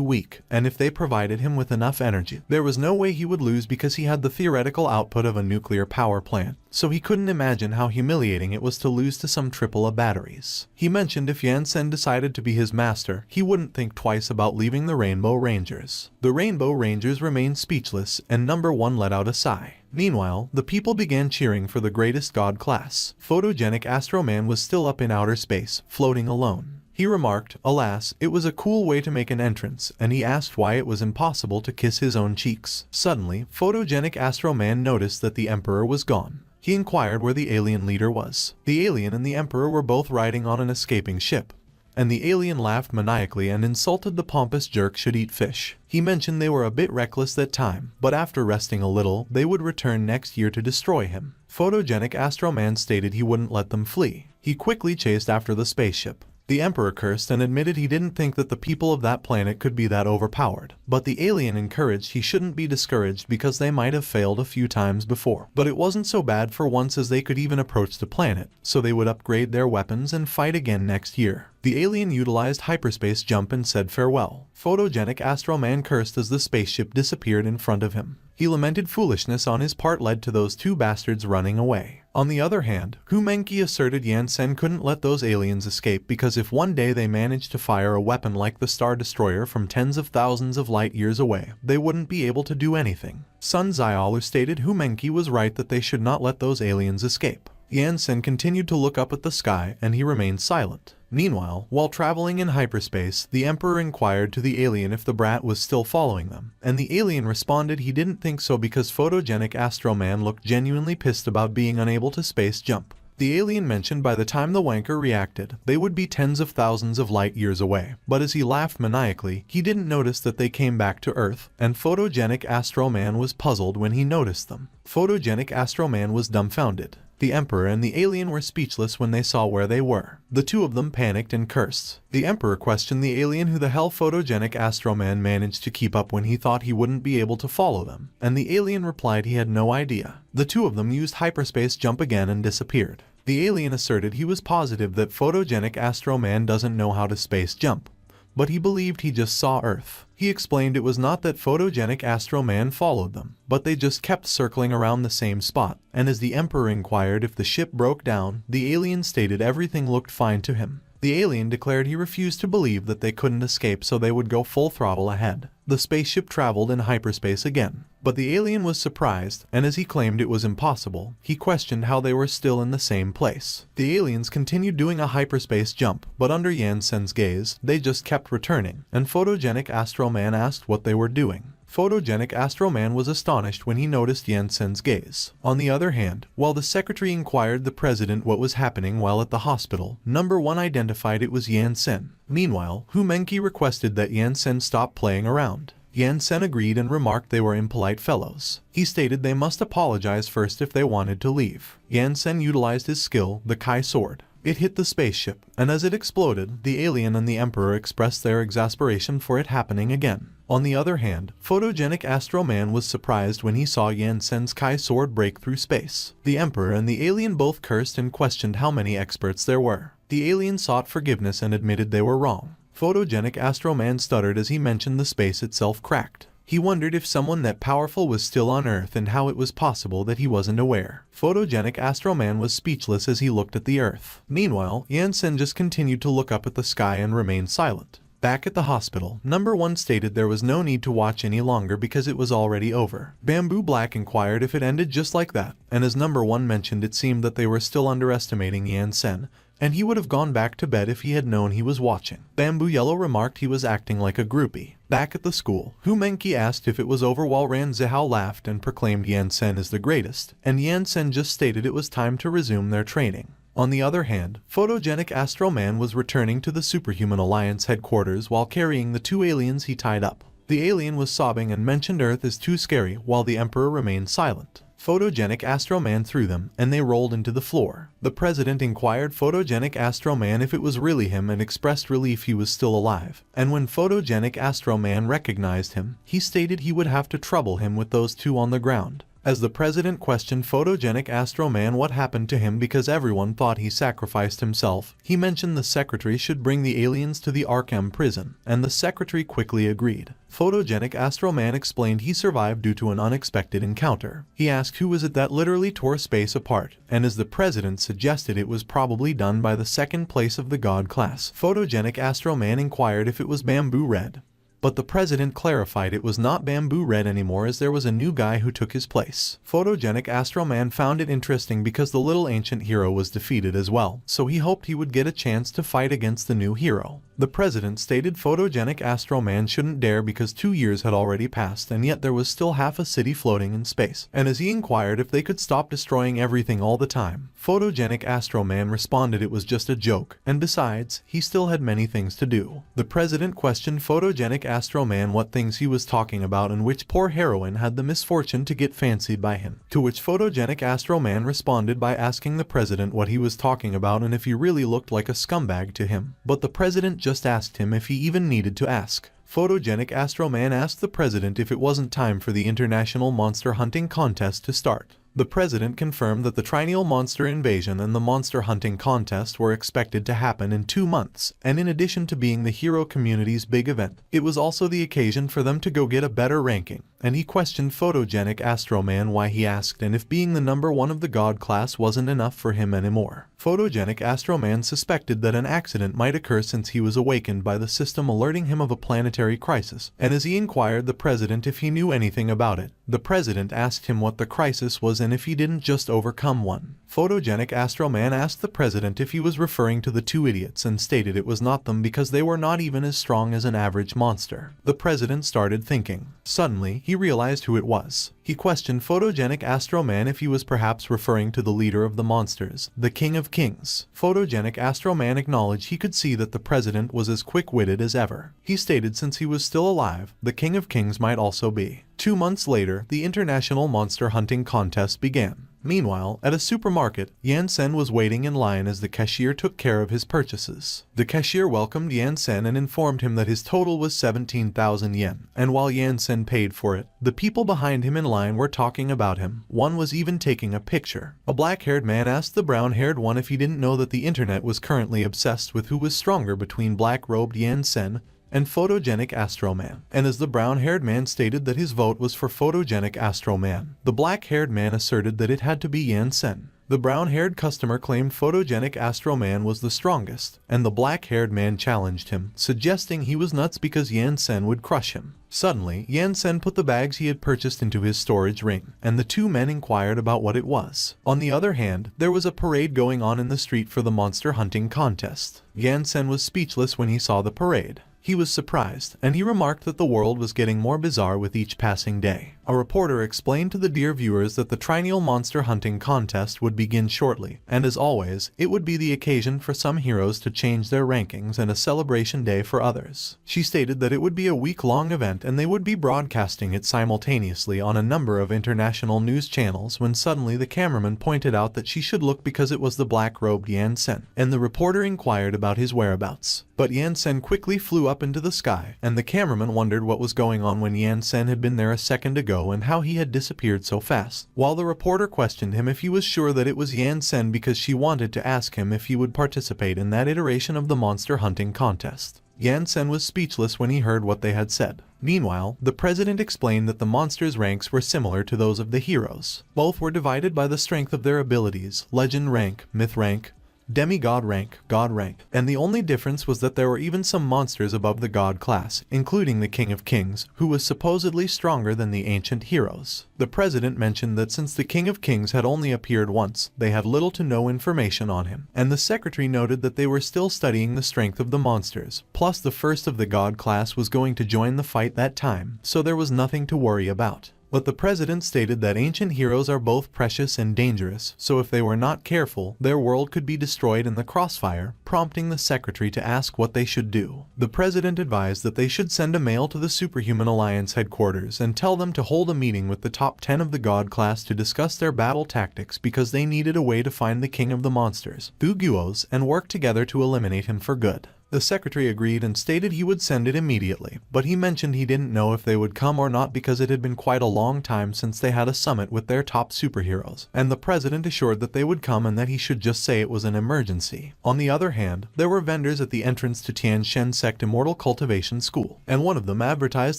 weak, and if they provided him with enough energy, there was no way he would lose because he had the theoretical output of a nuclear power plant, so he couldn't imagine how humiliating it was to lose to some AAA batteries. He mentioned if Yansen decided to be his master, he wouldn't think twice about leaving the Rainbow Rangers. The Rainbow Rangers remained speechless, and Number 1 let out a sigh. Meanwhile, the people began cheering for the greatest god class. Photogenic Astro Man was still up in outer space, floating alone. He remarked, alas, it was a cool way to make an entrance, and he asked why it was impossible to kiss his own cheeks. Suddenly, Photogenic Astro Man noticed that the Emperor was gone. He inquired where the alien leader was. The alien and the Emperor were both riding on an escaping ship, and the alien laughed maniacally and insulted the pompous jerk should eat fish. He mentioned they were a bit reckless that time, but after resting a little, they would return next year to destroy him. Photogenic Astro Man stated he wouldn't let them flee. He quickly chased after the spaceship. The Emperor cursed and admitted he didn't think that the people of that planet could be that overpowered. But the alien encouraged he shouldn't be discouraged because they might have failed a few times before. But it wasn't so bad for once as they could even approach the planet, so they would upgrade their weapons and fight again next year. The alien utilized hyperspace jump and said farewell. Photogenic Astro Man cursed as the spaceship disappeared in front of him. He lamented foolishness on his part led to those two bastards running away. On the other hand, Humenki asserted Yansen couldn't let those aliens escape because if one day they managed to fire a weapon like the Star Destroyer from tens of thousands of light years away, they wouldn't be able to do anything. Sun Xiaolu stated Humenki was right that they should not let those aliens escape. Yansen continued to look up at the sky and he remained silent. Meanwhile, while traveling in hyperspace, the Emperor inquired to the alien if the brat was still following them, and the alien responded he didn't think so because Photogenic Astro Man looked genuinely pissed about being unable to space jump. The alien mentioned by the time the wanker reacted, they would be tens of thousands of light years away, but as he laughed maniacally, he didn't notice that they came back to Earth, and Photogenic Astro Man was puzzled when he noticed them. Photogenic Astro Man was dumbfounded. The Emperor and the alien were speechless when they saw where they were. The two of them panicked and cursed. The Emperor questioned the alien who the hell Photogenic Astro Man managed to keep up when he thought he wouldn't be able to follow them, and the alien replied he had no idea. The two of them used hyperspace jump again and disappeared. The alien asserted he was positive that Photogenic Astro Man doesn't know how to space jump, but he believed he just saw Earth. He explained it was not that Photogenic Astro Man followed them, but they just kept circling around the same spot, and as the Emperor inquired if the ship broke down, the alien stated everything looked fine to him. The alien declared he refused to believe that they couldn't escape so they would go full throttle ahead. The spaceship traveled in hyperspace again, but the alien was surprised, and as he claimed it was impossible, he questioned how they were still in the same place. The aliens continued doing a hyperspace jump, but under Yansen's gaze, they just kept returning, and Photogenic Astro Man asked what they were doing. Photogenic Astro Man was astonished when he noticed Yansen's gaze. On the other hand, while the secretary inquired the president what was happening while at the hospital, Number 1 identified it was Yansen. Meanwhile, Humenki requested that Yansen stop playing around. Yan Sen agreed and remarked they were impolite fellows. He stated they must apologize first if they wanted to leave. Yan Sen utilized his skill, the Kai sword. It hit the spaceship, and as it exploded, the alien and the Emperor expressed their exasperation for it happening again. On the other hand, photogenic Astro Man was surprised when he saw Yan Sen's Kai sword break through space. The Emperor and the alien both cursed and questioned how many experts there were. The alien sought forgiveness and admitted they were wrong. Photogenic Astro Man stuttered as he mentioned the space itself cracked. He wondered if someone that powerful was still on Earth and how it was possible that he wasn't aware. Photogenic Astro Man was speechless as he looked at the Earth. Meanwhile, Yan Sen just continued to look up at the sky and remained silent. Back at the hospital, Number 1 stated there was no need to watch any longer because it was already over. Bamboo Black inquired if it ended just like that, and as Number 1 mentioned, it seemed that they were still underestimating Yan Sen, and he would have gone back to bed if he had known he was watching. Bamboo Yellow remarked he was acting like a groupie. Back at the school, Hu Menki asked if it was over while Ran Zihao laughed and proclaimed Yan Sen is the greatest, and Yan Sen just stated it was time to resume their training. On the other hand, photogenic Astro Man was returning to the Superhuman Alliance headquarters while carrying the 2 aliens he tied up. The alien was sobbing and mentioned Earth is too scary while the Emperor remained silent. Photogenic Astro Man threw them, and they rolled into the floor. The president inquired photogenic Astro Man if it was really him and expressed relief he was still alive. And when photogenic Astro Man recognized him, he stated he would have to trouble him with those 2 on the ground. As the president questioned photogenic Astro Man what happened to him because everyone thought he sacrificed himself, he mentioned the secretary should bring the aliens to the Arkham prison, and the secretary quickly agreed. Photogenic Astro Man explained he survived due to an unexpected encounter. He asked who was it that literally tore space apart, and as the president suggested it was probably done by the second place of the God class. Photogenic Astro Man inquired if it was Bamboo Red. But the president clarified it was not Bamboo Red anymore as there was a new guy who took his place. Photogenic Astro Man found it interesting because the little ancient hero was defeated as well, so he hoped he would get a chance to fight against the new hero. The president stated photogenic Astro Man shouldn't dare because 2 years had already passed and yet there was still half a city floating in space. And as he inquired if they could stop destroying everything all the time, photogenic Astro Man responded it was just a joke, and besides, he still had many things to do. The president questioned photogenic Astro Man what things he was talking about and which poor heroine had the misfortune to get fancied by him. To which photogenic Astro Man responded by asking the president what he was talking about and if he really looked like a scumbag to him. But the president just asked him if he even needed to ask. Photogenic Astro Man asked the president if it wasn't time for the International Monster Hunting Contest to start. The president confirmed that the Triennial Monster Invasion and the Monster Hunting Contest were expected to happen in 2 months, and in addition to being the hero community's big event, it was also the occasion for them to go get a better ranking. And he questioned photogenic Astro Man why he asked and if being the number 1 of the God class wasn't enough for him anymore. Photogenic Astro Man suspected that an accident might occur since he was awakened by the system alerting him of a planetary crisis, and as he inquired the president if he knew anything about it, the president asked him what the crisis was and if he didn't just overcome one. Photogenic Astro Man asked the president if he was referring to the 2 idiots and stated it was not them because they were not even as strong as an average monster. The president started thinking. Suddenly, he realized who it was. He questioned photogenic Astro Man if he was perhaps referring to the leader of the monsters, the King of Kings. Photogenic Astro Man acknowledged he could see that the president was as quick-witted as ever. He stated since he was still alive, the King of Kings might also be. 2 months later, the International Monster Hunting Contest began. Meanwhile, at a supermarket, Yan Sen was waiting in line as the cashier took care of his purchases. The cashier welcomed Yan Sen and informed him that his total was 17,000 yen, and while Yan Sen paid for it, the people behind him in line were talking about him. One was even taking a picture. A black-haired man asked the brown-haired one if he didn't know that the internet was currently obsessed with who was stronger between black-robed Yan Sen and photogenic Astro Man, and as the brown-haired man stated that his vote was for photogenic Astro Man, the black-haired man asserted that it had to be Yan Sen. The brown-haired customer claimed photogenic Astro Man was the strongest, and the black-haired man challenged him, suggesting he was nuts because Yan Sen would crush him. Suddenly, Yan Sen put the bags he had purchased into his storage ring, and the 2 men inquired about what it was. On the other hand, there was a parade going on in the street for the monster hunting contest. Yan Sen was speechless when he saw the parade. He was surprised, and he remarked that the world was getting more bizarre with each passing day. A reporter explained to the dear viewers that the triennial monster hunting contest would begin shortly, and as always, it would be the occasion for some heroes to change their rankings and a celebration day for others. She stated that it would be a week-long event and they would be broadcasting it simultaneously on a number of international news channels when suddenly the cameraman pointed out that she should look because it was the black-robed Yan-sen, and the reporter inquired about his whereabouts. But Yan-sen quickly flew up into the sky, and the cameraman wondered what was going on when Yan-sen had been there a second ago and how he had disappeared so fast. While the reporter questioned him if he was sure that it was Yan-sen because she wanted to ask him if he would participate in that iteration of the monster hunting contest. Yan-sen was speechless when he heard what they had said. Meanwhile, the president explained that the monsters' ranks were similar to those of the heroes. Both were divided by the strength of their abilities, legend rank, myth rank, demigod rank, god rank, and the only difference was that there were even some monsters above the god class, including the King of Kings, who was supposedly stronger than the ancient heroes. The president mentioned that since the King of Kings had only appeared once, they had little to no information on him, and the secretary noted that they were still studying the strength of the monsters, plus the first of the god class was going to join the fight that time, so there was nothing to worry about. But the president stated that ancient heroes are both precious and dangerous, so if they were not careful, their world could be destroyed in the crossfire, prompting the secretary to ask what they should do. The president advised that they should send a mail to the Superhuman Alliance headquarters and tell them to hold a meeting with the top 10 of the god class to discuss their battle tactics because they needed a way to find the king of the monsters, Guguos, and work together to eliminate him for good. The secretary agreed and stated he would send it immediately, but he mentioned he didn't know if they would come or not because it had been quite a long time since they had a summit with their top superheroes, and the president assured that they would come and that he should just say it was an emergency. On the other hand, there were vendors at the entrance to Tianshan Sect Immortal Cultivation School, and one of them advertised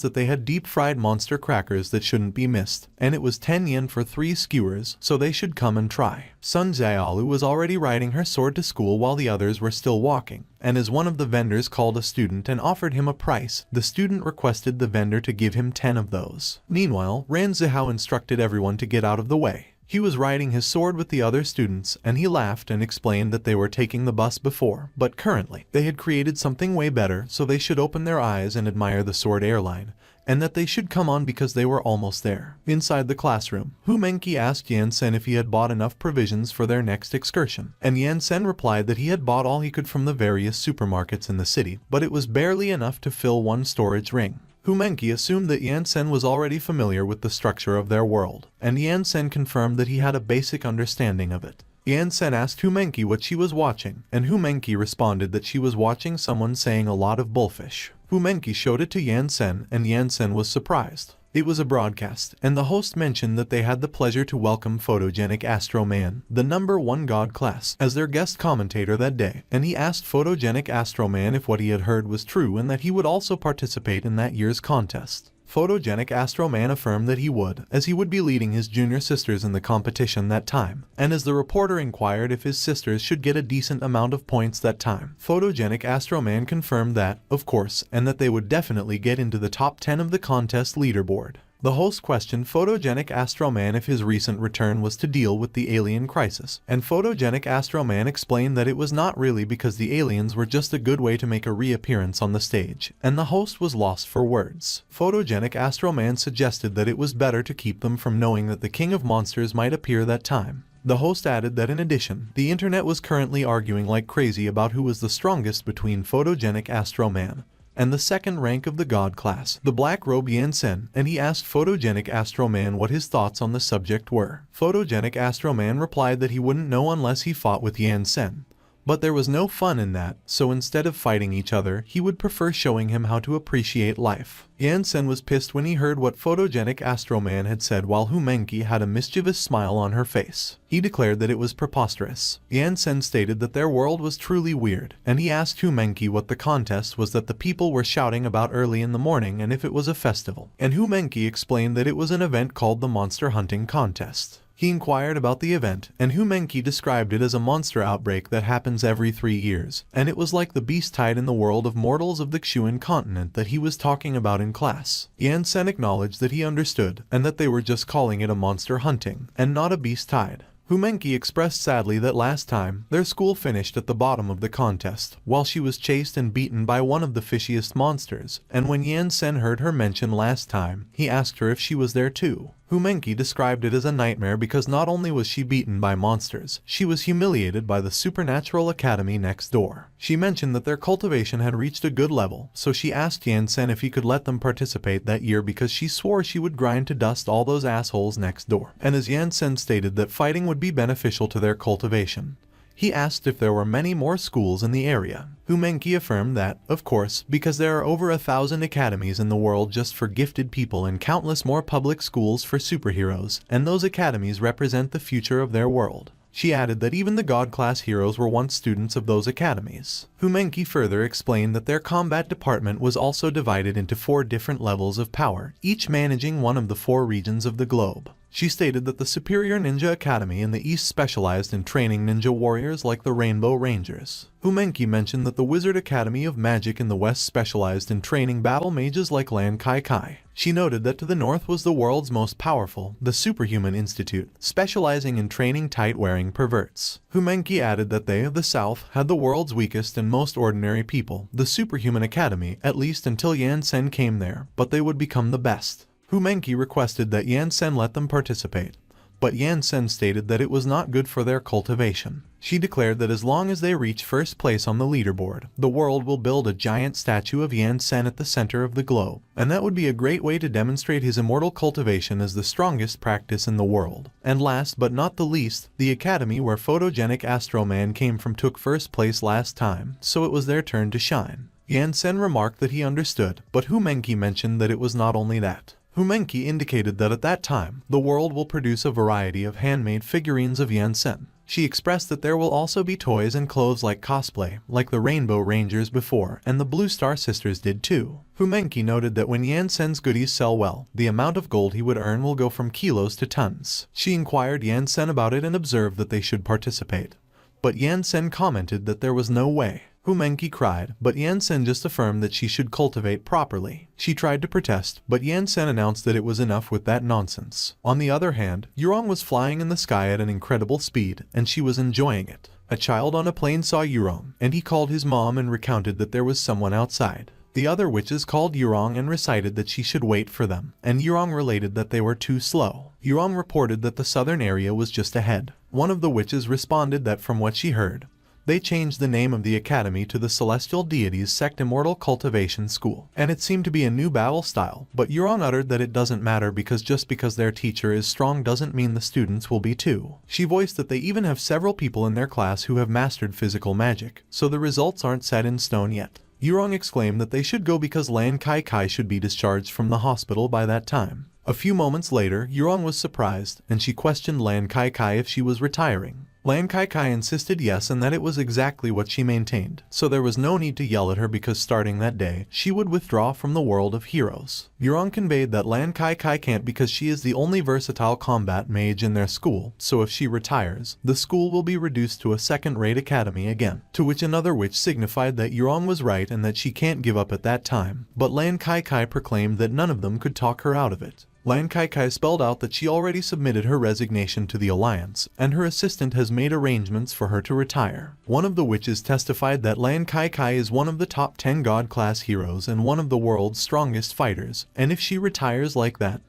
that they had deep-fried monster crackers that shouldn't be missed, and it was 10 yen for 3 skewers, so they should come and try. Sun Xiaolu was already riding her sword to school while the others were still walking, and as one of the vendors called a student and offered him a price, the student requested the vendor to give him 10 of those. Meanwhile, Ran Zihao instructed everyone to get out of the way. He was riding his sword with the other students, and he laughed and explained that they were taking the bus before, but currently, they had created something way better, so they should open their eyes and admire the sword airline, and that they should come on because they were almost there. Inside the classroom, Hu Menqi asked Yan-sen if he had bought enough provisions for their next excursion, and Yan-sen replied that he had bought all he could from the various supermarkets in the city, but it was barely enough to fill one storage ring. Hu Menqi assumed that Yan-sen was already familiar with the structure of their world, and Yan-sen confirmed that he had a basic understanding of it. Yan-sen asked Hu Menqi what she was watching, and Hu Menqi responded that she was watching someone saying a lot of bullfish. Hu Menqi showed it to Yan-sen, and Yan-sen was surprised. It was a broadcast, and the host mentioned that they had the pleasure to welcome Photogenic Astro Man, the #1 god class, as their guest commentator that day, and he asked Photogenic Astro Man if what he had heard was true and that he would also participate in that year's contest. Photogenic Astro Man affirmed that he would, as he would be leading his junior sisters in the competition that time, and as the reporter inquired if his sisters should get a decent amount of points that time, Photogenic Astro Man confirmed that, of course, and that they would definitely get into the top 10 of the contest leaderboard. The host questioned Photogenic Astro Man if his recent return was to deal with the alien crisis, and Photogenic Astro Man explained that it was not really because the aliens were just a good way to make a reappearance on the stage, and the host was lost for words. Photogenic Astro Man suggested that it was better to keep them from knowing that the King of Monsters might appear that time. The host added that in addition, the internet was currently arguing like crazy about who was the strongest between Photogenic Astro Man and the second rank of the god class, the Black Robe Yan-sen, and he asked Photogenic Astro Man what his thoughts on the subject were. Photogenic Astro Man replied that he wouldn't know unless he fought with Yan-sen. But there was no fun in that, so instead of fighting each other, he would prefer showing him how to appreciate life. Yan-sen was pissed when he heard what Photogenic Astro Man had said while Hu Menqi had a mischievous smile on her face. He declared that it was preposterous. Yan-sen stated that their world was truly weird, and he asked Hu Menqi what the contest was that the people were shouting about early in the morning and if it was a festival. And Hu Menqi explained that it was an event called the Monster Hunting Contest. He inquired about the event, and Hu Menqi described it as a monster outbreak that happens every 3 years, and it was like the beast tide in the world of mortals of the Xuan continent that he was talking about in class. Yan-sen acknowledged that he understood, and that they were just calling it a monster hunting, and not a beast tide. Humenki expressed sadly that last time, their school finished at the bottom of the contest, while she was chased and beaten by one of the fishiest monsters, and when Yan Sen heard her mention last time, he asked her if she was there too. Humenki described it as a nightmare because not only was she beaten by monsters, she was humiliated by the supernatural academy next door. She mentioned that their cultivation had reached a good level, so she asked Yan Sen if he could let them participate that year because she swore she would grind to dust all those assholes next door. And as Yan Sen stated that fighting would be beneficial to their cultivation, he asked if there were many more schools in the area. Humenki affirmed that, of course, because there are over 1,000 academies in the world just for gifted people and countless more public schools for superheroes, and those academies represent the future of their world. She added that even the God-class heroes were once students of those academies. Humenki further explained that their combat department was also divided into 4 different levels of power, each managing one of the 4 regions of the globe. She stated that the Superior Ninja Academy in the East specialized in training ninja warriors like the Rainbow Rangers. Humenki mentioned that the Wizard Academy of Magic in the West specialized in training battle mages like Lan Qi Qi. She noted that to the north was the world's most powerful, the Superhuman Institute, specializing in training tight-wearing perverts. Humenki added that they, the south, had the world's weakest and most ordinary people, the Superhuman Academy, at least until Yan Sen came there, but they would become the best. Humenki requested that Yan Sen let them participate, but Yan Sen stated that it was not good for their cultivation. She declared that as long as they reach first place on the leaderboard, the world will build a giant statue of Yan Sen at the center of the globe, and that would be a great way to demonstrate his immortal cultivation as the strongest practice in the world. And last but not the least, the academy where photogenic Astro Man came from took first place last time, so it was their turn to shine. Yan Sen remarked that he understood, but Humenki mentioned that it was not only that. Humenki indicated that at that time, the world will produce a variety of handmade figurines of Yan Sen. She expressed that there will also be toys and clothes like cosplay, like the Rainbow Rangers before, and the Blue Star Sisters did too. Humenki noted that when Yan Sen's goodies sell well, the amount of gold he would earn will go from kilos to tons. She inquired Yan Sen about it and observed that they should participate. But Yan Sen commented that there was no way. Humenki cried, but Yan Sen just affirmed that she should cultivate properly. She tried to protest, but Yan Sen announced that it was enough with that nonsense. On the other hand, Yurong was flying in the sky at an incredible speed, and she was enjoying it. A child on a plane saw Yurong, and he called his mom and recounted that there was someone outside. The other witches called Yurong and recited that she should wait for them, and Yurong related that they were too slow. Yurong reported that the southern area was just ahead. One of the witches responded that from what she heard, they changed the name of the academy to the Celestial Deities Sect Immortal Cultivation School, and it seemed to be a new battle style, but Yurong uttered that it doesn't matter because just because their teacher is strong doesn't mean the students will be too. She voiced that they even have several people in their class who have mastered physical magic, so the results aren't set in stone yet. Yurong exclaimed that they should go because Lan Qi Qi should be discharged from the hospital by that time. A few moments later, Yurong was surprised, and she questioned Lan Qi Qi if she was retiring. Lan Qi Qi insisted yes and that it was exactly what she maintained, so there was no need to yell at her because starting that day, she would withdraw from the world of heroes. Yurong conveyed that Lan Qi Qi can't because she is the only versatile combat mage in their school, so if she retires, the school will be reduced to a second-rate academy again. To which another witch signified that Yurong was right and that she can't give up at that time, but Lan Qi Qi proclaimed that none of them could talk her out of it. Lan Qi Qi spelled out that she already submitted her resignation to the Alliance, and her assistant has made arrangements for her to retire. One of the witches testified that Lan Qi Qi is one of the top 10 God-class heroes and one of the world's strongest fighters, and if she retires like that,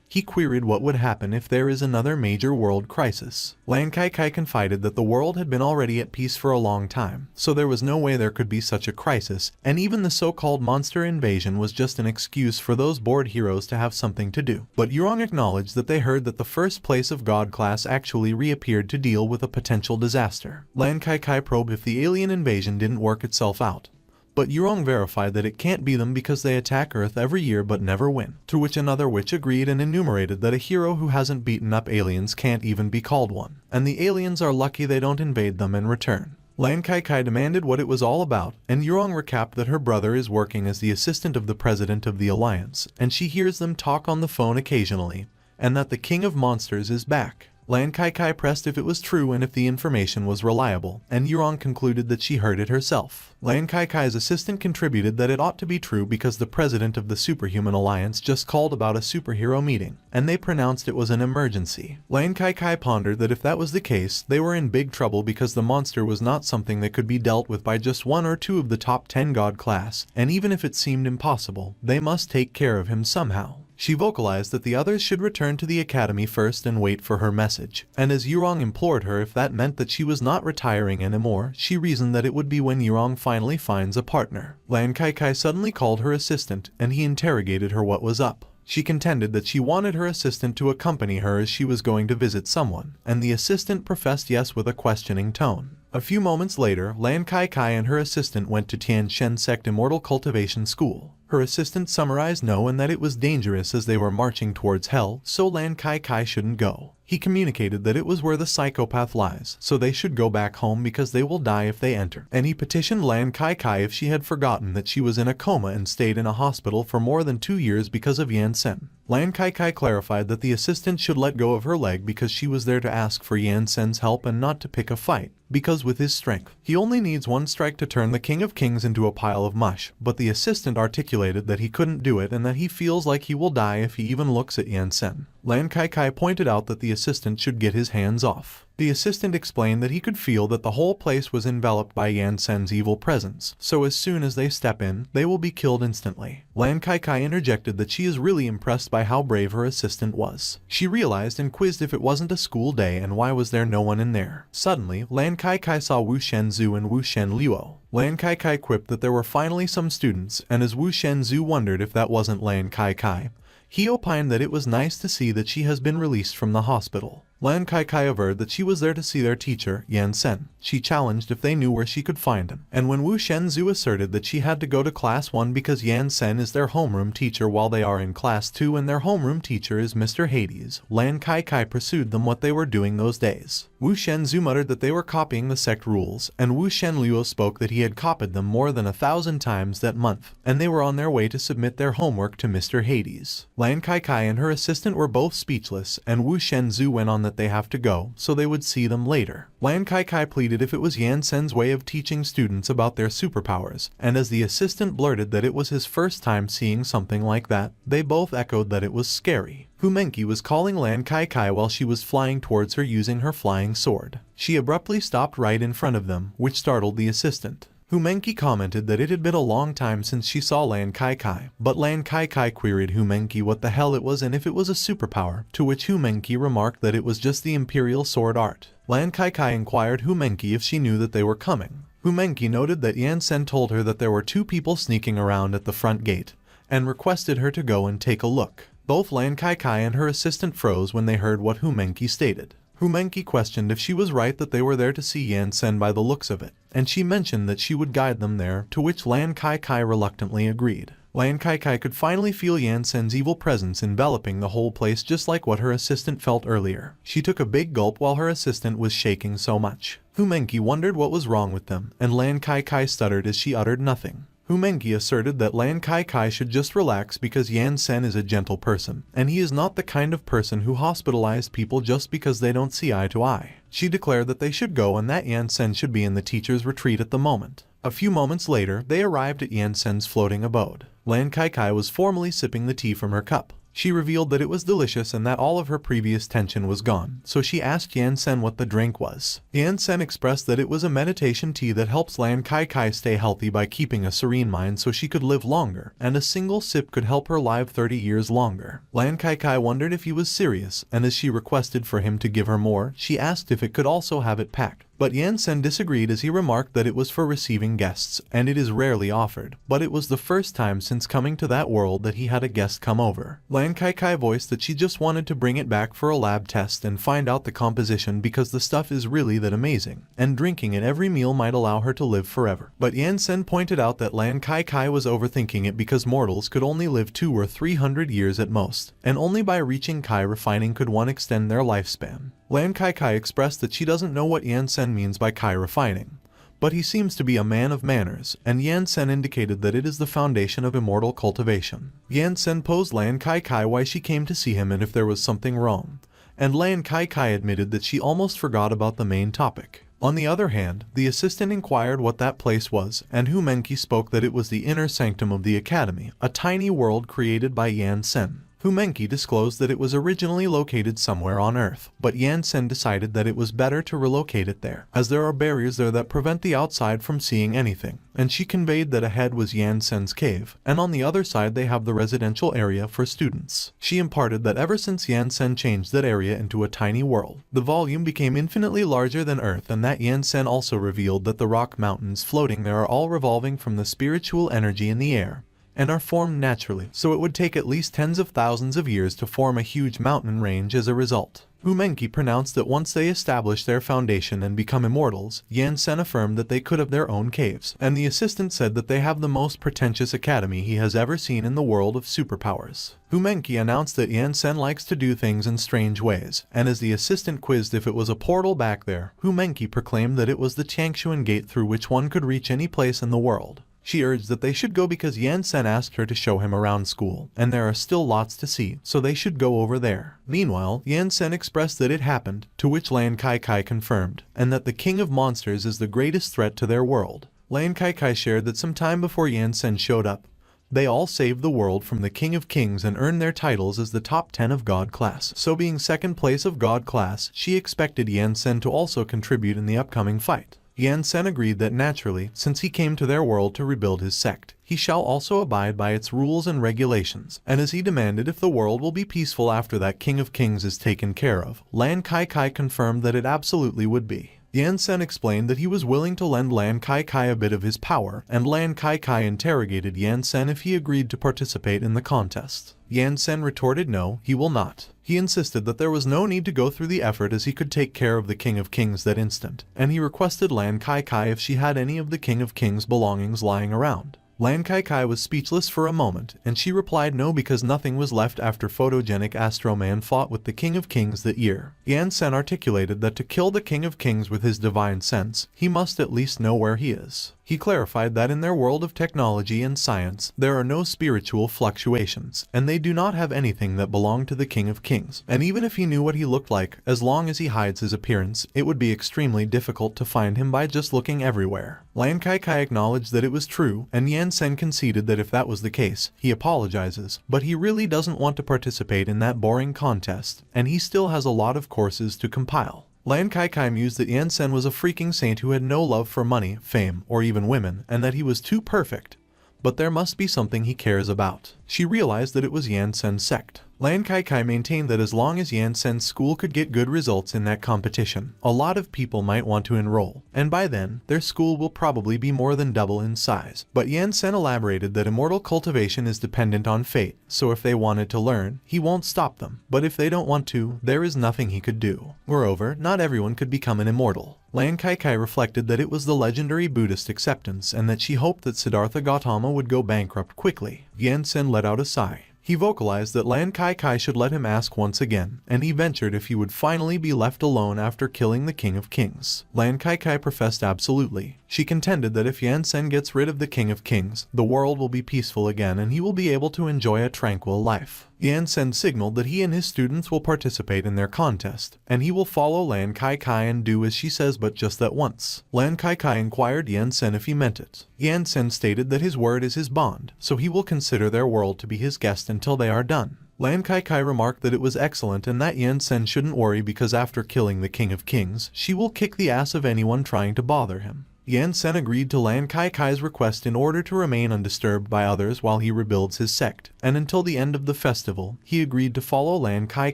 he queried what would happen if there is another major world crisis. Lan Qi Qi confided that the world had been already at peace for a long time, so there was no way there could be such a crisis, and even the so-called monster invasion was just an excuse for those bored heroes to have something to do. But Yurong acknowledged that they heard that the first place of God class actually reappeared to deal with a potential disaster. Lan Qi Qi probed if the alien invasion didn't work itself out, but Yurong verified that it can't be them because they attack Earth every year but never win. To which another witch agreed and enumerated that a hero who hasn't beaten up aliens can't even be called one, and the aliens are lucky they don't invade them in return. Lan Qi Qi demanded what it was all about, and Yurong recapped that her brother is working as the assistant of the president of the Alliance, and she hears them talk on the phone occasionally, and that the King of Monsters is back. Lan Qi Qi pressed if it was true and if the information was reliable, and Yurong concluded that she heard it herself. Lan Qi Qi's assistant contributed that it ought to be true because the president of the Superhuman Alliance just called about a superhero meeting, and they pronounced it was an emergency. Lan Qi Qi pondered that if that was the case, they were in big trouble because the monster was not something that could be dealt with by just one or two of the top 10 god class, and even if it seemed impossible, they must take care of him somehow. She vocalized that the others should return to the academy first and wait for her message, and as Yurong implored her if that meant that she was not retiring anymore, she reasoned that it would be when Yurong finally finds a partner. Lan Qi Qi suddenly called her assistant, and he interrogated her what was up. She contended that she wanted her assistant to accompany her as she was going to visit someone, and the assistant professed yes with a questioning tone. A few moments later, Lan Qi Qi and her assistant went to Tiantian Sect Immortal Cultivation School. Her assistant summarized no and that it was dangerous as they were marching towards hell, so Lan Qi Qi shouldn't go. He communicated that it was where the psychopath lies, so they should go back home because they will die if they enter. And he petitioned Lan Qi Qi if she had forgotten that she was in a coma and stayed in a hospital for more than 2 years because of Yan Sen. Lan Qi Qi clarified that the assistant should let go of her leg because she was there to ask for Yan Sen's help and not to pick a fight, because with his strength, he only needs one strike to turn the King of Kings into a pile of mush. But the assistant articulated that he couldn't do it and that he feels like he will die if he even looks at Yan Sen. Lan Qi Qi pointed out that the assistant should get his hands off. The assistant explained that he could feel that the whole place was enveloped by Yan Sen's evil presence, so as soon as they step in, they will be killed instantly. Lan Qi Qi interjected that she is really impressed by how brave her assistant was. She realized and quizzed if it wasn't a school day and why was there no one in there. Suddenly, Lan Qi Qi saw Wu Shenzhou and Wu Shenluo. Lan Qi Qi quipped that there were finally some students, and as Wu Shenzhou wondered if that wasn't Lan Qi Qi, he opined that it was nice to see that she has been released from the hospital. Lan Qi Qi averred that she was there to see their teacher, Yan Sen. She challenged if they knew where she could find him, and when Wu Shenzhou asserted that she had to go to class 1 because Yan Sen is their homeroom teacher while they are in class 2 and their homeroom teacher is Mr. Hades, Lan Qi Qi pursued them what they were doing those days. Wu Shenzhou muttered that they were copying the sect rules, and Wu Shenluo spoke that he had copied them more than 1,000 times that month, and they were on their way to submit their homework to Mr. Hades. Lan Qi Qi and her assistant were both speechless, and Wu Shenzhou went on that they have to go, so they would see them later. Lan Qi Qi pleaded if it was Yan Sen's way of teaching students about their superpowers, and as the assistant blurted that it was his first time seeing something like that, they both echoed that it was scary. Hu Menqi was calling Lan Qi Qi while she was flying towards her using her flying sword. She abruptly stopped right in front of them, which startled the assistant. Hu Menqi commented that it had been a long time since she saw Lan Qi Qi, but Lan Qi Qi queried Hu Menqi what the hell it was and if it was a superpower, to which Hu Menqi remarked that it was just the imperial sword art. Lan Qi Qi inquired Hu Menqi if she knew that they were coming. Hu Menqi noted that Yan Sen told her that there were 2 people sneaking around at the front gate, and requested her to go and take a look. Both Lan Qi Qi and her assistant froze when they heard what Hu Menqi stated. Hu Menqi questioned if she was right that they were there to see Yan Sen by the looks of it, and she mentioned that she would guide them there, to which Lan Qi Qi reluctantly agreed. Lan Qi Qi could finally feel Yan Sen's evil presence enveloping the whole place just like what her assistant felt earlier. She took a big gulp while her assistant was shaking so much. Hu Menqi wondered what was wrong with them, and Lan Qi Qi stuttered as she uttered nothing. Hu Menqi asserted that Lan Qi Qi should just relax because Yan Sen is a gentle person, and he is not the kind of person who hospitalized people just because they don't see eye to eye. She declared that they should go and that Yan Sen should be in the teacher's retreat at the moment. A few moments later, they arrived at Yan Sen's floating abode. Lan Qi Qi was formally sipping the tea from her cup. She revealed that it was delicious and that all of her previous tension was gone, so she asked Yan Sen what the drink was. Yan Sen expressed that it was a meditation tea that helps Lan Qi Qi stay healthy by keeping a serene mind so she could live longer, and a single sip could help her live 30 years longer. Lan Qi Qi wondered if he was serious, and as she requested for him to give her more, she asked if it could also have it packed. But Yan Sen disagreed as he remarked that it was for receiving guests, and it is rarely offered, but it was the first time since coming to that world that he had a guest come over. Lan Qi Qi voiced that she just wanted to bring it back for a lab test and find out the composition because the stuff is really that amazing, and drinking it every meal might allow her to live forever. But Yan Sen pointed out that Lan Qi Qi was overthinking it because mortals could only live 200 or 300 years at most, and only by reaching Qi refining could one extend their lifespan. Lan Qi Qi expressed that she doesn't know what Yan Sen means by Qi refining, but he seems to be a man of manners, and Yan Sen indicated that it is the foundation of immortal cultivation. Yan Sen posed Lan Qi Qi why she came to see him and if there was something wrong, and Lan Qi Qi admitted that she almost forgot about the main topic. On the other hand, the assistant inquired what that place was, and Hu Menqi spoke that it was the inner sanctum of the academy, a tiny world created by Yan Sen. Hu Menqi disclosed that it was originally located somewhere on Earth, but Yan Sen decided that it was better to relocate it there, as there are barriers there that prevent the outside from seeing anything, and she conveyed that ahead was Yan Sen's cave, and on the other side they have the residential area for students. She imparted that ever since Yan Sen changed that area into a tiny world, the volume became infinitely larger than Earth, and that Yan Sen also revealed that the rock mountains floating there are all revolving from the spiritual energy in the air, and are formed naturally, so it would take at least tens of thousands of years to form a huge mountain range as a result. Hu Menqi pronounced that once they establish their foundation and become immortals, Yan Sen affirmed that they could have their own caves, and the assistant said that they have the most pretentious academy he has ever seen in the world of superpowers. Hu Menqi announced that Yan Sen likes to do things in strange ways, and as the assistant quizzed if it was a portal back there, Hu Menqi proclaimed that it was the Changshuan gate through which one could reach any place in the world. She urged that they should go because Yan Sen asked her to show him around school, and there are still lots to see, so they should go over there. Meanwhile, Yan Sen expressed that it happened, to which Lan Qi Qi confirmed, and that the king of monsters is the greatest threat to their world. Lan Qi Qi shared that some time before Yan Sen showed up, they all saved the world from the King of Kings and earned their titles as the top 10 of God class. So being second place of God class, she expected Yan Sen to also contribute in the upcoming fight. Yan Sen agreed that naturally, since he came to their world to rebuild his sect, he shall also abide by its rules and regulations, and as he demanded if the world will be peaceful after that King of Kings is taken care of, Lan Qi Qi confirmed that it absolutely would be. Yan Sen explained that he was willing to lend Lan Qi Qi a bit of his power, and Lan Qi Qi interrogated Yan Sen if he agreed to participate in the contest. Yan Sen retorted no, he will not. He insisted that there was no need to go through the effort as he could take care of the King of Kings that instant, and he requested Lan Qi Qi if she had any of the King of Kings' belongings lying around. Lan Qi Qi was speechless for a moment, and she replied no because nothing was left after photogenic Astro Man fought with the King of Kings that year. Yan Sen articulated that to kill the King of Kings with his divine sense, he must at least know where he is. He clarified that in their world of technology and science, there are no spiritual fluctuations, and they do not have anything that belonged to the King of Kings. And even if he knew what he looked like, as long as he hides his appearance, it would be extremely difficult to find him by just looking everywhere. Lan Qi Qi acknowledged that it was true, and Yan Sen conceded that if that was the case, he apologizes, but he really doesn't want to participate in that boring contest, and he still has a lot of courses to compile. Lan Qi Qi mused that Yan Sen was a freaking saint who had no love for money, fame, or even women, and that he was too perfect. But there must be something he cares about. She realized that it was Yan Sen's sect. Lan Qi Qi maintained that as long as Yan Sen's school could get good results in that competition, a lot of people might want to enroll, and by then, their school will probably be more than double in size. But Yan Sen elaborated that immortal cultivation is dependent on fate, so if they wanted to learn, he won't stop them. But if they don't want to, there is nothing he could do. Moreover, not everyone could become an immortal. Lan Qi Qi reflected that it was the legendary Buddhist acceptance and that she hoped that Siddhartha Gautama would go bankrupt quickly. Yan Sen let out a sigh. He vocalized that Lan Qi Qi should let him ask once again, and he ventured if he would finally be left alone after killing the King of Kings. Lan Qi Qi professed absolutely. She contended that if Yan Sen gets rid of the King of Kings, the world will be peaceful again and he will be able to enjoy a tranquil life. Yan Sen signaled that he and his students will participate in their contest, and he will follow Lan Qi Qi and do as she says, but just that once. Lan Qi Qi inquired Yan Sen if he meant it. Yan Sen stated that his word is his bond, so he will consider their world to be his guest until they are done. Lan Qi Qi remarked that it was excellent and that Yan Sen shouldn't worry because after killing the King of Kings, she will kick the ass of anyone trying to bother him. Yan Sen agreed to Lan Qi Qi's request in order to remain undisturbed by others while he rebuilds his sect, and until the end of the festival, he agreed to follow Lan Qi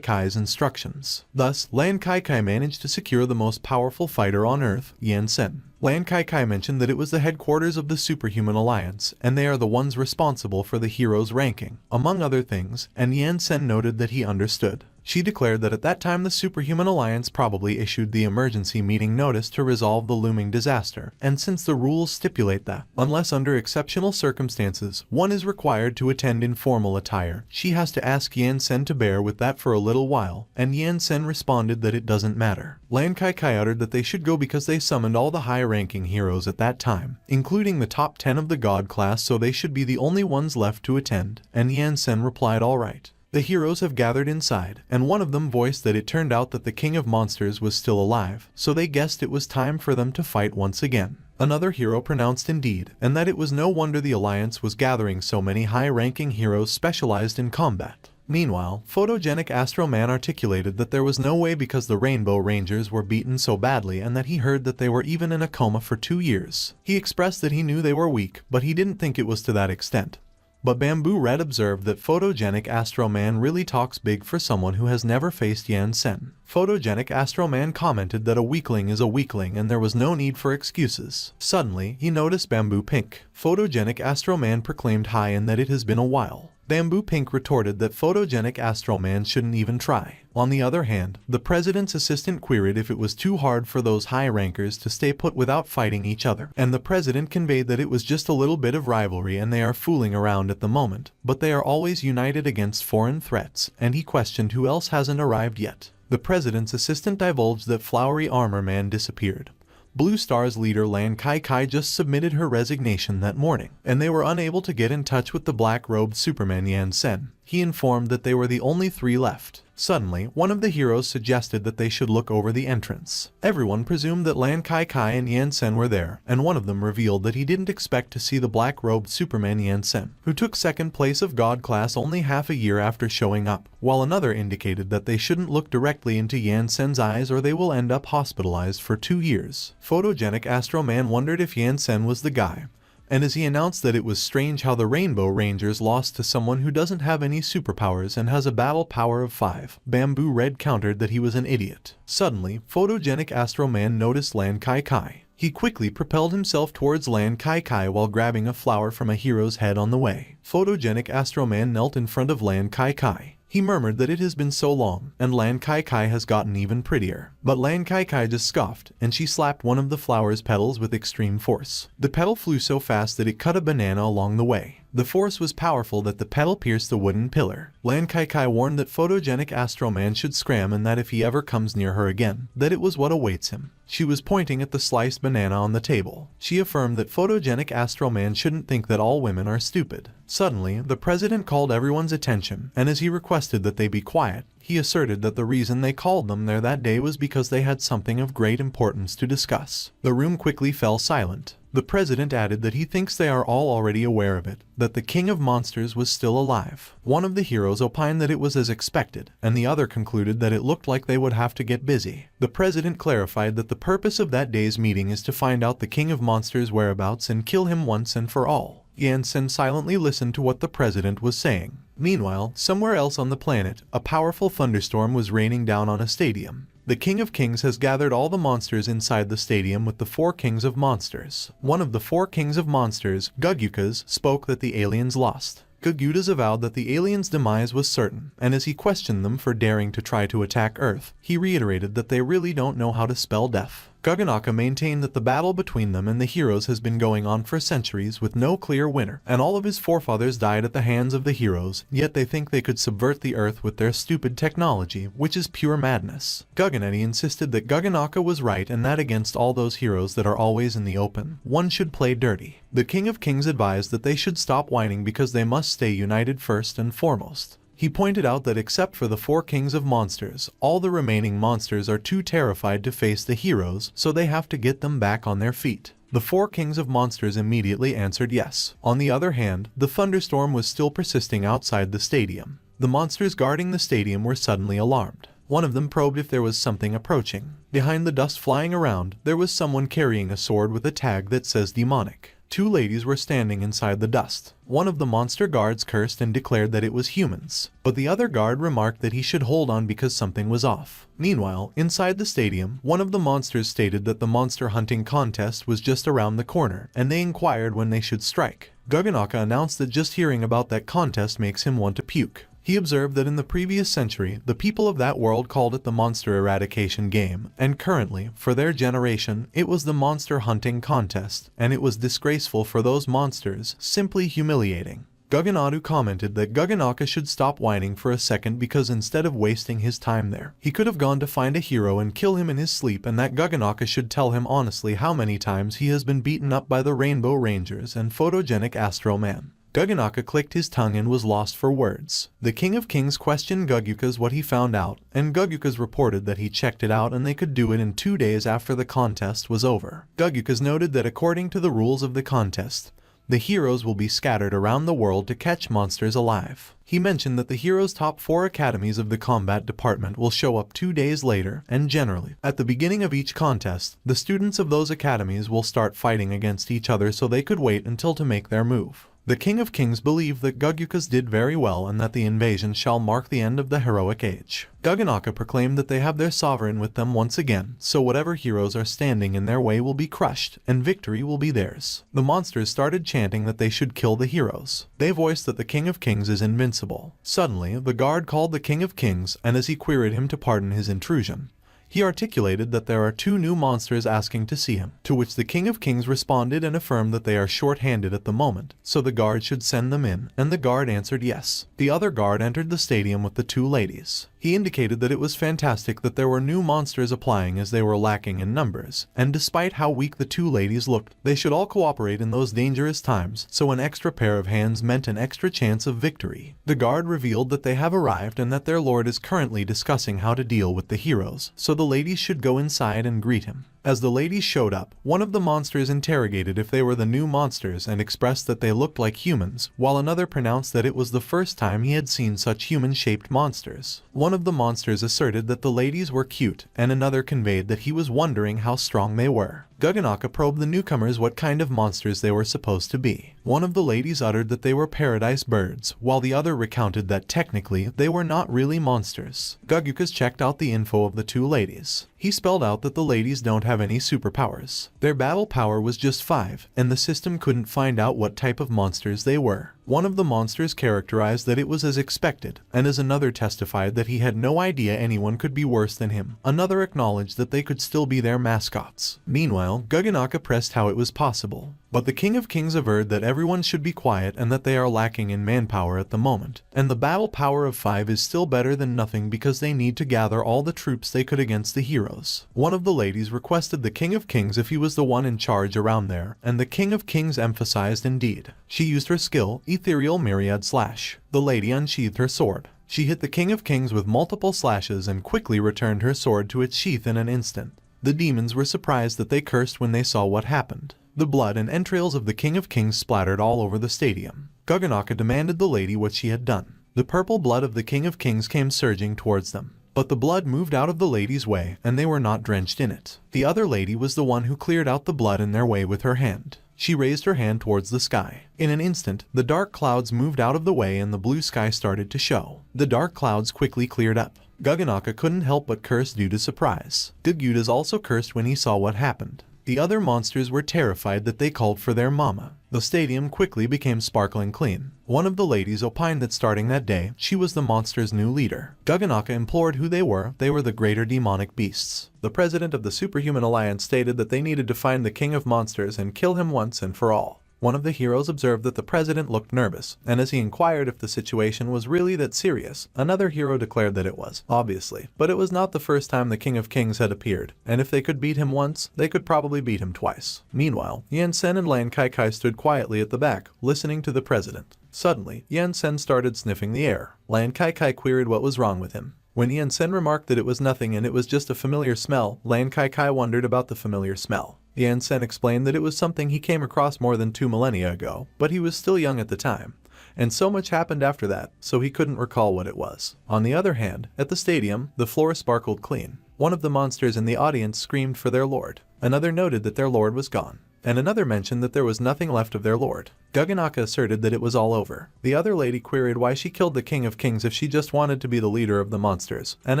Qi's instructions. Thus, Lan Qi Qi managed to secure the most powerful fighter on Earth, Yan Sen. Lan Qi Qi mentioned that it was the headquarters of the Superhuman Alliance, and they are the ones responsible for the hero's ranking, among other things, and Yan Sen noted that he understood. She declared that at that time the Superhuman Alliance probably issued the emergency meeting notice to resolve the looming disaster, and since the rules stipulate that, unless under exceptional circumstances, one is required to attend in formal attire, she has to ask Yan Sen to bear with that for a little while, and Yan Sen responded that it doesn't matter. Lan Qi Qi uttered that they should go because they summoned all the high-ranking heroes at that time, including the top 10 of the God class, so they should be the only ones left to attend, and Yan Sen replied all right. The heroes have gathered inside, and one of them voiced that it turned out that the king of monsters was still alive, so they guessed it was time for them to fight once again. Another hero pronounced indeed, and that it was no wonder the alliance was gathering so many high-ranking heroes specialized in combat. Meanwhile, photogenic Astro Man articulated that there was no way because the Rainbow Rangers were beaten so badly and that he heard that they were even in a coma for 2 years. He expressed that he knew they were weak, but he didn't think it was to that extent. But Bamboo Red observed that photogenic Astro Man really talks big for someone who has never faced Yan Sen. Photogenic Astro Man commented that a weakling is a weakling and there was no need for excuses. Suddenly, he noticed Bamboo Pink. Photogenic Astro Man proclaimed hi and that it has been a while. Bamboo Pink retorted that photogenic Astro Man shouldn't even try. On the other hand, the president's assistant queried if it was too hard for those high rankers to stay put without fighting each other, and the president conveyed that it was just a little bit of rivalry and they are fooling around at the moment, but they are always united against foreign threats, and he questioned who else hasn't arrived yet. The president's assistant divulged that Flowery Armor Man disappeared. Blue Star's leader Lan Qi Qi just submitted her resignation that morning, and they were unable to get in touch with the black-robed Superman Yan Sen. He informed that they were the only 3 left. Suddenly, one of the heroes suggested that they should look over the entrance. Everyone presumed that Lan Qi Qi and Yan Sen were there, and one of them revealed that he didn't expect to see the black-robed Superman Yan Sen, who took second place of God class only half a year after showing up, while another indicated that they shouldn't look directly into Yan Sen's eyes or they will end up hospitalized for 2 years. Photogenic Astro Man wondered if Yan Sen was the guy, and as he announced that it was strange how the Rainbow Rangers lost to someone who doesn't have any superpowers and has a battle power of 5, Bamboo Red countered that he was an idiot. Suddenly, photogenic Astro Man noticed Lan Qi Qi. He quickly propelled himself towards Lan Qi Qi while grabbing a flower from a hero's head on the way. Photogenic Astro Man knelt in front of Lan Qi Qi. He murmured that it has been so long, and Lan Qi Qi has gotten even prettier. But Lan Qi Qi just scoffed, and she slapped one of the flower's petals with extreme force. The petal flew so fast that it cut a banana along the way. The force was powerful that the petal pierced the wooden pillar. Lan Qi Qi warned that photogenic Astro Man should scram and that if he ever comes near her again, that it was what awaits him. She was pointing at the sliced banana on the table. She affirmed that photogenic Astro Man shouldn't think that all women are stupid. Suddenly, the president called everyone's attention, and as he requested that they be quiet, he asserted that the reason they called them there that day was because they had something of great importance to discuss. The room quickly fell silent. The president added that he thinks they are all already aware of it, that the king of monsters was still alive. One of the heroes opined that it was as expected, and the other concluded that it looked like they would have to get busy. The president clarified that the purpose of that day's meeting is to find out the king of monsters' whereabouts and kill him once and for all. Yan Sen silently listened to what the president was saying. Meanwhile, somewhere else on the planet, a powerful thunderstorm was raining down on a stadium. The King of Kings has gathered all the monsters inside the stadium with the 4 kings of monsters. One of the 4 kings of monsters, Gugukas, spoke that the aliens lost. Gugudas avowed that the aliens' demise was certain, and as he questioned them for daring to try to attack Earth, he reiterated that they really don't know how to spell death. Guganaka maintained that the battle between them and the heroes has been going on for centuries with no clear winner, and all of his forefathers died at the hands of the heroes, yet they think they could subvert the Earth with their stupid technology, which is pure madness. Guganetti insisted that Guganaka was right and that against all those heroes that are always in the open, one should play dirty. The King of Kings advised that they should stop whining because they must stay united first and foremost. He pointed out that except for the 4 kings of monsters, all the remaining monsters are too terrified to face the heroes, so they have to get them back on their feet. The 4 kings of monsters immediately answered yes. On the other hand, the thunderstorm was still persisting outside the stadium. The monsters guarding the stadium were suddenly alarmed. One of them probed if there was something approaching. Behind the dust flying around, there was someone carrying a sword with a tag that says demonic. 2 ladies were standing inside the dust. One of the monster guards cursed and declared that it was humans, but the other guard remarked that he should hold on because something was off. Meanwhile, inside the stadium, one of the monsters stated that the monster hunting contest was just around the corner, and they inquired when they should strike. Guganaka announced that just hearing about that contest makes him want to puke. He observed that in the previous century, the people of that world called it the monster eradication game, and currently, for their generation, it was the monster hunting contest, and it was disgraceful for those monsters, simply humiliating. Guganadu commented that Guganaka should stop whining for a second because instead of wasting his time there, he could have gone to find a hero and kill him in his sleep, and that Guganaka should tell him honestly how many times he has been beaten up by the Rainbow Rangers and photogenic Astro Man. Guganaka clicked his tongue and was lost for words. The King of Kings questioned Gugyuka's what he found out, and Gugyuka's reported that he checked it out and they could do it in 2 days after the contest was over. Gugyuka's noted that according to the rules of the contest, the heroes will be scattered around the world to catch monsters alive. He mentioned that the heroes' top 4 academies of the combat department will show up 2 days later, and generally, at the beginning of each contest, the students of those academies will start fighting against each other so they could wait until to make their move. The King of Kings believed that Gugyukas did very well and that the invasion shall mark the end of the heroic age. Guganaka proclaimed that they have their sovereign with them once again, so whatever heroes are standing in their way will be crushed, and victory will be theirs. The monsters started chanting that they should kill the heroes. They voiced that the King of Kings is invincible. Suddenly, the guard called the King of Kings, and as he queried him to pardon his intrusion, he articulated that there are 2 new monsters asking to see him, to which the King of Kings responded and affirmed that they are short-handed at the moment, so the guard should send them in, and the guard answered yes. The other guard entered the stadium with the 2 ladies. He indicated that it was fantastic that there were new monsters applying as they were lacking in numbers, and despite how weak the 2 ladies looked, they should all cooperate in those dangerous times, so an extra pair of hands meant an extra chance of victory. The guard revealed that they have arrived and that their lord is currently discussing how to deal with the heroes, so the ladies should go inside and greet him. As the ladies showed up, one of the monsters interrogated if they were the new monsters and expressed that they looked like humans, while another pronounced that it was the first time he had seen such human-shaped monsters. One of the monsters asserted that the ladies were cute, and another conveyed that he was wondering how strong they were. Guganaka probed the newcomers what kind of monsters they were supposed to be. One of the ladies uttered that they were paradise birds, while the other recounted that technically they were not really monsters. Gugyukas checked out the info of the 2 ladies. He spelled out that the ladies don't have any superpowers. Their battle power was just 5, and the system couldn't find out what type of monsters they were. One of the monsters characterized that it was as expected, and as another testified that he had no idea anyone could be worse than him. Another acknowledged that they could still be their mascots. Meanwhile, Guganaka pressed how it was possible, but the King of Kings averred that everyone should be quiet and that they are lacking in manpower at the moment, and the battle power of 5 is still better than nothing because they need to gather all the troops they could against the heroes. One of the ladies requested the King of Kings if he was the one in charge around there, and the King of Kings emphasized indeed. She used her skill, Ethereal Myriad Slash. The lady unsheathed her sword. She hit the King of Kings with multiple slashes and quickly returned her sword to its sheath in an instant. The demons were surprised that they cursed when they saw what happened. The blood and entrails of the King of Kings splattered all over the stadium. Guganaka demanded the lady what she had done. The purple blood of the King of Kings came surging towards them, but the blood moved out of the lady's way and they were not drenched in it. The other lady was the one who cleared out the blood in their way with her hand. She raised her hand towards the sky. In an instant, the dark clouds moved out of the way and the blue sky started to show. The dark clouds quickly cleared up. Guganaka couldn't help but curse due to surprise. Gugyutas also cursed when he saw what happened. The other monsters were terrified that they called for their mama. The stadium quickly became sparkling clean. One of the ladies opined that starting that day, she was the monster's new leader. Guganaka implored who they were the greater demonic beasts. The president of the Superhuman Alliance stated that they needed to find the king of monsters and kill him once and for all. One of the heroes observed that the president looked nervous, and as he inquired if the situation was really that serious, another hero declared that it was, obviously. But it was not the first time the King of Kings had appeared, and if they could beat him once, they could probably beat him twice. Meanwhile, Yansen and Lan Qi Qi stood quietly at the back, listening to the president. Suddenly, Yansen started sniffing the air. Lan Qi Qi queried what was wrong with him. When Yansen remarked that it was nothing and it was just a familiar smell, Lan Qi Qi wondered about the familiar smell. Yansen explained that it was something he came across more than 2 millennia ago, but he was still young at the time, and so much happened after that, so he couldn't recall what it was. On the other hand, at the stadium, the floor sparkled clean. One of the monsters in the audience screamed for their lord. Another noted that their lord was gone, and another mentioned that there was nothing left of their lord. Guganaka asserted that it was all over. The other lady queried why she killed the King of Kings if she just wanted to be the leader of the monsters, and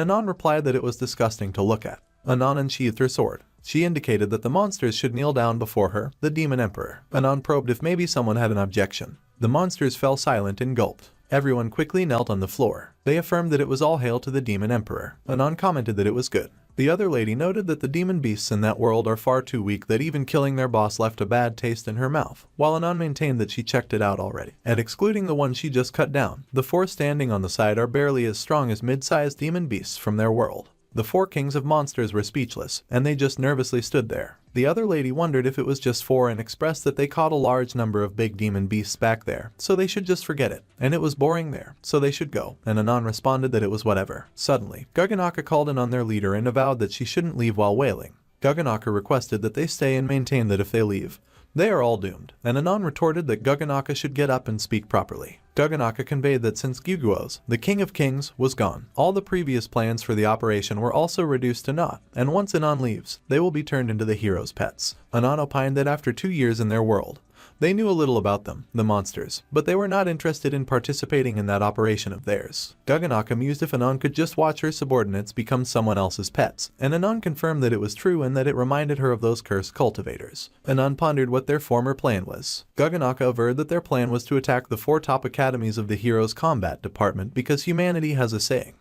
Anon replied that it was disgusting to look at. Anon unsheathed her sword. She indicated that the monsters should kneel down before her, the demon emperor. Anon probed if maybe someone had an objection. The monsters fell silent and gulped. Everyone quickly knelt on the floor. They affirmed that it was all hail to the demon emperor. Anon commented that it was good. The other lady noted that the demon beasts in that world are far too weak that even killing their boss left a bad taste in her mouth, while Anon maintained that she checked it out already. And excluding the one she just cut down, the 4 standing on the side are barely as strong as mid-sized demon beasts from their world. The four kings of monsters were speechless, and they just nervously stood there. The other lady wondered if it was just four and expressed that they caught a large number of big demon beasts back there, so they should just forget it, and it was boring there, so they should go, and Anon responded that it was whatever. Suddenly, Guganaka called in on their leader and avowed that she shouldn't leave while wailing. Guganaka requested that they stay and maintain that if they leave, they are all doomed, and Anon retorted that Guganaka should get up and speak properly. Guganaka conveyed that since Guguos, the King of Kings, was gone, all the previous plans for the operation were also reduced to naught, and once Anon leaves, they will be turned into the heroes' pets. Anon opined that after 2 years in their world, they knew a little about them, the monsters, but they were not interested in participating in that operation of theirs. Guganaka mused if Anon could just watch her subordinates become someone else's pets, and Anon confirmed that it was true and that it reminded her of those cursed cultivators. Anon pondered what their former plan was. Guganaka averred that their plan was to attack the 4 top academies of the Heroes Combat Department because humanity has a saying.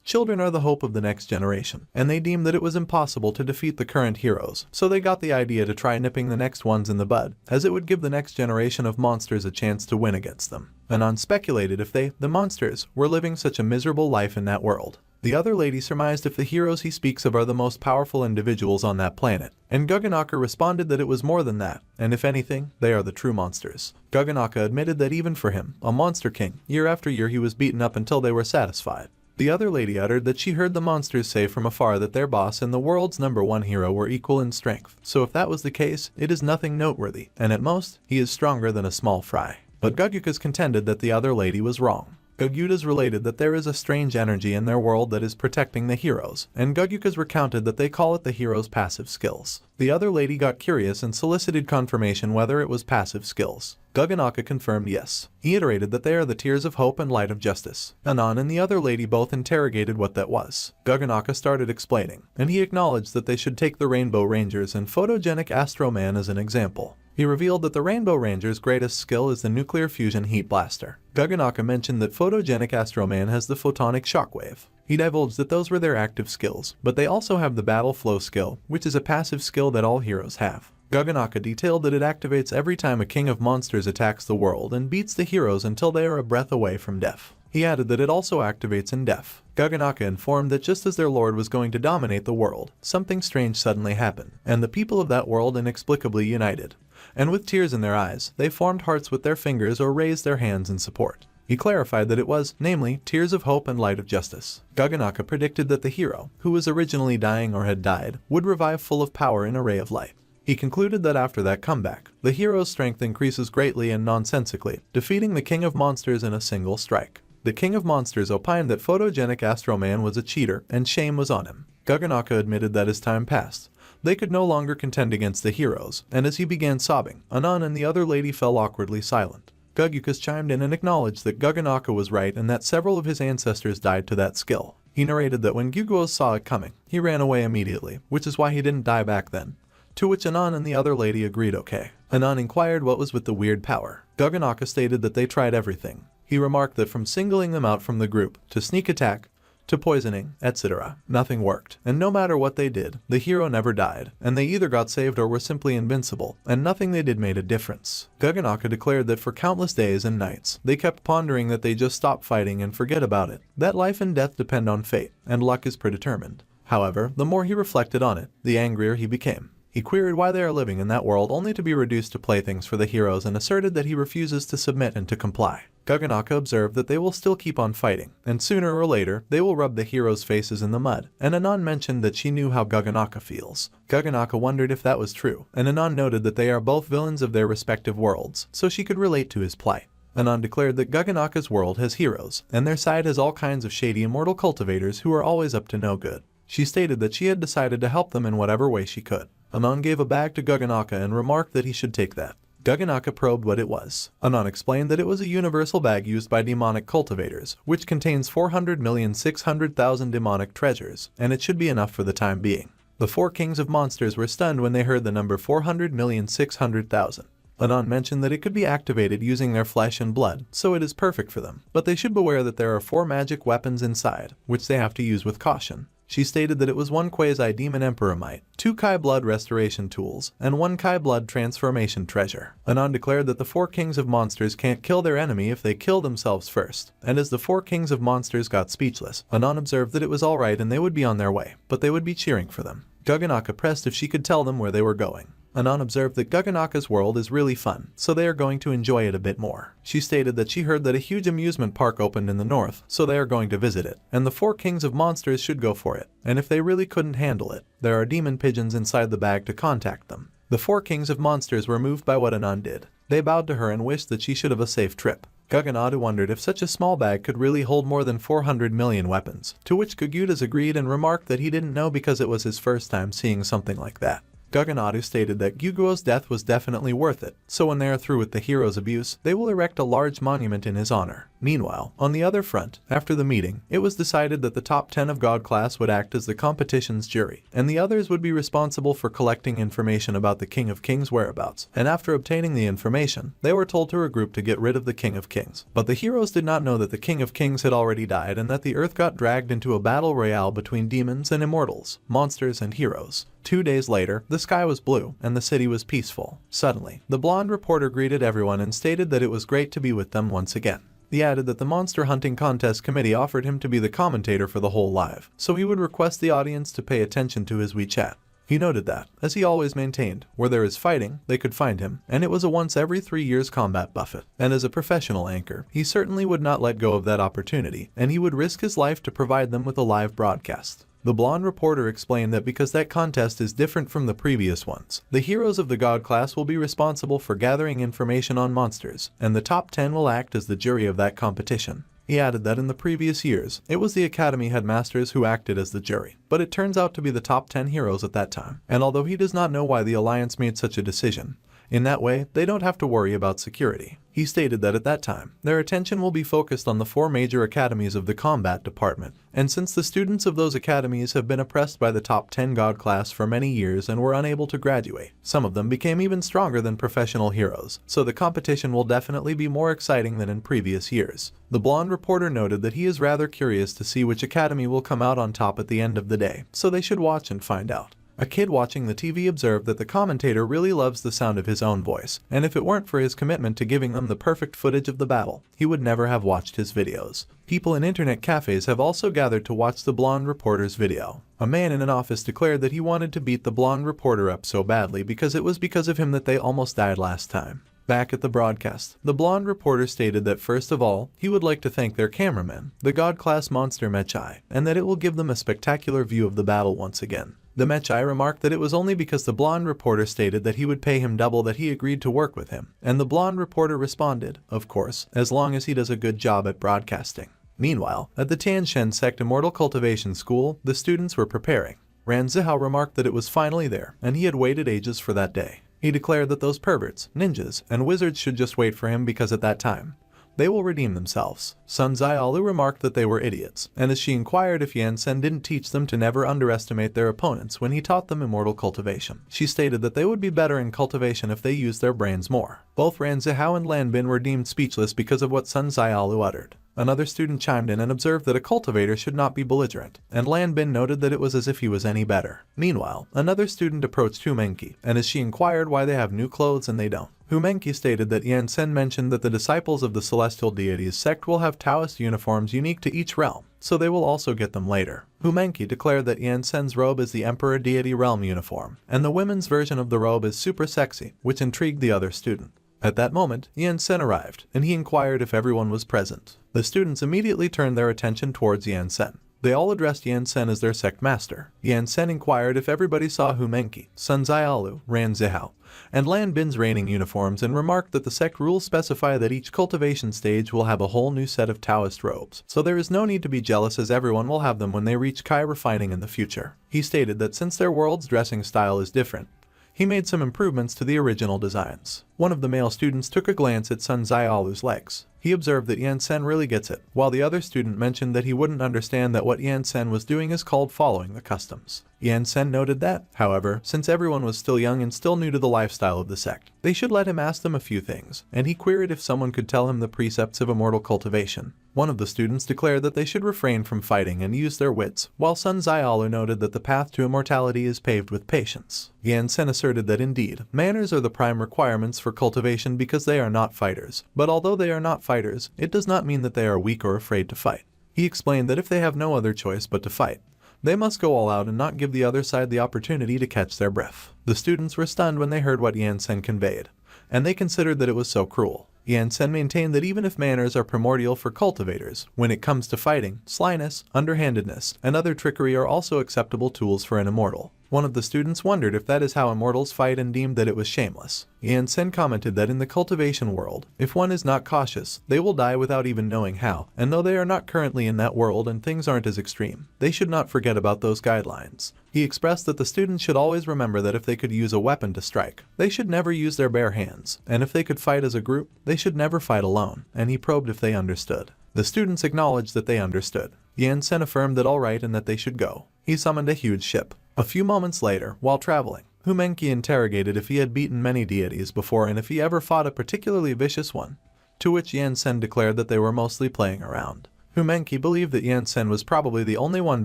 Children are the hope of the next generation, and they deemed that it was impossible to defeat the current heroes, so they got the idea to try nipping the next ones in the bud, as it would give the next generation of monsters a chance to win against them. Anon speculated if they, the monsters, were living such a miserable life in that world. The other lady surmised if the heroes he speaks of are the most powerful individuals on that planet, and Guganaka responded that it was more than that, and if anything, they are the true monsters. Guganaka admitted that even for him, a monster king, year after year he was beaten up until they were satisfied. The other lady uttered that she heard the monsters say from afar that their boss and the world's #1 hero were equal in strength, so if that was the case, it is nothing noteworthy, and at most, he is stronger than a small fry. But Gugukas contended that the other lady was wrong. Gugudas related that there is a strange energy in their world that is protecting the heroes, and Gugukas recounted that they call it the heroes' passive skills. The other lady got curious and solicited confirmation whether it was passive skills. Guganaka confirmed yes. He iterated that they are the tears of hope and light of justice. Anon and the other lady both interrogated what that was. Guganaka started explaining, and he acknowledged that they should take the Rainbow Rangers and photogenic Astro Man as an example. He revealed that the Rainbow Ranger's greatest skill is the nuclear fusion heat blaster. Guganaka mentioned that photogenic Astro Man has the photonic shockwave. He divulged that those were their active skills, but they also have the battle flow skill, which is a passive skill that all heroes have. Guganaka detailed that it activates every time a king of monsters attacks the world and beats the heroes until they are a breath away from death. He added that it also activates in death. Guganaka informed that just as their lord was going to dominate the world, something strange suddenly happened, and the people of that world inexplicably united. And with tears in their eyes, they formed hearts with their fingers or raised their hands in support. He clarified that it was, namely, tears of hope and light of justice. Guganaka predicted that the hero, who was originally dying or had died, would revive full of power in a ray of light. He concluded that after that comeback, the hero's strength increases greatly and nonsensically, defeating the King of Monsters in a single strike. The King of Monsters opined that photogenic Astro Man was a cheater and shame was on him. Guganaka admitted that as time passed, they could no longer contend against the heroes, and as he began sobbing, Anon and the other lady fell awkwardly silent. Gugukas chimed in and acknowledged that Guganaka was right and that several of his ancestors died to that skill. He narrated that when Guguos saw it coming, he ran away immediately, which is why he didn't die back then. To which Anon and the other lady agreed okay. Anon inquired what was with the weird power. Guganaka stated that they tried everything. He remarked that from singling them out from the group, to sneak attack, to poisoning, etc., nothing worked, and no matter what they did, the hero never died, and they either got saved or were simply invincible, and nothing they did made a difference. Guganaka declared that for countless days and nights, they kept pondering that they just stop fighting and forget about it, that life and death depend on fate, and luck is predetermined. However, the more he reflected on it, the angrier he became. He queried why they are living in that world only to be reduced to playthings for the heroes and asserted that he refuses to submit and to comply. Guganaka observed that they will still keep on fighting, and sooner or later, they will rub the heroes' faces in the mud, and Anon mentioned that she knew how Guganaka feels. Guganaka wondered if that was true, and Anon noted that they are both villains of their respective worlds, so she could relate to his plight. Anon declared that Guganaka's world has heroes, and their side has all kinds of shady immortal cultivators who are always up to no good. She stated that she had decided to help them in whatever way she could. Anon gave a bag to Guganaka and remarked that he should take that. Guganaka probed what it was. Anon explained that it was a universal bag used by demonic cultivators, which contains 400,600,000 demonic treasures, and it should be enough for the time being. The 4 kings of monsters were stunned when they heard the number 400,600,000. Anon mentioned that it could be activated using their flesh and blood, so it is perfect for them, but they should beware that there are 4 magic weapons inside, which they have to use with caution. She stated that it was 1 quasi-demon emperor might, 2 Kai blood restoration tools, and 1 Kai blood transformation treasure. Anon declared that the 4 kings of monsters can't kill their enemy if they kill themselves first, and as the 4 kings of monsters got speechless, Anon observed that it was alright and they would be on their way, but they would be cheering for them. Guganaka pressed if she could tell them where they were going. Anon observed that Guganaka's world is really fun, so they are going to enjoy it a bit more. She stated that she heard that a huge amusement park opened in the north, so they are going to visit it, and the 4 kings of monsters should go for it, and if they really couldn't handle it, there are demon pigeons inside the bag to contact them. The 4 kings of monsters were moved by what Anon did. They bowed to her and wished that she should have a safe trip. Guganadu wondered if such a small bag could really hold more than 400 million weapons, to which Kagutas agreed and remarked that he didn't know because it was his first time seeing something like that. Guganadu stated that Gyuguo's death was definitely worth it, so when they are through with the hero's abuse, they will erect a large monument in his honor. Meanwhile, on the other front, after the meeting, it was decided that the top 10 of God class would act as the competition's jury, and the others would be responsible for collecting information about the King of Kings' whereabouts, and after obtaining the information, they were told to regroup to get rid of the King of Kings. But the heroes did not know that the King of Kings had already died and that the earth got dragged into a battle royale between demons and immortals, monsters and heroes. 2 days later, the sky was blue, and the city was peaceful. Suddenly, the blonde reporter greeted everyone and stated that it was great to be with them once again. He added that the Monster Hunting Contest Committee offered him to be the commentator for the whole live, so he would request the audience to pay attention to his WeChat. He noted that, as he always maintained, where there is fighting, they could find him, and it was a once every 3 years combat buffet. And as a professional anchor, he certainly would not let go of that opportunity, and he would risk his life to provide them with a live broadcast. The blonde reporter explained that because that contest is different from the previous ones, the heroes of the God class will be responsible for gathering information on monsters, and the top 10 will act as the jury of that competition. He added that in the previous years, it was the Academy headmasters who acted as the jury, but it turns out to be the top 10 heroes at that time, and although he does not know why the Alliance made such a decision, in that way, they don't have to worry about security. He stated that at that time, their attention will be focused on the 4 major academies of the combat department, and since the students of those academies have been oppressed by the top 10 God class for many years and were unable to graduate, some of them became even stronger than professional heroes, so the competition will definitely be more exciting than in previous years. The blonde reporter noted that he is rather curious to see which academy will come out on top at the end of the day, so they should watch and find out. A kid watching the TV observed that the commentator really loves the sound of his own voice, and if it weren't for his commitment to giving them the perfect footage of the battle, he would never have watched his videos. People in internet cafes have also gathered to watch the blonde reporter's video. A man in an office declared that he wanted to beat the blonde reporter up so badly because it was because of him that they almost died last time. Back at the broadcast, the blonde reporter stated that first of all, he would like to thank their cameraman, the God-class monster Mechai, and that it will give them a spectacular view of the battle once again. The Mechai remarked that it was only because the blonde reporter stated that he would pay him double that he agreed to work with him, and the blonde reporter responded, of course, as long as he does a good job at broadcasting. Meanwhile, at the Tianshan Sect Immortal Cultivation School, the students were preparing. Ran Zihao remarked that it was finally there, and he had waited ages for that day. He declared that those perverts, ninjas, and wizards should just wait for him because at that time, they will redeem themselves. Sun Xiaolu remarked that they were idiots, and as she inquired if Yan Sen didn't teach them to never underestimate their opponents when he taught them immortal cultivation, she stated that they would be better in cultivation if they used their brains more. Both Ran Zihao and Lan Bin were deemed speechless because of what Sun Xiaolu uttered. Another student chimed in and observed that a cultivator should not be belligerent, and Lan Bin noted that it was as if he was any better. Meanwhile, another student approached Humenki, and as she inquired why they have new clothes and they don't, Humenki stated that Yan Sen mentioned that the disciples of the celestial deities sect will have Taoist uniforms unique to each realm, so they will also get them later. Humenki declared that Yan Sen's robe is the Emperor Deity Realm uniform, and the women's version of the robe is super sexy, which intrigued the other student. At that moment, Yan Sen arrived, and he inquired if everyone was present. The students immediately turned their attention towards Yan Sen. They all addressed Yan Sen as their sect master. Yan Sen inquired if everybody saw Humenki, Sun Xiaolu, Ran Zihao, and Lan Bin's reigning uniforms and remarked that the sect rules specify that each cultivation stage will have a whole new set of Taoist robes, so there is no need to be jealous as everyone will have them when they reach Kai refining in the future. He stated that since their world's dressing style is different, he made some improvements to the original designs. One of the male students took a glance at Sun Zialu's legs. He observed that Yansen really gets it, while the other student mentioned that he wouldn't understand that what Yansen was doing is called following the customs. Yansen noted that, however, since everyone was still young and still new to the lifestyle of the sect, they should let him ask them a few things, and he queried if someone could tell him the precepts of immortal cultivation. One of the students declared that they should refrain from fighting and use their wits, while Sun Zialu noted that the path to immortality is paved with patience. Yansen asserted that indeed, manners are the prime requirements for cultivation because they are not fighters, but although they are not fighters, it does not mean that they are weak or afraid to fight. He explained that if they have no other choice but to fight, they must go all out and not give the other side the opportunity to catch their breath. The students were stunned when they heard what Yansen conveyed, and they considered that it was so cruel. Yansen maintained that even if manners are primordial for cultivators, when it comes to fighting, slyness, underhandedness, and other trickery are also acceptable tools for an immortal. One of the students wondered if that is how immortals fight and deemed that it was shameless. Yansen commented that in the cultivation world, if one is not cautious, they will die without even knowing how, and though they are not currently in that world and things aren't as extreme, they should not forget about those guidelines. He expressed that the students should always remember that if they could use a weapon to strike, they should never use their bare hands, and if they could fight as a group, they should never fight alone, and he probed if they understood. The students acknowledged that they understood. Yansen affirmed that all right and that they should go. He summoned a huge ship. A few moments later, while traveling, Humenki interrogated if he had beaten many deities before and if he ever fought a particularly vicious one, to which Yansen declared that they were mostly playing around. Humenki believed that Yansen was probably the only one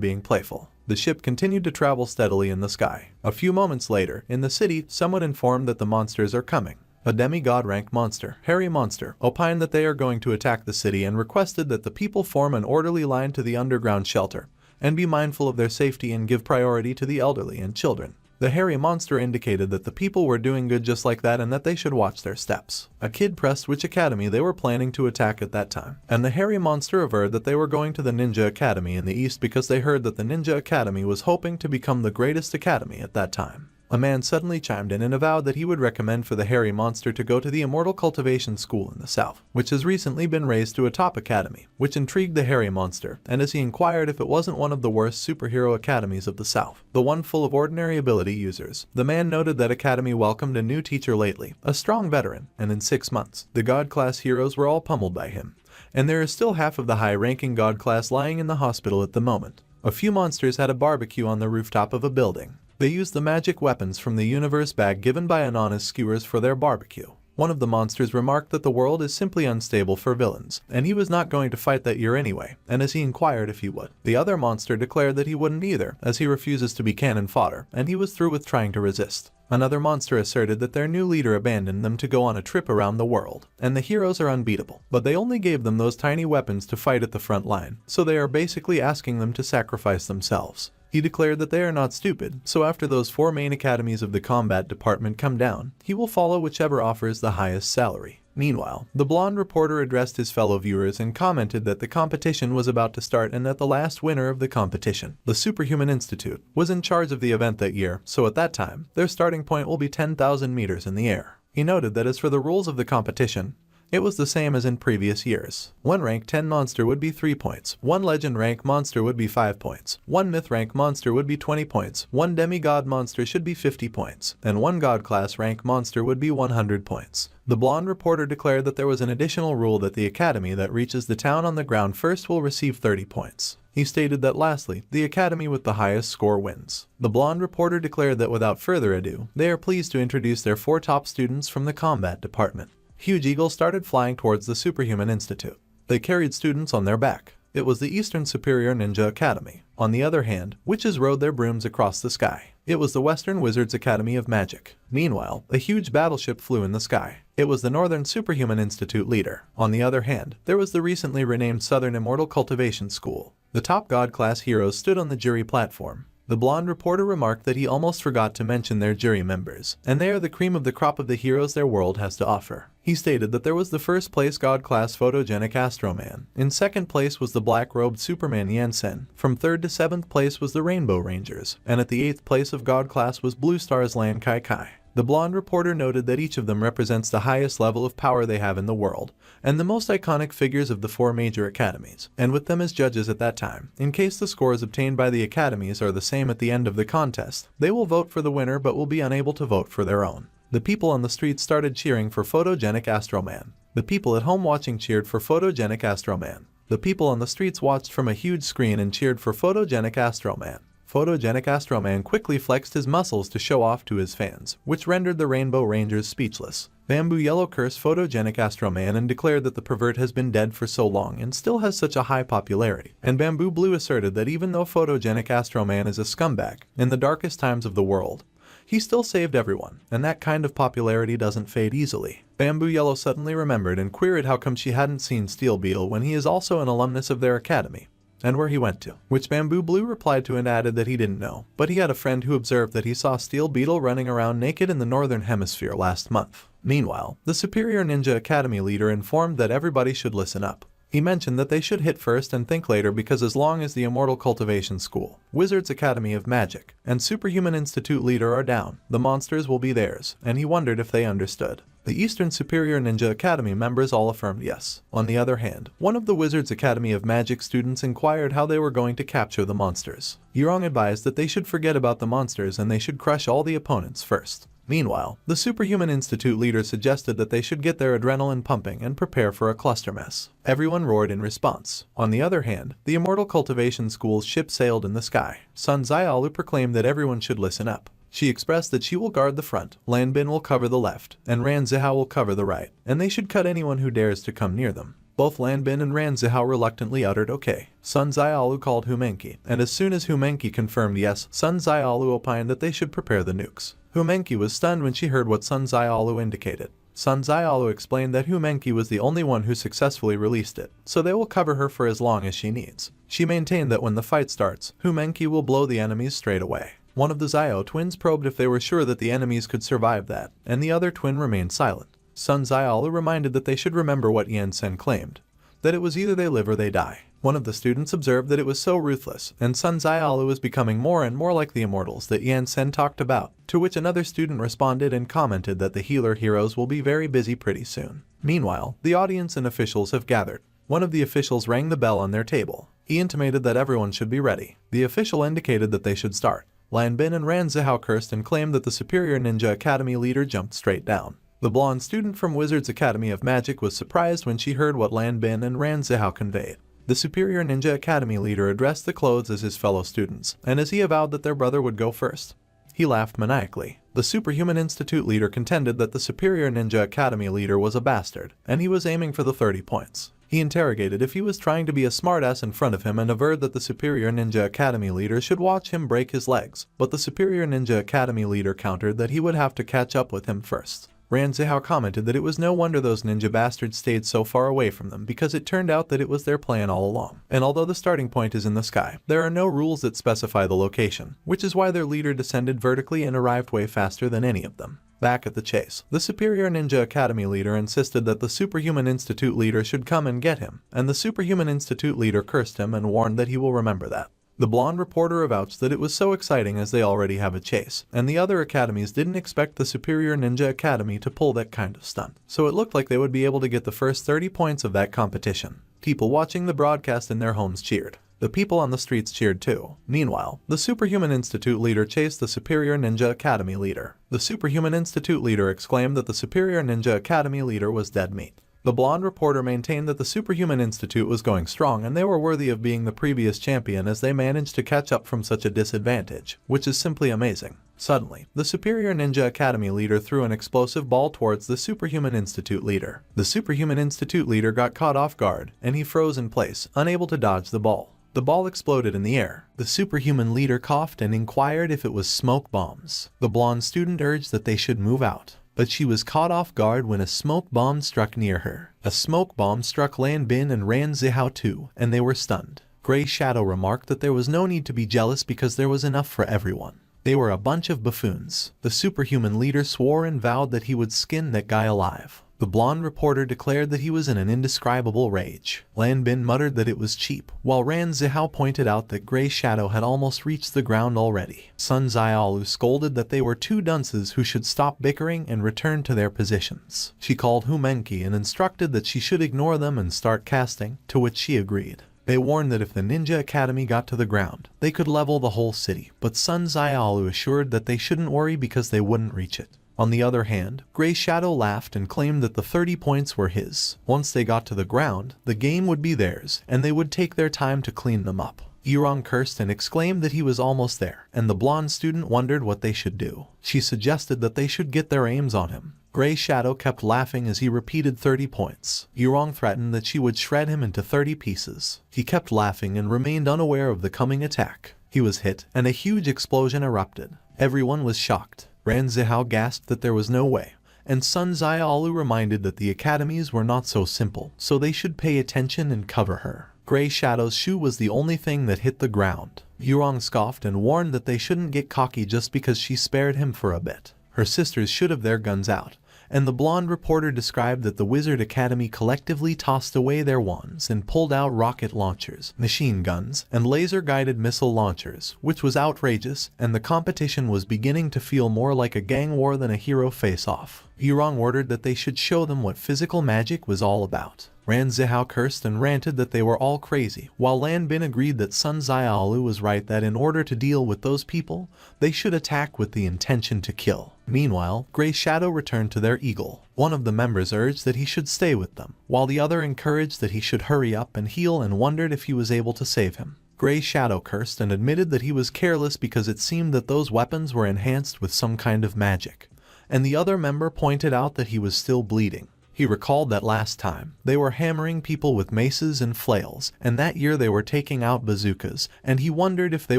being playful. The ship continued to travel steadily in the sky. A few moments later, in the city, someone informed that the monsters are coming. A demigod-rank monster, hairy monster, opined that they are going to attack the city and requested that the people form an orderly line to the underground shelter, and be mindful of their safety and give priority to the elderly and children. The hairy monster indicated that the people were doing good just like that and that they should watch their steps. A kid pressed which academy they were planning to attack at that time, and the hairy monster averred that they were going to the Ninja Academy in the east because they heard that the Ninja Academy was hoping to become the greatest academy at that time. A man suddenly chimed in and avowed that he would recommend for the hairy monster to go to the Immortal Cultivation School in the south, which has recently been raised to a top academy, which intrigued the hairy monster, and as he inquired if it wasn't one of the worst superhero academies of the south, the one full of ordinary ability users, the man noted that academy welcomed a new teacher lately, a strong veteran, and in 6 months, the God-class heroes were all pummeled by him, and there is still half of the high-ranking God class lying in the hospital at the moment. A few monsters had a barbecue on the rooftop of a building. They used the magic weapons from the universe bag given by Anon as skewers for their barbecue. One of the monsters remarked that the world is simply unstable for villains, and he was not going to fight that year anyway, and as he inquired if he would, the other monster declared that he wouldn't either, as he refuses to be cannon fodder, and he was through with trying to resist. Another monster asserted that their new leader abandoned them to go on a trip around the world, and the heroes are unbeatable, but they only gave them those tiny weapons to fight at the front line, so they are basically asking them to sacrifice themselves. He declared that they are not stupid, so after those 4 main academies of the combat department come down, he will follow whichever offers the highest salary. Meanwhile, the blonde reporter addressed his fellow viewers and commented that the competition was about to start and that the last winner of the competition, the Superhuman Institute, was in charge of the event that year, so at that time, their starting point will be 10,000 meters in the air. He noted that as for the rules of the competition, it was the same as in previous years. One rank 10 monster would be 3 points, one legend rank monster would be 5 points, one myth rank monster would be 20 points, one demigod monster should be 50 points, and one god class rank monster would be 100 points. The blonde reporter declared that there was an additional rule that the academy that reaches the town on the ground first will receive 30 points. He stated that lastly, the academy with the highest score wins. The blonde reporter declared that without further ado, they are pleased to introduce their 4 top students from the combat department. Huge eagles started flying towards the Superhuman Institute. They carried students on their back. It was the Eastern Superior Ninja Academy. On the other hand, witches rode their brooms across the sky. It was the Western Wizards Academy of Magic. Meanwhile, a huge battleship flew in the sky. It was the Northern Superhuman Institute leader. On the other hand, there was the recently renamed Southern Immortal Cultivation School. The top God-class heroes stood on the jury platform. The blonde reporter remarked that he almost forgot to mention their jury members, and they are the cream of the crop of the heroes their world has to offer. He stated that there was the first place God-class photogenic Astroman. In second place was the black-robed Superman Yansen. From third to 7th place was the Rainbow Rangers, and at the 8th place of God-class was Blue Star's Lan Qi Qi. The blonde reporter noted that each of them represents the highest level of power they have in the world, and the most iconic figures of the 4 major academies, and with them as judges at that time, in case the scores obtained by the academies are the same at the end of the contest, they will vote for the winner but will be unable to vote for their own. The people on the street started cheering for photogenic Astro Man. The people at home watching cheered for photogenic Astro Man. The people on the streets watched from a huge screen and cheered for photogenic Astro Man. Photogenic Astro Man quickly flexed his muscles to show off to his fans, which rendered the Rainbow Rangers speechless. Bamboo Yellow cursed photogenic Astro Man and declared that the pervert has been dead for so long and still has such a high popularity. And Bamboo Blue asserted that even though photogenic Astro Man is a scumbag in the darkest times of the world, he still saved everyone, and that kind of popularity doesn't fade easily. Bamboo Yellow suddenly remembered and queried how come she hadn't seen Steel Beetle when he is also an alumnus of their academy, and where he went to, which Bamboo Blue replied to and added that he didn't know, but he had a friend who observed that he saw Steel Beetle running around naked in the Northern Hemisphere last month. Meanwhile, the Superior Ninja Academy leader informed that everybody should listen up. He mentioned that they should hit first and think later because as long as the Immortal Cultivation School, Wizards Academy of Magic, and Superhuman Institute leader are down, the monsters will be theirs, and he wondered if they understood. The Eastern Superior Ninja Academy members all affirmed yes. On the other hand, one of the Wizards Academy of Magic students inquired how they were going to capture the monsters. Yurong advised that they should forget about the monsters and they should crush all the opponents first. Meanwhile, the Superhuman Institute leader suggested that they should get their adrenaline pumping and prepare for a cluster mess. Everyone roared in response. On the other hand, the Immortal Cultivation School's ship sailed in the sky. Sun Xiaolu proclaimed that everyone should listen up. She expressed that she will guard the front, Lan Bin will cover the left, and Ran Zihao will cover the right, and they should cut anyone who dares to come near them. Both Lan Bin and Ran Zihao reluctantly uttered okay. Sun Xiaolu called Humenki, and as soon as Humenki confirmed yes, Sun Xiaolu opined that they should prepare the nukes. Humenki was stunned when she heard what Sun Xiaolu indicated. Sun Xiaolu explained that Humenki was the only one who successfully released it, so they will cover her for as long as she needs. She maintained that when the fight starts, Humenki will blow the enemies straight away. One of the Xiao twins probed if they were sure that the enemies could survive that, and the other twin remained silent. Sun Xiaolu reminded that they should remember what Yan Sen claimed, that it was either they live or they die. One of the students observed that it was so ruthless, and Sun Xiaolu was becoming more and more like the immortals that Yan Sen talked about, to which another student responded and commented that the healer heroes will be very busy pretty soon. Meanwhile, the audience and officials have gathered. One of the officials rang the bell on their table. He intimated that everyone should be ready. The official indicated that they should start. Lan Bin and Ran Zihao cursed and claimed that the Superior Ninja Academy leader jumped straight down. The blonde student from Wizards Academy of Magic was surprised when she heard what Lan Bin and Ran Zihao conveyed. The Superior Ninja Academy leader addressed the clothes as his fellow students, and as he avowed that their brother would go first, he laughed maniacally. The Superhuman Institute leader contended that the Superior Ninja Academy leader was a bastard, and he was aiming for the 30 points. He interrogated if he was trying to be a smartass in front of him and averred that the Superior Ninja Academy leader should watch him break his legs, but the Superior Ninja Academy leader countered that he would have to catch up with him first. Ran Zihao commented that it was no wonder those ninja bastards stayed so far away from them because it turned out that it was their plan all along. And although the starting point is in the sky, there are no rules that specify the location, which is why their leader descended vertically and arrived way faster than any of them. Back at the chase, the Superior Ninja Academy leader insisted that the Superhuman Institute leader should come and get him, and the Superhuman Institute leader cursed him and warned that he will remember that. The blonde reporter avouched that it was so exciting as they already have a chase, and the other academies didn't expect the Superior Ninja Academy to pull that kind of stunt, so it looked like they would be able to get the first 30 points of that competition. People watching the broadcast in their homes cheered. The people on the streets cheered too. Meanwhile, the Superhuman Institute leader chased the Superior Ninja Academy leader. The Superhuman Institute leader exclaimed that the Superior Ninja Academy leader was dead meat. The blonde reporter maintained that the Superhuman Institute was going strong and they were worthy of being the previous champion as they managed to catch up from such a disadvantage, which is simply amazing. Suddenly, the Superior Ninja Academy leader threw an explosive ball towards the Superhuman Institute leader. The Superhuman Institute leader got caught off guard, and he froze in place, unable to dodge the ball. The ball exploded in the air. The superhuman leader coughed and inquired if it was smoke bombs. The blonde student urged that they should move out, but she was caught off guard when a smoke bomb struck near her. A smoke bomb struck Lan Bin and Ran Zihao too, and they were stunned. Gray Shadow remarked that there was no need to be jealous because there was enough for everyone. They were a bunch of buffoons. The superhuman leader swore and vowed that he would skin that guy alive. The blonde reporter declared that he was in an indescribable rage. Lan Bin muttered that it was cheap, while Ran Zihao pointed out that Gray Shadow had almost reached the ground already. Sun Xiaolu scolded that they were two dunces who should stop bickering and return to their positions. She called Humenki and instructed that she should ignore them and start casting, to which she agreed. They warned that if the Ninja Academy got to the ground, they could level the whole city, but Sun Xiaolu assured that they shouldn't worry because they wouldn't reach it. On the other hand, Gray Shadow laughed and claimed that the 30 points were his. Once they got to the ground, the game would be theirs, and they would take their time to clean them up. Yurong cursed and exclaimed that he was almost there, and the blonde student wondered what they should do. She suggested that they should get their aims on him. Gray Shadow kept laughing as he repeated 30 points. Yurong threatened that she would shred him into 30 pieces. He kept laughing and remained unaware of the coming attack. He was hit, and a huge explosion erupted. Everyone was shocked. Ran Zihao gasped that there was no way, and Sun Xiaolu reminded that the academies were not so simple, so they should pay attention and cover her. Gray Shadow's shoe was the only thing that hit the ground. Yurong scoffed and warned that they shouldn't get cocky just because she spared him for a bit. Her sisters should have their guns out, and the blonde reporter described that the Wizard Academy collectively tossed away their wands and pulled out rocket launchers, machine guns, and laser-guided missile launchers, which was outrageous, and the competition was beginning to feel more like a gang war than a hero face-off. Yurong ordered that they should show them what physical magic was all about. Ran Zihao cursed and ranted that they were all crazy, while Lan Bin agreed that Sun Xiaolu was right that in order to deal with those people, they should attack with the intention to kill. Meanwhile, Gray Shadow returned to their eagle. One of the members urged that he should stay with them, while the other encouraged that he should hurry up and heal and wondered if he was able to save him. Gray Shadow cursed and admitted that he was careless because it seemed that those weapons were enhanced with some kind of magic, and the other member pointed out that he was still bleeding. He recalled that last time, they were hammering people with maces and flails, and that year they were taking out bazookas, and he wondered if they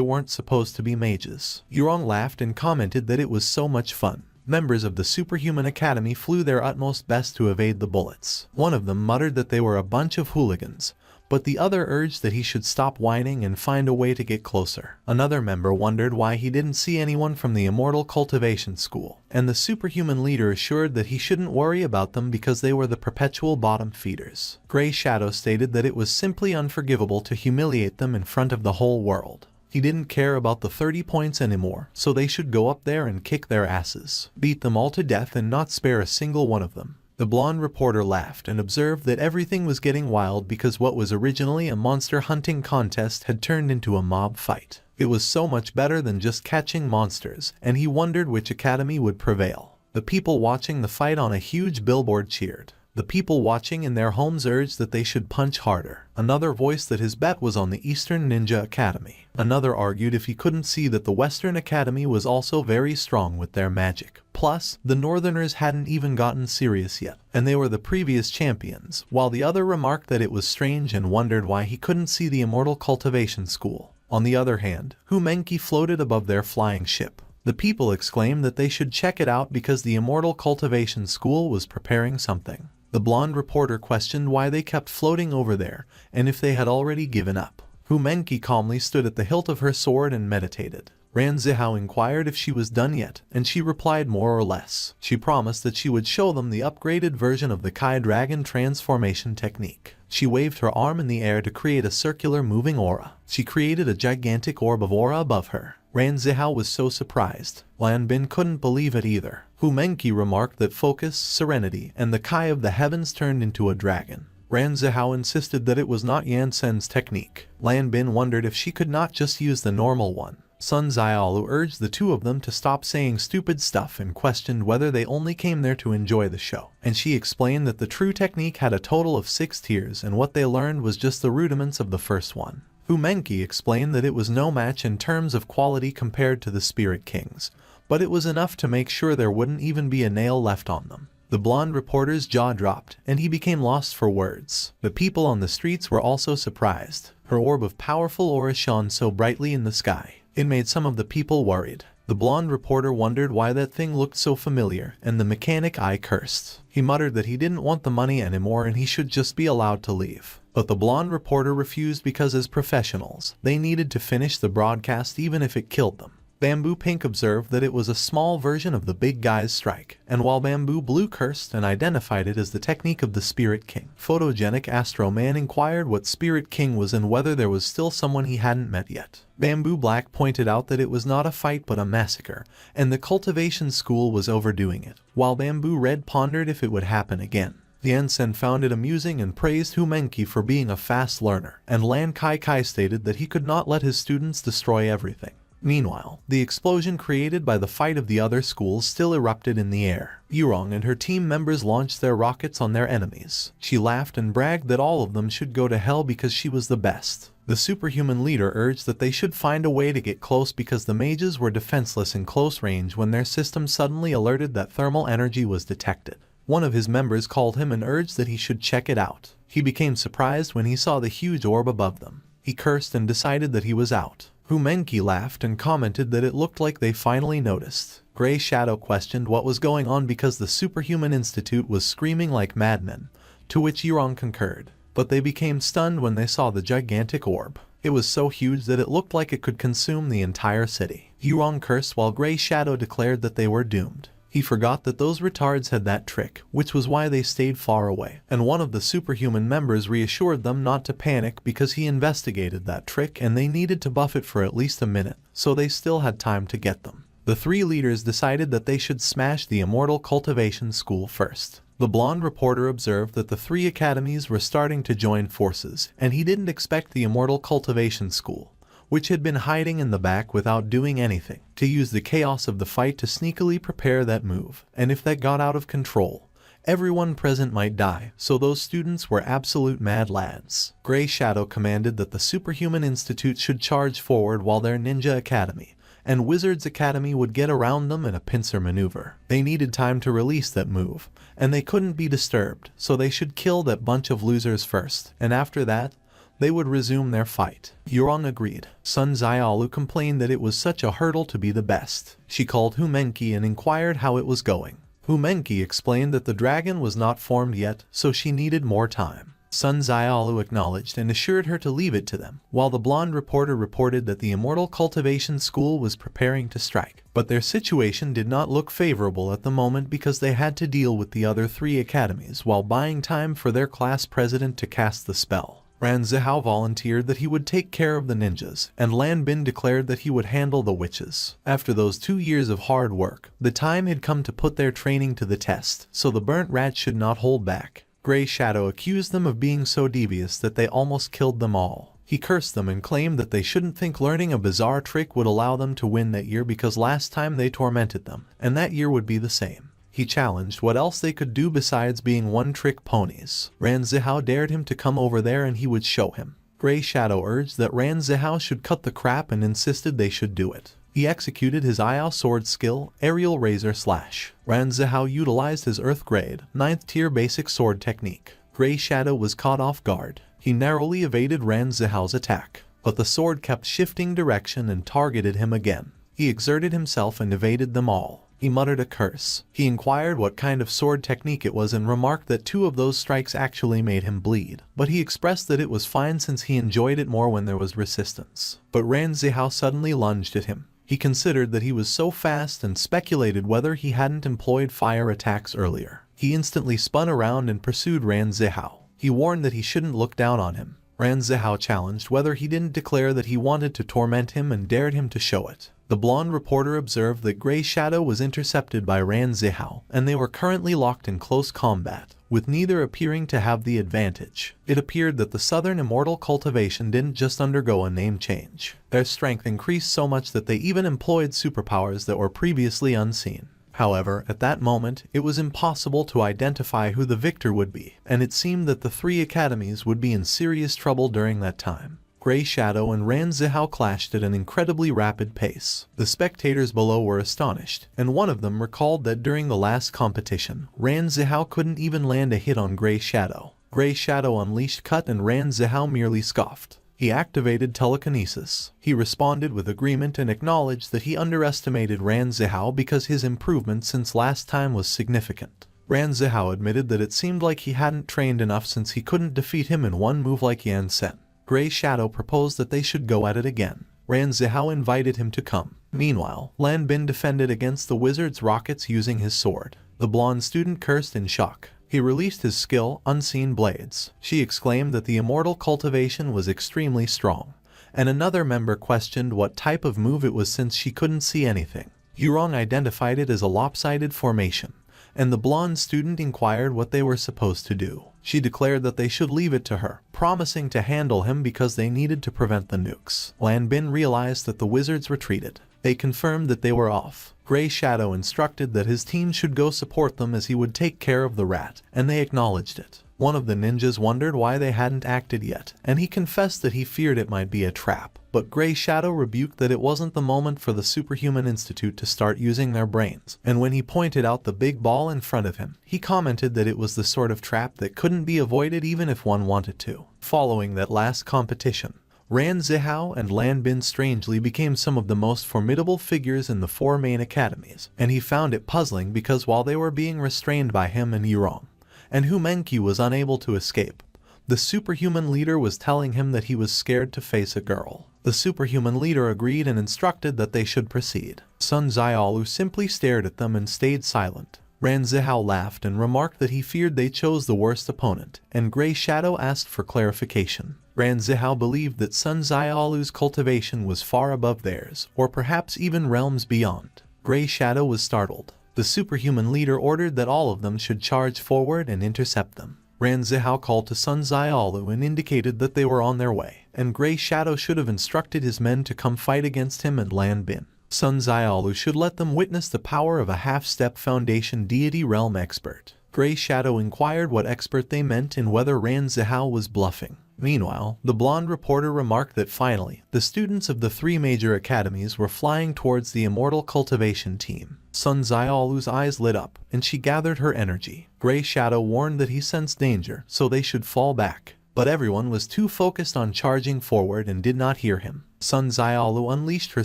weren't supposed to be mages. Yurong laughed and commented that it was so much fun. Members of the Superhuman Academy flew their utmost best to evade the bullets. One of them muttered that they were a bunch of hooligans, but the other urged that he should stop whining and find a way to get closer. Another member wondered why he didn't see anyone from the Immortal Cultivation School, and the superhuman leader assured that he shouldn't worry about them because they were the perpetual bottom feeders. Gray Shadow stated that it was simply unforgivable to humiliate them in front of the whole world. He didn't care about the 30 points anymore, so they should go up there and kick their asses, beat them all to death and not spare a single one of them. The blonde reporter laughed and observed that everything was getting wild because what was originally a monster hunting contest had turned into a mob fight. It was so much better than just catching monsters, and he wondered which academy would prevail. The people watching the fight on a huge billboard cheered. The people watching in their homes urged that they should punch harder. Another voiced that his bet was on the Eastern Ninja Academy. Another argued if he couldn't see that the Western Academy was also very strong with their magic. Plus, the Northerners hadn't even gotten serious yet, and they were the previous champions, while the other remarked that it was strange and wondered why he couldn't see the Immortal Cultivation School. On the other hand, Humenki floated above their flying ship. The people exclaimed that they should check it out because the Immortal Cultivation School was preparing something. The blonde reporter questioned why they kept floating over there, and if they had already given up. Humenki calmly stood at the hilt of her sword and meditated. Ran Zihao inquired if she was done yet, and she replied more or less. She promised that she would show them the upgraded version of the Kai Dragon transformation technique. She waved her arm in the air to create a circular moving aura. She created a gigantic orb of aura above her. Ran Zihao was so surprised. Lan Bin couldn't believe it either. Humenki remarked that focus, serenity, and the Kai of the heavens turned into a dragon. Ran Zihao insisted that it was not Yansen's technique. Lan Bin wondered if she could not just use the normal one. Sun Xiaolu urged the two of them to stop saying stupid stuff and questioned whether they only came there to enjoy the show. And she explained that the true technique had a total of 6 tiers and what they learned was just the rudiments of the first one. Humenki explained that it was no match in terms of quality compared to the Spirit Kings, but it was enough to make sure there wouldn't even be a nail left on them. The blonde reporter's jaw dropped, and he became lost for words. The people on the streets were also surprised. Her orb of powerful aura shone so brightly in the sky. It made some of the people worried. The blonde reporter wondered why that thing looked so familiar, and the mechanic eye cursed. He muttered that he didn't want the money anymore and he should just be allowed to leave. But the blonde reporter refused because as professionals, they needed to finish the broadcast even if it killed them. Bamboo Pink observed that it was a small version of the big guy's strike, and while Bamboo Blue cursed and identified it as the technique of the Spirit King, Photogenic Astro Man inquired what Spirit King was and whether there was still someone he hadn't met yet. Bamboo Black pointed out that it was not a fight but a massacre, and the cultivation school was overdoing it, while Bamboo Red pondered if it would happen again. Yansen found it amusing and praised Humenki for being a fast learner, and Lan Qi Qi stated that he could not let his students destroy everything. Meanwhile, the explosion created by the fight of the other schools still erupted in the air. Yurong and her team members launched their rockets on their enemies. She laughed and bragged that all of them should go to hell because she was the best. The superhuman leader urged that they should find a way to get close because the mages were defenseless in close range when their system suddenly alerted that thermal energy was detected. One of his members called him and urged that he should check it out. He became surprised when he saw the huge orb above them. He cursed and decided that he was out. Humenki laughed and commented that it looked like they finally noticed. Grey Shadow questioned what was going on because the Superhuman Institute was screaming like madmen, to which Yurong concurred. But they became stunned when they saw the gigantic orb. It was so huge that it looked like it could consume the entire city. Yurong cursed while Grey Shadow declared that they were doomed. He forgot that those retards had that trick, which was why they stayed far away, and one of the superhuman members reassured them not to panic because he investigated that trick and they needed to buff it for at least a minute, so they still had time to get them. The three leaders decided that they should smash the Immortal Cultivation School first. The blonde reporter observed that the three academies were starting to join forces, and he didn't expect the Immortal Cultivation School, which had been hiding in the back without doing anything, to use the chaos of the fight to sneakily prepare that move, and if that got out of control, everyone present might die, so those students were absolute mad lads. Grey Shadow commanded that the Superhuman Institute should charge forward while their Ninja Academy and Wizards Academy would get around them in a pincer maneuver. They needed time to release that move, and they couldn't be disturbed, so they should kill that bunch of losers first, and after that, they would resume their fight. Yurong agreed. Sun Xiaolu complained that it was such a hurdle to be the best. She called Humenki and inquired how it was going. Humenki explained that the dragon was not formed yet, so she needed more time. Sun Xiaolu acknowledged and assured her to leave it to them, while the blonde reporter reported that the Immortal Cultivation School was preparing to strike. But their situation did not look favorable at the moment because they had to deal with the other three academies while buying time for their class president to cast the spell. Ran Zihao volunteered that he would take care of the ninjas, and Lan Bin declared that he would handle the witches. After those 2 years of hard work, the time had come to put their training to the test, so the burnt rat should not hold back. Grey Shadow accused them of being so devious that they almost killed them all. He cursed them and claimed that they shouldn't think learning a bizarre trick would allow them to win that year because last time they tormented them, and that year would be the same. He challenged what else they could do besides being one-trick ponies. Ran Zihao dared him to come over there and he would show him. Grey Shadow urged that Ran Zihao should cut the crap and insisted they should do it. He executed his Iao sword skill, Aerial Razor Slash. Ran Zihao utilized his Earth Grade, 9th tier basic sword technique. Grey Shadow was caught off guard. He narrowly evaded Ran Zihao's attack, but the sword kept shifting direction and targeted him again. He exerted himself and evaded them all. He muttered a curse. He inquired what kind of sword technique it was and remarked that 2 of those strikes actually made him bleed, but he expressed that it was fine since he enjoyed it more when there was resistance. But Ran Zihao suddenly lunged at him. He considered that he was so fast and speculated whether he hadn't employed fire attacks earlier. He instantly spun around and pursued Ran Zihao. He warned that he shouldn't look down on him. Ran Zihao challenged whether he didn't declare that he wanted to torment him and dared him to show it. The blonde reporter observed that Grey Shadow was intercepted by Ran Zihao, and they were currently locked in close combat, with neither appearing to have the advantage. It appeared that the Southern Immortal Cultivation didn't just undergo a name change. Their strength increased so much that they even employed superpowers that were previously unseen. However, at that moment, it was impossible to identify who the victor would be, and it seemed that the 3 academies would be in serious trouble during that time. Grey Shadow and Ran Zihao clashed at an incredibly rapid pace. The spectators below were astonished, and one of them recalled that during the last competition, Ran Zihao couldn't even land a hit on Grey Shadow. Grey Shadow unleashed Cut and Ran Zihao merely scoffed. He activated telekinesis. He responded with agreement and acknowledged that he underestimated Ran Zihao because his improvement since last time was significant. Ran Zihao admitted that it seemed like he hadn't trained enough since he couldn't defeat him in one move like Yan Sen. Grey Shadow proposed that they should go at it again. Ran Zihao invited him to come. Meanwhile, Lan Bin defended against the wizard's rockets using his sword. The blonde student cursed in shock. He released his skill, Unseen Blades. She exclaimed that the Immortal Cultivation was extremely strong, and another member questioned what type of move it was since she couldn't see anything. Yurong identified it as a lopsided formation, and the blonde student inquired what they were supposed to do. She declared that they should leave it to her, promising to handle him because they needed to prevent the nukes. Lan Bin realized that the wizards retreated. They confirmed that they were off. Grey Shadow instructed that his team should go support them as he would take care of the rat, and they acknowledged it. One of the ninjas wondered why they hadn't acted yet, and he confessed that he feared it might be a trap. But Grey Shadow rebuked that it wasn't the moment for the Superhuman Institute to start using their brains, and when he pointed out the big ball in front of him, he commented that it was the sort of trap that couldn't be avoided even if one wanted to. Following that last competition, Ran Zihao and Lan Bin strangely became some of the most formidable figures in the 4 main academies, and he found it puzzling because while they were being restrained by him and Yurong, and Hu Menqi was unable to escape, the superhuman leader was telling him that he was scared to face a girl. The superhuman leader agreed and instructed that they should proceed. Sun Xiaolu simply stared at them and stayed silent. Ran Zihao laughed and remarked that he feared they chose the worst opponent, and Grey Shadow asked for clarification. Ran Zihao believed that Sun Xiaolu's cultivation was far above theirs, or perhaps even realms beyond. Grey Shadow was startled. The superhuman leader ordered that all of them should charge forward and intercept them. Ran Zihao called to Sun Xiaolu and indicated that they were on their way, and Grey Shadow should have instructed his men to come fight against him and Lan Bin. Sun Xiaolu should let them witness the power of a half-step foundation deity realm expert. Grey Shadow inquired what expert they meant and whether Ran Zihao was bluffing. Meanwhile, the blonde reporter remarked that finally, the students of the 3 major academies were flying towards the Immortal cultivation team. Sun Xiaolu's eyes lit up, and she gathered her energy. Grey Shadow warned that he sensed danger, so they should fall back. But everyone was too focused on charging forward and did not hear him. Sun Xiaolu unleashed her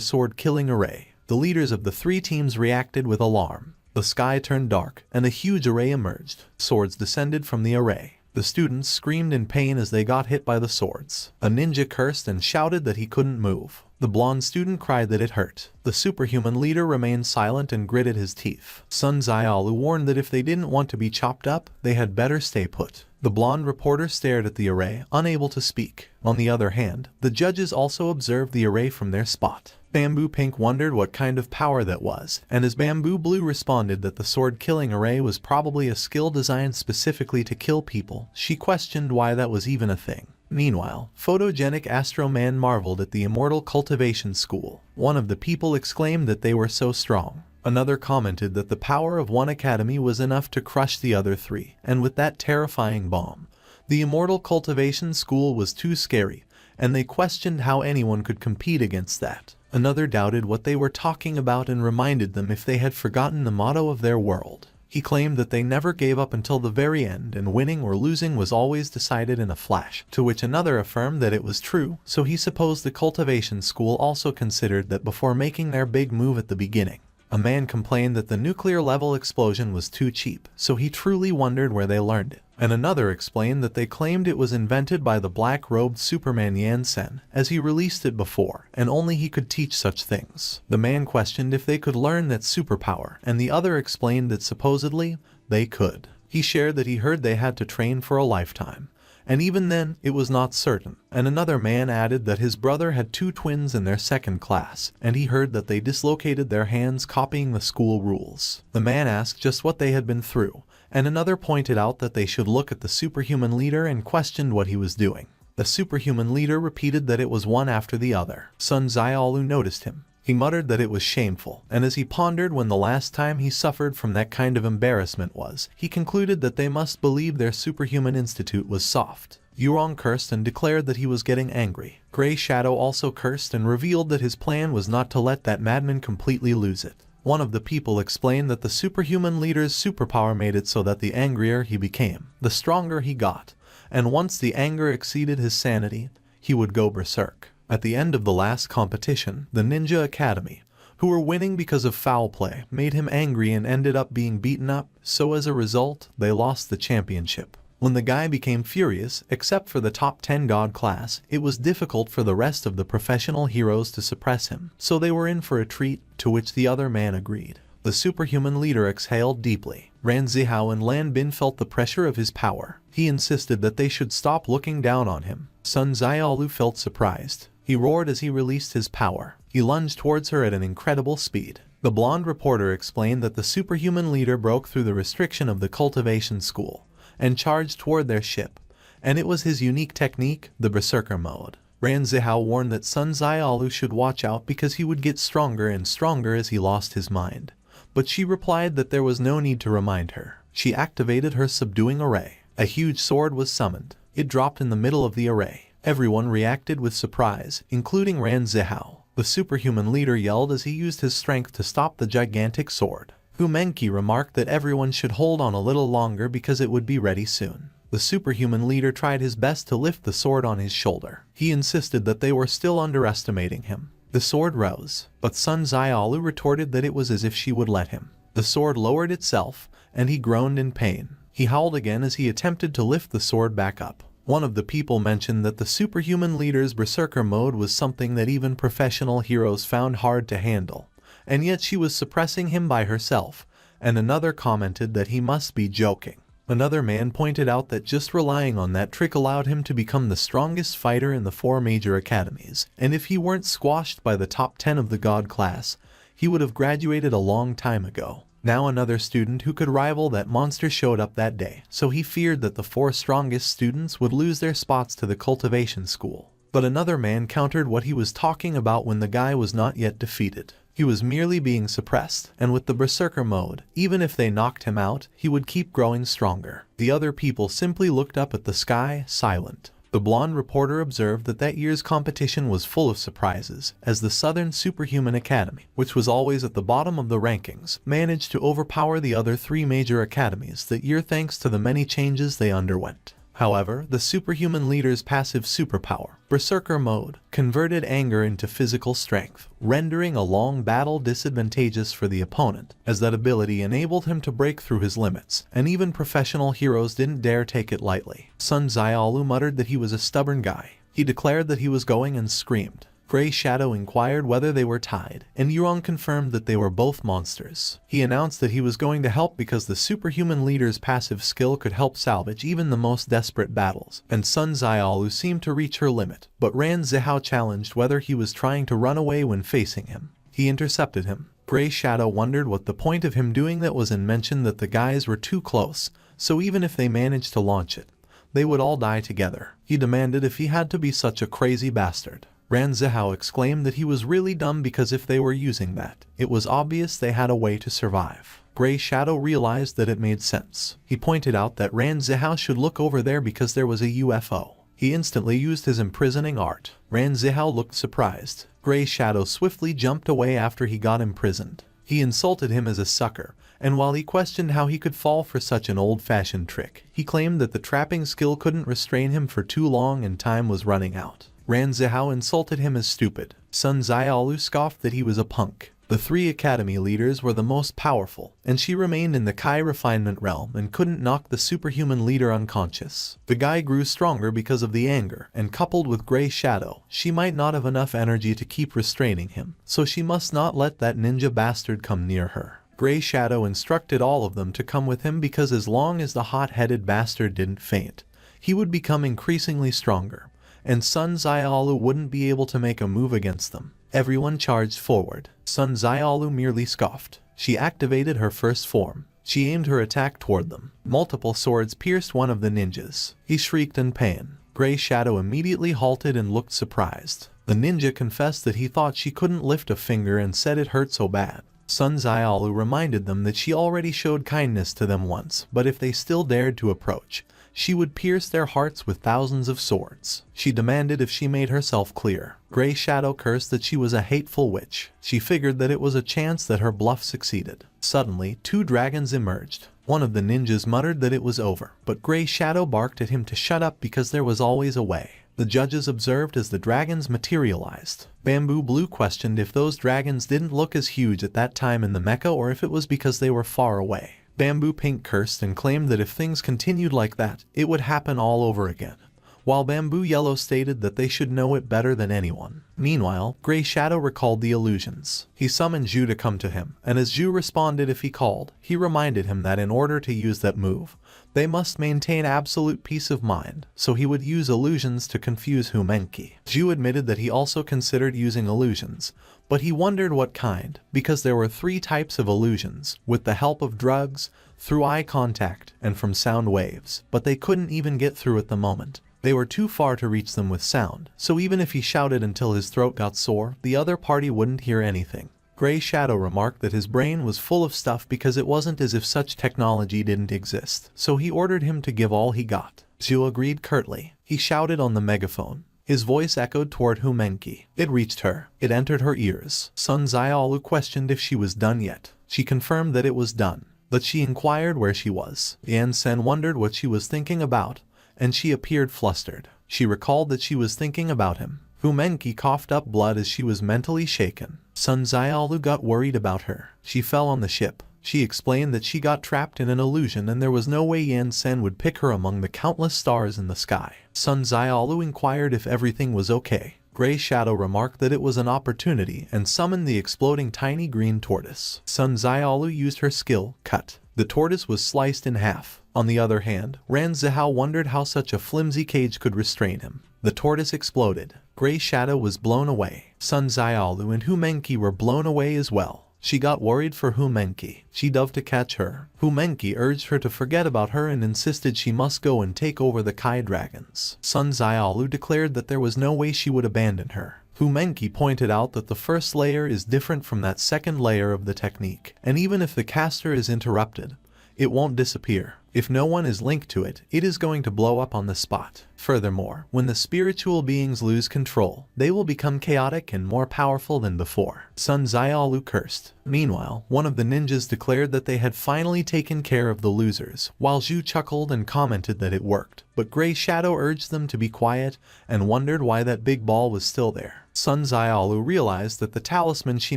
sword-killing array. The leaders of the 3 teams reacted with alarm. The sky turned dark, and a huge array emerged. Swords descended from the array. The students screamed in pain as they got hit by the swords. A ninja cursed and shouted that he couldn't move. The blonde student cried that it hurt. The superhuman leader remained silent and gritted his teeth. Sun Xiaolu warned that if they didn't want to be chopped up, they had better stay put. The blonde reporter stared at the array, unable to speak. On the other hand, the judges also observed the array from their spot. Bamboo Pink wondered what kind of power that was, and as Bamboo Blue responded that the sword-killing array was probably a skill designed specifically to kill people, she questioned why that was even a thing. Meanwhile, photogenic Astro Man marveled at the Immortal cultivation school. One of the people exclaimed that they were so strong. Another commented that the power of one academy was enough to crush the other 3, and with that terrifying bomb, the Immortal cultivation school was too scary, and they questioned how anyone could compete against that. Another doubted what they were talking about and reminded them if they had forgotten the motto of their world. He claimed that they never gave up until the very end and winning or losing was always decided in a flash, to which another affirmed that it was true, so he supposed the cultivation school also considered that before making their big move at the beginning. A man complained that the nuclear level explosion was too cheap, so he truly wondered where they learned it. And another explained that they claimed it was invented by the black-robed Superman Yansen, as he released it before, and only he could teach such things. The man questioned if they could learn that superpower, and the other explained that supposedly, they could. He shared that he heard they had to train for a lifetime, and even then, it was not certain. And another man added that his brother had 2 twins in their 2nd class, and he heard that they dislocated their hands copying the school rules. The man asked just what they had been through, and another pointed out that they should look at the superhuman leader and questioned what he was doing. The superhuman leader repeated that it was one after the other. Sun Xiaolu noticed him. He muttered that it was shameful, and as he pondered when the last time he suffered from that kind of embarrassment was, he concluded that they must believe their superhuman institute was soft. Yurong cursed and declared that he was getting angry. Grey Shadow also cursed and revealed that his plan was not to let that madman completely lose it. One of the people explained that the superhuman leader's superpower made it so that the angrier he became, the stronger he got, and once the anger exceeded his sanity, he would go berserk. At the end of the last competition, the Ninja Academy, who were winning because of foul play, made him angry and ended up being beaten up, so as a result, they lost the championship. When the guy became furious, except for the top 10 god class, it was difficult for the rest of the professional heroes to suppress him, so they were in for a treat, to which the other man agreed. The superhuman leader exhaled deeply. Ran Zihao and Lan Bin felt the pressure of his power. He insisted that they should stop looking down on him. Sun Xiaolu felt surprised. He roared as he released his power. He lunged towards her at an incredible speed. The blonde reporter explained that the superhuman leader broke through the restriction of the cultivation school and charged toward their ship, and it was his unique technique, the berserker mode. Ran Zihao warned that Sun Xiaolu should watch out because he would get stronger and stronger as he lost his mind. But she replied that there was no need to remind her. She activated her subduing array. A huge sword was summoned. It dropped in the middle of the array. Everyone reacted with surprise, including Ran Zihao. The superhuman leader yelled as he used his strength to stop the gigantic sword. Hu Menqi remarked that everyone should hold on a little longer because it would be ready soon. The superhuman leader tried his best to lift the sword on his shoulder. He insisted that they were still underestimating him. The sword rose, but Sun Xiaolu retorted that it was as if she would let him. The sword lowered itself, and he groaned in pain. He howled again as he attempted to lift the sword back up. One of the people mentioned that the superhuman leader's berserker mode was something that even professional heroes found hard to handle, and yet she was suppressing him by herself, and another commented that he must be joking. Another man pointed out that just relying on that trick allowed him to become the strongest fighter in the 4 major academies, and if he weren't squashed by the top 10 of the god class, he would have graduated a long time ago. Now another student who could rival that monster showed up that day, so he feared that the 4 strongest students would lose their spots to the cultivation school. But another man countered what he was talking about when the guy was not yet defeated. He was merely being suppressed, and with the berserker mode, even if they knocked him out, he would keep growing stronger. The other people simply looked up at the sky, silent. The blonde reporter observed that that year's competition was full of surprises, as the Southern Superhuman Academy, which was always at the bottom of the rankings, managed to overpower the other 3 major academies that year thanks to the many changes they underwent. However, the superhuman leader's passive superpower, berserker mode, converted anger into physical strength, rendering a long battle disadvantageous for the opponent, as that ability enabled him to break through his limits, and even professional heroes didn't dare take it lightly. Sun Xiaolu muttered that he was a stubborn guy. He declared that he was going and screamed. Gray Shadow inquired whether they were tied, and Yuan confirmed that they were both monsters. He announced that he was going to help because the superhuman leader's passive skill could help salvage even the most desperate battles, and Sun Xiaolu seemed to reach her limit, but Ran Zihao challenged whether he was trying to run away when facing him. He intercepted him. Gray Shadow wondered what the point of him doing that was and mentioned that the guys were too close, so even if they managed to launch it, they would all die together. He demanded if he had to be such a crazy bastard. Ran Zihao exclaimed that he was really dumb because if they were using that, it was obvious they had a way to survive. Gray Shadow realized that it made sense. He pointed out that Ran Zihao should look over there because there was a UFO. He instantly used his imprisoning art. Ran Zihao looked surprised. Gray Shadow swiftly jumped away after he got imprisoned. He insulted him as a sucker, and while he questioned how he could fall for such an old-fashioned trick, he claimed that the trapping skill couldn't restrain him for too long and time was running out. Ran Zihao insulted him as stupid. Sun Xiaolu scoffed that he was a punk. The 3 academy leaders were the most powerful, and she remained in the Kai refinement realm and couldn't knock the superhuman leader unconscious. The guy grew stronger because of the anger, and coupled with Gray Shadow, she might not have enough energy to keep restraining him, so she must not let that ninja bastard come near her. Gray Shadow instructed all of them to come with him because as long as the hot-headed bastard didn't faint, he would become increasingly stronger, and Sun Xiaolu wouldn't be able to make a move against them. Everyone charged forward. Sun Xiaolu merely scoffed. She activated her first form. She aimed her attack toward them. Multiple swords pierced one of the ninjas. He shrieked in pain. Gray Shadow immediately halted and looked surprised. The ninja confessed that he thought she couldn't lift a finger and said it hurt so bad. Sun Xiaolu reminded them that she already showed kindness to them once, but if they still dared to approach, she would pierce their hearts with thousands of swords. She demanded if she made herself clear. Gray Shadow cursed that she was a hateful witch. She figured that it was a chance that her bluff succeeded. Suddenly, 2 dragons emerged. One of the ninjas muttered that it was over, but Gray Shadow barked at him to shut up because there was always a way. The judges observed as the dragons materialized. Bamboo Blue questioned if those dragons didn't look as huge at that time in the mecha or if it was because they were far away. Bamboo Pink cursed and claimed that if things continued like that, it would happen all over again, while Bamboo Yellow stated that they should know it better than anyone. Meanwhile, Gray Shadow recalled the illusions. He summoned Zhu to come to him, and as Zhu responded if he called, he reminded him that in order to use that move, They must maintain absolute peace of mind, so he would use illusions to confuse Humenki. Zhu admitted that he also considered using illusions, but he wondered what kind, because there were 3 types of illusions, with the help of drugs, through eye contact, and from sound waves, but they couldn't even get through at the moment. They were too far to reach them with sound, so even if he shouted until his throat got sore, the other party wouldn't hear anything. Grey Shadow remarked that his brain was full of stuff because it wasn't as if such technology didn't exist, so he ordered him to give all he got. Zhu agreed curtly. He shouted on the megaphone. His voice echoed toward Humenki. It reached her. It entered her ears. Sun Xiaolu questioned if she was done yet. She confirmed that it was done, but she inquired where she was. Yan Sen wondered what she was thinking about, and she appeared flustered. She recalled that she was thinking about him. Humenki coughed up blood as she was mentally shaken. Sun Xiaolu got worried about her. She fell on the ship. She explained that she got trapped in an illusion and there was no way Yan Sen would pick her among the countless stars in the sky. Sun Xiaolu inquired if everything was okay. Grey Shadow remarked that it was an opportunity and summoned the exploding tiny green tortoise. Sun Xiaolu used her skill, cut. The tortoise was sliced in half. On the other hand, Ran Zihao wondered how such a flimsy cage could restrain him. The tortoise exploded. Grey Shadow was blown away. Sun Xiaolu and Humenki were blown away as well. She got worried for Humenki. She dove to catch her. Humenki urged her to forget about her and insisted she must go and take over the Kai dragons. Sun Xiaolu declared that there was no way she would abandon her. Humenki pointed out that the first layer is different from that second layer of the technique, and even if the caster is interrupted, it won't disappear. If no one is linked to it, it is going to blow up on the spot. Furthermore, when the spiritual beings lose control, they will become chaotic and more powerful than before. Sun Xiaolu cursed. Meanwhile, one of the ninjas declared that they had finally taken care of the losers, while Zhu chuckled and commented that it worked. But Grey Shadow urged them to be quiet and wondered why that big ball was still there. Sun Xiaolu realized that the talisman she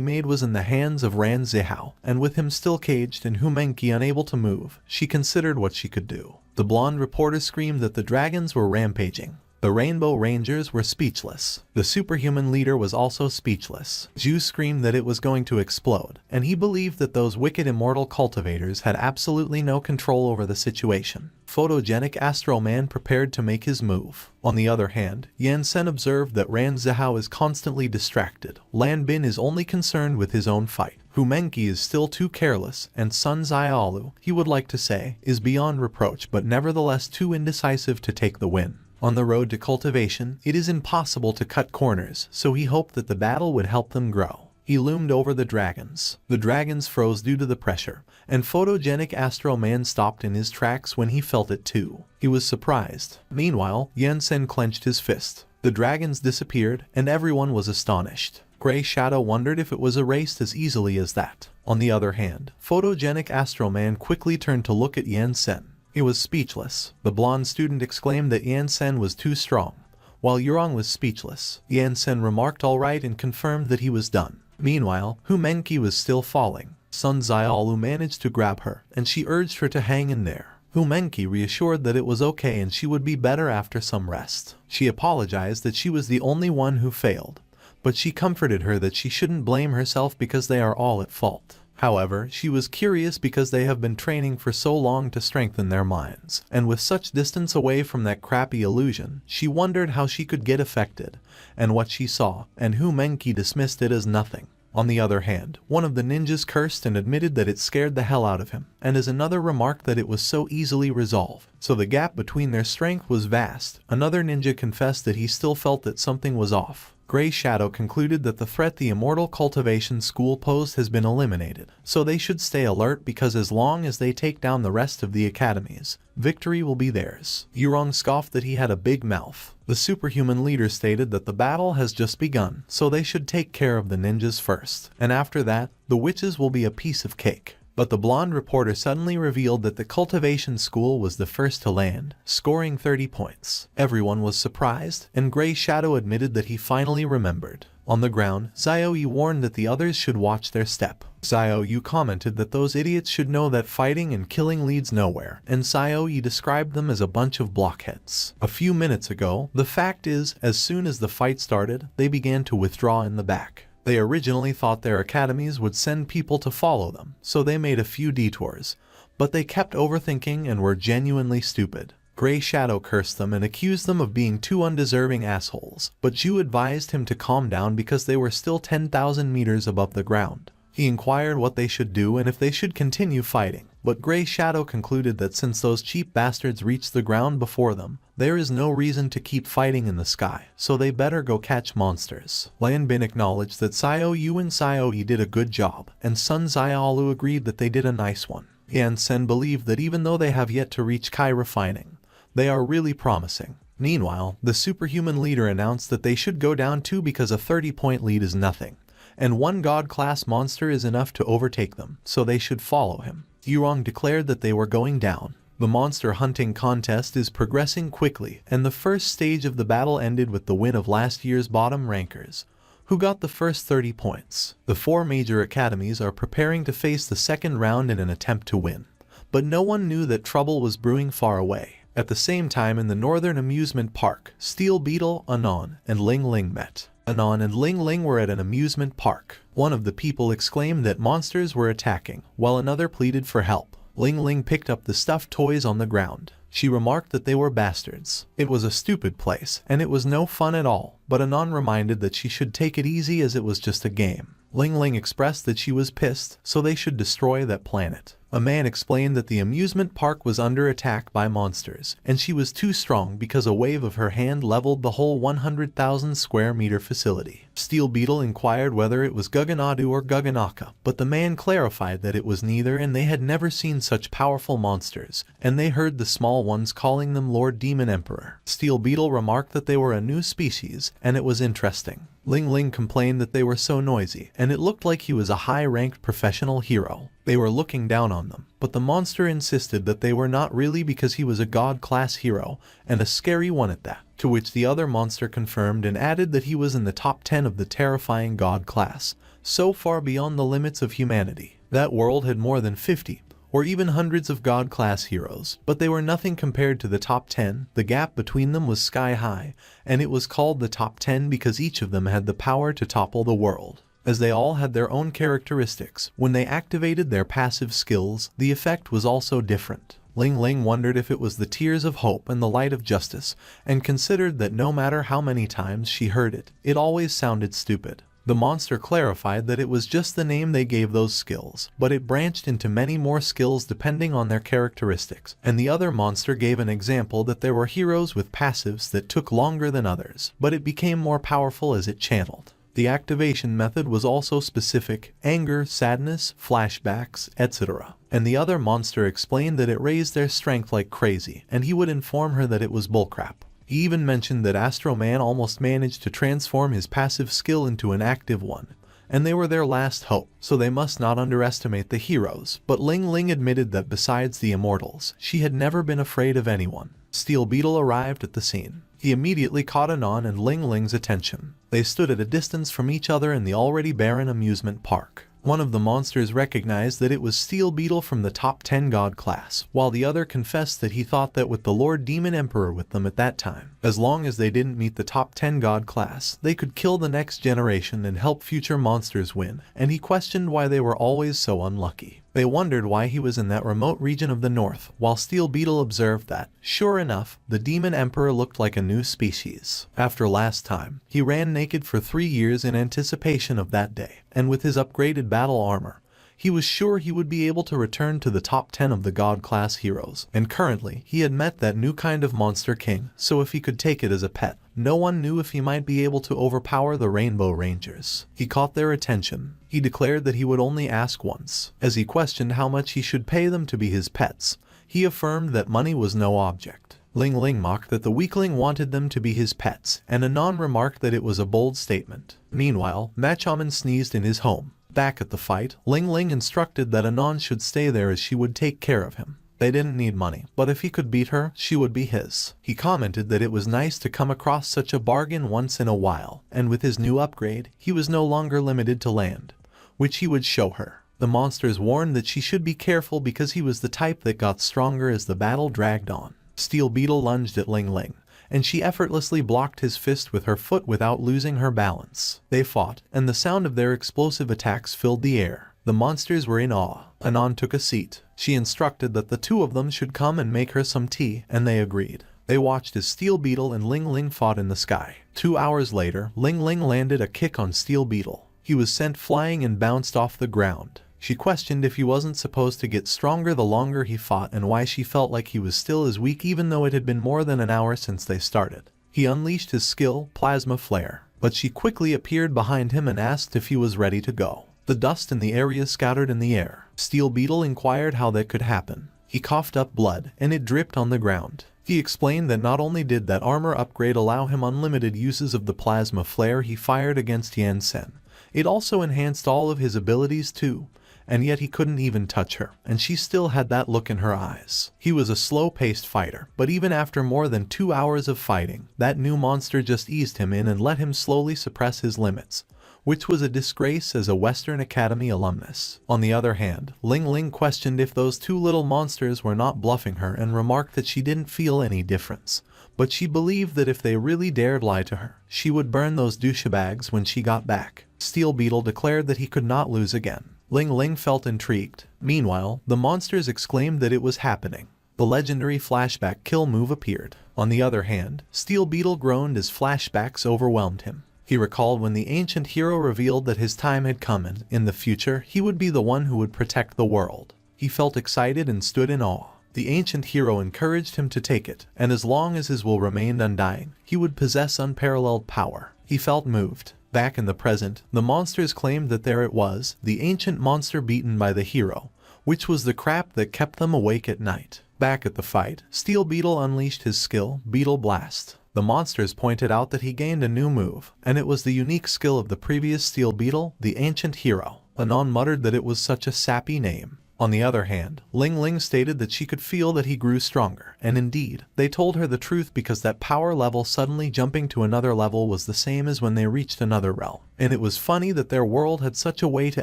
made was in the hands of Ran Zihao, and with him still caged and Humenki unable to move, she considered what she could do. The blonde reporter screamed that the dragons were rampaging. The Rainbow Rangers were speechless. The superhuman leader was also speechless. Zhu screamed that it was going to explode, and he believed that those wicked immortal cultivators had absolutely no control over the situation. Photogenic Astro Man prepared to make his move. On the other hand, Yan Sen observed that Ran Zihao is constantly distracted. Lan Bin is only concerned with his own fight. Humenki is still too careless, and Sun Xiaolu, he would like to say, is beyond reproach but nevertheless too indecisive to take the win. On the road to cultivation, it is impossible to cut corners, so he hoped that the battle would help them grow. He loomed over the dragons. The dragons froze due to the pressure, and Photogenic Astro Man stopped in his tracks when he felt it too. He was surprised. Meanwhile, Yan Sen clenched his fist. The dragons disappeared, and everyone was astonished. Grey Shadow wondered if it was erased as easily as that. On the other hand, Photogenic Astro Man quickly turned to look at Yan Sen. He was speechless. The blonde student exclaimed that Yan Sen was too strong, while Yurong was speechless. Yan Sen remarked all right and confirmed that he was done. Meanwhile, Humenki was still falling. Sun Xiaolu managed to grab her, and she urged her to hang in there. Humenki reassured that it was okay and she would be better after some rest. She apologized that she was the only one who failed, but she comforted her that she shouldn't blame herself because they are all at fault. However, she was curious because they have been training for so long to strengthen their minds, and with such distance away from that crappy illusion, she wondered how she could get affected, and what she saw, and Humenki dismissed it as nothing. On the other hand, one of the ninjas cursed and admitted that it scared the hell out of him, and as another remarked that it was so easily resolved, so the gap between their strength was vast. Another ninja confessed that he still felt that something was off. Grey Shadow concluded that the threat the Immortal Cultivation School posed has been eliminated, so they should stay alert because as long as they take down the rest of the academies, victory will be theirs. Yurong scoffed that he had a big mouth. The superhuman leader stated that the battle has just begun, so they should take care of the ninjas first, and after that, the witches will be a piece of cake. But the blonde reporter suddenly revealed that the cultivation school was the first to land, scoring 30 points. Everyone was surprised, and Grey Shadow admitted that he finally remembered. On the ground, Xiaoyu warned that the others should watch their step. Xiaoyu commented that those idiots should know that fighting and killing leads nowhere, and Xiaoyu described them as a bunch of blockheads. A few minutes ago, the fact is, as soon as the fight started, they began to withdraw in the back. They originally thought their academies would send people to follow them, so they made a few detours, but they kept overthinking and were genuinely stupid. Gray Shadow cursed them and accused them of being two undeserving assholes, but Zhu advised him to calm down because they were still 10,000 meters above the ground. He inquired what they should do and if they should continue fighting, but Gray Shadow concluded that since those cheap bastards reached the ground before them, there is no reason to keep fighting in the sky, so they better go catch monsters. Lan Bin acknowledged that Xiao Yu and Xiao Yi did a good job, and Sun Xiaolu agreed that they did a nice one. Yan Sen believed that even though they have yet to reach Kai refining, they are really promising. Meanwhile, the superhuman leader announced that they should go down too because a 30-point lead is nothing, and one god-class monster is enough to overtake them, so they should follow him. Yurong declared that they were going down. The monster hunting contest is progressing quickly, and the first stage of the battle ended with the win of last year's bottom rankers, who got the first 30 points. The 4 major academies are preparing to face the second round in an attempt to win, but no one knew that trouble was brewing far away. At the same time in the northern amusement park, Steel Beetle, Anon, and Ling Ling met. Anon and Ling Ling were at an amusement park. One of the people exclaimed that monsters were attacking, while another pleaded for help. Ling Ling picked up the stuffed toys on the ground. She remarked that they were bastards. It was a stupid place, and it was no fun at all, but Anon reminded that she should take it easy as it was just a game. Ling Ling expressed that she was pissed, so they should destroy that planet. A man explained that the amusement park was under attack by monsters, and she was too strong because a wave of her hand leveled the whole 100,000 square meter facility. Steel Beetle inquired whether it was Guganadu or Guganaka, but the man clarified that it was neither and they had never seen such powerful monsters, and they heard the small ones calling them Lord Demon Emperor. Steel Beetle remarked that they were a new species, and it was interesting. Ling Ling complained that they were so noisy, and it looked like he was a high-ranked professional hero. They were looking down on them, but the monster insisted that they were not really because he was a god-class hero, and a scary one at that, to which the other monster confirmed and added that he was in the top 10 of the terrifying god class, so far beyond the limits of humanity. That world had more than 50, or even hundreds of god-class heroes, but they were nothing compared to the top 10. The gap between them was sky-high, and it was called the top 10 because each of them had the power to topple the world. As they all had their own characteristics, when they activated their passive skills, the effect was also different. Ling Ling wondered if it was the tears of hope and the light of justice, and considered that no matter how many times she heard it, it always sounded stupid. The monster clarified that it was just the name they gave those skills, but it branched into many more skills depending on their characteristics, and the other monster gave an example that there were heroes with passives that took longer than others, but it became more powerful as it channeled. The activation method was also specific: anger, sadness, flashbacks, etc. And the other monster explained that it raised their strength like crazy, and he would inform her that it was bullcrap. He even mentioned that Astro Man almost managed to transform his passive skill into an active one, and they were their last hope, so they must not underestimate the heroes. But Ling Ling admitted that besides the Immortals, she had never been afraid of anyone. Steel Beetle arrived at the scene. He immediately caught Anon and Ling Ling's attention. They stood at a distance from each other in the already barren amusement park. One of the monsters recognized that it was Steel Beetle from the top 10 god class, while the other confessed that he thought that with the Lord Demon Emperor with them at that time, as long as they didn't meet the top 10 god class, they could kill the next generation and help future monsters win, and he questioned why they were always so unlucky. They wondered why he was in that remote region of the north, while Steel Beetle observed that, sure enough, the Demon Emperor looked like a new species. After last time, he ran naked for 3 years in anticipation of that day, and with his upgraded battle armor, he was sure he would be able to return to the top 10 of the god-class heroes, and currently, he had met that new kind of monster king, so if he could take it as a pet, no one knew if he might be able to overpower the Rainbow Rangers. He caught their attention. He declared that he would only ask once. As he questioned how much he should pay them to be his pets, he affirmed that money was no object. Ling Ling mocked that the weakling wanted them to be his pets, and Anon remarked that it was a bold statement. Meanwhile, Machaman sneezed in his home. Back at the fight, Ling Ling instructed that Anon should stay there as she would take care of him. They didn't need money, but if he could beat her, she would be his. He commented that it was nice to come across such a bargain once in a while, and with his new upgrade, he was no longer limited to land, which he would show her. The monsters warned that she should be careful because he was the type that got stronger as the battle dragged on. Steel Beetle lunged at Ling Ling, and she effortlessly blocked his fist with her foot without losing her balance. They fought, and the sound of their explosive attacks filled the air. The monsters were in awe. Anon took a seat. She instructed that the two of them should come and make her some tea, and they agreed. They watched as Steel Beetle and Ling Ling fought in the sky. 2 hours later, Ling Ling landed a kick on Steel Beetle. He was sent flying and bounced off the ground. She questioned if he wasn't supposed to get stronger the longer he fought and why she felt like he was still as weak even though it had been more than an hour since they started. He unleashed his skill, Plasma Flare, but she quickly appeared behind him and asked if he was ready to go. The dust in the area scattered in the air. Steel Beetle inquired how that could happen. He coughed up blood, and it dripped on the ground. He explained that not only did that armor upgrade allow him unlimited uses of the Plasma Flare he fired against Yansen, it also enhanced all of his abilities too. And yet he couldn't even touch her, and she still had that look in her eyes. He was a slow-paced fighter, but even after more than 2 hours of fighting, that new monster just eased him in and let him slowly suppress his limits, which was a disgrace as a Western Academy alumnus. On the other hand, Ling Ling questioned if those two little monsters were not bluffing her and remarked that she didn't feel any difference, but she believed that if they really dared lie to her, she would burn those douchebags when she got back. Steel Beetle declared that he could not lose again. Ling Ling felt intrigued. Meanwhile, the monsters exclaimed that it was happening. The legendary flashback kill move appeared. On the other hand, Steel Beetle groaned as flashbacks overwhelmed him. He recalled when the ancient hero revealed that his time had come and, in the future, he would be the one who would protect the world. He felt excited and stood in awe. The ancient hero encouraged him to take it, and as long as his will remained undying, he would possess unparalleled power. He felt moved. Back in the present, the monsters claimed that there it was, the ancient monster beaten by the hero, which was the crap that kept them awake at night. Back at the fight, Steel Beetle unleashed his skill, Beetle Blast. The monsters pointed out that he gained a new move, and it was the unique skill of the previous Steel Beetle, the ancient hero. Anon muttered that it was such a sappy name. On the other hand, Ling Ling stated that she could feel that he grew stronger, and indeed, they told her the truth because that power level suddenly jumping to another level was the same as when they reached another realm. And it was funny that their world had such a way to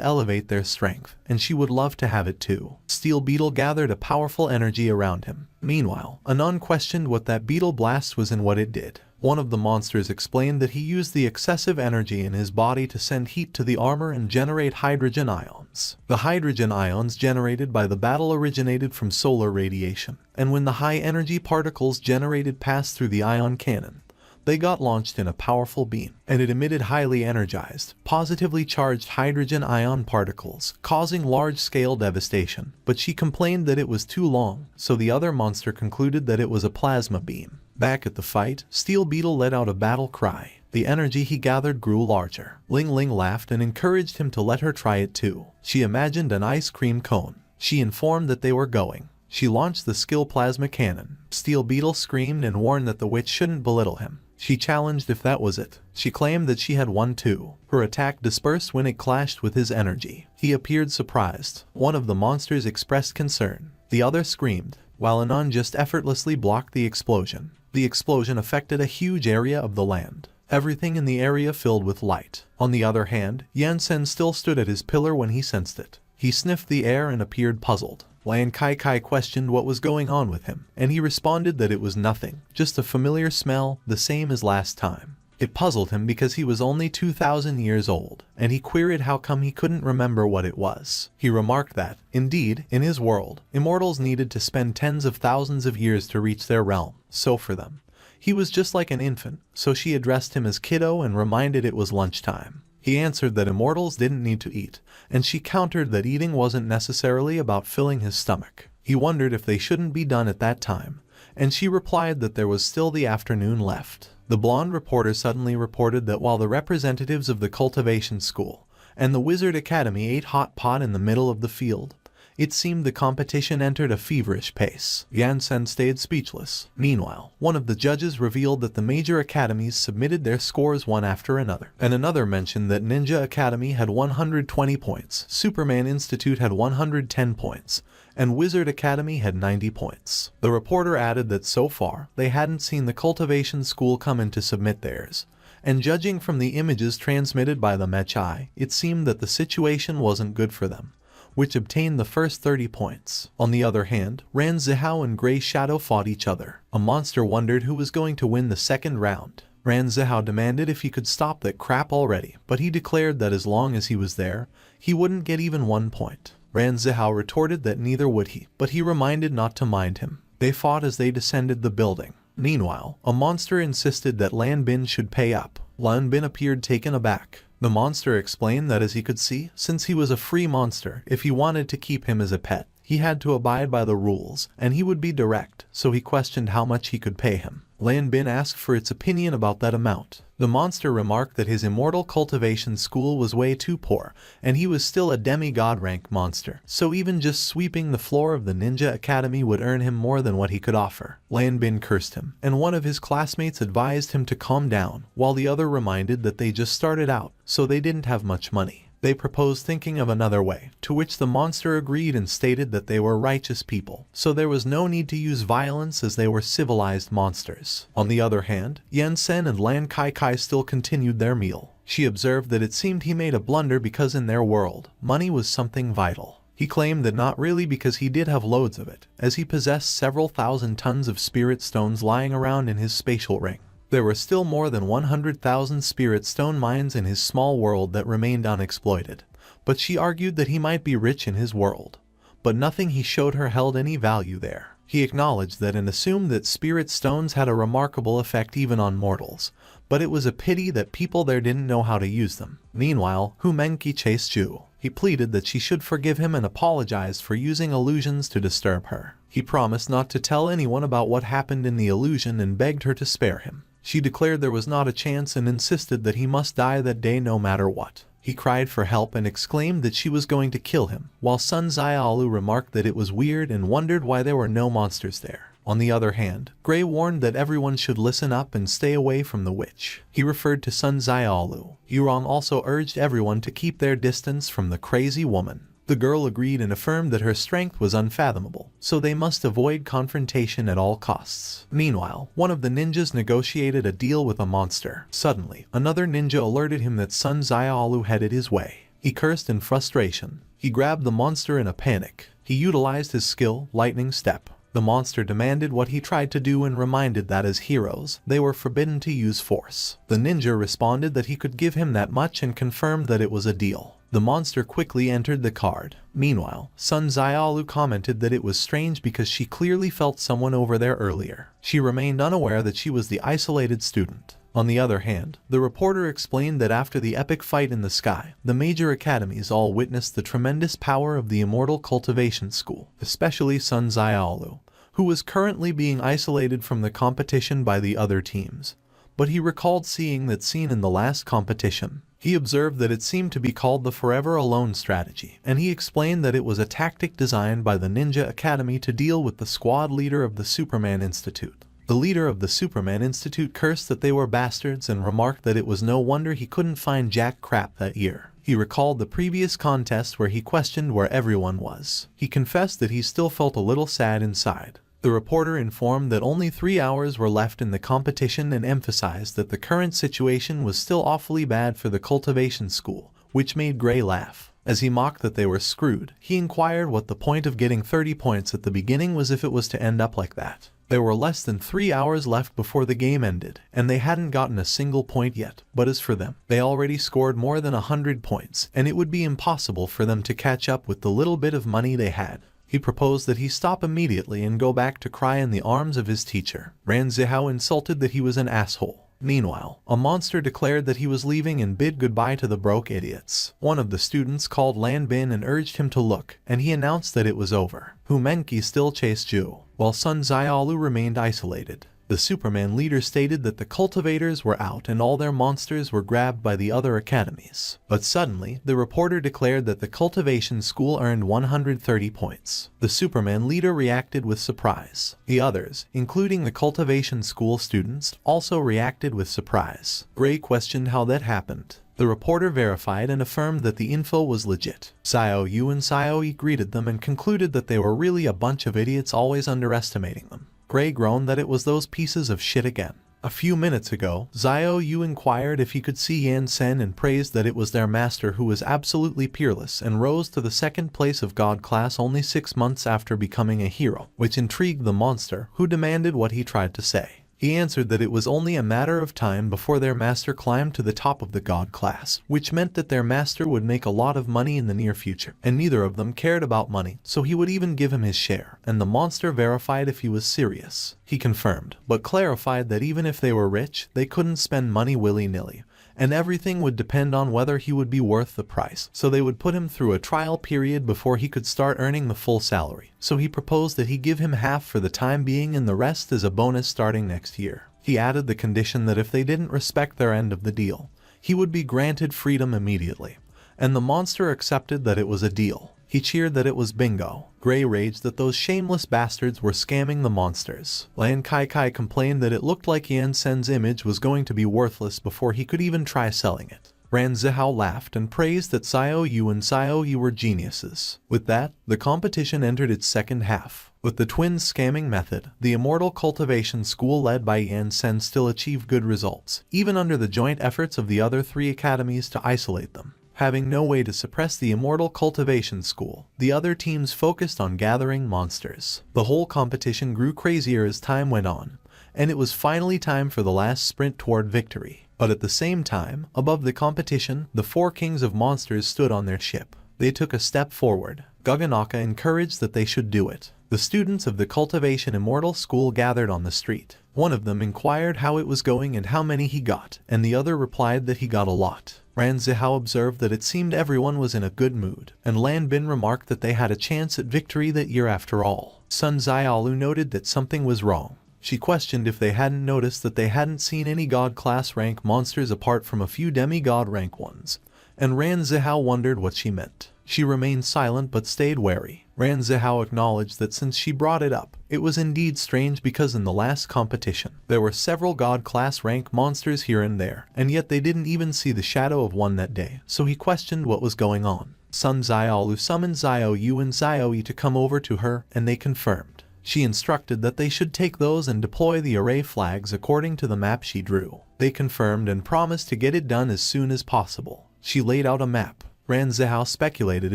elevate their strength, and she would love to have it too. Steel Beetle gathered a powerful energy around him. Meanwhile, Anon questioned what that Beetle Blast was and what it did. One of the monsters explained that he used the excessive energy in his body to send heat to the armor and generate hydrogen ions. The hydrogen ions generated by the battle originated from solar radiation, and when the high-energy particles generated passed through the ion cannon, they got launched in a powerful beam, and it emitted highly energized, positively charged hydrogen ion particles, causing large-scale devastation. But she complained that it was too long, so the other monster concluded that it was a plasma beam. Back at the fight, Steel Beetle let out a battle cry. The energy he gathered grew larger. Ling Ling laughed and encouraged him to let her try it too. She imagined an ice cream cone. She informed that they were going. She launched the skill plasma cannon. Steel Beetle screamed and warned that the witch shouldn't belittle him. She challenged if that was it. She claimed that she had won too. Her attack dispersed when it clashed with his energy. He appeared surprised. One of the monsters expressed concern. The other screamed, while Anon just effortlessly blocked the explosion. The explosion affected a huge area of the land. Everything in the area filled with light. On the other hand, Yansen still stood at his pillar when he sensed it. He sniffed the air and appeared puzzled. Lan Qi Qi questioned what was going on with him, and he responded that it was nothing, just a familiar smell, the same as last time. It puzzled him because he was only 2,000 years old, and he queried how come he couldn't remember what it was. He remarked that, indeed, in his world, immortals needed to spend tens of thousands of years to reach their realm, so for them, he was just like an infant, so she addressed him as kiddo and reminded it was lunchtime. He answered that immortals didn't need to eat, and she countered that eating wasn't necessarily about filling his stomach. He wondered if they shouldn't be done at that time, and she replied that there was still the afternoon left. The blonde reporter suddenly reported that while the representatives of the cultivation school and the wizard academy ate hot pot in the middle of the field, it seemed the competition entered a feverish pace. Yansen stayed speechless. Meanwhile, one of the judges revealed that the major academies submitted their scores one after another, and another mentioned that Ninja Academy had 120 points, Superman Institute had 110 points, and Wizard Academy had 90 points. The reporter added that so far, they hadn't seen the cultivation school come in to submit theirs, and judging from the images transmitted by the Mechi, it seemed that the situation wasn't good for them, which obtained the first 30 points. On the other hand, Ran Zihao and Grey Shadow fought each other. A monster wondered who was going to win the second round. Ran Zihao demanded if he could stop that crap already, but he declared that as long as he was there, he wouldn't get even 1 point. Ran Zihao retorted that neither would he, but he reminded not to mind him. They fought as they descended the building. Meanwhile, a monster insisted that Lan Bin should pay up. Lan Bin appeared taken aback. The monster explained that as he could see, since he was a free monster, if he wanted to keep him as a pet, he had to abide by the rules, and he would be direct, so he questioned how much he could pay him. Lan Bin asked for its opinion about that amount. The monster remarked that his immortal cultivation school was way too poor, and he was still a demigod rank monster, so even just sweeping the floor of the ninja academy would earn him more than what he could offer. Lan Bin cursed him, and one of his classmates advised him to calm down, while the other reminded that they just started out, so they didn't have much money. They proposed thinking of another way, to which the monster agreed and stated that they were righteous people, so there was no need to use violence as they were civilized monsters. On the other hand, Yansen and Lan Qi Qi still continued their meal. She observed that it seemed he made a blunder because in their world, money was something vital. He claimed that not really because he did have loads of it, as he possessed several thousand tons of spirit stones lying around in his spatial ring. There were still more than 100,000 spirit stone mines in his small world that remained unexploited, but she argued that he might be rich in his world. But nothing he showed her held any value there. He acknowledged that and assumed that spirit stones had a remarkable effect even on mortals, but it was a pity that people there didn't know how to use them. Meanwhile, Humenki chased Ju. He pleaded that she should forgive him and apologized for using illusions to disturb her. He promised not to tell anyone about what happened in the illusion and begged her to spare him. She declared there was not a chance and insisted that he must die that day no matter what. He cried for help and exclaimed that she was going to kill him, while Sun Xiaolu remarked that it was weird and wondered why there were no monsters there. On the other hand, Gray warned that everyone should listen up and stay away from the witch. He referred to Sun Xiaolu. Yurong also urged everyone to keep their distance from the crazy woman. The girl agreed and affirmed that her strength was unfathomable, so they must avoid confrontation at all costs. Meanwhile, one of the ninjas negotiated a deal with a monster. Suddenly, another ninja alerted him that Sun Xiaolu headed his way. He cursed in frustration. He grabbed the monster in a panic. He utilized his skill, Lightning Step. The monster demanded what he tried to do and reminded that as heroes, they were forbidden to use force. The ninja responded that he could give him that much and confirmed that it was a deal. The monster quickly entered the card. Meanwhile, Sun Xiaolu commented that it was strange because she clearly felt someone over there earlier. She remained unaware that she was the isolated student. On the other hand, the reporter explained that after the epic fight in the sky, the major academies all witnessed the tremendous power of the Immortal Cultivation School, especially Sun Xiaolu, who was currently being isolated from the competition by the other teams. But he recalled seeing that scene in the last competition. He observed that it seemed to be called the Forever Alone strategy, and he explained that it was a tactic designed by the Ninja Academy to deal with the squad leader of the Superman Institute. The leader of the Superman Institute cursed that they were bastards and remarked that it was no wonder he couldn't find jack crap that year. He recalled the previous contest where he questioned where everyone was. He confessed that he still felt a little sad inside. The reporter informed that only 3 hours were left in the competition and emphasized that the current situation was still awfully bad for the cultivation school, which made Gray laugh. As he mocked that they were screwed, he inquired what the point of getting 30 points at the beginning was if it was to end up like that. There were less than 3 hours left before the game ended, and they hadn't gotten a single point yet. But as for them, they already scored more than 100 points, and it would be impossible for them to catch up with the little bit of money they had. He proposed that he stop immediately and go back to cry in the arms of his teacher. Ran Zihao insulted that he was an asshole. Meanwhile, a monster declared that he was leaving and bid goodbye to the broke idiots. One of the students called Lan Bin and urged him to look, and he announced that it was over. Humenki still chased Ju, while Sun Xiaolu remained isolated. The Superman leader stated that the cultivators were out and all their monsters were grabbed by the other academies. But suddenly, the reporter declared that the cultivation school earned 130 points. The Superman leader reacted with surprise. The others, including the cultivation school students, also reacted with surprise. Gray questioned how that happened. The reporter verified and affirmed that the info was legit. Xiao Yu and Xiao Yi greeted them and concluded that they were really a bunch of idiots always underestimating them. Gray groaned that it was those pieces of shit again. A few minutes ago, Xiao Yu inquired if he could see Yan Sen and praised that it was their master who was absolutely peerless and rose to the second place of God class only 6 months after becoming a hero, which intrigued the monster, who demanded what he tried to say. He answered that it was only a matter of time before their master climbed to the top of the god class, which meant that their master would make a lot of money in the near future, and neither of them cared about money, so he would even give him his share, and the monster verified if he was serious. He confirmed, but clarified that even if they were rich, they couldn't spend money willy-nilly, and everything would depend on whether he would be worth the price, so they would put him through a trial period before he could start earning the full salary. So he proposed that he give him half for the time being and the rest as a bonus starting next year. He added the condition that if they didn't respect their end of the deal, he would be granted freedom immediately, and the monster accepted that it was a deal. He cheered that it was bingo. Gray raged that those shameless bastards were scamming the monsters. Lan Qi Qi complained that it looked like Yan Sen's image was going to be worthless before he could even try selling it. Ran Zihao laughed and praised that Xiao Yu and Xiao Yu were geniuses. With that, the competition entered its second half. With the twins' scamming method, the Immortal cultivation school led by Yan Sen still achieved good results, even under the joint efforts of the other 3 academies to isolate them. Having no way to suppress the Immortal cultivation school, the other teams focused on gathering monsters. The whole competition grew crazier as time went on, and it was finally time for the last sprint toward victory. But at the same time, above the competition, the 4 kings of monsters stood on their ship. They took a step forward. Guganaka encouraged that they should do it. The students of the Cultivation Immortal School gathered on the street. One of them inquired how it was going and how many he got, and the other replied that he got a lot. Ran Zihao observed that it seemed everyone was in a good mood, and Lan Bin remarked that they had a chance at victory that year after all. Sun Xiaolu noted that something was wrong. She questioned if they hadn't noticed that they hadn't seen any god class rank monsters apart from a few demigod rank ones, and Ran Zihao wondered what she meant. She remained silent but stayed wary. Ran Zihao acknowledged that since she brought it up, it was indeed strange because in the last competition, there were several god class rank monsters here and there, and yet they didn't even see the shadow of one that day, so he questioned what was going on. Sun Xiaolu summoned Xiao Yu and Xiao Yi to come over to her, and they confirmed. She instructed that they should take those and deploy the array flags according to the map she drew. They confirmed and promised to get it done as soon as possible. She laid out a map. Ran Zihao speculated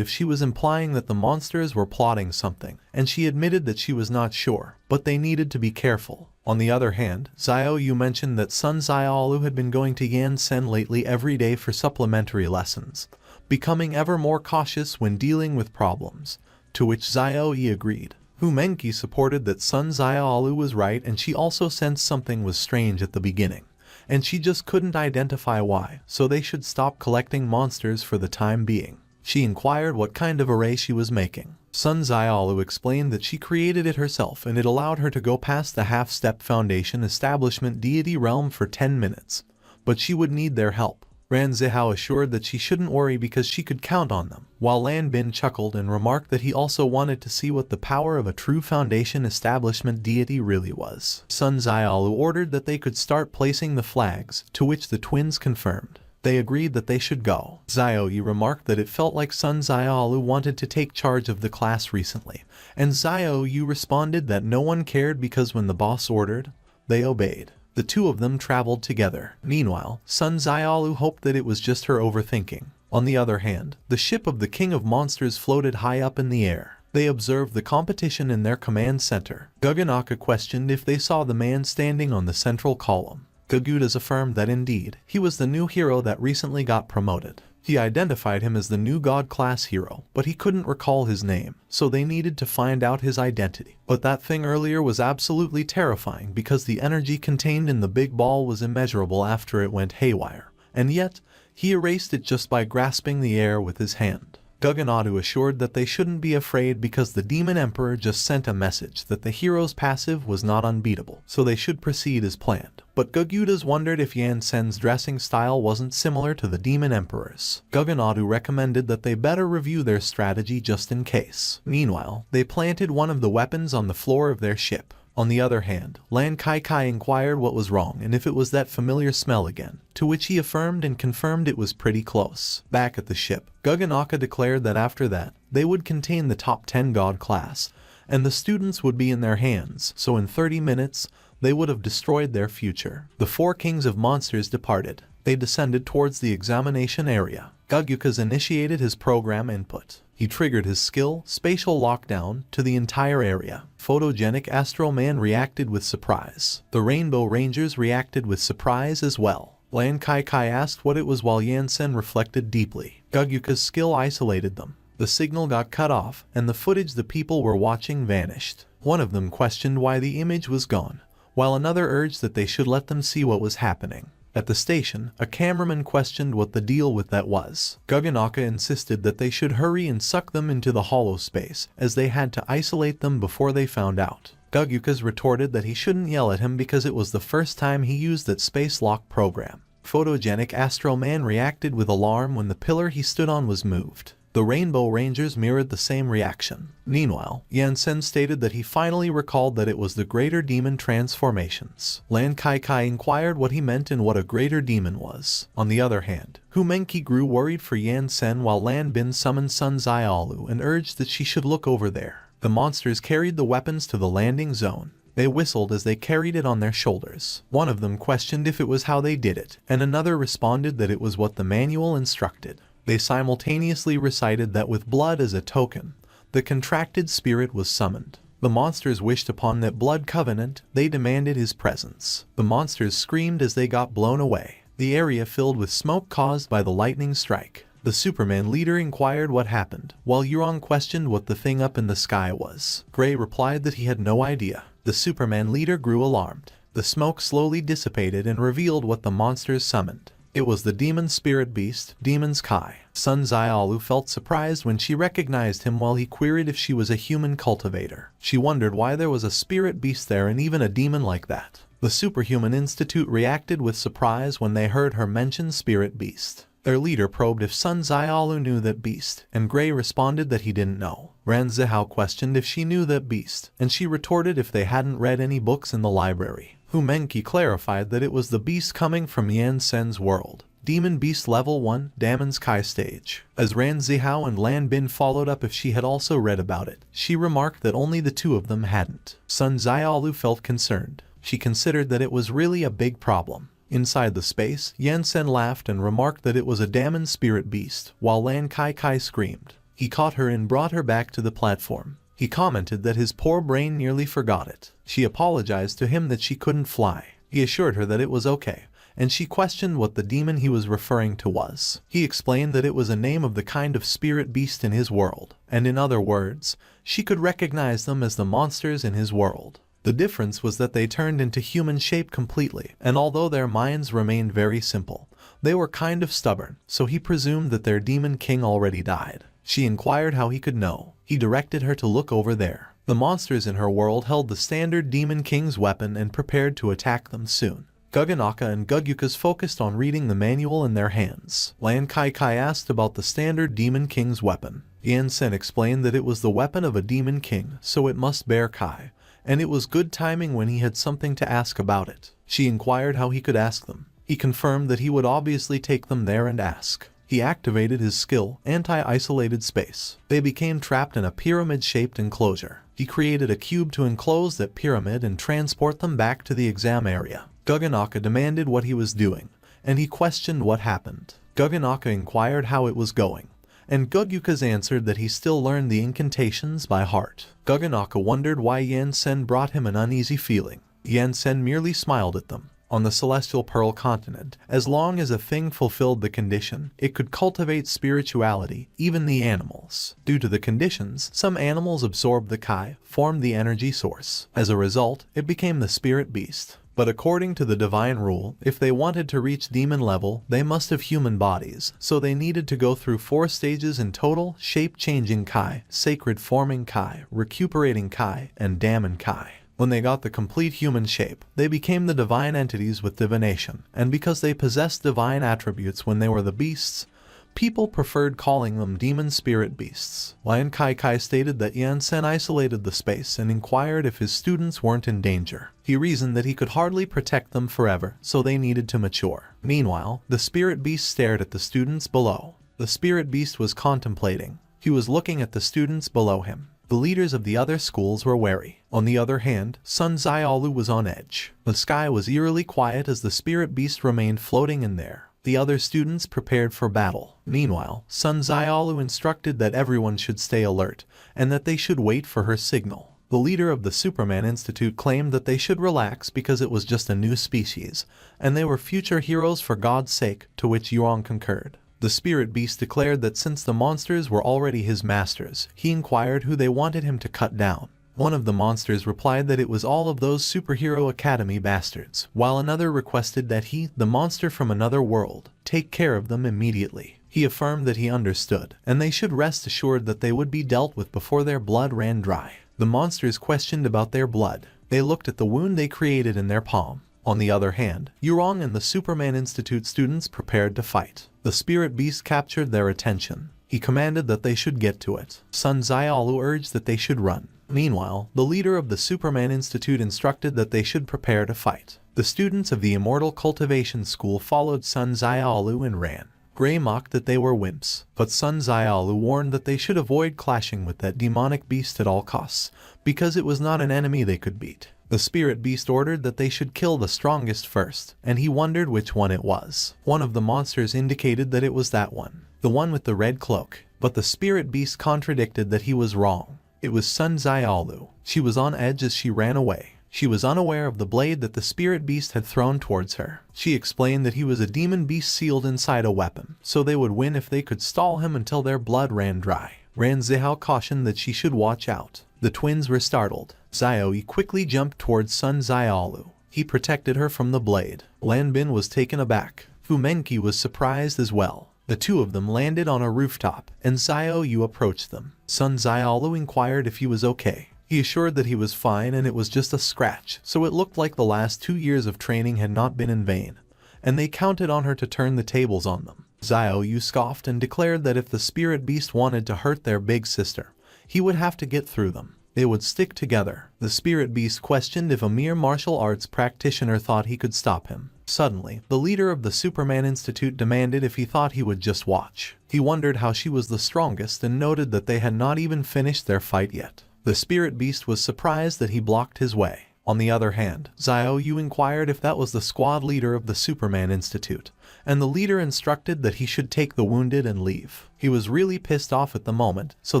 if she was implying that the monsters were plotting something, and she admitted that she was not sure, but they needed to be careful. On the other hand, Xiao Yu mentioned that Sun Xiaolu had been going to Yan Sen lately every day for supplementary lessons, becoming ever more cautious when dealing with problems, to which Xiao Yi agreed. Hu Menqi supported that Sun Xiaolu was right, and she also sensed something was strange at the beginning, and she just couldn't identify why, so they should stop collecting monsters for the time being. She inquired what kind of array she was making. Sun Xiaolu explained that she created it herself and it allowed her to go past the half-step foundation establishment deity realm for 10 minutes, but she would need their help. Ran Zihao assured that she shouldn't worry because she could count on them, while Lan Bin chuckled and remarked that he also wanted to see what the power of a true foundation establishment deity really was. Sun Xiaolu ordered that they could start placing the flags, to which the twins confirmed. They agreed that they should go. Xiao Yi remarked that it felt like Sun Xiaolu wanted to take charge of the class recently, and Xiao Yu responded that no one cared because when the boss ordered, they obeyed. The two of them traveled together. Meanwhile, Sun Xiaolu hoped that it was just her overthinking. On the other hand, the ship of the King of Monsters floated high up in the air. They observed the competition in their command center. Guganaka questioned if they saw the man standing on the central column. Gagudas affirmed that indeed, he was the new hero that recently got promoted. He identified him as the new god class hero, but he couldn't recall his name, so they needed to find out his identity. But that thing earlier was absolutely terrifying because the energy contained in the big ball was immeasurable after it went haywire, and yet, he erased it just by grasping the air with his hand. Guganadu assured that they shouldn't be afraid because the Demon Emperor just sent a message that the hero's passive was not unbeatable, so they should proceed as planned. But Gagudas wondered if Yan Sen's dressing style wasn't similar to the Demon Emperor's. Guganadu recommended that they better review their strategy just in case. Meanwhile, they planted one of the weapons on the floor of their ship. On the other hand, Lan Qi Qi inquired what was wrong and if it was that familiar smell again, to which he affirmed and confirmed it was pretty close. Back at the ship, Guganaka declared that after that, they would contain the top 10 god class, and the students would be in their hands, so in 30 minutes, they would have destroyed their future. The 4 kings of monsters departed. They descended towards the examination area. Gagukas initiated his program input. He triggered his skill, spatial lockdown, to the entire area. Photogenic Astral Man reacted with surprise. The Rainbow Rangers reacted with surprise as well. Lan Qi Qi asked what it was while Yansen reflected deeply. Gugyuka's skill isolated them. The signal got cut off, and the footage the people were watching vanished. One of them questioned why the image was gone, while another urged that they should let them see what was happening. At the station, a cameraman questioned what the deal with that was. Guganaka insisted that they should hurry and suck them into the hollow space, as they had to isolate them before they found out. Gugyukas retorted that he shouldn't yell at him because it was the first time he used that space lock program. Photogenic Astral Man reacted with alarm when the pillar he stood on was moved. The Rainbow Rangers mirrored the same reaction. Meanwhile, Yansen stated that he finally recalled that it was the Greater Demon transformations. Lan Qi Qi inquired what he meant and what a Greater Demon was. On the other hand, Humenki grew worried for Yansen while Lan Bin summoned Sun Xiaolu and urged that she should look over there. The monsters carried the weapons to the landing zone. They whistled as they carried it on their shoulders. One of them questioned if it was how they did it, and another responded that it was what the manual instructed. They simultaneously recited that with blood as a token, the contracted spirit was summoned. The monsters wished upon that blood covenant. They demanded his presence. The monsters screamed as they got blown away. The area filled with smoke caused by the lightning strike. The Superman leader inquired what happened, while Yurong questioned what the thing up in the sky was. Gray replied that he had no idea. The Superman leader grew alarmed. The smoke slowly dissipated and revealed what the monsters summoned. It was the demon spirit beast, Demon's Kai. Sun Xiaolu felt surprised when she recognized him while he queried if she was a human cultivator. She wondered why there was a spirit beast there and even a demon like that. The Superhuman Institute reacted with surprise when they heard her mention spirit beast. Their leader probed if Sun Xiaolu knew that beast, and Gray responded that he didn't know. Ran Zihao questioned if she knew that beast, and she retorted if they hadn't read any books in the library. Humenki clarified that it was the beast coming from Yansen's world. Demon Beast Level 1, Damon's Kai stage. As Ran Zihao and Lan Bin followed up if she had also read about it, she remarked that only the two of them hadn't. Sun Xiaolu felt concerned. She considered that it was really a big problem. Inside the space, Yansen laughed and remarked that it was a Damon spirit beast, while Lan Qi Qi screamed. He caught her and brought her back to the platform. He commented that his poor brain nearly forgot it. She apologized to him that she couldn't fly. He assured her that it was okay, and she questioned what the demon he was referring to was. He explained that it was a name of the kind of spirit beast in his world, and in other words, she could recognize them as the monsters in his world. The difference was that they turned into human shape completely, and although their minds remained very simple, they were kind of stubborn, so he presumed that their demon king already died. She inquired how he could know. He directed her to look over there. The monsters in her world held the standard Demon King's weapon and prepared to attack them soon. Guganaka and Gugyukas focused on reading the manual in their hands. Lan Qi Qi asked about the standard Demon King's weapon. Yansen explained that it was the weapon of a Demon King, so it must bear Kai, and it was good timing when he had something to ask about it. She inquired how he could ask them. He confirmed that he would obviously take them there and ask. He activated his skill, Anti-Isolated Space. They became trapped in a pyramid-shaped enclosure. He created a cube to enclose that pyramid and transport them back to the exam area. Guganaka demanded what he was doing, and he questioned what happened. Guganaka inquired how it was going, and Gugyukas answered that he still learned the incantations by heart. Guganaka wondered why Yansen brought him an uneasy feeling. Yansen merely smiled at them. On the Celestial Pearl continent, as long as a thing fulfilled the condition, it could cultivate spirituality, even the animals. Due to the conditions, some animals absorbed the Kai, formed the energy source. As a result, it became the spirit beast. But according to the divine rule, if they wanted to reach demon level, they must have human bodies, so they needed to go through 4 stages in total: shape-changing Kai, sacred forming Kai, recuperating Kai, and Damon Kai. When they got the complete human shape, they became the divine entities with divination, and because they possessed divine attributes when they were the beasts, people preferred calling them demon spirit beasts. Lan Qi Qi stated that Yansen isolated the space and inquired if his students weren't in danger. He reasoned that he could hardly protect them forever, so they needed to mature. Meanwhile, the spirit beast stared at the students below. The spirit beast was contemplating. He was looking at the students below him. The leaders of the other schools were wary. On the other hand, Sun Xiaolu was on edge. The sky was eerily quiet as the spirit beast remained floating in there. The other students prepared for battle. Meanwhile, Sun Xiaolu instructed that everyone should stay alert, and that they should wait for her signal. The leader of the Superman Institute claimed that they should relax because it was just a new species, and they were future heroes for God's sake, to which Yuan concurred. The spirit beast declared that since the monsters were already his masters, he inquired who they wanted him to cut down. One of the monsters replied that it was all of those Superhero Academy bastards, while another requested that he, the monster from another world, take care of them immediately. He affirmed that he understood, and they should rest assured that they would be dealt with before their blood ran dry. The monsters questioned about their blood. They looked at the wound they created in their palm. On the other hand, Yurong and the Superman Institute students prepared to fight. The spirit beast captured their attention. He commanded that they should get to it. Sun Xiaolu urged that they should run. Meanwhile, the leader of the Superman Institute instructed that they should prepare to fight. The students of the Immortal Cultivation School followed Sun Xiaolu and ran. Gray mocked that they were wimps, but Sun Xiaolu warned that they should avoid clashing with that demonic beast at all costs, because it was not an enemy they could beat. The spirit beast ordered that they should kill the strongest first, and he wondered which one it was. One of the monsters indicated that it was that one, the one with the red cloak, but the spirit beast contradicted that he was wrong. It was Sun Xiaolu. She was on edge as she ran away. She was unaware of the blade that the spirit beast had thrown towards her. She explained that he was a demon beast sealed inside a weapon, so they would win if they could stall him until their blood ran dry. Ran Zihao cautioned that she should watch out. The twins were startled. Xiaoyi quickly jumped towards Sun Xiaolu. He protected her from the blade. Lan Bin was taken aback. Fu Menqi was surprised as well. The two of them landed on a rooftop, and Xiaoyu approached them. Sun Xiaolu inquired if he was okay. He assured that he was fine and it was just a scratch, so it looked like the last 2 years of training had not been in vain, and they counted on her to turn the tables on them. Xiaoyu scoffed and declared that if the spirit beast wanted to hurt their big sister, he would have to get through them. They would stick together. The spirit beast questioned if a mere martial arts practitioner thought he could stop him. Suddenly, the leader of the Superman Institute demanded if he thought he would just watch. He wondered how she was the strongest and noted that they had not even finished their fight yet. The spirit beast was surprised that he blocked his way. On the other hand, Xiaoyu inquired if that was the squad leader of the Superman Institute, and the leader instructed that he should take the wounded and leave. He was really pissed off at the moment, so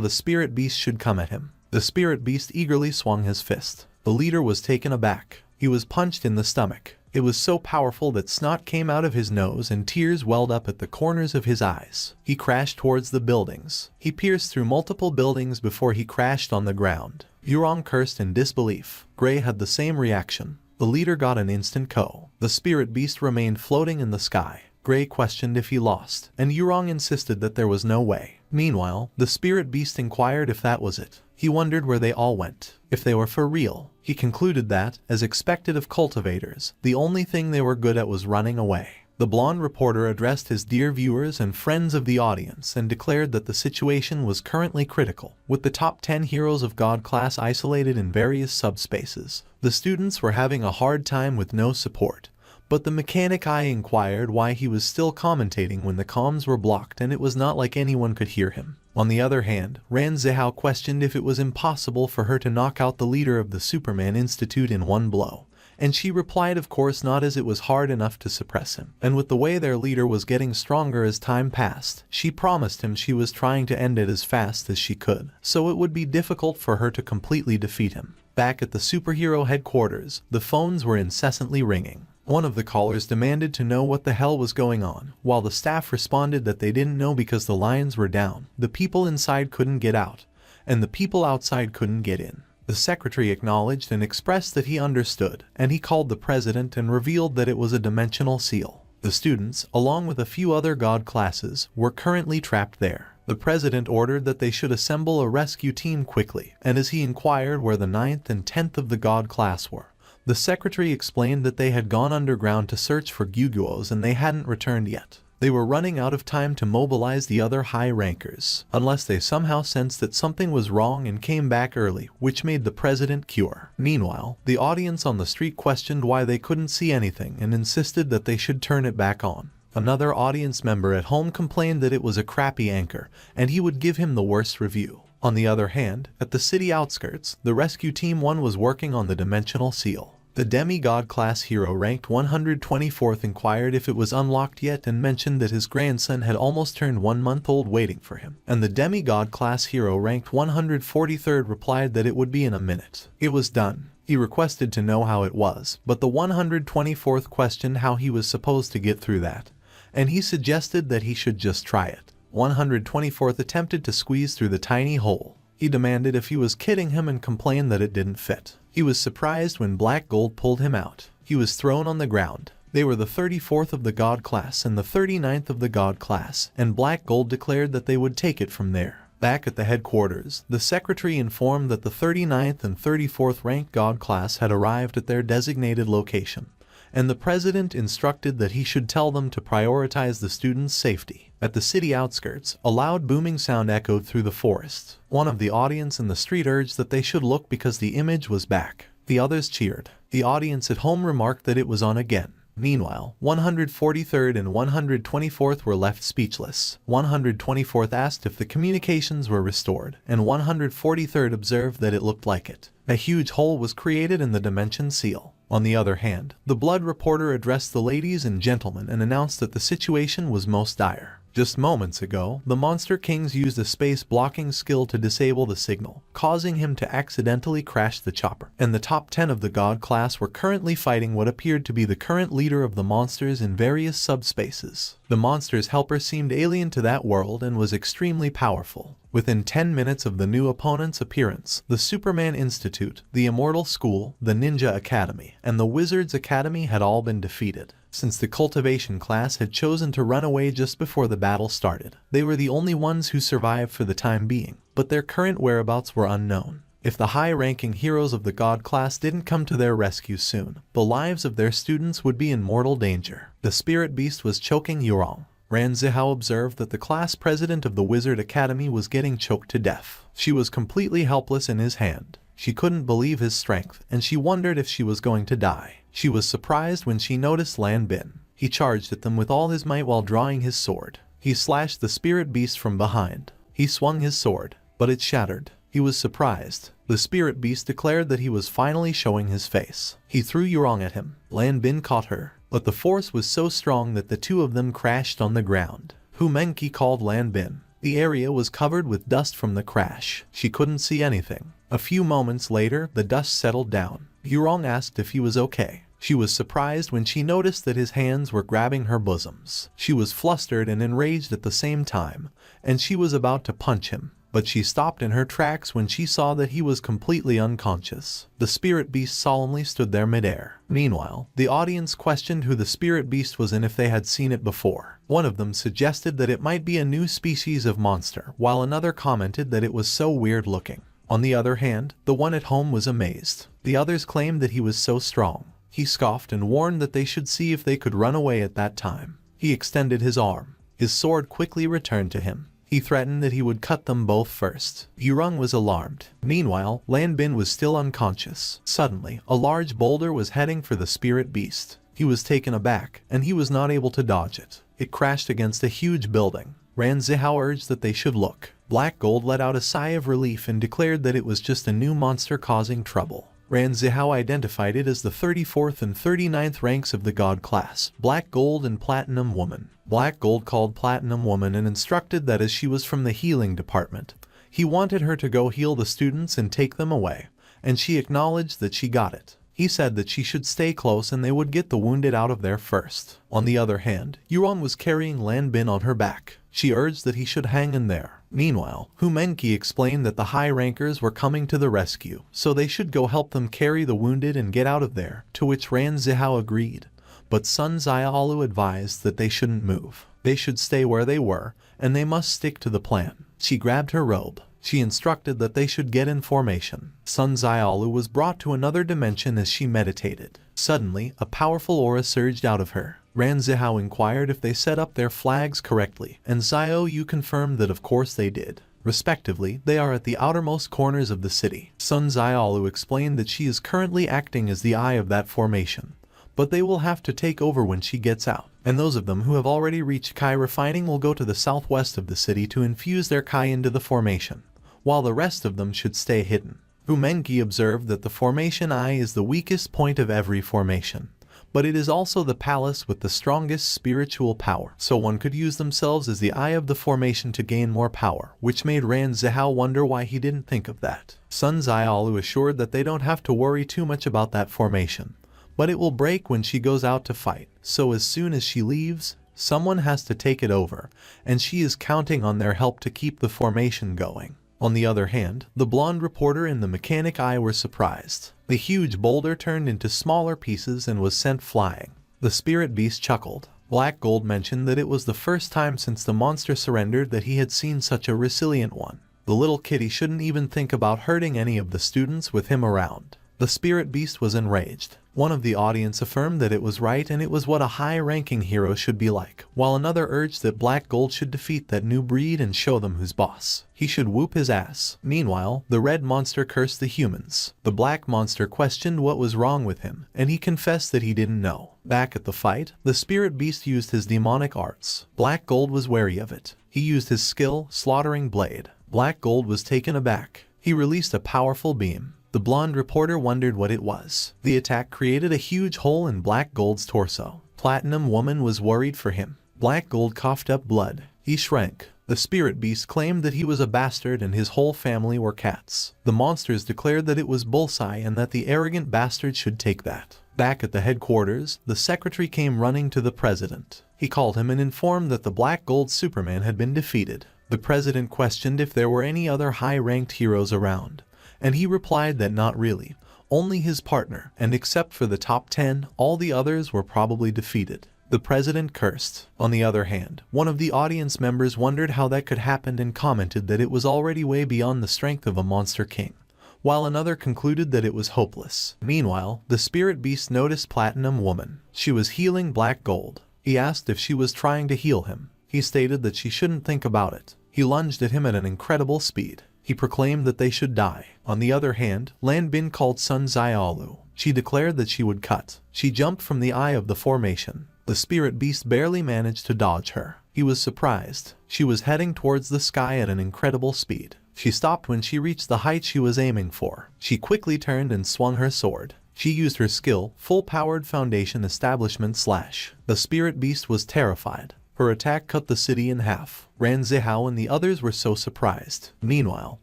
the spirit beast should come at him. The spirit beast eagerly swung his fist. The leader was taken aback. He was punched in the stomach. It was so powerful that snot came out of his nose and tears welled up at the corners of his eyes. He crashed towards the buildings. He pierced through multiple buildings before he crashed on the ground. Yurong cursed in disbelief. Gray had the same reaction. The leader got an instant KO. The spirit beast remained floating in the sky. Gray questioned if he lost, and Yurong insisted that there was no way. Meanwhile, the spirit beast inquired if that was it. He wondered where they all went, if they were for real. He concluded that, as expected of cultivators, the only thing they were good at was running away. The blonde reporter addressed his dear viewers and friends of the audience and declared that the situation was currently critical, with the top 10 heroes of God class isolated in various subspaces. The students were having a hard time with no support. But the mechanic eye inquired why he was still commentating when the comms were blocked and it was not like anyone could hear him. On the other hand, Ran Zihao questioned if it was impossible for her to knock out the leader of the Superman Institute in one blow, and she replied of course not, as it was hard enough to suppress him. And with the way their leader was getting stronger as time passed, she promised him she was trying to end it as fast as she could, so it would be difficult for her to completely defeat him. Back at the superhero headquarters, the phones were incessantly ringing. One of the callers demanded to know what the hell was going on, while the staff responded that they didn't know because the lines were down, the people inside couldn't get out, and the people outside couldn't get in. The secretary acknowledged and expressed that he understood, and he called the president and revealed that it was a dimensional seal. The students, along with a few other god classes, were currently trapped there. The president ordered that they should assemble a rescue team quickly, and as he inquired where the 9th and 10th of the god class were, the secretary explained that they had gone underground to search for Gyuguos and they hadn't returned yet. They were running out of time to mobilize the other high rankers, unless they somehow sensed that something was wrong and came back early, which made the president cure. Meanwhile, the audience on the street questioned why they couldn't see anything and insisted that they should turn it back on. Another audience member at home complained that it was a crappy anchor, and he would give him the worst review. On the other hand, at the city outskirts, the rescue team 1 was working on the dimensional seal. The demigod class hero ranked 124th inquired if it was unlocked yet and mentioned that his grandson had almost turned 1 month old waiting for him. And the demigod class hero ranked 143rd replied that it would be in a minute. It was done. He requested to know how it was, but the 124th questioned how he was supposed to get through that, and he suggested that he should just try it. 124th attempted to squeeze through the tiny hole. He demanded if he was kidding him and complained that it didn't fit. He was surprised when Black Gold pulled him out. He was thrown on the ground. They were the 34th of the God class and the 39th of the God class, and Black Gold declared that they would take it from there. Back at the headquarters, the secretary informed that the 39th and 34th ranked God class had arrived at their designated location, and the president instructed that he should tell them to prioritize the students' safety. At the city outskirts, a loud booming sound echoed through the forest. One of the audience in the street urged that they should look because the image was back. The others cheered. The audience at home remarked that it was on again. Meanwhile, 143rd and 124th were left speechless. 124th asked if the communications were restored, and 143rd observed that it looked like it. A huge hole was created in the dimension seal. On the other hand, the blood reporter addressed the ladies and gentlemen and announced that the situation was most dire. Just moments ago, the Monster Kings used a space blocking skill to disable the signal, causing him to accidentally crash the chopper. And the top 10 of the God class were currently fighting what appeared to be the current leader of the monsters in various subspaces. The monster's helper seemed alien to that world and was extremely powerful. Within 10 minutes of the new opponent's appearance, the Superman Institute, the Immortal School, the Ninja Academy, and the Wizards Academy had all been defeated. Since the cultivation class had chosen to run away just before the battle started, they were the only ones who survived for the time being, but their current whereabouts were unknown. If the high-ranking heroes of the God class didn't come to their rescue soon, the lives of their students would be in mortal danger. The spirit beast was choking Yurong. Ran Zihao observed that the class president of the Wizard Academy was getting choked to death. She was completely helpless in his hand. She couldn't believe his strength, and she wondered if she was going to die. She was surprised when she noticed Lan Bin. He charged at them with all his might while drawing his sword. He slashed the spirit beast from behind. He swung his sword, but it shattered. He was surprised. The spirit beast declared that he was finally showing his face. He threw Yurong at him. Lan Bin caught her, but the force was so strong that the two of them crashed on the ground. Hu Menqi called Lan Bin. The area was covered with dust from the crash. She couldn't see anything. A few moments later, the dust settled down. Yurong asked if he was okay. She was surprised when she noticed that his hands were grabbing her bosoms. She was flustered and enraged at the same time, and she was about to punch him. But she stopped in her tracks when she saw that he was completely unconscious. The spirit beast solemnly stood there midair. Meanwhile, the audience questioned who the spirit beast was and if they had seen it before. One of them suggested that it might be a new species of monster, while another commented that it was so weird looking. On the other hand, the one at home was amazed. The others claimed that he was so strong. He scoffed and warned that they should see if they could run away at that time. He extended his arm. His sword quickly returned to him. He threatened that he would cut them both first. Yurong was alarmed. Meanwhile, Lan Bin was still unconscious. Suddenly, a large boulder was heading for the spirit beast. He was taken aback, and he was not able to dodge it. It crashed against a huge building. Ran Zihao urged that they should look. Black Gold let out a sigh of relief and declared that it was just a new monster causing trouble. Ran Zihao identified it as the 34th and 39th ranks of the God class, Black Gold and Platinum Woman. Black Gold called Platinum Woman and instructed that as she was from the healing department, he wanted her to go heal the students and take them away, and she acknowledged that she got it. He said that she should stay close and they would get the wounded out of there first. On the other hand, Yurong was carrying Lan Bin on her back. She urged that he should hang in there. Meanwhile, Hu Menqi explained that the high rankers were coming to the rescue, so they should go help them carry the wounded and get out of there, to which Ran Zihao agreed. But Sun Xiaolu advised that they shouldn't move. They should stay where they were, and they must stick to the plan. She grabbed her robe. She instructed that they should get in formation. Sun Xiaolu was brought to another dimension as she meditated. Suddenly, a powerful aura surged out of her. Ran Zihao inquired if they set up their flags correctly, and Xiaoyu confirmed that of course they did. Respectively, they are at the outermost corners of the city. Sun Xiaolu explained that she is currently acting as the eye of that formation, but they will have to take over when she gets out, and those of them who have already reached Kai refining will go to the southwest of the city to infuse their Kai into the formation, while the rest of them should stay hidden. Fumengi observed that the formation eye is the weakest point of every formation, but it is also the palace with the strongest spiritual power, so one could use themselves as the eye of the formation to gain more power, which made Ran Zihao wonder why he didn't think of that. Sun Xiaolu assured that they don't have to worry too much about that formation, but it will break when she goes out to fight, so as soon as she leaves, someone has to take it over, and she is counting on their help to keep the formation going. On the other hand, the blonde reporter and the mechanic eye were surprised. The huge boulder turned into smaller pieces and was sent flying. The spirit beast chuckled. Black Gold mentioned that it was the first time since the monster surrendered that he had seen such a resilient one. The little kitty shouldn't even think about hurting any of the students with him around. The spirit beast was enraged. One of the audience affirmed that it was right and it was what a high-ranking hero should be like, while another urged that Black Gold should defeat that new breed and show them who's boss. He should whoop his ass. Meanwhile, the red monster cursed the humans. The black monster questioned what was wrong with him, and he confessed that he didn't know. Back at the fight, the spirit beast used his demonic arts. Black Gold was wary of it. He used his skill, Slaughtering Blade. Black Gold was taken aback. He released a powerful beam. The blonde reporter wondered what it was. The attack created a huge hole in Black Gold's torso. Platinum Woman was worried for him. Black Gold coughed up blood. He shrank. The spirit beast claimed that he was a bastard and his whole family were cats. The monsters declared that it was Bullseye and that the arrogant bastard should take that. Back at the headquarters, the secretary came running to the president. He called him and informed that the Black Gold Superman had been defeated. The president questioned if there were any other high-ranked heroes around, and he replied that not really, only his partner, and except for the top 10, all the others were probably defeated. The president cursed. On the other hand, one of the audience members wondered how that could happen and commented that it was already way beyond the strength of a monster king, while another concluded that it was hopeless. Meanwhile, the spirit beast noticed Platinum Woman. She was healing Black Gold. He asked if she was trying to heal him. He stated that she shouldn't think about it. He lunged at him at an incredible speed. He proclaimed that they should die. On the other hand, Lan Bin called Sun Xiaolu. She declared that she would cut. She jumped from the eye of the formation. The spirit beast barely managed to dodge her. He was surprised. She was heading towards the sky at an incredible speed. She stopped when she reached the height she was aiming for. She quickly turned and swung her sword. She used her skill, full-powered Foundation Establishment Slash. The spirit beast was terrified. Her attack cut the city in half. Ran Zihao and the others were so surprised. Meanwhile,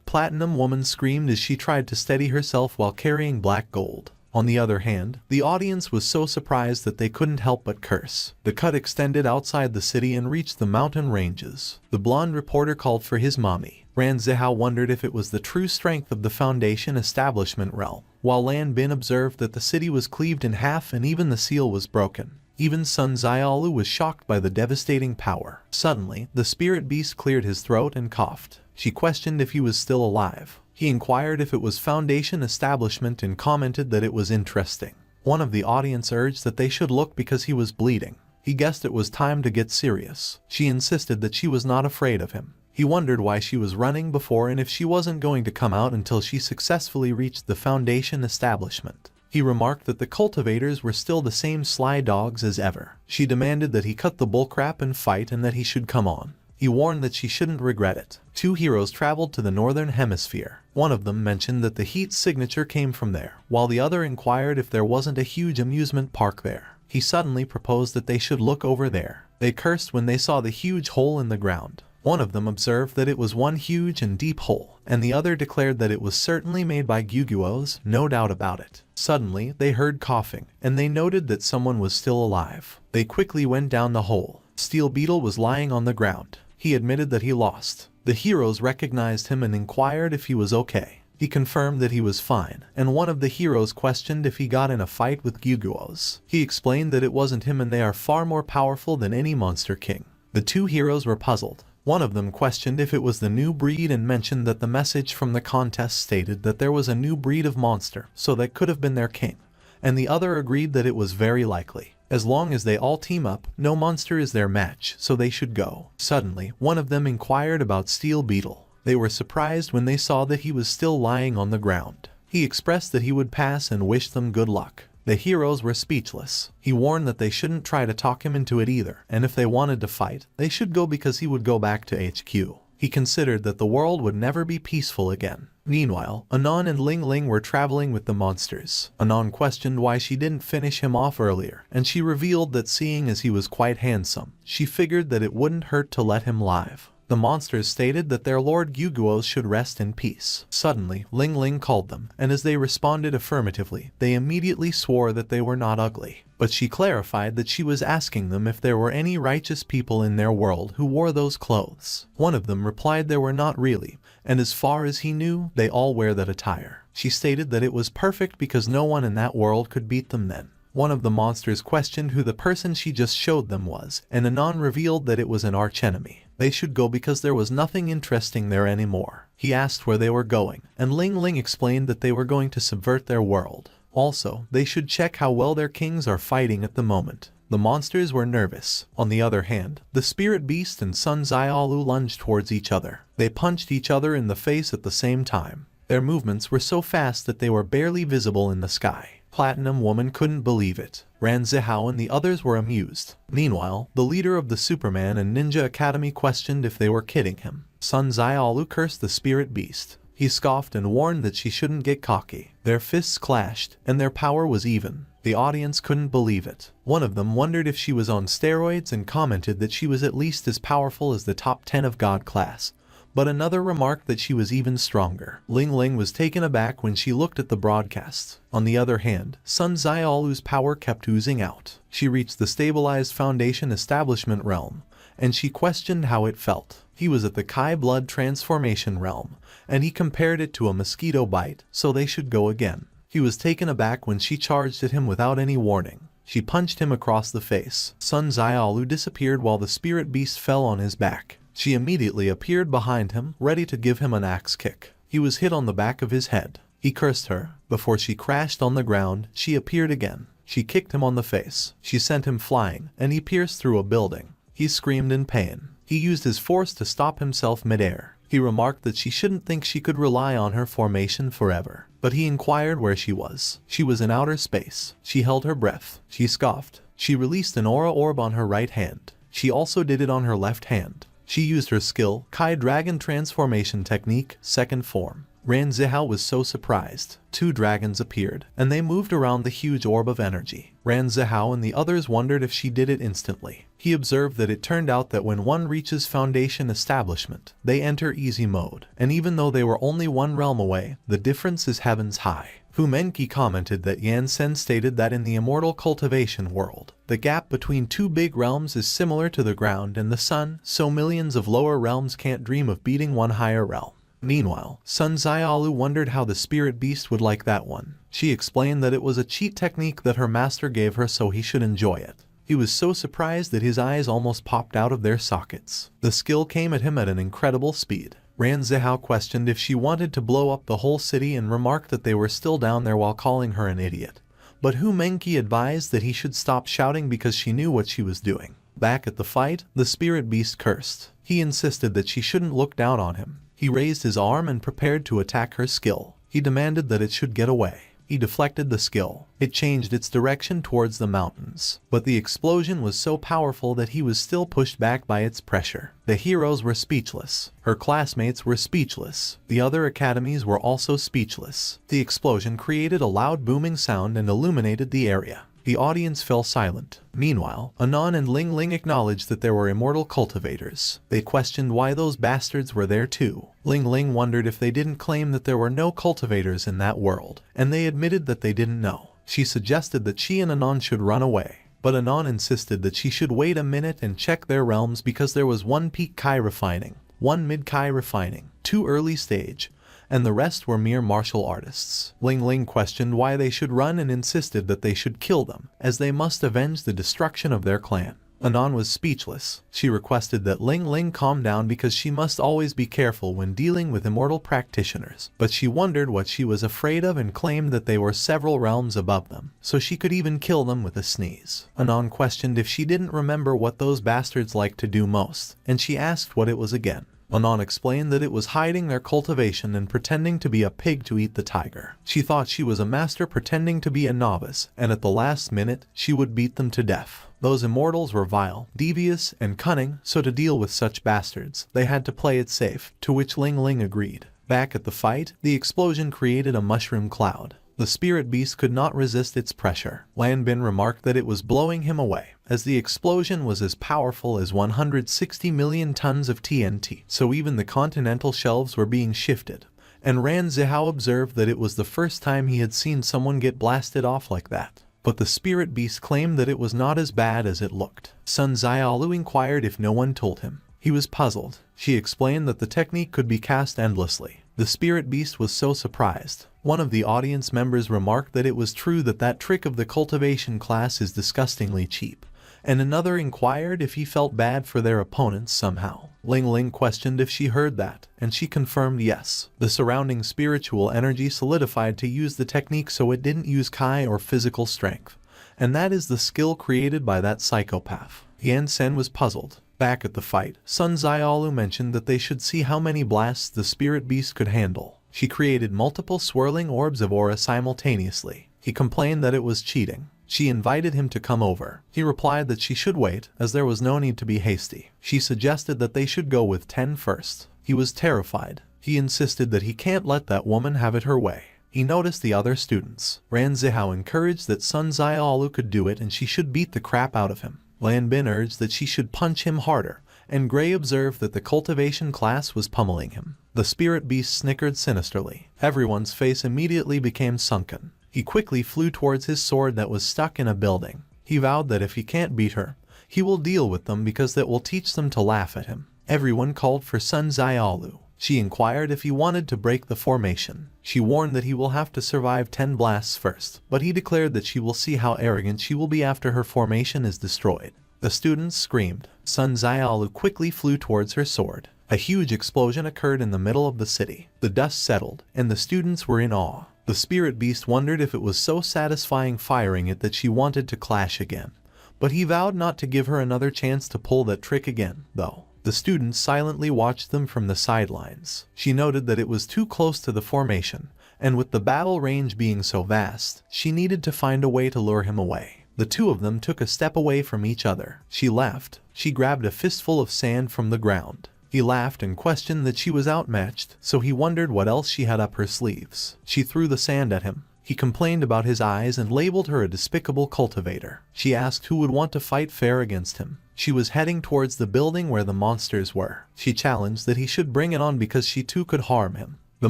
Platinum Woman screamed as she tried to steady herself while carrying Black Gold. On the other hand, the audience was so surprised that they couldn't help but curse. The cut extended outside the city and reached the mountain ranges. The blonde reporter called for his mommy. Ran Zihao wondered if it was the true strength of the Foundation Establishment realm, while Lan Bin observed that the city was cleaved in half and even the seal was broken. Even Sun Xiaolu was shocked by the devastating power. Suddenly, the spirit beast cleared his throat and coughed. She questioned if he was still alive. He inquired if it was Foundation Establishment and commented that it was interesting. One of the audience urged that they should look because he was bleeding. He guessed it was time to get serious. She insisted that she was not afraid of him. He wondered why she was running before and if she wasn't going to come out until she successfully reached the Foundation Establishment. He remarked that the cultivators were still the same sly dogs as ever. She demanded that he cut the bullcrap and fight and that he should come on. He warned that she shouldn't regret it. Two heroes traveled to the northern hemisphere. One of them mentioned that the heat signature came from there, while the other inquired if there wasn't a huge amusement park there. He suddenly proposed that they should look over there. They cursed when they saw the huge hole in the ground. One of them observed that it was one huge and deep hole, and the other declared that it was certainly made by Guguos, no doubt about it. Suddenly, they heard coughing, and they noted that someone was still alive. They quickly went down the hole. Steel Beetle was lying on the ground. He admitted that he lost. The heroes recognized him and inquired if he was okay. He confirmed that he was fine, and one of the heroes questioned if he got in a fight with Guguos. He explained that it wasn't him and they are far more powerful than any monster king. The two heroes were puzzled. One of them questioned if it was the new breed and mentioned that the message from the contest stated that there was a new breed of monster, so that could have been their king. And the other agreed that it was very likely. As long as they all team up, no monster is their match, so they should go. Suddenly, one of them inquired about Steel Beetle. They were surprised when they saw that he was still lying on the ground. He expressed that he would pass and wished them good luck. The heroes were speechless. He warned that they shouldn't try to talk him into it either, and if they wanted to fight, they should go because he would go back to HQ. He considered that the world would never be peaceful again. Meanwhile, Anon and Ling Ling were traveling with the monsters. Anon questioned why she didn't finish him off earlier, and she revealed that seeing as he was quite handsome, she figured that it wouldn't hurt to let him live. The monsters stated that their Lord Guguos should rest in peace. Suddenly, Ling Ling called them, and as they responded affirmatively, they immediately swore that they were not ugly. But she clarified that she was asking them if there were any righteous people in their world who wore those clothes. One of them replied there were not really, and as far as he knew, they all wear that attire. She stated that it was perfect because no one in that world could beat them then. One of the monsters questioned who the person she just showed them was, and Anon revealed that it was an archenemy. They should go because there was nothing interesting there anymore. He asked where they were going, and Ling Ling explained that they were going to subvert their world. Also, they should check how well their kings are fighting at the moment. The monsters were nervous. On the other hand, the spirit beast and Sun Xiaolu lunged towards each other. They punched each other in the face at the same time. Their movements were so fast that they were barely visible in the sky. Platinum Woman couldn't believe it. Ran Zihao and the others were amused. Meanwhile, the leader of the Superman and Ninja Academy questioned if they were kidding him. Sun Xiaolu cursed the spirit beast. He scoffed and warned that she shouldn't get cocky. Their fists clashed, and their power was even. The audience couldn't believe it. One of them wondered if she was on steroids and commented that she was at least as powerful as the top 10 of God class. But another remarked that she was even stronger. Ling Ling was taken aback when she looked at the broadcasts. On the other hand, Sun Xiaolu's power kept oozing out. She reached the stabilized Foundation Establishment realm, and she questioned how it felt. He was at the Kai blood transformation realm, and he compared it to a mosquito bite, so they should go again. He was taken aback when she charged at him without any warning. She punched him across the face. Sun Xiaolu disappeared while the spirit beast fell on his back. She immediately appeared behind him, ready to give him an axe kick. He was hit on the back of his head. He cursed her. Before she crashed on the ground, she appeared again. She kicked him on the face. She sent him flying, and he pierced through a building. He screamed in pain. He used his force to stop himself midair. He remarked that she shouldn't think she could rely on her formation forever. But he inquired where she was. She was in outer space. She held her breath. She scoffed. She released an aura orb on her right hand. She also did it on her left hand. She used her skill, Kai Dragon Transformation Technique, second form. Ran Zihao was so surprised. 2 dragons appeared, and they moved around the huge orb of energy. Ran Zihao and the others wondered if she did it instantly. He observed that it turned out that when one reaches Foundation Establishment, they enter easy mode, and even though they were only one realm away, the difference is heavens high. Fu Menqi commented that Yan Sen stated that in the Immortal cultivation world, the gap between 2 big realms is similar to the ground and the sun, so millions of lower realms can't dream of beating one higher realm. Meanwhile, Sun Xiaolu wondered how the spirit beast would like that one. She explained that it was a cheat technique that her master gave her so he should enjoy it. He was so surprised that his eyes almost popped out of their sockets. The skill came at him at an incredible speed. Ran Zihao questioned if she wanted to blow up the whole city and remarked that they were still down there while calling her an idiot. But Fu Menqi advised that he should stop shouting because she knew what she was doing. Back at the fight, the spirit beast cursed. He insisted that she shouldn't look down on him. He raised his arm and prepared to attack her skill. He demanded that it should get away. He deflected the skill. It changed its direction towards the mountains. But the explosion was so powerful that he was still pushed back by its pressure. The heroes were speechless. Her classmates were speechless. The other academies were also speechless. The explosion created a loud booming sound and illuminated the area. The audience fell silent. Meanwhile, Anon and Ling Ling acknowledged that there were immortal cultivators. They questioned why those bastards were there too. Ling Ling wondered if they didn't claim that there were no cultivators in that world, and they admitted that they didn't know. She suggested that she and Anon should run away, but Anon insisted that she should wait a minute and check their realms because there was 1 peak Kai refining, 1 mid Kai refining, 2 early stage, and the rest were mere martial artists. Ling Ling questioned why they should run and insisted that they should kill them, as they must avenge the destruction of their clan. Anon was speechless. She requested that Ling Ling calm down because she must always be careful when dealing with immortal practitioners, but she wondered what she was afraid of and claimed that they were several realms above them, so she could even kill them with a sneeze. Anon questioned if she didn't remember what those bastards liked to do most, and she asked what it was again. Anon explained that it was hiding their cultivation and pretending to be a pig to eat the tiger. She thought she was a master pretending to be a novice, and at the last minute, she would beat them to death. Those immortals were vile, devious, and cunning, so to deal with such bastards, they had to play it safe, to which Ling Ling agreed. Back at the fight, the explosion created a mushroom cloud. The spirit beast could not resist its pressure. Lan Bin remarked that it was blowing him away, as the explosion was as powerful as 160 million tons of TNT, so even the continental shelves were being shifted. And Ran Zihao observed that it was the first time he had seen someone get blasted off like that. But the spirit beast claimed that it was not as bad as it looked. Sun Xiaolu inquired if no one told him. He was puzzled. She explained that the technique could be cast endlessly. The spirit beast was so surprised. One of the audience members remarked that it was true that trick of the cultivation class is disgustingly cheap, and another inquired if he felt bad for their opponents somehow. Ling Ling questioned if she heard that, and she confirmed yes. The surrounding spiritual energy solidified to use the technique so it didn't use Kai or physical strength, and that is the skill created by that psychopath. Yan Sen was puzzled. Back at the fight, Sun Xiaolu mentioned that they should see how many blasts the spirit beast could handle. She created multiple swirling orbs of aura simultaneously. He complained that it was cheating. She invited him to come over. He replied that she should wait, as there was no need to be hasty. She suggested that they should go with 10 first. He was terrified. He insisted that he can't let that woman have it her way. He noticed the other students. Ran Zihao encouraged that Sun Xiaolu could do it and she should beat the crap out of him. Lan Bin urged that she should punch him harder, and Gray observed that the cultivation class was pummeling him. The spirit beast snickered sinisterly. Everyone's face immediately became sunken. He quickly flew towards his sword that was stuck in a building. He vowed that if he can't beat her, he will deal with them because that will teach them to laugh at him. Everyone called for Sun Xiaolu. She inquired if he wanted to break the formation. She warned that he will have to survive 10 blasts first, but he declared that she will see how arrogant she will be after her formation is destroyed. The students screamed. Sun Xiaolu quickly flew towards her sword. A huge explosion occurred in the middle of the city. The dust settled, and the students were in awe. The spirit beast wondered if it was so satisfying firing it that she wanted to clash again. But he vowed not to give her another chance to pull that trick again, though. The students silently watched them from the sidelines. She noted that it was too close to the formation, and with the battle range being so vast, she needed to find a way to lure him away. The two of them took a step away from each other. She left. She grabbed a fistful of sand from the ground. He laughed and questioned that she was outmatched, so he wondered what else she had up her sleeves. She threw the sand at him. He complained about his eyes and labeled her a despicable cultivator. She asked who would want to fight fair against him. She was heading towards the building where the monsters were. She challenged that he should bring it on because she too could harm him. The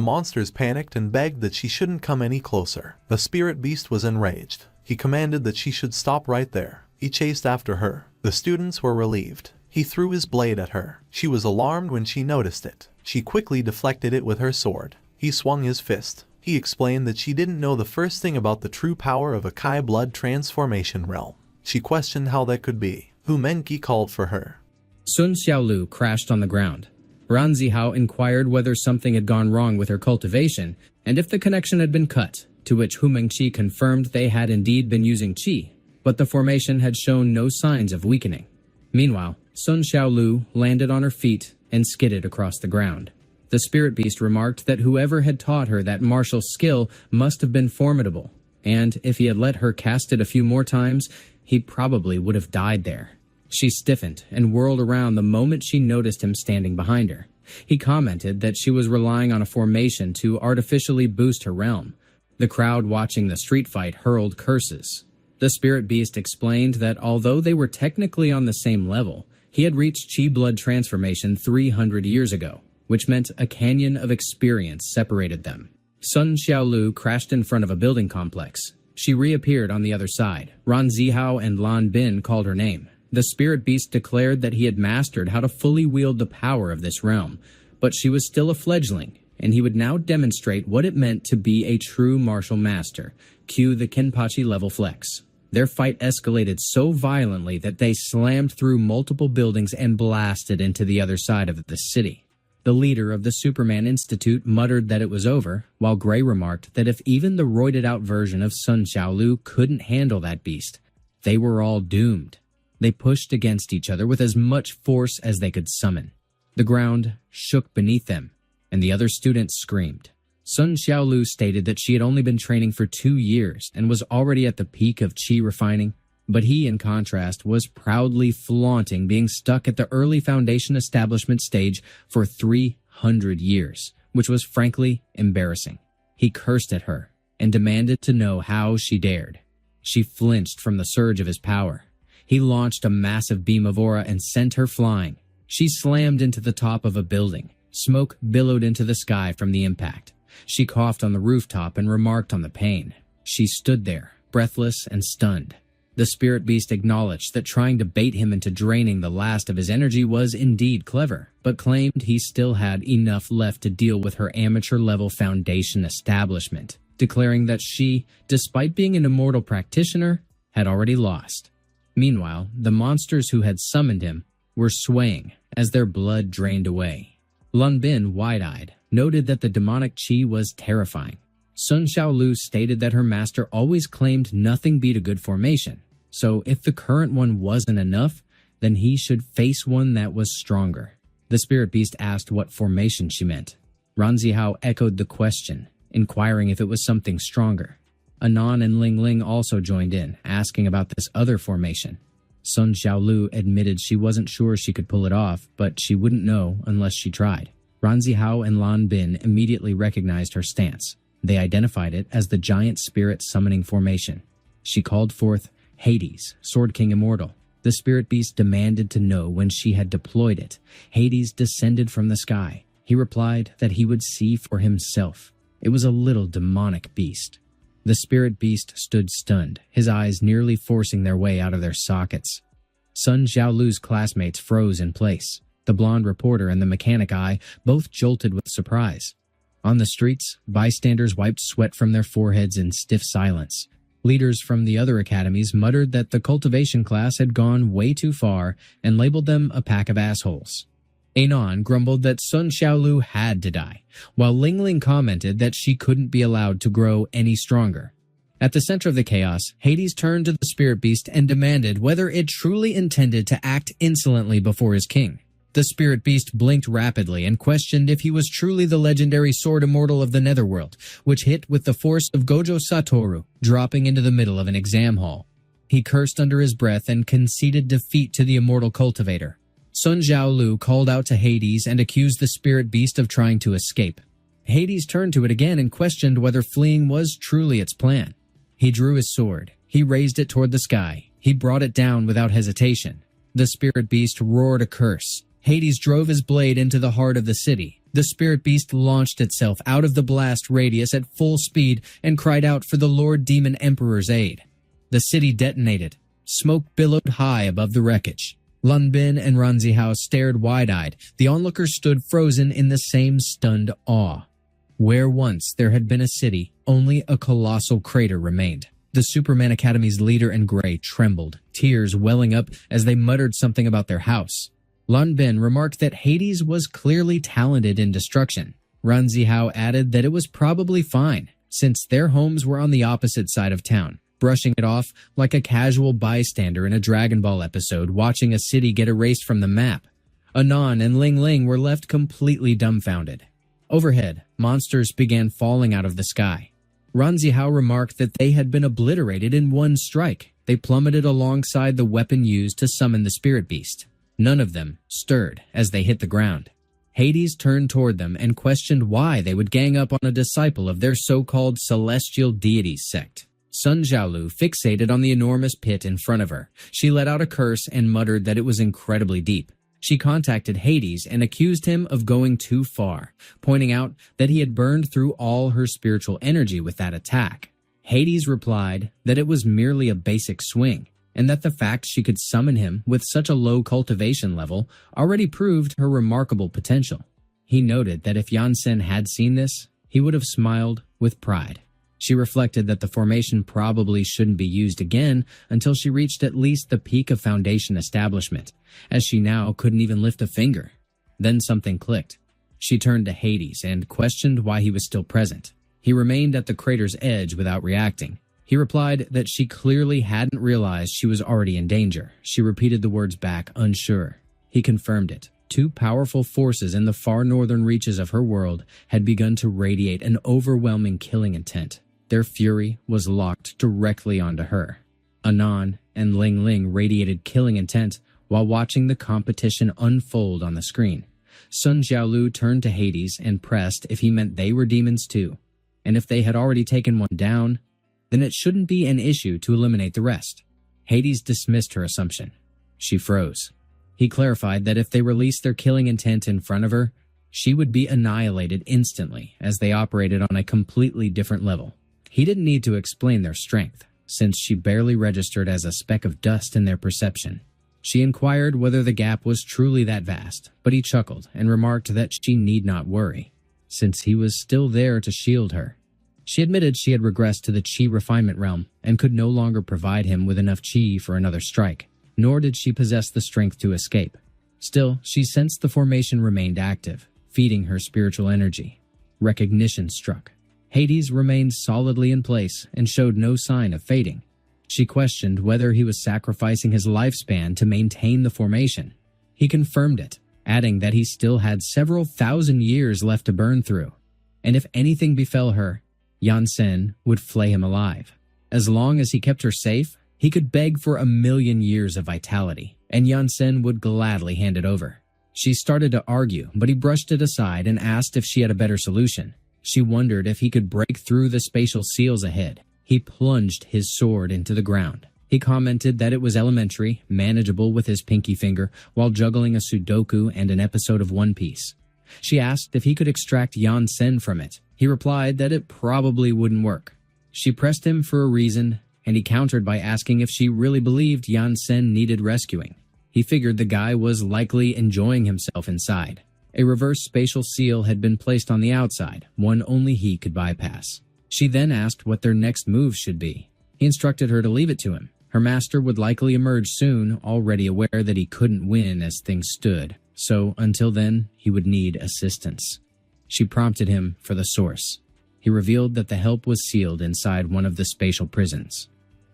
monsters panicked and begged that she shouldn't come any closer. The spirit beast was enraged. He commanded that she should stop right there. He chased after her. The students were relieved. He threw his blade at her. She was alarmed when she noticed it. She quickly deflected it with her sword. He swung his fist. He explained that she didn't know the first thing about the true power of a Kai blood transformation realm. She questioned how that could be. Hu Menqi called for her. Sun Xiaolu crashed on the ground. Ran Zihao inquired whether something had gone wrong with her cultivation and if the connection had been cut, to which Hu Menqi confirmed they had indeed been using qi, but the formation had shown no signs of weakening. Meanwhile, Sun Xiaolu landed on her feet and skidded across the ground. The spirit beast remarked that whoever had taught her that martial skill must have been formidable, and if he had let her cast it a few more times, he probably would have died there. She stiffened and whirled around the moment she noticed him standing behind her. He commented that she was relying on a formation to artificially boost her realm. The crowd watching the street fight hurled curses. The spirit beast explained that although they were technically on the same level, he had reached qi blood transformation 300 years ago, which meant a canyon of experience separated them. Sun Xiaolu crashed in front of a building complex. She reappeared on the other side. Ran Zihao and Lan Bin called her name. The spirit beast declared that he had mastered how to fully wield the power of this realm, but she was still a fledgling, and he would now demonstrate what it meant to be a true martial master. Cue the Kenpachi level flex. Their fight escalated so violently that they slammed through multiple buildings and blasted into the other side of the city. The leader of the Superman Institute muttered that it was over, while Gray remarked that if even the roided-out version of Sun Xiaolu couldn't handle that beast, they were all doomed. They pushed against each other with as much force as they could summon. The ground shook beneath them, and the other students screamed. Sun Xiaolu stated that she had only been training for 2 years and was already at the peak of qi refining, but he, in contrast, was proudly flaunting being stuck at the early foundation establishment stage for 300 years, which was frankly embarrassing. He cursed at her and demanded to know how she dared. She flinched from the surge of his power. He launched a massive beam of aura and sent her flying. She slammed into the top of a building. Smoke billowed into the sky from the impact. She coughed on the rooftop and remarked on the pain. She stood there, breathless and stunned. The spirit beast acknowledged that trying to bait him into draining the last of his energy was indeed clever, but claimed he still had enough left to deal with her amateur-level foundation establishment, declaring that she, despite being an immortal practitioner, had already lost. Meanwhile, the monsters who had summoned him were swaying as their blood drained away. Lan Bin, wide-eyed, noted that the demonic qi was terrifying. Sun Xiaolu stated that her master always claimed nothing beat a good formation, so if the current one wasn't enough, then he should face one that was stronger. The spirit beast asked what formation she meant. Ran Zihao echoed the question, inquiring if it was something stronger. Anon and Ling Ling also joined in, asking about this other formation. Sun Xiaolu admitted she wasn't sure she could pull it off, but she wouldn't know unless she tried. Ran Zihao and Lan Bin immediately recognized her stance. They identified it as the giant spirit summoning formation. She called forth Hades, Sword King Immortal. The spirit beast demanded to know when she had deployed it. Hades descended from the sky. He replied that he would see for himself. It was a little demonic beast. The spirit beast stood stunned, his eyes nearly forcing their way out of their sockets. Sun Xiaolu's classmates froze in place. The blonde reporter and the mechanic eye both jolted with surprise. On the streets, bystanders wiped sweat from their foreheads in stiff silence. Leaders from the other academies muttered that the cultivation class had gone way too far and labeled them a pack of assholes. Anon grumbled that Sun Xiaolu had to die, while Ling Ling commented that she couldn't be allowed to grow any stronger. At the center of the chaos, Hades turned to the spirit beast and demanded whether it truly intended to act insolently before his king. The spirit beast blinked rapidly and questioned if he was truly the legendary sword immortal of the netherworld, which hit with the force of Gojo Satoru, dropping into the middle of an exam hall. He cursed under his breath and conceded defeat to the immortal cultivator. Sun Xiaolu called out to Hades and accused the spirit beast of trying to escape. Hades turned to it again and questioned whether fleeing was truly its plan. He drew his sword. He raised it toward the sky. He brought it down without hesitation. The spirit beast roared a curse. Hades drove his blade into the heart of the city. The spirit beast launched itself out of the blast radius at full speed and cried out for the Lord Demon Emperor's aid. The city detonated. Smoke billowed high above the wreckage. Lan Bin and Ran Zihao stared wide-eyed. The onlookers stood frozen in the same stunned awe. Where once there had been a city, only a colossal crater remained. The Superman Academy's leader in gray trembled, tears welling up as they muttered something about their house. Lan Bin remarked that Hades was clearly talented in destruction. Ran Zihao added that it was probably fine, since their homes were on the opposite side of town, brushing it off like a casual bystander in a Dragon Ball episode watching a city get erased from the map. Anon and Ling Ling were left completely dumbfounded. Overhead, monsters began falling out of the sky. Ran Zihao remarked that they had been obliterated in one strike. They plummeted alongside the weapon used to summon the spirit beast. None of them stirred as they hit the ground. Hades turned toward them and questioned why they would gang up on a disciple of their so-called celestial deities sect. Sun Xiaolu fixated on the enormous pit in front of her. She let out a curse and muttered that it was incredibly deep. She contacted Hades and accused him of going too far, pointing out that he had burned through all her spiritual energy with that attack. Hades replied that it was merely a basic swing, and that the fact she could summon him with such a low cultivation level already proved her remarkable potential. He noted that if Yansen had seen this, he would have smiled with pride. She reflected that the formation probably shouldn't be used again until she reached at least the peak of foundation establishment, as she now couldn't even lift a finger. Then something clicked. She turned to Hades and questioned why he was still present. He remained at the crater's edge without reacting. He replied that she clearly hadn't realized she was already in danger. She repeated the words back, unsure. He confirmed it, two powerful forces in the far northern reaches of her world had begun to radiate an overwhelming killing intent. Their fury was locked directly onto her. Anon and Ling Ling radiated killing intent while watching the competition unfold on the screen. Sun Xiaolu turned to Hades and pressed if he meant they were demons too, and if they had already taken one down, then it shouldn't be an issue to eliminate the rest. Hades dismissed her assumption. She froze. He clarified that if they released their killing intent in front of her, she would be annihilated instantly, as they operated on a completely different level. He didn't need to explain their strength, since she barely registered as a speck of dust in their perception. She inquired whether the gap was truly that vast, but he chuckled and remarked that she need not worry, since he was still there to shield her. She admitted she had regressed to the Qi refinement realm and could no longer provide him with enough Qi for another strike, nor did she possess the strength to escape. Still, she sensed the formation remained active, feeding her spiritual energy. Recognition struck. Hades remained solidly in place and showed no sign of fading. She questioned whether he was sacrificing his lifespan to maintain the formation. He confirmed it, adding that he still had several thousand years left to burn through, and if anything befell her, Yansen would flay him alive. As long as he kept her safe, he could beg for 1,000,000 years of vitality, and Yansen would gladly hand it over. She started to argue, but he brushed it aside and asked if she had a better solution. She wondered if he could break through the spatial seals ahead. He plunged his sword into the ground. He commented that it was elementary, manageable with his pinky finger, while juggling a Sudoku and an episode of One Piece. She asked if he could extract Yansen from it. He replied that it probably wouldn't work. She pressed him for a reason, and he countered by asking if she really believed Yansen needed rescuing. He figured the guy was likely enjoying himself inside. A reverse spatial seal had been placed on the outside, one only he could bypass. She then asked what their next move should be. He instructed her to leave it to him. Her master would likely emerge soon, already aware that he couldn't win as things stood, so until then, he would need assistance. She prompted him for the source. He revealed that the help was sealed inside one of the spatial prisons.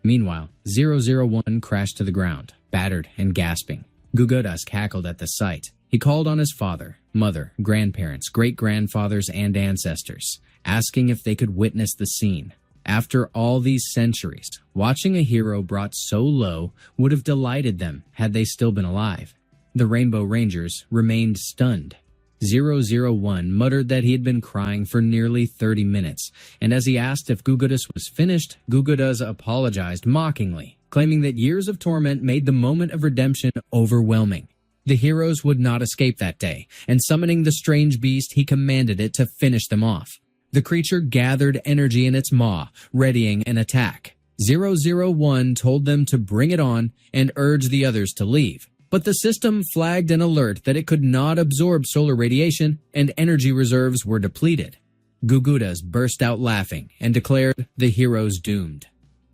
Meanwhile, 001 crashed to the ground, battered and gasping. Gugudas cackled at the sight. He called on his father, mother, grandparents, great-grandfathers, and ancestors, asking if they could witness the scene. After all these centuries, watching a hero brought so low would have delighted them had they still been alive. The Rainbow Rangers remained stunned. 001 muttered that he had been crying for nearly 30 minutes, and as he asked if Gugudas was finished, Gugudas apologized mockingly, claiming that years of torment made the moment of redemption overwhelming. The heroes would not escape that day, and summoning the strange beast, he commanded it to finish them off. The creature gathered energy in its maw, readying an attack. 001 told them to bring it on and urged the others to leave. But the system flagged an alert that it could not absorb solar radiation and energy reserves were depleted. Gugudas burst out laughing and declared the heroes doomed.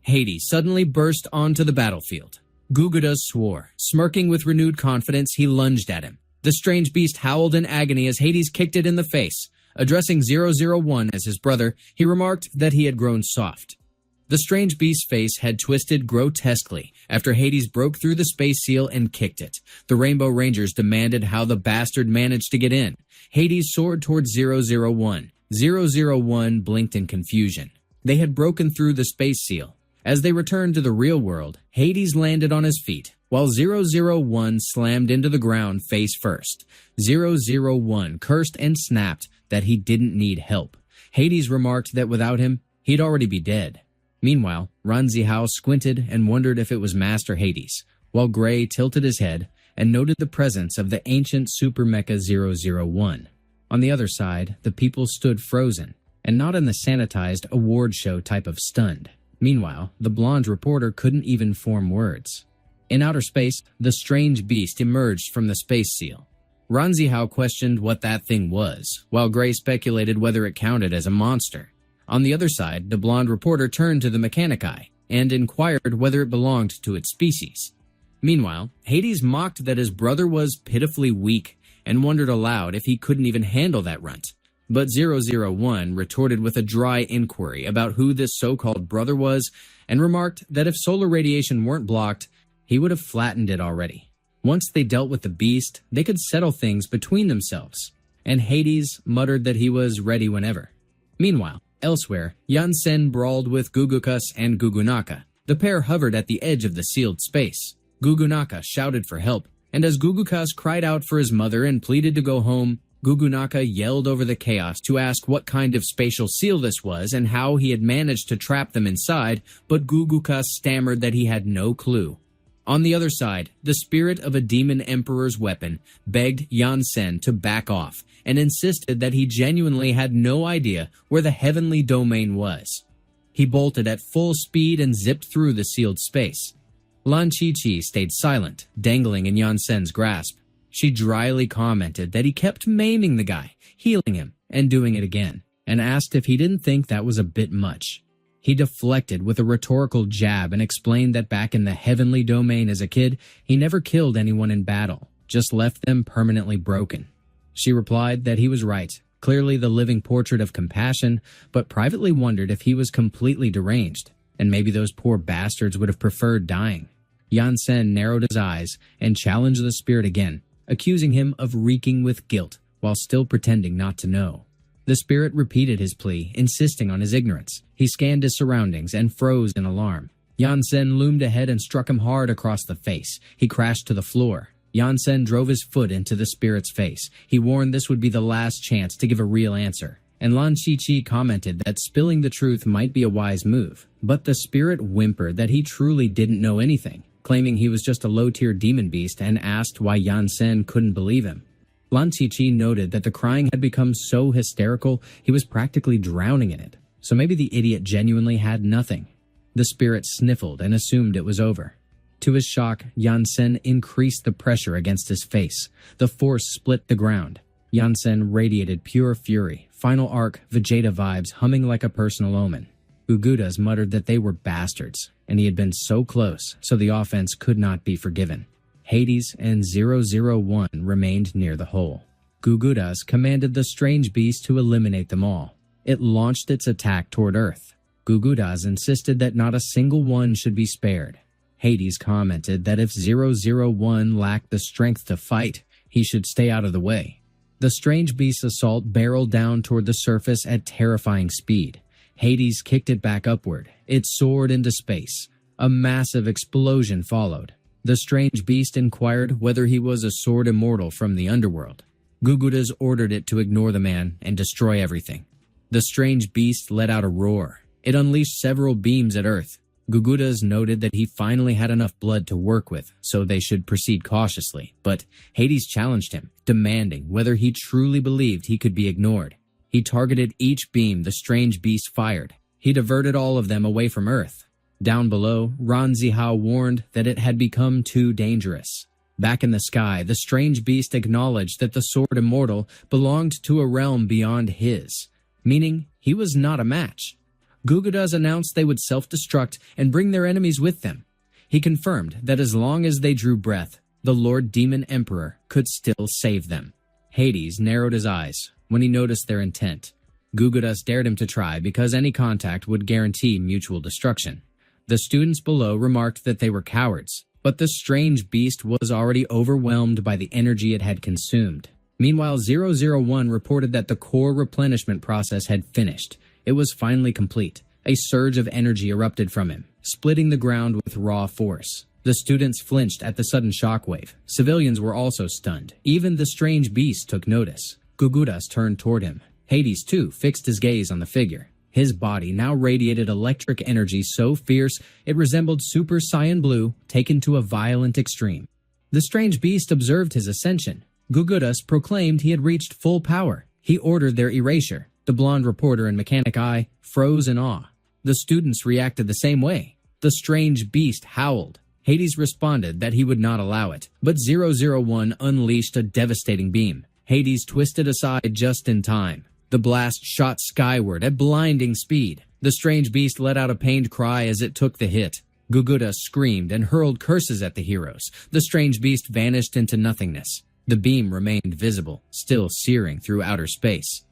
Hades suddenly burst onto the battlefield. Gugudas swore. Smirking with renewed confidence, he lunged at him. The strange beast howled in agony as Hades kicked it in the face. Addressing 001 as his brother, he remarked that he had grown soft. The strange beast's face had twisted grotesquely after Hades broke through the space seal and kicked it. The Rainbow Rangers demanded how the bastard managed to get in. Hades soared towards 001. 001 blinked in confusion. They had broken through the space seal. As they returned to the real world, Hades landed on his feet, while 001 slammed into the ground face first. 001 cursed and snapped that he didn't need help. Hades remarked that without him, he'd already be dead. Meanwhile, Lan Qi Qi squinted and wondered if it was Master Hades, while Gray tilted his head and noted the presence of the ancient Super Mecha 001. On the other side, the people stood frozen, and not in the sanitized award show type of stunned. Meanwhile, the blonde reporter couldn't even form words. In outer space, the strange beast emerged from the space seal. Lan Qi Qi questioned what that thing was, while Gray speculated whether it counted as a monster. On the other side, the blonde reporter turned to the Mechanici and inquired whether it belonged to its species. Meanwhile, Hades mocked that his brother was pitifully weak and wondered aloud if he couldn't even handle that runt. But 001 retorted with a dry inquiry about who this so-called brother was and remarked that if solar radiation weren't blocked, he would have flattened it already. Once they dealt with the beast, they could settle things between themselves, and Hades muttered that he was ready whenever. Meanwhile, elsewhere, Yansen brawled with Gugukas and Gugunaka. The pair hovered at the edge of the sealed space. Gugunaka shouted for help, and as Gugukas cried out for his mother and pleaded to go home, Gugunaka yelled over the chaos to ask what kind of spatial seal this was and how he had managed to trap them inside, but Gugukas stammered that he had no clue. On the other side, the spirit of a demon emperor's weapon begged Yansen to back off and insisted that he genuinely had no idea where the heavenly domain was. He bolted at full speed and zipped through the sealed space. Lan Qi Qi stayed silent, dangling in Yansen's grasp. She dryly commented that he kept maiming the guy, healing him, and doing it again, and asked if he didn't think that was a bit much. He deflected with a rhetorical jab and explained that back in the heavenly domain as a kid, he never killed anyone in battle, just left them permanently broken. She replied that he was right, clearly the living portrait of compassion, but privately wondered if he was completely deranged, and maybe those poor bastards would have preferred dying. Yansen narrowed his eyes and challenged the spirit again, accusing him of reeking with guilt while still pretending not to know. The spirit repeated his plea, insisting on his ignorance. He scanned his surroundings and froze in alarm. Yansen loomed ahead and struck him hard across the face. He crashed to the floor. Yansen drove his foot into the spirit's face. He warned this would be the last chance to give a real answer. And Lan Qi Qi commented that spilling the truth might be a wise move. But the spirit whimpered that he truly didn't know anything, claiming he was just a low-tier demon beast, and asked why Yansen couldn't believe him. Lan Qi Qi noted that the crying had become so hysterical he was practically drowning in it, so maybe the idiot genuinely had nothing. The spirit sniffled and assumed it was over. To his shock, Yansen increased the pressure against his face. The force split the ground. Yansen radiated pure fury, final arc Vegeta vibes humming like a personal omen. Gugudas muttered that they were bastards, and he had been so close, so the offense could not be forgiven. Hades and 001 remained near the hole. Gugudas commanded the strange beast to eliminate them all. It launched its attack toward Earth. Gugudas insisted that not a single one should be spared. Hades commented that if 001 lacked the strength to fight, he should stay out of the way. The strange beast's assault barreled down toward the surface at terrifying speed. Hades kicked it back upward. It soared into space. A massive explosion followed. The strange beast inquired whether he was a sword immortal from the underworld. Gugudas ordered it to ignore the man and destroy everything. The strange beast let out a roar. It unleashed several beams at Earth. Gugudas noted that he finally had enough blood to work with, so they should proceed cautiously, but Hades challenged him, demanding whether he truly believed he could be ignored. He targeted each beam the strange beast fired. He diverted all of them away from Earth. Down below, Lan Zihao warned that it had become too dangerous. Back in the sky, the strange beast acknowledged that the sword immortal belonged to a realm beyond his, meaning he was not a match. Gugudas announced they would self-destruct and bring their enemies with them. He confirmed that as long as they drew breath, the Lord Demon Emperor could still save them. Hades narrowed his eyes when he noticed their intent. Gugudas dared him to try because any contact would guarantee mutual destruction. The students below remarked that they were cowards, but the strange beast was already overwhelmed by the energy it had consumed. Meanwhile, 001 reported that the core replenishment process had finished. It was finally complete. A surge of energy erupted from him, splitting the ground with raw force. The students flinched at the sudden shockwave. Civilians were also stunned. Even the strange beast took notice. Gugudas turned toward him. Hades, too, fixed his gaze on the figure. His body now radiated electric energy so fierce it resembled Super Saiyan Blue taken to a violent extreme. The strange beast observed his ascension. Gugudas proclaimed he had reached full power. He ordered their erasure. The blonde reporter and Mechanic Eye froze in awe. The students reacted the same way. The strange beast howled. Hades responded that he would not allow it, but 001 unleashed a devastating beam. Hades twisted aside just in time. The blast shot skyward at blinding speed. The strange beast let out a pained cry as it took the hit. Gugudas screamed and hurled curses at the heroes. The strange beast vanished into nothingness. The beam remained visible, still searing through outer space.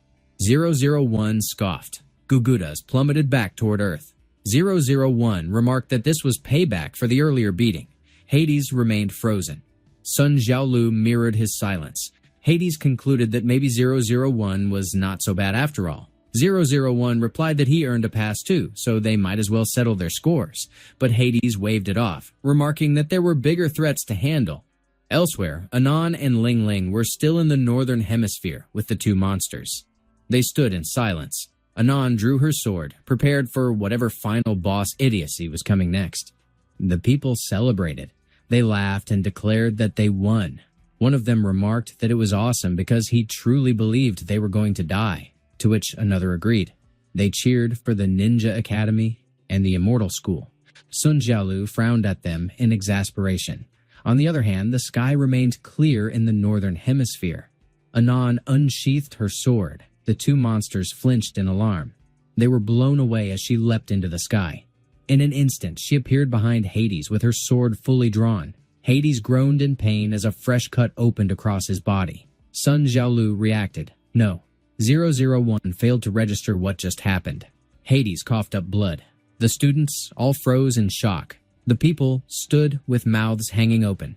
001 scoffed. Gugudas plummeted back toward Earth. 001 remarked that this was payback for the earlier beating. Hades remained frozen. Sun Xiaolu mirrored his silence. Hades concluded that maybe 001 was not so bad after all. 001 replied that he earned a pass too, so they might as well settle their scores. But Hades waved it off, remarking that there were bigger threats to handle. Elsewhere, Anon and Ling Ling were still in the northern hemisphere with the two monsters. They stood in silence. Anon drew her sword, prepared for whatever final boss idiocy was coming next. The people celebrated. They laughed and declared that they won. One of them remarked that it was awesome because he truly believed they were going to die, to which another agreed. They cheered for the Ninja Academy and the Immortal School. Sun Xiaolu frowned at them in exasperation. On the other hand, the sky remained clear in the northern hemisphere. Anon unsheathed her sword. The two monsters flinched in alarm. They were blown away as she leapt into the sky. In an instant, she appeared behind Hades with her sword fully drawn. Hades groaned in pain as a fresh cut opened across his body. Sun Xiaolu reacted. No. 001 failed to register what just happened. Hades coughed up blood. The students all froze in shock. The people stood with mouths hanging open.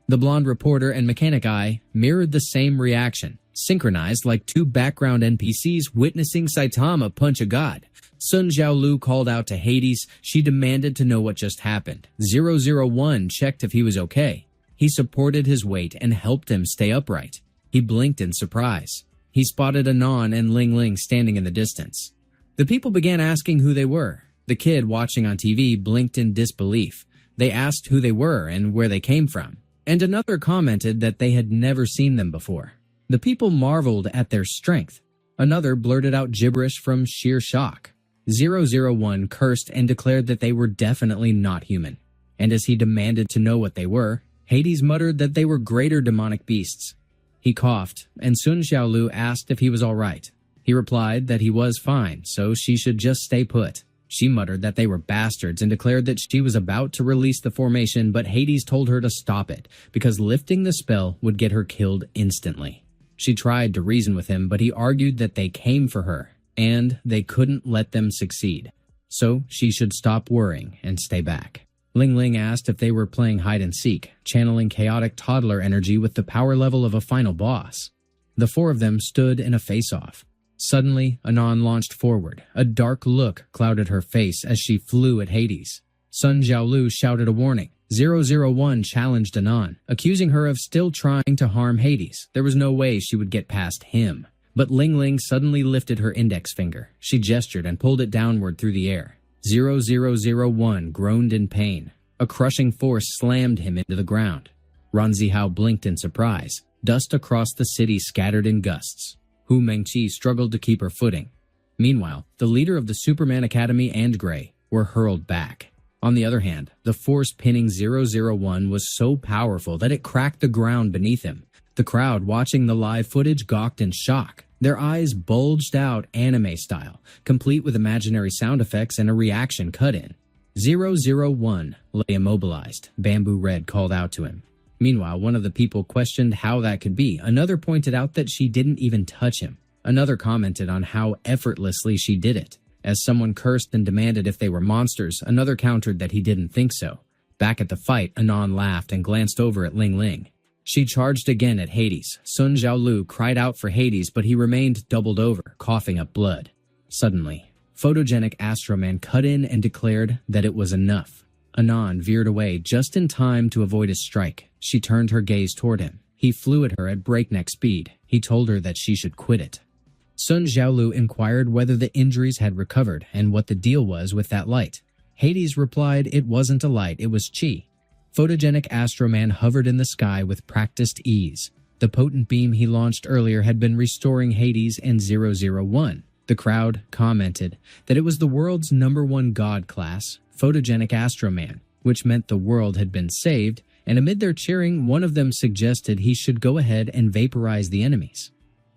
The blonde reporter and Mechanic Eye mirrored the same reaction, synchronized like two background NPCs witnessing Saitama punch a god. Sun Xiaolu called out to Hades. She demanded to know what just happened. 001 checked if he was okay. He supported his weight and helped him stay upright. He blinked in surprise. He spotted Anon and Ling Ling standing in the distance. The people began asking who they were. The kid watching on TV blinked in disbelief. They asked who they were and where they came from. And another commented that they had never seen them before. The people marveled at their strength. Another blurted out gibberish from sheer shock. 001 cursed and declared that they were definitely not human. And as he demanded to know what they were, Hades muttered that they were greater demonic beasts. He coughed, and Sun Xiaolu asked if he was all right. He replied that he was fine, so she should just stay put. She muttered that they were bastards and declared that she was about to release the formation, but Hades told her to stop it, because lifting the spell would get her killed instantly. She tried to reason with him, but he argued that they came for her, and they couldn't let them succeed. So she should stop worrying and stay back. Ling Ling asked if they were playing hide-and-seek, channeling chaotic toddler energy with the power level of a final boss. The four of them stood in a face-off. Suddenly, Anon launched forward. A dark look clouded her face as she flew at Hades. Sun Xiaolu shouted a warning. 001 challenged Anon, accusing her of still trying to harm Hades. There was no way she would get past him. But Ling Ling suddenly lifted her index finger. She gestured and pulled it downward through the air. 0001 groaned in pain. A crushing force slammed him into the ground. Lan Qi Qi blinked in surprise. Dust across the city scattered in gusts. Mengqi struggled to keep her footing. Meanwhile, the leader of the Superman Academy and Grey were hurled back. On the other hand, the force pinning 001 was so powerful that it cracked the ground beneath him. The crowd watching the live footage gawked in shock. Their eyes bulged out anime style, complete with imaginary sound effects and a reaction cut in. 001 lay immobilized. Bamboo Red called out to him. Meanwhile, one of the people questioned how that could be. Another pointed out that she didn't even touch him. Another commented on how effortlessly she did it. As someone cursed and demanded if they were monsters, another countered that he didn't think so. Back at the fight, Anon laughed and glanced over at Ling Ling. She charged again at Hades. Sun Xiaolu cried out for Hades, but he remained doubled over, coughing up blood. Suddenly, photogenic Astroman cut in and declared that it was enough. Anon veered away just in time to avoid his strike. She turned her gaze toward him. He flew at her at breakneck speed. He told her that she should quit it. Sun Xiaolu inquired whether the injuries had recovered and what the deal was with that light. Hades replied it wasn't a light, it was Qi. Photogenic Astroman hovered in the sky with practiced ease. The potent beam he launched earlier had been restoring Hades and 001. The crowd commented that it was the world's #1 god class, Photogenic Astroman, which meant the world had been saved, and amid their cheering, one of them suggested he should go ahead and vaporize the enemies.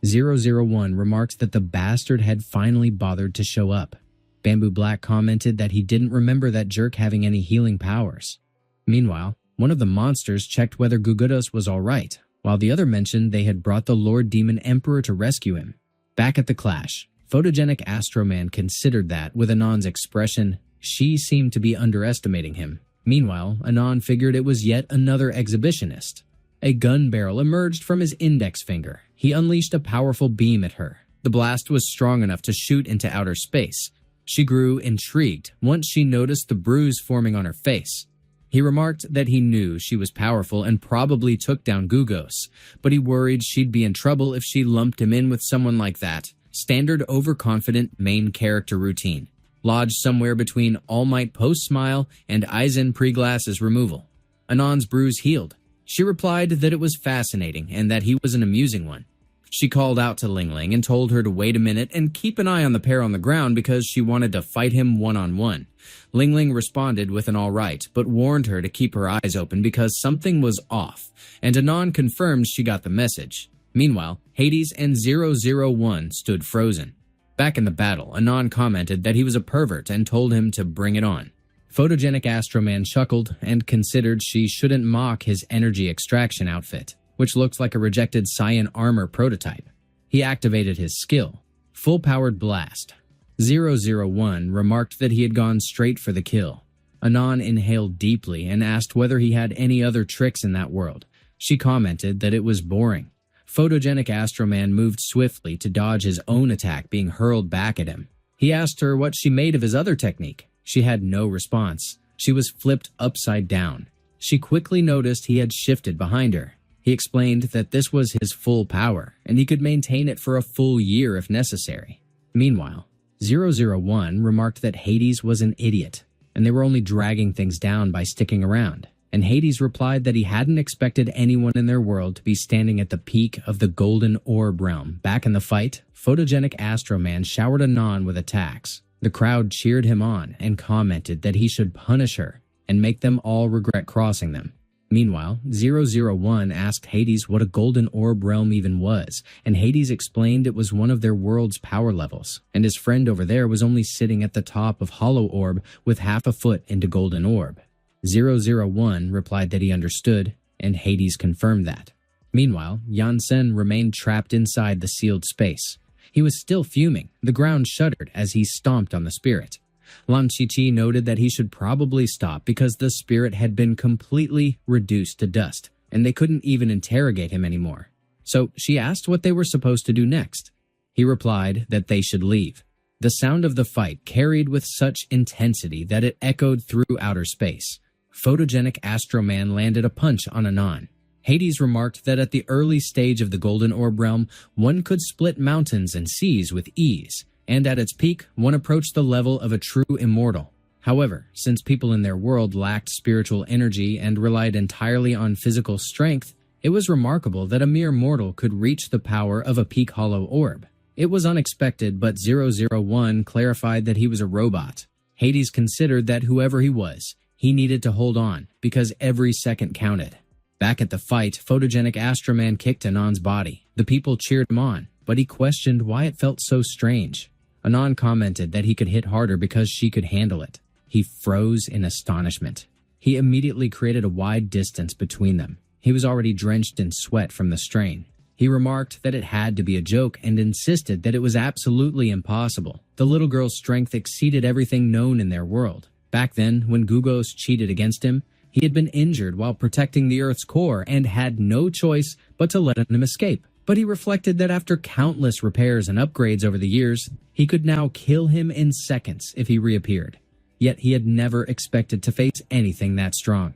001 remarked that the bastard had finally bothered to show up. Bamboo Black commented that he didn't remember that jerk having any healing powers. Meanwhile, one of the monsters checked whether Gugudos was alright, while the other mentioned they had brought the Lord Demon Emperor to rescue him. Back at the clash, Photogenic Astroman considered that, with Anon's expression, she seemed to be underestimating him. Meanwhile, Anon figured it was yet another exhibitionist. A gun barrel emerged from his index finger. He unleashed a powerful beam at her. The blast was strong enough to shoot into outer space. She grew intrigued once she noticed the bruise forming on her face. He remarked that he knew she was powerful and probably took down Gugos, but he worried she'd be in trouble if she lumped him in with someone like that. Standard overconfident main character routine, lodged somewhere between All Might post-smile and Aizen pre-glasses removal. Anon's bruise healed. She replied that it was fascinating and that he was an amusing one. She called out to Ling Ling and told her to wait a minute and keep an eye on the pair on the ground because she wanted to fight him one-on-one. Ling Ling responded with an all right, but warned her to keep her eyes open because something was off, and Anon confirmed she got the message. Meanwhile, Hades and 001 stood frozen. Back in the battle, Anon commented that he was a pervert and told him to bring it on. Photogenic Astroman chuckled and considered she shouldn't mock his energy extraction outfit, which looked like a rejected cyan armor prototype. He activated his skill, full-powered blast. 001 remarked that he had gone straight for the kill. Anon inhaled deeply and asked whether he had any other tricks in that world. She commented that it was boring. Photogenic Astroman moved swiftly to dodge his own attack being hurled back at him. He asked her what she made of his other technique. She had no response. She was flipped upside down. She quickly noticed he had shifted behind her. He explained that this was his full power, and he could maintain it for a full year if necessary. Meanwhile, 001 remarked that Hades was an idiot, and they were only dragging things down by sticking around. And Hades replied that he hadn't expected anyone in their world to be standing at the peak of the Golden Orb realm. Back in the fight, Photogenic Astroman showered Anon with attacks. The crowd cheered him on and commented that he should punish her and make them all regret crossing them. Meanwhile, 001 asked Hades what a Golden Orb realm even was, and Hades explained it was one of their world's power levels, and his friend over there was only sitting at the top of Hollow Orb with half a foot into Golden Orb. 001 replied that he understood, and Hades confirmed that. Meanwhile, Yansen remained trapped inside the sealed space. He was still fuming. The ground shuddered as he stomped on the spirit. Lan Qi Qi noted that he should probably stop because the spirit had been completely reduced to dust, and they couldn't even interrogate him anymore. So she asked what they were supposed to do next. He replied that they should leave. The sound of the fight carried with such intensity that it echoed through outer space. Photogenic Astroman landed a punch on Anon. Hades remarked that at the early stage of the Golden Orb realm, one could split mountains and seas with ease, and at its peak, one approached the level of a true immortal. However, since people in their world lacked spiritual energy and relied entirely on physical strength, it was remarkable that a mere mortal could reach the power of a peak hollow orb. It was unexpected, but 001 clarified that he was a robot. Hades considered that whoever he was, he needed to hold on, because every second counted. Back at the fight, Photogenic Astroman kicked Anon's body. The people cheered him on, but he questioned why it felt so strange. Anon commented that he could hit harder because she could handle it. He froze in astonishment. He immediately created a wide distance between them. He was already drenched in sweat from the strain. He remarked that it had to be a joke and insisted that it was absolutely impossible. The little girl's strength exceeded everything known in their world. Back then, when Gugos cheated against him, he had been injured while protecting the Earth's core and had no choice but to let him escape. But he reflected that after countless repairs and upgrades over the years, he could now kill him in seconds if he reappeared. Yet he had never expected to face anything that strong.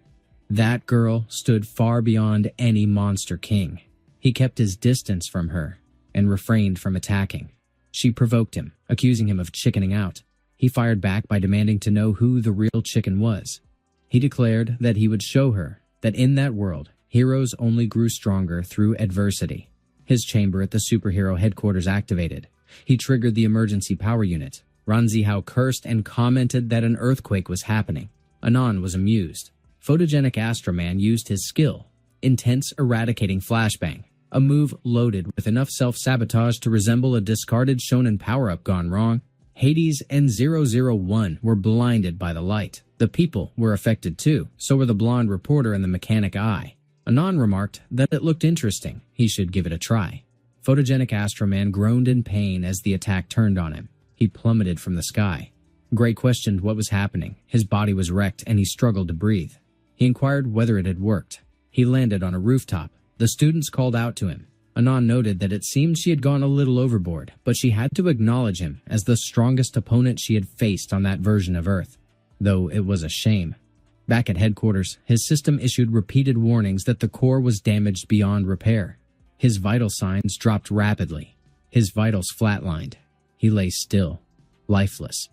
That girl stood far beyond any monster king. He kept his distance from her and refrained from attacking. She provoked him, accusing him of chickening out. He fired back by demanding to know who the real chicken was. He declared that he would show her that in that world, heroes only grew stronger through adversity. His chamber at the superhero headquarters activated. He triggered the emergency power unit. Ranzihao cursed and commented that an earthquake was happening. Anon was amused. Photogenic Astroman used his skill, Intense Eradicating Flashbang, a move loaded with enough self-sabotage to resemble a discarded shonen power-up gone wrong. Hades and 001 were blinded by the light. The people were affected too, so were the blonde reporter and the mechanic eye. Anon remarked that it looked interesting. He should give it a try. Photogenic Astroman groaned in pain as the attack turned on him. He plummeted from the sky. Gray questioned what was happening. His body was wrecked and he struggled to breathe. He inquired whether it had worked. He landed on a rooftop. The students called out to him. Anon noted that it seemed she had gone a little overboard, but she had to acknowledge him as the strongest opponent she had faced on that version of Earth, though it was a shame. Back at headquarters, his system issued repeated warnings that the core was damaged beyond repair. His vital signs dropped rapidly. His vitals flatlined. He lay still, lifeless.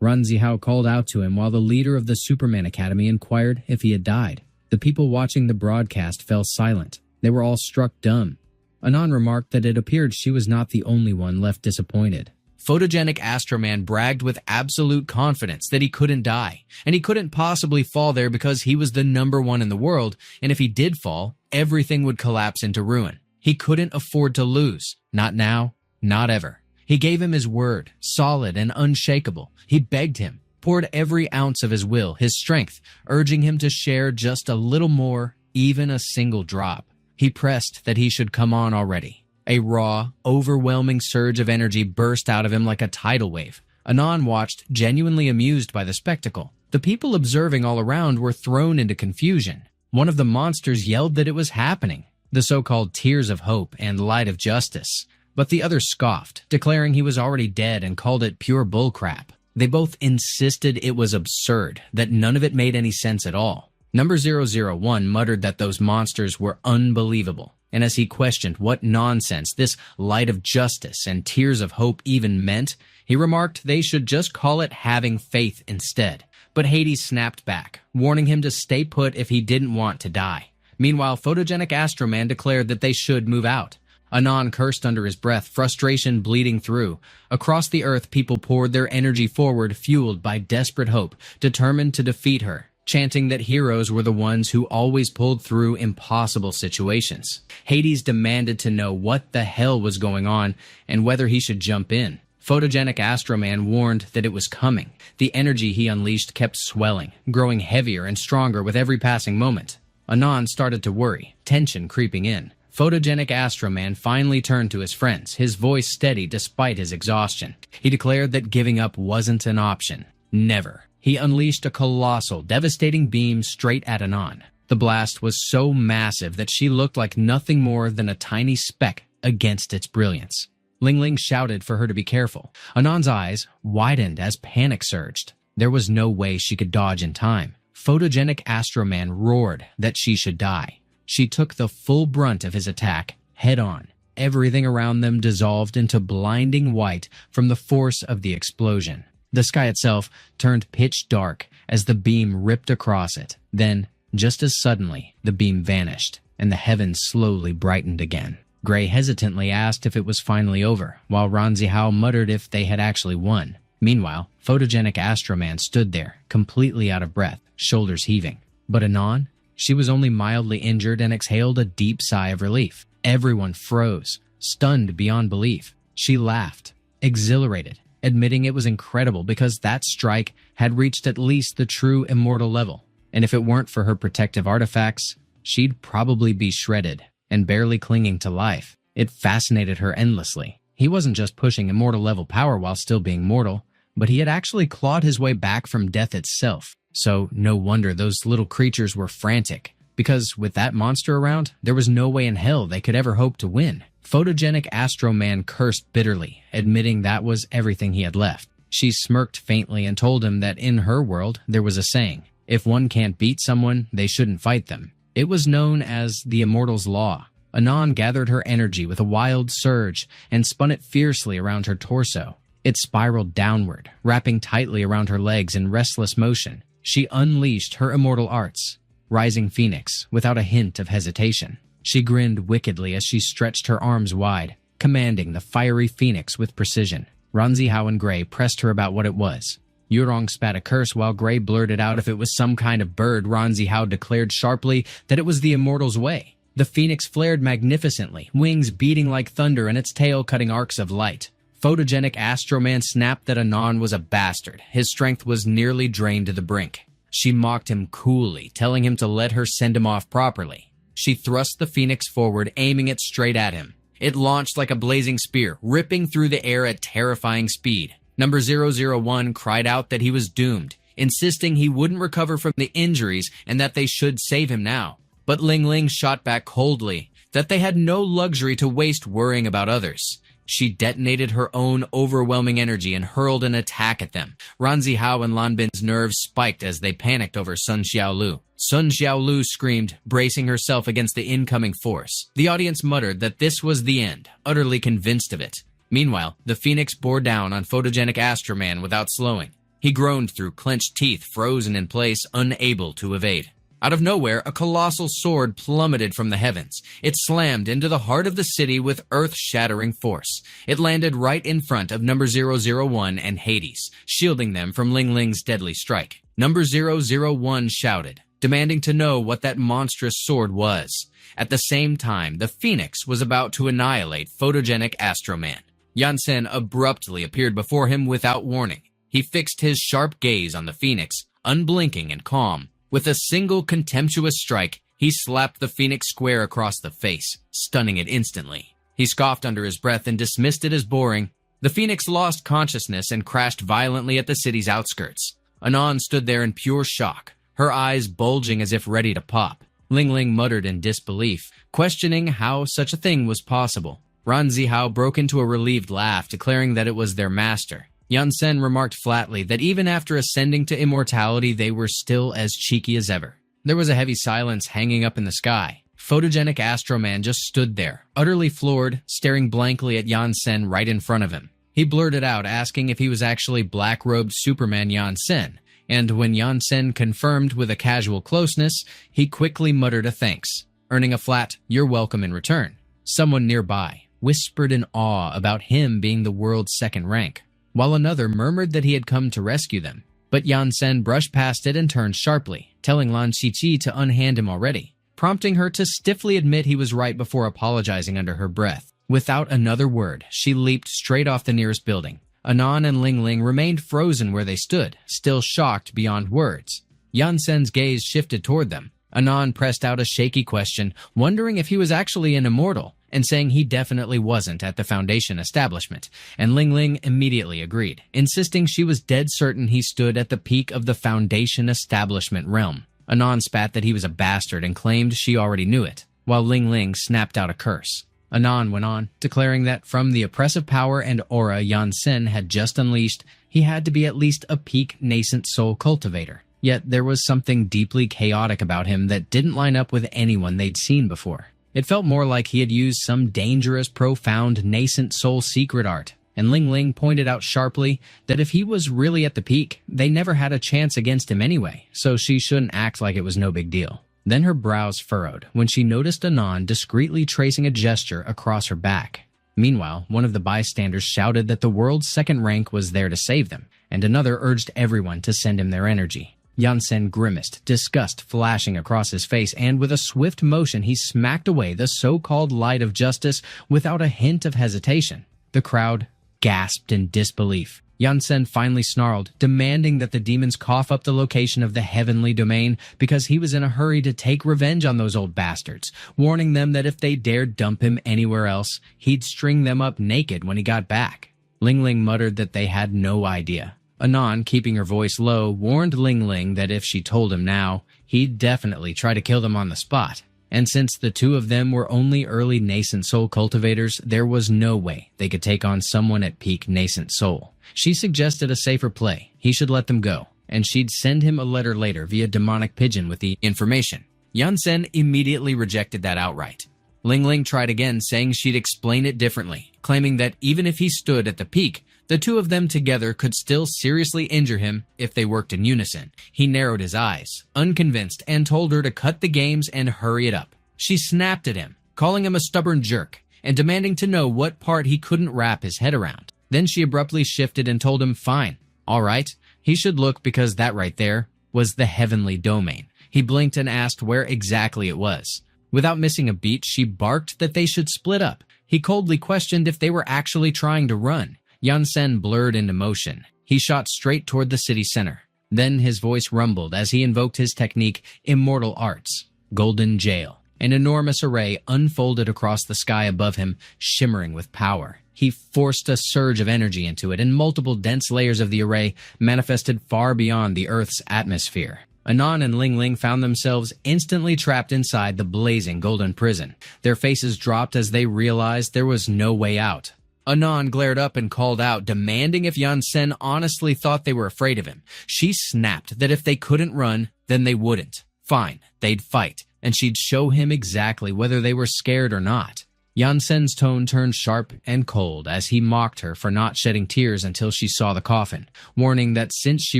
Lan Qi Qi called out to him while the leader of the Superman Academy inquired if he had died. The people watching the broadcast fell silent. They were all struck dumb. Anon remarked that it appeared she was not the only one left disappointed. Photogenic Astroman bragged with absolute confidence that he couldn't die, and he couldn't possibly fall there because he was the #1 in the world, and if he did fall, everything would collapse into ruin. He couldn't afford to lose. Not now, not ever. He gave him his word, solid and unshakable. He begged him, poured every ounce of his will, his strength, urging him to share just a little more, even a single drop. He pressed that he should come on already. A raw, overwhelming surge of energy burst out of him like a tidal wave. Anon watched, genuinely amused by the spectacle. The people observing all around were thrown into confusion. One of the monsters yelled that it was happening, the so-called tears of hope and light of justice. But the other scoffed, declaring he was already dead and called it pure bullcrap. They both insisted it was absurd, that none of it made any sense at all. Number 001 muttered that those monsters were unbelievable, and as he questioned what nonsense this light of justice and tears of hope even meant, he remarked they should just call it having faith instead. But Hades snapped back, warning him to stay put if he didn't want to die. Meanwhile, Photogenic Astroman declared that they should move out. Anon cursed under his breath, frustration bleeding through. Across the earth, people poured their energy forward, fueled by desperate hope, determined to defeat her, chanting that heroes were the ones who always pulled through impossible situations. Hades demanded to know what the hell was going on and whether he should jump in. Photogenic Astroman warned that it was coming. The energy he unleashed kept swelling, growing heavier and stronger with every passing moment. Anon started to worry, tension creeping in. Photogenic Astroman finally turned to his friends, his voice steady despite his exhaustion. He declared that giving up wasn't an option. Never. He unleashed a colossal, devastating beam straight at Anon. The blast was so massive that she looked like nothing more than a tiny speck against its brilliance. Ling Ling shouted for her to be careful. Anon's eyes widened as panic surged. There was no way she could dodge in time. Photogenic Astroman roared that she should die. She took the full brunt of his attack, head on. Everything around them dissolved into blinding white from the force of the explosion. The sky itself turned pitch dark as the beam ripped across it. Then, just as suddenly, the beam vanished, and the heavens slowly brightened again. Gray hesitantly asked if it was finally over, while Lan Qi Qi muttered if they had actually won. Meanwhile, Photogenic Astroman stood there, completely out of breath, shoulders heaving. But Anon? She was only mildly injured and exhaled a deep sigh of relief. Everyone froze, stunned beyond belief. She laughed, exhilarated, admitting it was incredible because that strike had reached at least the true immortal level. And if it weren't for her protective artifacts, she'd probably be shredded and barely clinging to life. It fascinated her endlessly. He wasn't just pushing immortal level power while still being mortal, but he had actually clawed his way back from death itself. So no wonder those little creatures were frantic, because with that monster around, there was no way in hell they could ever hope to win. Photogenic Astroman cursed bitterly, admitting that was everything he had left. She smirked faintly and told him that in her world there was a saying, if one can't beat someone, they shouldn't fight them. It was known as the Immortal's Law. Anon gathered her energy with a wild surge and spun it fiercely around her torso. It spiraled downward, wrapping tightly around her legs in restless motion. She unleashed her immortal arts, Rising Phoenix, without a hint of hesitation. She grinned wickedly as she stretched her arms wide, commanding the fiery phoenix with precision. Lan Qi Qi and Gray pressed her about what it was. Yurong spat a curse while Gray blurted out if it was some kind of bird. Lan Qi Qi declared sharply that it was the Immortal's way. The phoenix flared magnificently, wings beating like thunder and its tail cutting arcs of light. Photogenic Astroman snapped that Anon was a bastard. His strength was nearly drained to the brink. She mocked him coolly, telling him to let her send him off properly. She thrust the phoenix forward, aiming it straight at him. It launched like a blazing spear, ripping through the air at terrifying speed. Number 001 cried out that he was doomed, insisting he wouldn't recover from the injuries and that they should save him now. But Ling Ling shot back coldly, that they had no luxury to waste worrying about others. She detonated her own overwhelming energy and hurled an attack at them. Ran Zihao and Lan Bin's nerves spiked as they panicked over Sun Xiaolu. Sun Xiaolu screamed, bracing herself against the incoming force. The audience muttered that this was the end, utterly convinced of it. Meanwhile, the Phoenix bore down on photogenic Astro Man without slowing. He groaned through clenched teeth, frozen in place, unable to evade. Out of nowhere, a colossal sword plummeted from the heavens. It slammed into the heart of the city with earth-shattering force. It landed right in front of number 001 and Hades, shielding them from Ling Ling's deadly strike. Number 001 shouted, demanding to know what that monstrous sword was. At the same time, the Phoenix was about to annihilate photogenic Astro Man. Yansen abruptly appeared before him without warning. He fixed his sharp gaze on the Phoenix, unblinking and calm. With a single contemptuous strike, he slapped the Phoenix square across the face, stunning it instantly. He scoffed under his breath and dismissed it as boring. The Phoenix lost consciousness and crashed violently at the city's outskirts. Anon stood there in pure shock, her eyes bulging as if ready to pop. Ling Ling muttered in disbelief, questioning how such a thing was possible. Ran Zihao broke into a relieved laugh, declaring that it was their master. Yansen remarked flatly that even after ascending to immortality, they were still as cheeky as ever. There was a heavy silence hanging up in the sky. Photogenic Astro Man just stood there, utterly floored, staring blankly at Yansen right in front of him. He blurted out, asking if he was actually black-robed Superman Yansen, and when Yansen confirmed with a casual closeness, he quickly muttered a thanks, earning a flat, "You're welcome" in return. Someone nearby whispered in awe about him being the world's second rank, while another murmured that he had come to rescue them. But Yansen brushed past it and turned sharply, telling Lan Qi Qi to unhand him already, prompting her to stiffly admit he was right before apologizing under her breath. Without another word, she leaped straight off the nearest building. Anon and Ling Ling remained frozen where they stood, still shocked beyond words. Yansen's gaze shifted toward them. Anon pressed out a shaky question, wondering if he was actually an immortal, and saying he definitely wasn't at the Foundation establishment, and Ling Ling immediately agreed, insisting she was dead certain he stood at the peak of the Foundation establishment realm. Anon spat that he was a bastard and claimed she already knew it, while Ling Ling snapped out a curse. Anon went on, declaring that from the oppressive power and aura Yansen had just unleashed, he had to be at least a peak nascent soul cultivator. Yet there was something deeply chaotic about him that didn't line up with anyone they'd seen before. It felt more like he had used some dangerous, profound, nascent soul secret art, and Ling Ling pointed out sharply that if he was really at the peak, they never had a chance against him anyway, so she shouldn't act like it was no big deal. Then her brows furrowed when she noticed Anon discreetly tracing a gesture across her back. Meanwhile, one of the bystanders shouted that the world's second rank was there to save them, and another urged everyone to send him their energy. Yansen grimaced, disgust flashing across his face, and with a swift motion he smacked away the so-called light of justice without a hint of hesitation. The crowd gasped in disbelief. Yansen finally snarled, demanding that the demons cough up the location of the heavenly domain because he was in a hurry to take revenge on those old bastards, warning them that if they dared dump him anywhere else, he'd string them up naked when he got back. Ling Ling muttered that they had no idea. Anon, keeping her voice low, warned Ling Ling that if she told him now, he'd definitely try to kill them on the spot. And since the two of them were only early nascent soul cultivators, there was no way they could take on someone at peak nascent soul. She suggested a safer play. He should let them go, and she'd send him a letter later via demonic pigeon with the information. Yansen immediately rejected that outright. Ling Ling tried again, saying she'd explain it differently, claiming that even if he stood at the peak, the two of them together could still seriously injure him if they worked in unison. He narrowed his eyes, unconvinced, and told her to cut the games and hurry it up. She snapped at him, calling him a stubborn jerk, and demanding to know what part he couldn't wrap his head around. Then she abruptly shifted and told him, fine, all right, he should look because that right there was the heavenly domain. He blinked and asked where exactly it was. Without missing a beat, she barked that they should split up. He coldly questioned if they were actually trying to run. Yansen blurred into motion. He shot straight toward the city center. Then his voice rumbled as he invoked his technique, Immortal Arts. Golden Jail. An enormous array unfolded across the sky above him, shimmering with power. He forced a surge of energy into it, and multiple dense layers of the array manifested far beyond the Earth's atmosphere. Anon and Ling Ling found themselves instantly trapped inside the blazing golden prison. Their faces dropped as they realized there was no way out. Anon glared up and called out, demanding if Yansen honestly thought they were afraid of him. She snapped that if they couldn't run, then they wouldn't. Fine, they'd fight, and she'd show him exactly whether they were scared or not. Yansen's tone turned sharp and cold as he mocked her for not shedding tears until she saw the coffin, warning that since she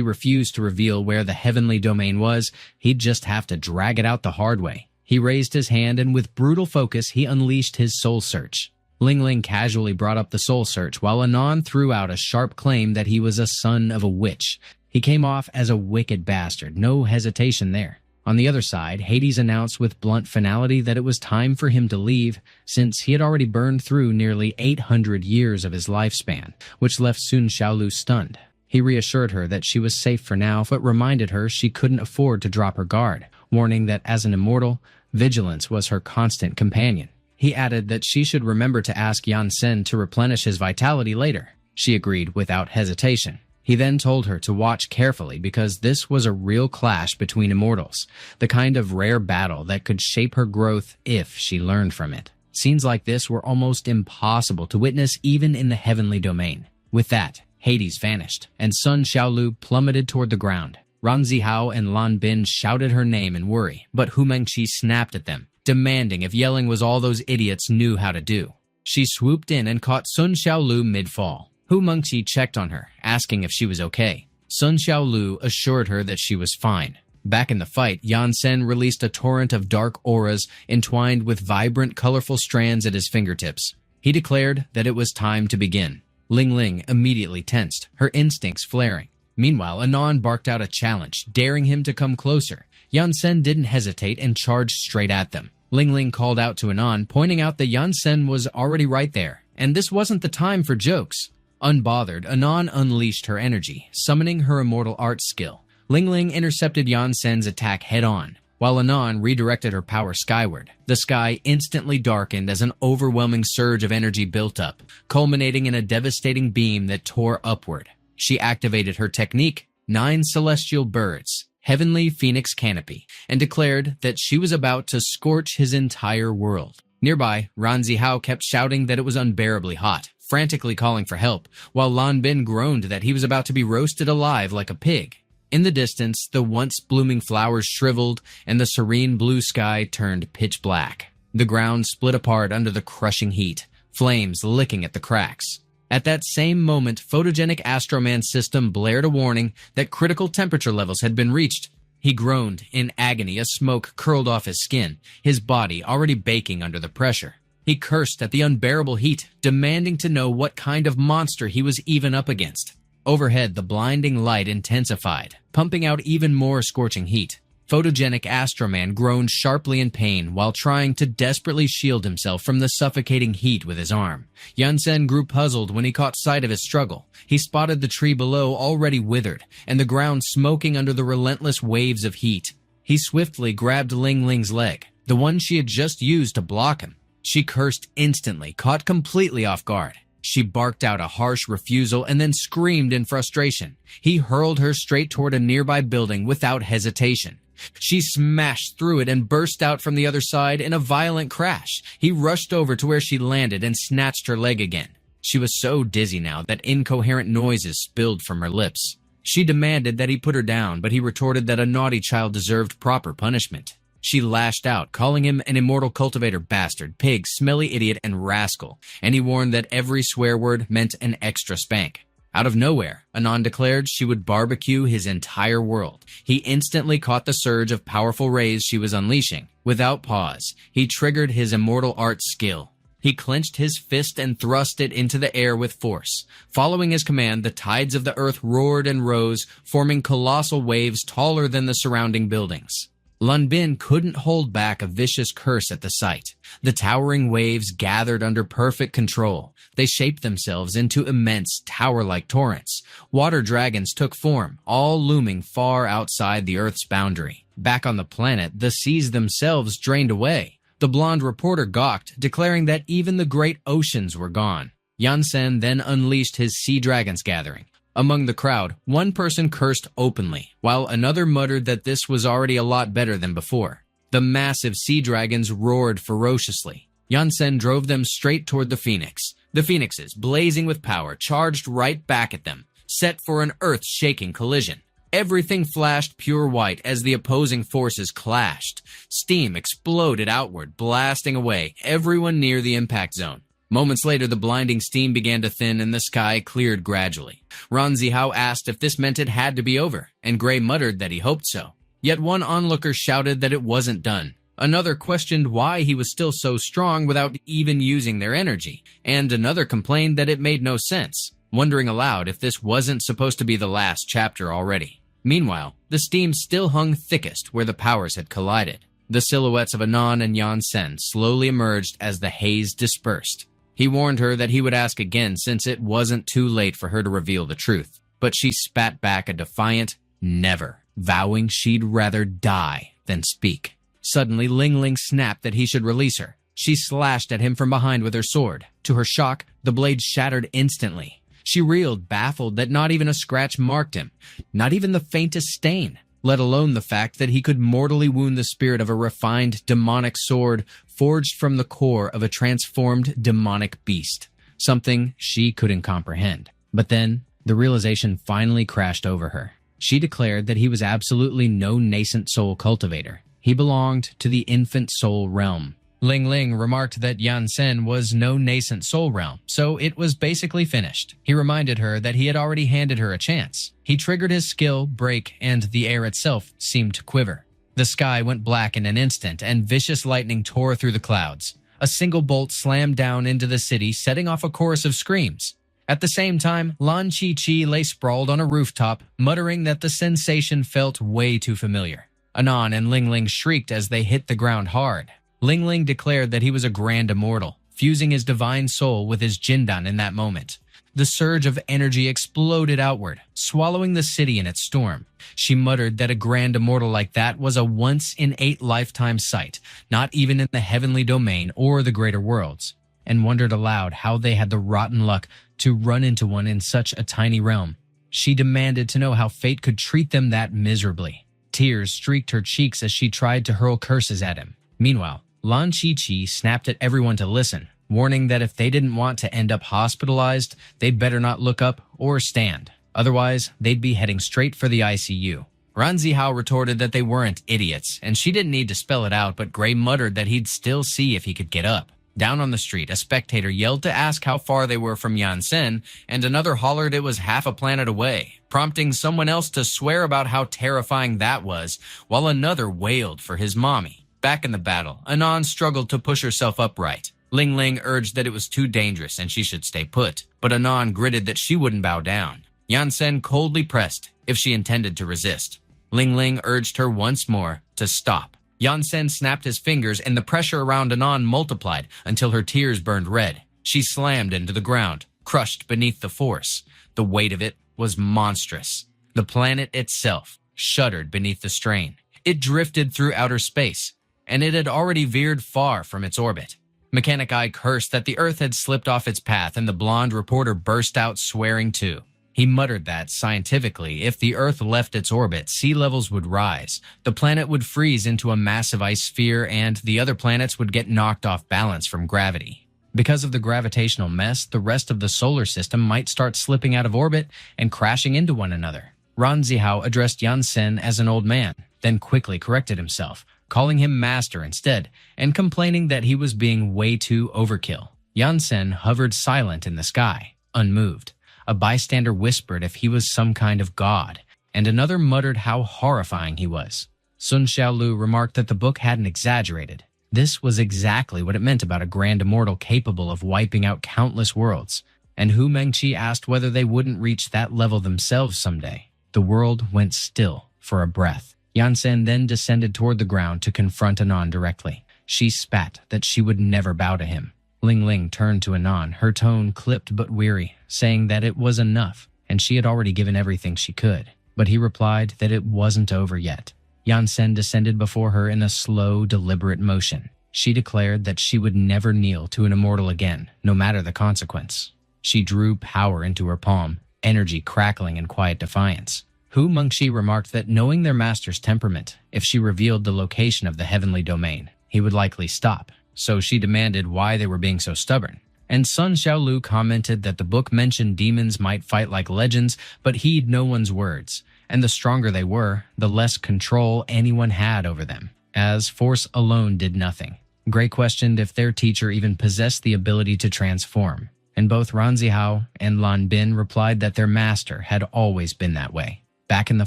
refused to reveal where the heavenly domain was, he'd just have to drag it out the hard way. He raised his hand and with brutal focus he unleashed his soul search. Ling Ling casually brought up the soul search while Anon threw out a sharp claim that he was a son of a witch. He came off as a wicked bastard, no hesitation there. On the other side, Hades announced with blunt finality that it was time for him to leave, since he had already burned through nearly 800 years of his lifespan, which left Sun Xiaolu stunned. He reassured her that she was safe for now, but reminded her she couldn't afford to drop her guard, warning that as an immortal, vigilance was her constant companion. He added that she should remember to ask Yansen to replenish his vitality later. She agreed without hesitation. He then told her to watch carefully because this was a real clash between immortals, the kind of rare battle that could shape her growth if she learned from it. Scenes like this were almost impossible to witness even in the heavenly domain. With that, Hades vanished, and Sun Xiaolu plummeted toward the ground. Ran Zihao and Lan Bin shouted her name in worry, but Hu Mengqi snapped at them, demanding if yelling was all those idiots knew how to do. She swooped in and caught Sun Xiaolu mid-fall. Hu Mengqi checked on her, asking if she was okay. Sun Xiaolu assured her that she was fine. Back in the fight, Yansen released a torrent of dark auras entwined with vibrant, colorful strands at his fingertips. He declared that it was time to begin. Ling Ling immediately tensed, her instincts flaring. Meanwhile, Anon barked out a challenge, daring him to come closer. Yansen didn't hesitate and charged straight at them. Ling Ling called out to Anon, pointing out that Yansen was already right there, and this wasn't the time for jokes. Unbothered, Anon unleashed her energy, summoning her immortal art skill. Ling Ling intercepted Yansen's attack head-on, while Anon redirected her power skyward. The sky instantly darkened as an overwhelming surge of energy built up, culminating in a devastating beam that tore upward. She activated her technique, 9 celestial birds, heavenly phoenix canopy, and declared that she was about to scorch his entire world. Nearby, Ran Zihao kept shouting that it was unbearably hot, frantically calling for help, while Lan Bin groaned that he was about to be roasted alive like a pig. In the distance, the once blooming flowers shriveled, and the serene blue sky turned pitch black. The ground split apart under the crushing heat, flames licking at the cracks. At that same moment, photogenic Astroman's system blared a warning that critical temperature levels had been reached. He groaned in agony as smoke curled off his skin, his body already baking under the pressure. He cursed at the unbearable heat, demanding to know what kind of monster he was even up against. Overhead, the blinding light intensified, pumping out even more scorching heat. Photogenic Astroman groaned sharply in pain while trying to desperately shield himself from the suffocating heat with his arm. Yansen grew puzzled when he caught sight of his struggle. He spotted the tree below already withered, and the ground smoking under the relentless waves of heat. He swiftly grabbed Ling Ling's leg, the one she had just used to block him. She cursed instantly, caught completely off guard. She barked out a harsh refusal and then screamed in frustration. He hurled her straight toward a nearby building without hesitation. She smashed through it and burst out from the other side in a violent crash. He rushed over to where she landed and snatched her leg again. She was so dizzy now that incoherent noises spilled from her lips. She demanded that he put her down, but he retorted that a naughty child deserved proper punishment. She lashed out, calling him an immortal cultivator bastard, pig, smelly idiot, and rascal, and he warned that every swear word meant an extra spank. Out of nowhere, Anon declared she would barbecue his entire world. He instantly caught the surge of powerful rays she was unleashing. Without pause, he triggered his immortal art skill. He clenched his fist and thrust it into the air with force. Following his command, the tides of the earth roared and rose, forming colossal waves taller than the surrounding buildings. Lan Bin couldn't hold back a vicious curse at the sight. The towering waves gathered under perfect control. They shaped themselves into immense, tower-like torrents. Water dragons took form, all looming far outside the Earth's boundary. Back on the planet, the seas themselves drained away. The blonde reporter gawked, declaring that even the great oceans were gone. Yansen then unleashed his sea dragons gathering. Among the crowd, one person cursed openly, while another muttered that this was already a lot better than before. The massive sea dragons roared ferociously. Yansen drove them straight toward the phoenix. The phoenixes, blazing with power, charged right back at them, set for an earth-shaking collision. Everything flashed pure white as the opposing forces clashed. Steam exploded outward, blasting away everyone near the impact zone. Moments later, the blinding steam began to thin and the sky cleared gradually. Lan Qi asked if this meant it had to be over, and Gray muttered that he hoped so. Yet one onlooker shouted that it wasn't done. Another questioned why he was still so strong without even using their energy, and another complained that it made no sense, wondering aloud if this wasn't supposed to be the last chapter already. Meanwhile, the steam still hung thickest where the powers had collided. The silhouettes of Anon and Yansen slowly emerged as the haze dispersed. He warned her that he would ask again since it wasn't too late for her to reveal the truth. But she spat back a defiant never, vowing she'd rather die than speak. Suddenly, Ling Ling snapped that he should release her. She slashed at him from behind with her sword. To her shock, the blade shattered instantly. She reeled, baffled that not even a scratch marked him, not even the faintest stain, let alone the fact that he could mortally wound the spirit of a refined demonic sword forged from the core of a transformed demonic beast, something she couldn't comprehend. But then, the realization finally crashed over her. She declared that he was absolutely no nascent soul cultivator. He belonged to the infant soul realm. Ling Ling remarked that Yansen was no nascent soul realm, so it was basically finished. He reminded her that he had already handed her a chance. He triggered his skill, break, and the air itself seemed to quiver. The sky went black in an instant, and vicious lightning tore through the clouds. A single bolt slammed down into the city, setting off a chorus of screams. At the same time, Lan Qi Qi lay sprawled on a rooftop, muttering that the sensation felt way too familiar. Anon and Ling Ling shrieked as they hit the ground hard. Ling Ling declared that he was a grand immortal, fusing his divine soul with his Jindan in that moment. The surge of energy exploded outward, swallowing the city in its storm. She muttered that a grand immortal like that was a once-in-8-lifetime sight, not even in the heavenly domain or the greater worlds, and wondered aloud how they had the rotten luck to run into one in such a tiny realm. She demanded to know how fate could treat them that miserably. Tears streaked her cheeks as she tried to hurl curses at him. Meanwhile, Lan Qi Qi snapped at everyone to listen, warning that if they didn't want to end up hospitalized, they'd better not look up or stand. Otherwise, they'd be heading straight for the ICU. Lan Qi retorted that they weren't idiots, and she didn't need to spell it out, but Gray muttered that he'd still see if he could get up. Down on the street, a spectator yelled to ask how far they were from Yansen, and another hollered it was half a planet away, prompting someone else to swear about how terrifying that was, while another wailed for his mommy. Back in the battle, Anon struggled to push herself upright. Ling Ling urged that it was too dangerous and she should stay put, but Anon gritted that she wouldn't bow down. Yansen coldly pressed if she intended to resist. Ling Ling urged her once more to stop. Yansen snapped his fingers and the pressure around Anon multiplied until her tears burned red. She slammed into the ground, crushed beneath the force. The weight of it was monstrous. The planet itself shuddered beneath the strain. It drifted through outer space, and it had already veered far from its orbit. Mechanic Eye cursed that the Earth had slipped off its path, and the blonde reporter burst out swearing too. He muttered that, scientifically, if the Earth left its orbit, sea levels would rise, the planet would freeze into a massive ice sphere, and the other planets would get knocked off balance from gravity. Because of the gravitational mess, the rest of the solar system might start slipping out of orbit and crashing into one another. Lan Qi addressed Yansen as an old man, then quickly corrected himself, calling him master instead, and complaining that he was being way too overkill. Yansen hovered silent in the sky, unmoved. A bystander whispered if he was some kind of god, and another muttered how horrifying he was. Sun Xiaolu remarked that the book hadn't exaggerated. This was exactly what it meant about a grand immortal capable of wiping out countless worlds, and Hu Mengqi asked whether they wouldn't reach that level themselves someday. The world went still for a breath. Yansen then descended toward the ground to confront Anon directly. She spat that she would never bow to him. Ling Ling turned to Anon, her tone clipped but weary, saying that it was enough, and she had already given everything she could. But he replied that it wasn't over yet. Yansen descended before her in a slow, deliberate motion. She declared that she would never kneel to an immortal again, no matter the consequence. She drew power into her palm, energy crackling in quiet defiance. Mengqi remarked that knowing their master's temperament, if she revealed the location of the heavenly domain, he would likely stop, so she demanded why they were being so stubborn. And Sun Xiaolu commented that the book mentioned demons might fight like legends, but heed no one's words, and the stronger they were, the less control anyone had over them, as force alone did nothing. Gray questioned if their teacher even possessed the ability to transform, and both Ran Zihao and Lan Bin replied that their master had always been that way. Back in the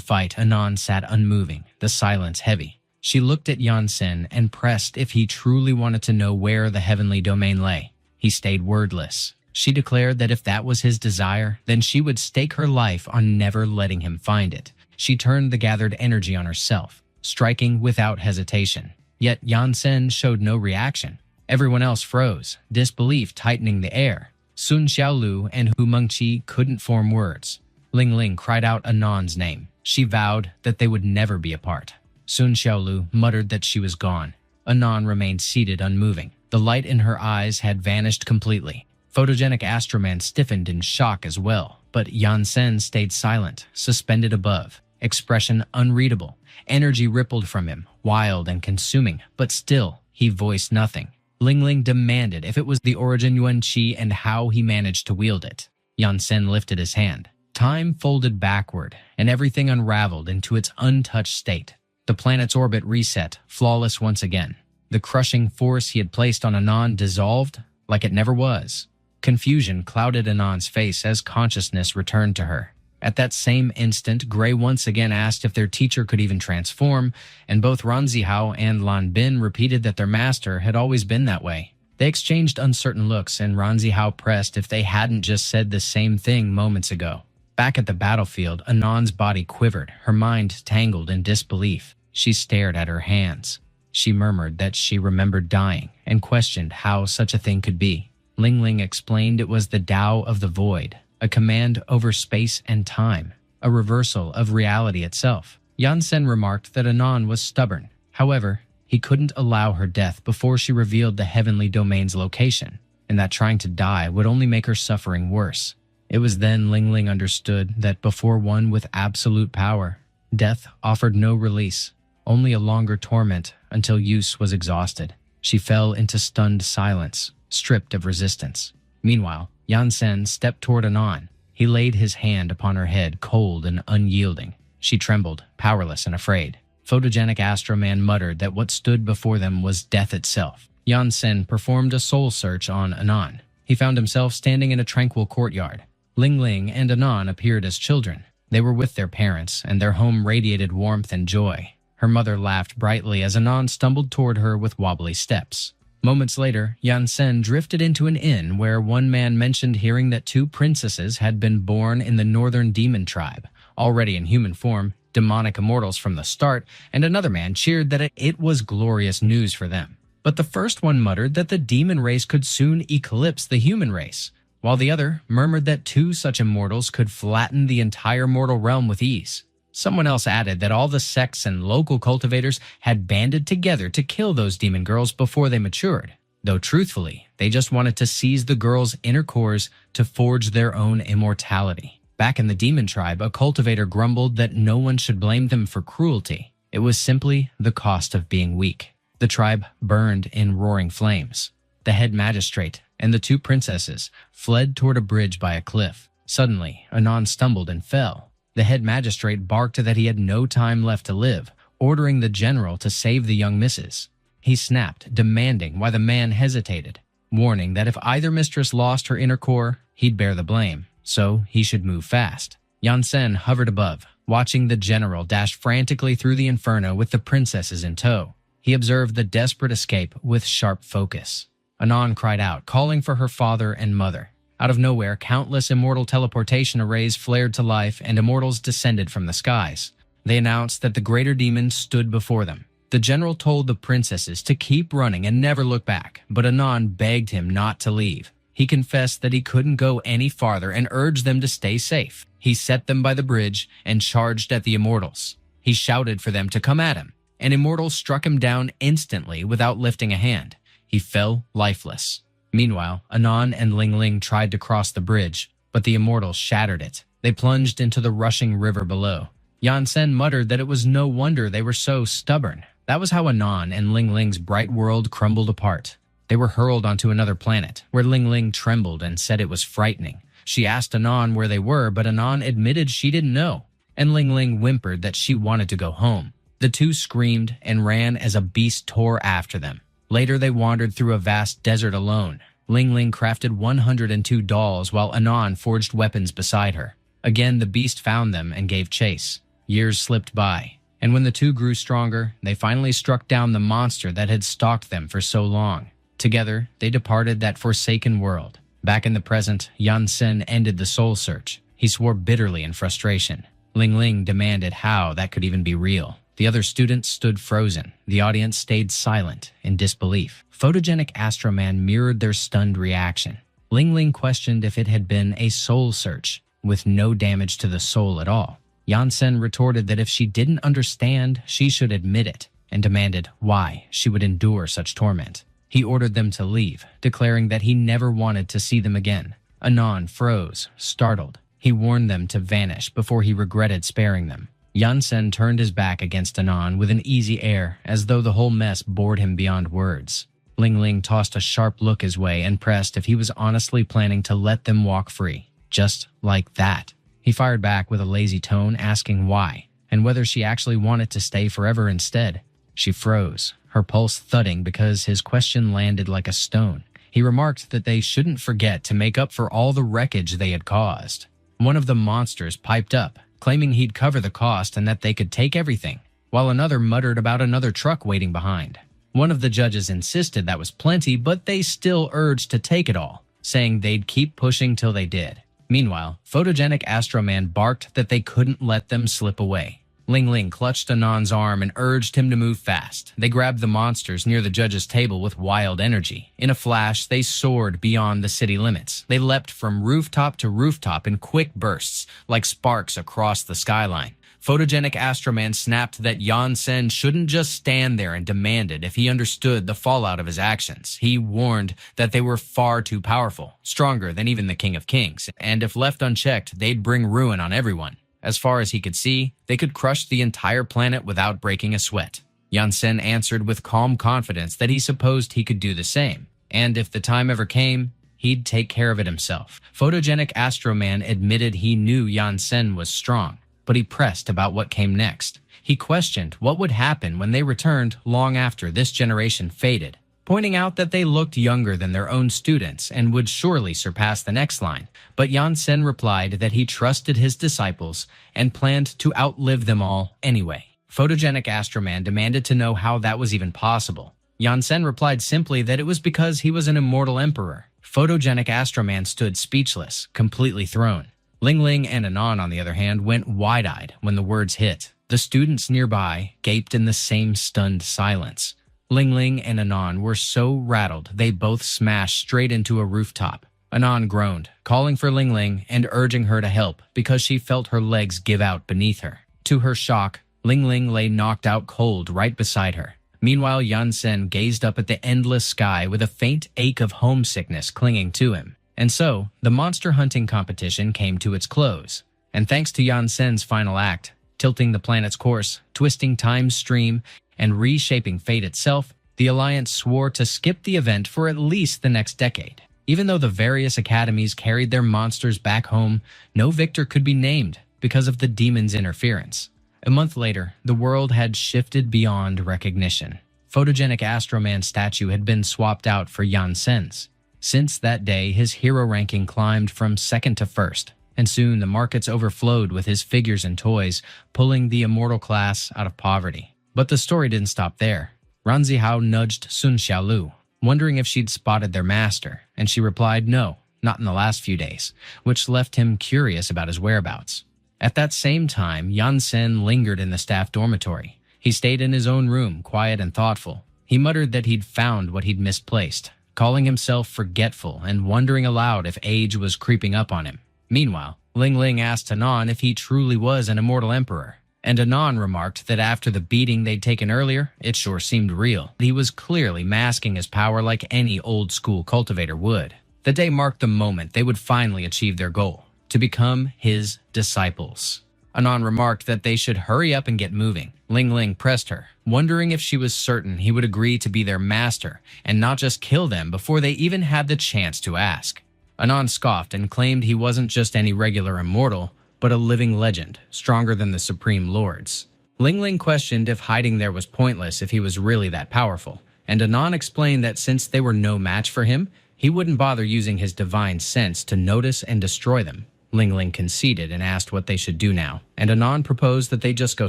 fight, Anon sat unmoving, the silence heavy. She looked at Yansen and pressed if he truly wanted to know where the heavenly domain lay. He stayed wordless. She declared that if that was his desire, then she would stake her life on never letting him find it. She turned the gathered energy on herself, striking without hesitation. Yet Yansen showed no reaction. Everyone else froze, disbelief tightening the air. Sun Xiaolu and Mengqi couldn't form words. Ling Ling cried out Anon's name. She vowed that they would never be apart. Sun Xiaolu muttered that she was gone. Anon remained seated, unmoving. The light in her eyes had vanished completely. Photogenic Astroman stiffened in shock as well, but Yansen stayed silent, suspended above, expression unreadable. Energy rippled from him, wild and consuming, but still, he voiced nothing. Ling Ling demanded if it was the origin Yuan Qi and how he managed to wield it. Yansen lifted his hand. Time folded backward, and everything unraveled into its untouched state. The planet's orbit reset, flawless once again. The crushing force he had placed on Anon dissolved like it never was. Confusion clouded Anon's face as consciousness returned to her. At that same instant, Gray once again asked if their teacher could even transform, and both Ran Zihao and Lan Bin repeated that their master had always been that way. They exchanged uncertain looks, and Ran Zihao pressed if they hadn't just said the same thing moments ago. Back at the battlefield, Anon's body quivered, her mind tangled in disbelief. She stared at her hands. She murmured that she remembered dying and questioned how such a thing could be. Ling Ling explained it was the Tao of the Void, a command over space and time, a reversal of reality itself. Yansen remarked that Anon was stubborn. However, he couldn't allow her death before she revealed the heavenly domain's location, and that trying to die would only make her suffering worse. It was then Ling Ling understood that before one with absolute power, death offered no release, only a longer torment until use was exhausted. She fell into stunned silence, stripped of resistance. Meanwhile, Yansen stepped toward Anon. He laid his hand upon her head, cold and unyielding. She trembled, powerless and afraid. Photogenic Astroman muttered that what stood before them was death itself. Yansen performed a soul search on Anon. He found himself standing in a tranquil courtyard. Ling Ling and Anon appeared as children. They were with their parents, and their home radiated warmth and joy. Her mother laughed brightly as Anon stumbled toward her with wobbly steps. Moments later, Yansen drifted into an inn where one man mentioned hearing that 2 princesses had been born in the northern demon tribe, already in human form, demonic immortals from the start, and another man cheered that it was glorious news for them. But the first one muttered that the demon race could soon eclipse the human race, while the other murmured that 2 such immortals could flatten the entire mortal realm with ease. Someone else added that all the sects and local cultivators had banded together to kill those demon girls before they matured, though truthfully, they just wanted to seize the girls' inner cores to forge their own immortality. Back in the demon tribe, a cultivator grumbled that no one should blame them for cruelty. It was simply the cost of being weak. The tribe burned in roaring flames. The head magistrate and the 2 princesses fled toward a bridge by a cliff. Suddenly, Anon stumbled and fell. The head magistrate barked that he had no time left to live, ordering the general to save the young misses. He snapped, demanding why the man hesitated, warning that if either mistress lost her inner core, he'd bear the blame, so he should move fast. Yansen hovered above, watching the general dash frantically through the inferno with the princesses in tow. He observed the desperate escape with sharp focus. Anon cried out, calling for her father and mother. Out of nowhere, countless immortal teleportation arrays flared to life and immortals descended from the skies. They announced that the greater demon stood before them. The general told the princesses to keep running and never look back, but Anon begged him not to leave. He confessed that he couldn't go any farther and urged them to stay safe. He set them by the bridge and charged at the immortals. He shouted for them to come at him. An immortal struck him down instantly without lifting a hand. He fell lifeless. Meanwhile, Anon and Ling Ling tried to cross the bridge, but the immortals shattered it. They plunged into the rushing river below. Yansen muttered that it was no wonder they were so stubborn. That was how Anon and Ling Ling's bright world crumbled apart. They were hurled onto another planet, where Ling Ling trembled and said it was frightening. She asked Anon where they were, but Anon admitted she didn't know, and Ling Ling whimpered that she wanted to go home. The two screamed and ran as a beast tore after them. Later they wandered through a vast desert alone. Ling Ling crafted 102 dolls while Anon forged weapons beside her. Again the beast found them and gave chase. Years slipped by, and when the two grew stronger, they finally struck down the monster that had stalked them for so long. Together, they departed that forsaken world. Back in the present, Yansen ended the soul search. He swore bitterly in frustration. Ling Ling demanded how that could even be real. The other students stood frozen. The audience stayed silent in disbelief. Photogenic Astroman mirrored their stunned reaction. Ling Ling questioned if it had been a soul search, with no damage to the soul at all. Yansen retorted that if she didn't understand, she should admit it, and demanded why she would endure such torment. He ordered them to leave, declaring that he never wanted to see them again. Anon froze, startled. He warned them to vanish before he regretted sparing them. Yansen turned his back against Anon with an easy air, as though the whole mess bored him beyond words. Ling Ling tossed a sharp look his way and pressed if he was honestly planning to let them walk free. Just like that. He fired back with a lazy tone, asking why, and whether she actually wanted to stay forever instead. She froze, her pulse thudding because his question landed like a stone. He remarked that they shouldn't forget to make up for all the wreckage they had caused. One of the monsters piped up, claiming he'd cover the cost and that they could take everything, while another muttered about another truck waiting behind. One of the judges insisted that was plenty, but they still urged to take it all, saying they'd keep pushing till they did. Meanwhile, Photogenic Astroman barked that they couldn't let them slip away. Ling Ling clutched Anon's arm and urged him to move fast. They grabbed the monsters near the judge's table with wild energy. In a flash, they soared beyond the city limits. They leapt from rooftop to rooftop in quick bursts, like sparks across the skyline. Photogenic Astroman snapped that Yansen shouldn't just stand there and demanded if he understood the fallout of his actions. He warned that they were far too powerful, stronger than even the King of Kings, and if left unchecked, they'd bring ruin on everyone. As far as he could see, they could crush the entire planet without breaking a sweat. Yansen answered with calm confidence that he supposed he could do the same, and if the time ever came, he'd take care of it himself. Photogenic Astroman admitted he knew Yansen was strong, but he pressed about what came next. He questioned what would happen when they returned long after this generation faded, pointing out that they looked younger than their own students and would surely surpass the next line. But Yansen replied that he trusted his disciples and planned to outlive them all anyway. Photogenic Astroman demanded to know how that was even possible. Yansen replied simply that it was because he was an immortal emperor. Photogenic Astroman stood speechless, completely thrown. Ling Ling and Anon, on the other hand, went wide-eyed when the words hit. The students nearby gaped in the same stunned silence. Ling Ling and Anon were so rattled they both smashed straight into a rooftop. Anon groaned, calling for Ling Ling and urging her to help because she felt her legs give out beneath her. To her shock, Ling Ling lay knocked out cold right beside her. Meanwhile, Yansen gazed up at the endless sky with a faint ache of homesickness clinging to him. And so, the monster hunting competition came to its close. And thanks to Yansen's final act, tilting the planet's course, twisting time's stream, and reshaping fate itself, the Alliance swore to skip the event for at least the next decade. Even though the various academies carried their monsters back home, no victor could be named because of the demon's interference. A month later, the world had shifted beyond recognition. Photogenic Astroman's statue had been swapped out for Yansen's. Since that day, his hero ranking climbed from second to first, and soon the markets overflowed with his figures and toys, pulling the immortal class out of poverty. But the story didn't stop there. Ran Zihao nudged Sun Xiaolu, wondering if she'd spotted their master, and she replied no, not in the last few days, which left him curious about his whereabouts. At that same time, Yansen lingered in the staff dormitory. He stayed in his own room, quiet and thoughtful. He muttered that he'd found what he'd misplaced, calling himself forgetful and wondering aloud if age was creeping up on him. Meanwhile, Ling Ling asked Anon if he truly was an immortal emperor, and Anon remarked that after the beating they'd taken earlier, it sure seemed real. He was clearly masking his power like any old-school cultivator would. The day marked the moment they would finally achieve their goal, to become his disciples. Anon remarked that they should hurry up and get moving. Ling Ling pressed her, wondering if she was certain he would agree to be their master and not just kill them before they even had the chance to ask. Anon scoffed and claimed he wasn't just any regular immortal, but a living legend, stronger than the Supreme Lords. Ling Ling questioned if hiding there was pointless if he was really that powerful, and Anon explained that since they were no match for him, he wouldn't bother using his divine sense to notice and destroy them. Ling Ling conceded and asked what they should do now, and Anon proposed that they just go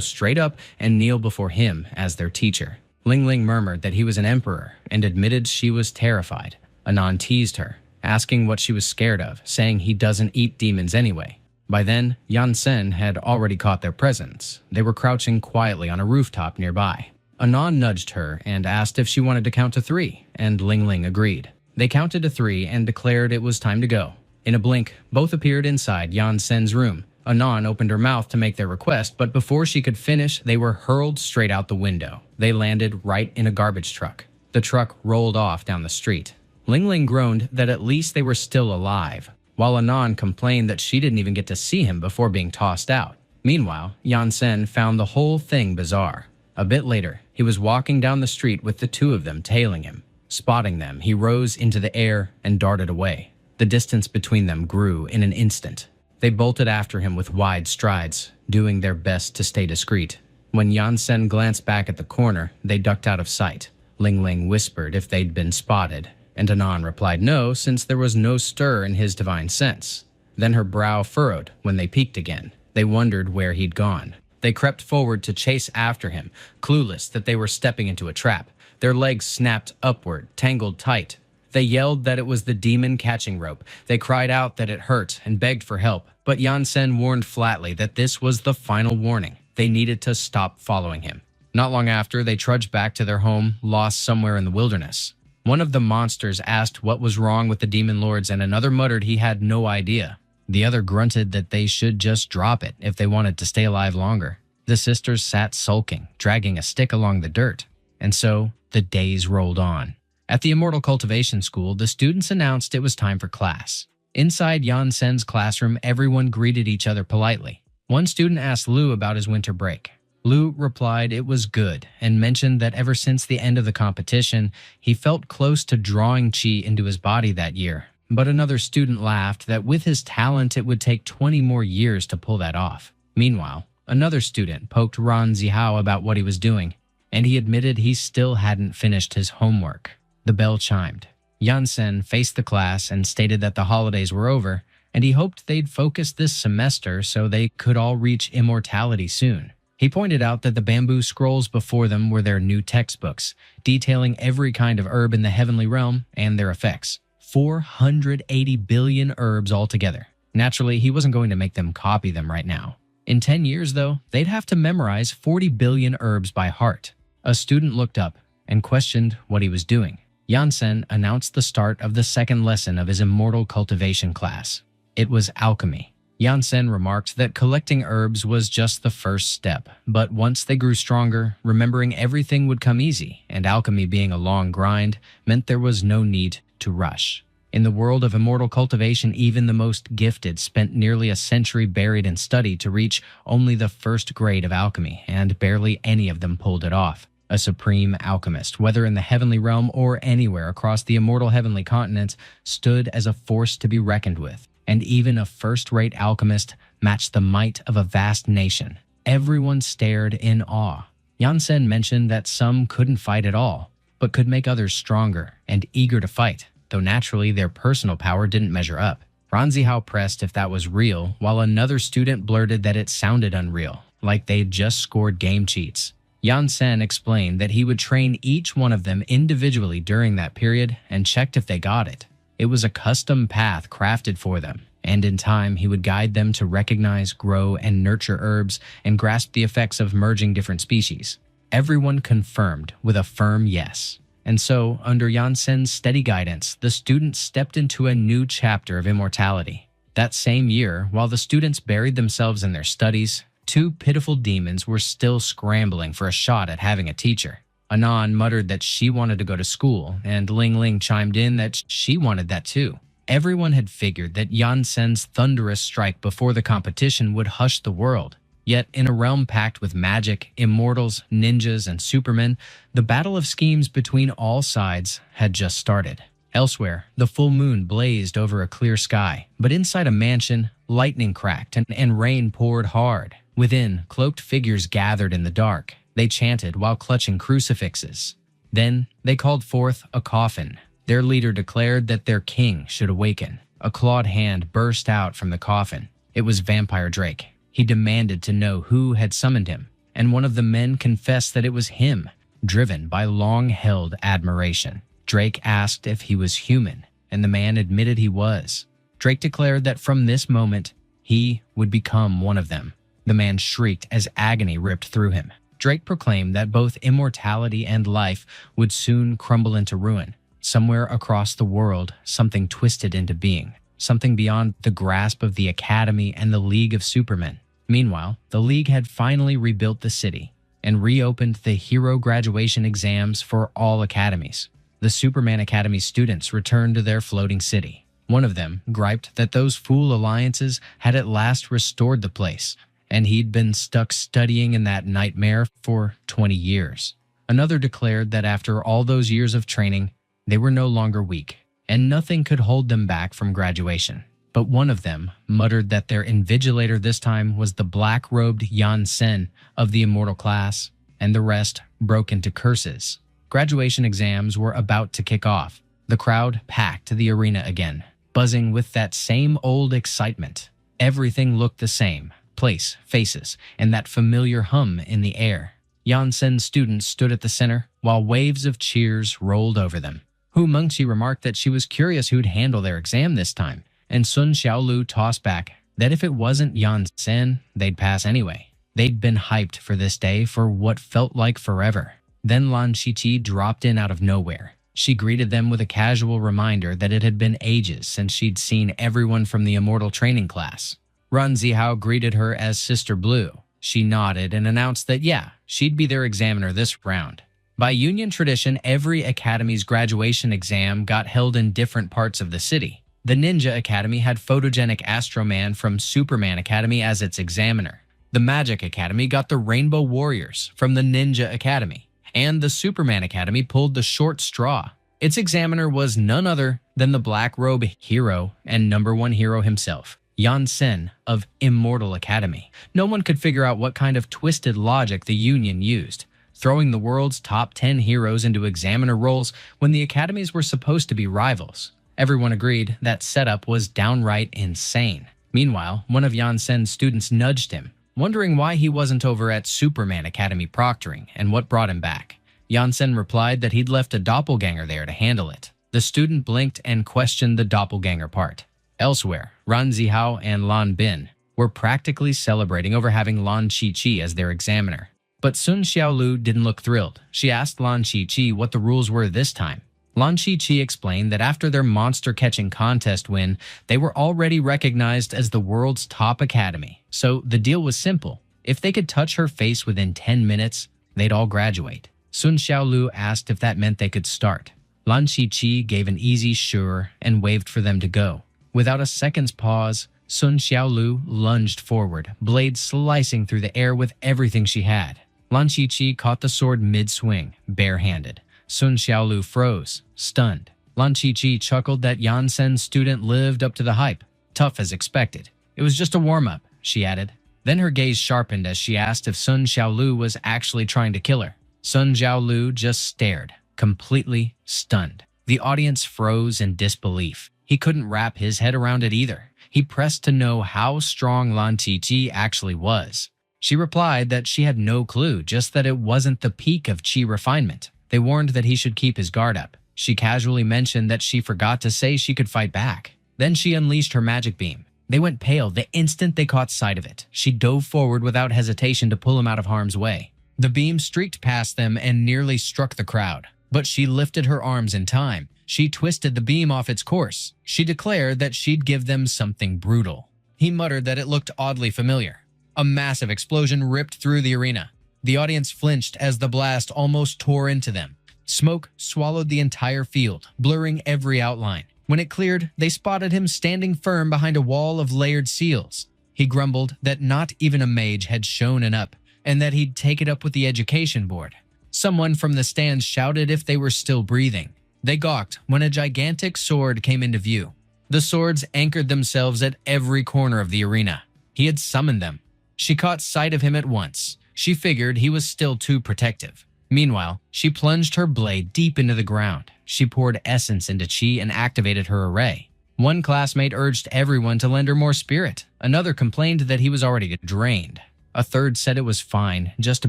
straight up and kneel before him as their teacher. Ling Ling murmured that he was an emperor and admitted she was terrified. Anon teased her, asking what she was scared of, saying he doesn't eat demons anyway. By then, Yansen had already caught their presence. They were crouching quietly on a rooftop nearby. Anon nudged her and asked if she wanted to count to 3, and Ling Ling agreed. They counted to 3 and declared it was time to go. In a blink, both appeared inside Yansen's room. Anon opened her mouth to make their request, but before she could finish, they were hurled straight out the window. They landed right in a garbage truck. The truck rolled off down the street. Ling Ling groaned that at least they were still alive, while Anon complained that she didn't even get to see him before being tossed out. Meanwhile, Yansen found the whole thing bizarre. A bit later, he was walking down the street with the two of them tailing him. Spotting them, he rose into the air and darted away. The distance between them grew in an instant. They bolted after him with wide strides, doing their best to stay discreet. When Yansen glanced back at the corner, they ducked out of sight. Ling Ling whispered if they'd been spotted, and Anon replied no, since there was no stir in his divine sense. Then her brow furrowed when they peeked again. They wondered where he'd gone. They crept forward to chase after him, clueless that they were stepping into a trap. Their legs snapped upward, tangled tight. They yelled that it was the demon catching rope. They cried out that it hurt and begged for help, but Yansen warned flatly that this was the final warning. They needed to stop following him. Not long after, they trudged back to their home, lost somewhere in the wilderness. One of the monsters asked what was wrong with the demon lords, and another muttered he had no idea. The other grunted that they should just drop it if they wanted to stay alive longer. The sisters sat sulking, dragging a stick along the dirt. And so, the days rolled on. At the Immortal Cultivation School, the students announced it was time for class. Inside Yansen's classroom, everyone greeted each other politely. One student asked Lu about his winter break. Lu replied it was good and mentioned that ever since the end of the competition, he felt close to drawing qi into his body that year. But another student laughed that with his talent, it would take 20 more years to pull that off. Meanwhile, another student poked Ran Zihao about what he was doing, and he admitted he still hadn't finished his homework. The bell chimed. Yansen faced the class and stated that the holidays were over, and he hoped they'd focus this semester so they could all reach immortality soon. He pointed out that the bamboo scrolls before them were their new textbooks, detailing every kind of herb in the heavenly realm and their effects. 480 billion herbs altogether. Naturally, he wasn't going to make them copy them right now. In 10 years, though, they'd have to memorize 40 billion herbs by heart. A student looked up and questioned what he was doing. Yansen announced the start of the second lesson of his Immortal Cultivation class. It was alchemy. Yansen remarked that collecting herbs was just the first step, but once they grew stronger, remembering everything would come easy, and alchemy being a long grind meant there was no need to rush. In the world of immortal cultivation, even the most gifted spent nearly a century buried in study to reach only the first grade of alchemy, and barely any of them pulled it off. A supreme alchemist, whether in the heavenly realm or anywhere across the immortal heavenly continents, stood as a force to be reckoned with. And even a first-rate alchemist matched the might of a vast nation. Everyone stared in awe. Yansen mentioned that some couldn't fight at all, but could make others stronger and eager to fight, though naturally their personal power didn't measure up. Ran Zihao pressed if that was real, while another student blurted that it sounded unreal, like they'd just scored game cheats. Yansen explained that he would train each one of them individually during that period and checked if they got it. It was a custom path crafted for them, and in time he would guide them to recognize, grow, and nurture herbs and grasp the effects of merging different species. Everyone confirmed with a firm yes. And so, under Yansen's steady guidance, the students stepped into a new chapter of immortality. That same year, while the students buried themselves in their studies, 2 pitiful demons were still scrambling for a shot at having a teacher. Anon muttered that she wanted to go to school, and Ling Ling chimed in that she wanted that too. Everyone had figured that Yansen's thunderous strike before the competition would hush the world. Yet, in a realm packed with magic, immortals, ninjas, and supermen, the battle of schemes between all sides had just started. Elsewhere, the full moon blazed over a clear sky, but inside a mansion, lightning cracked and rain poured hard. Within, cloaked figures gathered in the dark. They chanted while clutching crucifixes. Then, they called forth a coffin. Their leader declared that their king should awaken. A clawed hand burst out from the coffin. It was Vampire Drake. He demanded to know who had summoned him, and one of the men confessed that it was him, driven by long-held admiration. Drake asked if he was human, and the man admitted he was. Drake declared that from this moment, he would become one of them. The man shrieked as agony ripped through him. Drake proclaimed that both immortality and life would soon crumble into ruin. Somewhere across the world, something twisted into being, something beyond the grasp of the Academy and the League of Supermen. Meanwhile, the League had finally rebuilt the city and reopened the hero graduation exams for all academies. The Superman Academy students returned to their floating city. One of them griped that those fool alliances had at last restored the place, and he'd been stuck studying in that nightmare for 20 years. Another declared that after all those years of training, they were no longer weak, and nothing could hold them back from graduation. But one of them muttered that their invigilator this time was the black-robed Yansen of the Immortal class, and the rest broke into curses. Graduation exams were about to kick off. The crowd packed the arena again, buzzing with that same old excitement. Everything looked the same: place, faces, and that familiar hum in the air. Yansen's students stood at the center, while waves of cheers rolled over them. Mengqi remarked that she was curious who'd handle their exam this time, and Sun Xiaolu tossed back that if it wasn't Yansen, they'd pass anyway. They'd been hyped for this day for what felt like forever. Then Lan Qi Qi dropped in out of nowhere. She greeted them with a casual reminder that it had been ages since she'd seen everyone from the Immortal training class. Ran Zihao greeted her as Sister Blue. She nodded and announced that she'd be their examiner this round. By union tradition, every academy's graduation exam got held in different parts of the city. The Ninja Academy had photogenic Astro Man from Superman Academy as its examiner. The Magic Academy got the Rainbow Warriors from the Ninja Academy. And the Superman Academy pulled the short straw. Its examiner was none other than the Black Robe hero and #1 hero himself, Yansen of Immortal Academy. No one could figure out what kind of twisted logic the Union used, throwing the world's top 10 heroes into examiner roles when the academies were supposed to be rivals. Everyone agreed that setup was downright insane. Meanwhile, one of Yansen's students nudged him, wondering why he wasn't over at Superman Academy proctoring and what brought him back. Yansen replied that he'd left a doppelganger there to handle it. The student blinked and questioned the doppelganger part. Elsewhere, Ran Zihao and Lan Bin were practically celebrating over having Lan Qi Qi as their examiner. But Sun Xiaolu didn't look thrilled. She asked Lan Qi Qi what the rules were this time. Lan Qi Qi explained that after their monster-catching contest win, they were already recognized as the world's top academy. So the deal was simple. If they could touch her face within 10 minutes, they'd all graduate. Sun Xiaolu asked if that meant they could start. Lan Qi Qi gave an easy sure and waved for them to go. Without a second's pause, Sun Xiaolu lunged forward, blade slicing through the air with everything she had. Lan Qi Qi caught the sword mid-swing, barehanded. Sun Xiaolu froze, stunned. Lan Qi Qi chuckled that Yansen's student lived up to the hype. Tough as expected. It was just a warm-up, she added. Then her gaze sharpened as she asked if Sun Xiaolu was actually trying to kill her. Sun Xiaolu just stared, completely stunned. The audience froze in disbelief. He couldn't wrap his head around it either. He pressed to know how strong Lan Qi Qi actually was. She replied that she had no clue, just that it wasn't the peak of Qi refinement. They warned that he should keep his guard up. She casually mentioned that she forgot to say she could fight back. Then she unleashed her magic beam. They went pale the instant they caught sight of it. She dove forward without hesitation to pull him out of harm's way. The beam streaked past them and nearly struck the crowd. But she lifted her arms in time. She twisted the beam off its course. She declared that she'd give them something brutal. He muttered that it looked oddly familiar. A massive explosion ripped through the arena. The audience flinched as the blast almost tore into them. Smoke swallowed the entire field, blurring every outline. When it cleared, they spotted him standing firm behind a wall of layered seals. He grumbled that not even a mage had shown up, and that he'd take it up with the education board. Someone from the stands shouted if they were still breathing. They gawked when a gigantic sword came into view. The swords anchored themselves at every corner of the arena. He had summoned them. She caught sight of him at once. She figured he was still too protective. Meanwhile, she plunged her blade deep into the ground. She poured essence into Qi and activated her array. One classmate urged everyone to lend her more spirit. Another complained that he was already drained. A third said it was fine, just a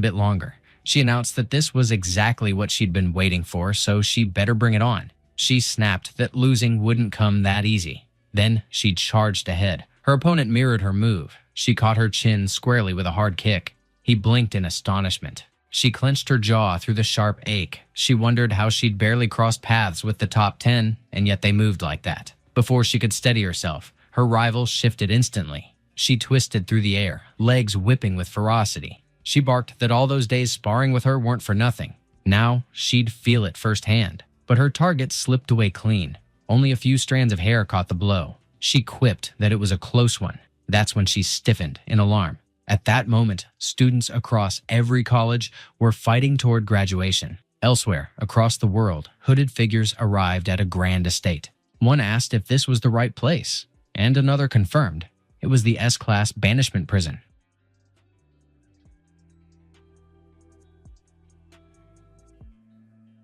bit longer. She announced that this was exactly what she'd been waiting for, so she better bring it on. She snapped that losing wouldn't come that easy. Then she charged ahead. Her opponent mirrored her move. She caught her chin squarely with a hard kick. He blinked in astonishment. She clenched her jaw through the sharp ache. She wondered how she'd barely crossed paths with the top 10, and yet they moved like that. Before she could steady herself, her rival shifted instantly. She twisted through the air, legs whipping with ferocity. She barked that all those days sparring with her weren't for nothing. Now, she'd feel it firsthand. But her target slipped away clean. Only a few strands of hair caught the blow. She quipped that it was a close one. That's when she stiffened in alarm. At that moment, students across every college were fighting toward graduation. Elsewhere, across the world, hooded figures arrived at a grand estate. One asked if this was the right place, and another confirmed. It was the S-Class banishment prison.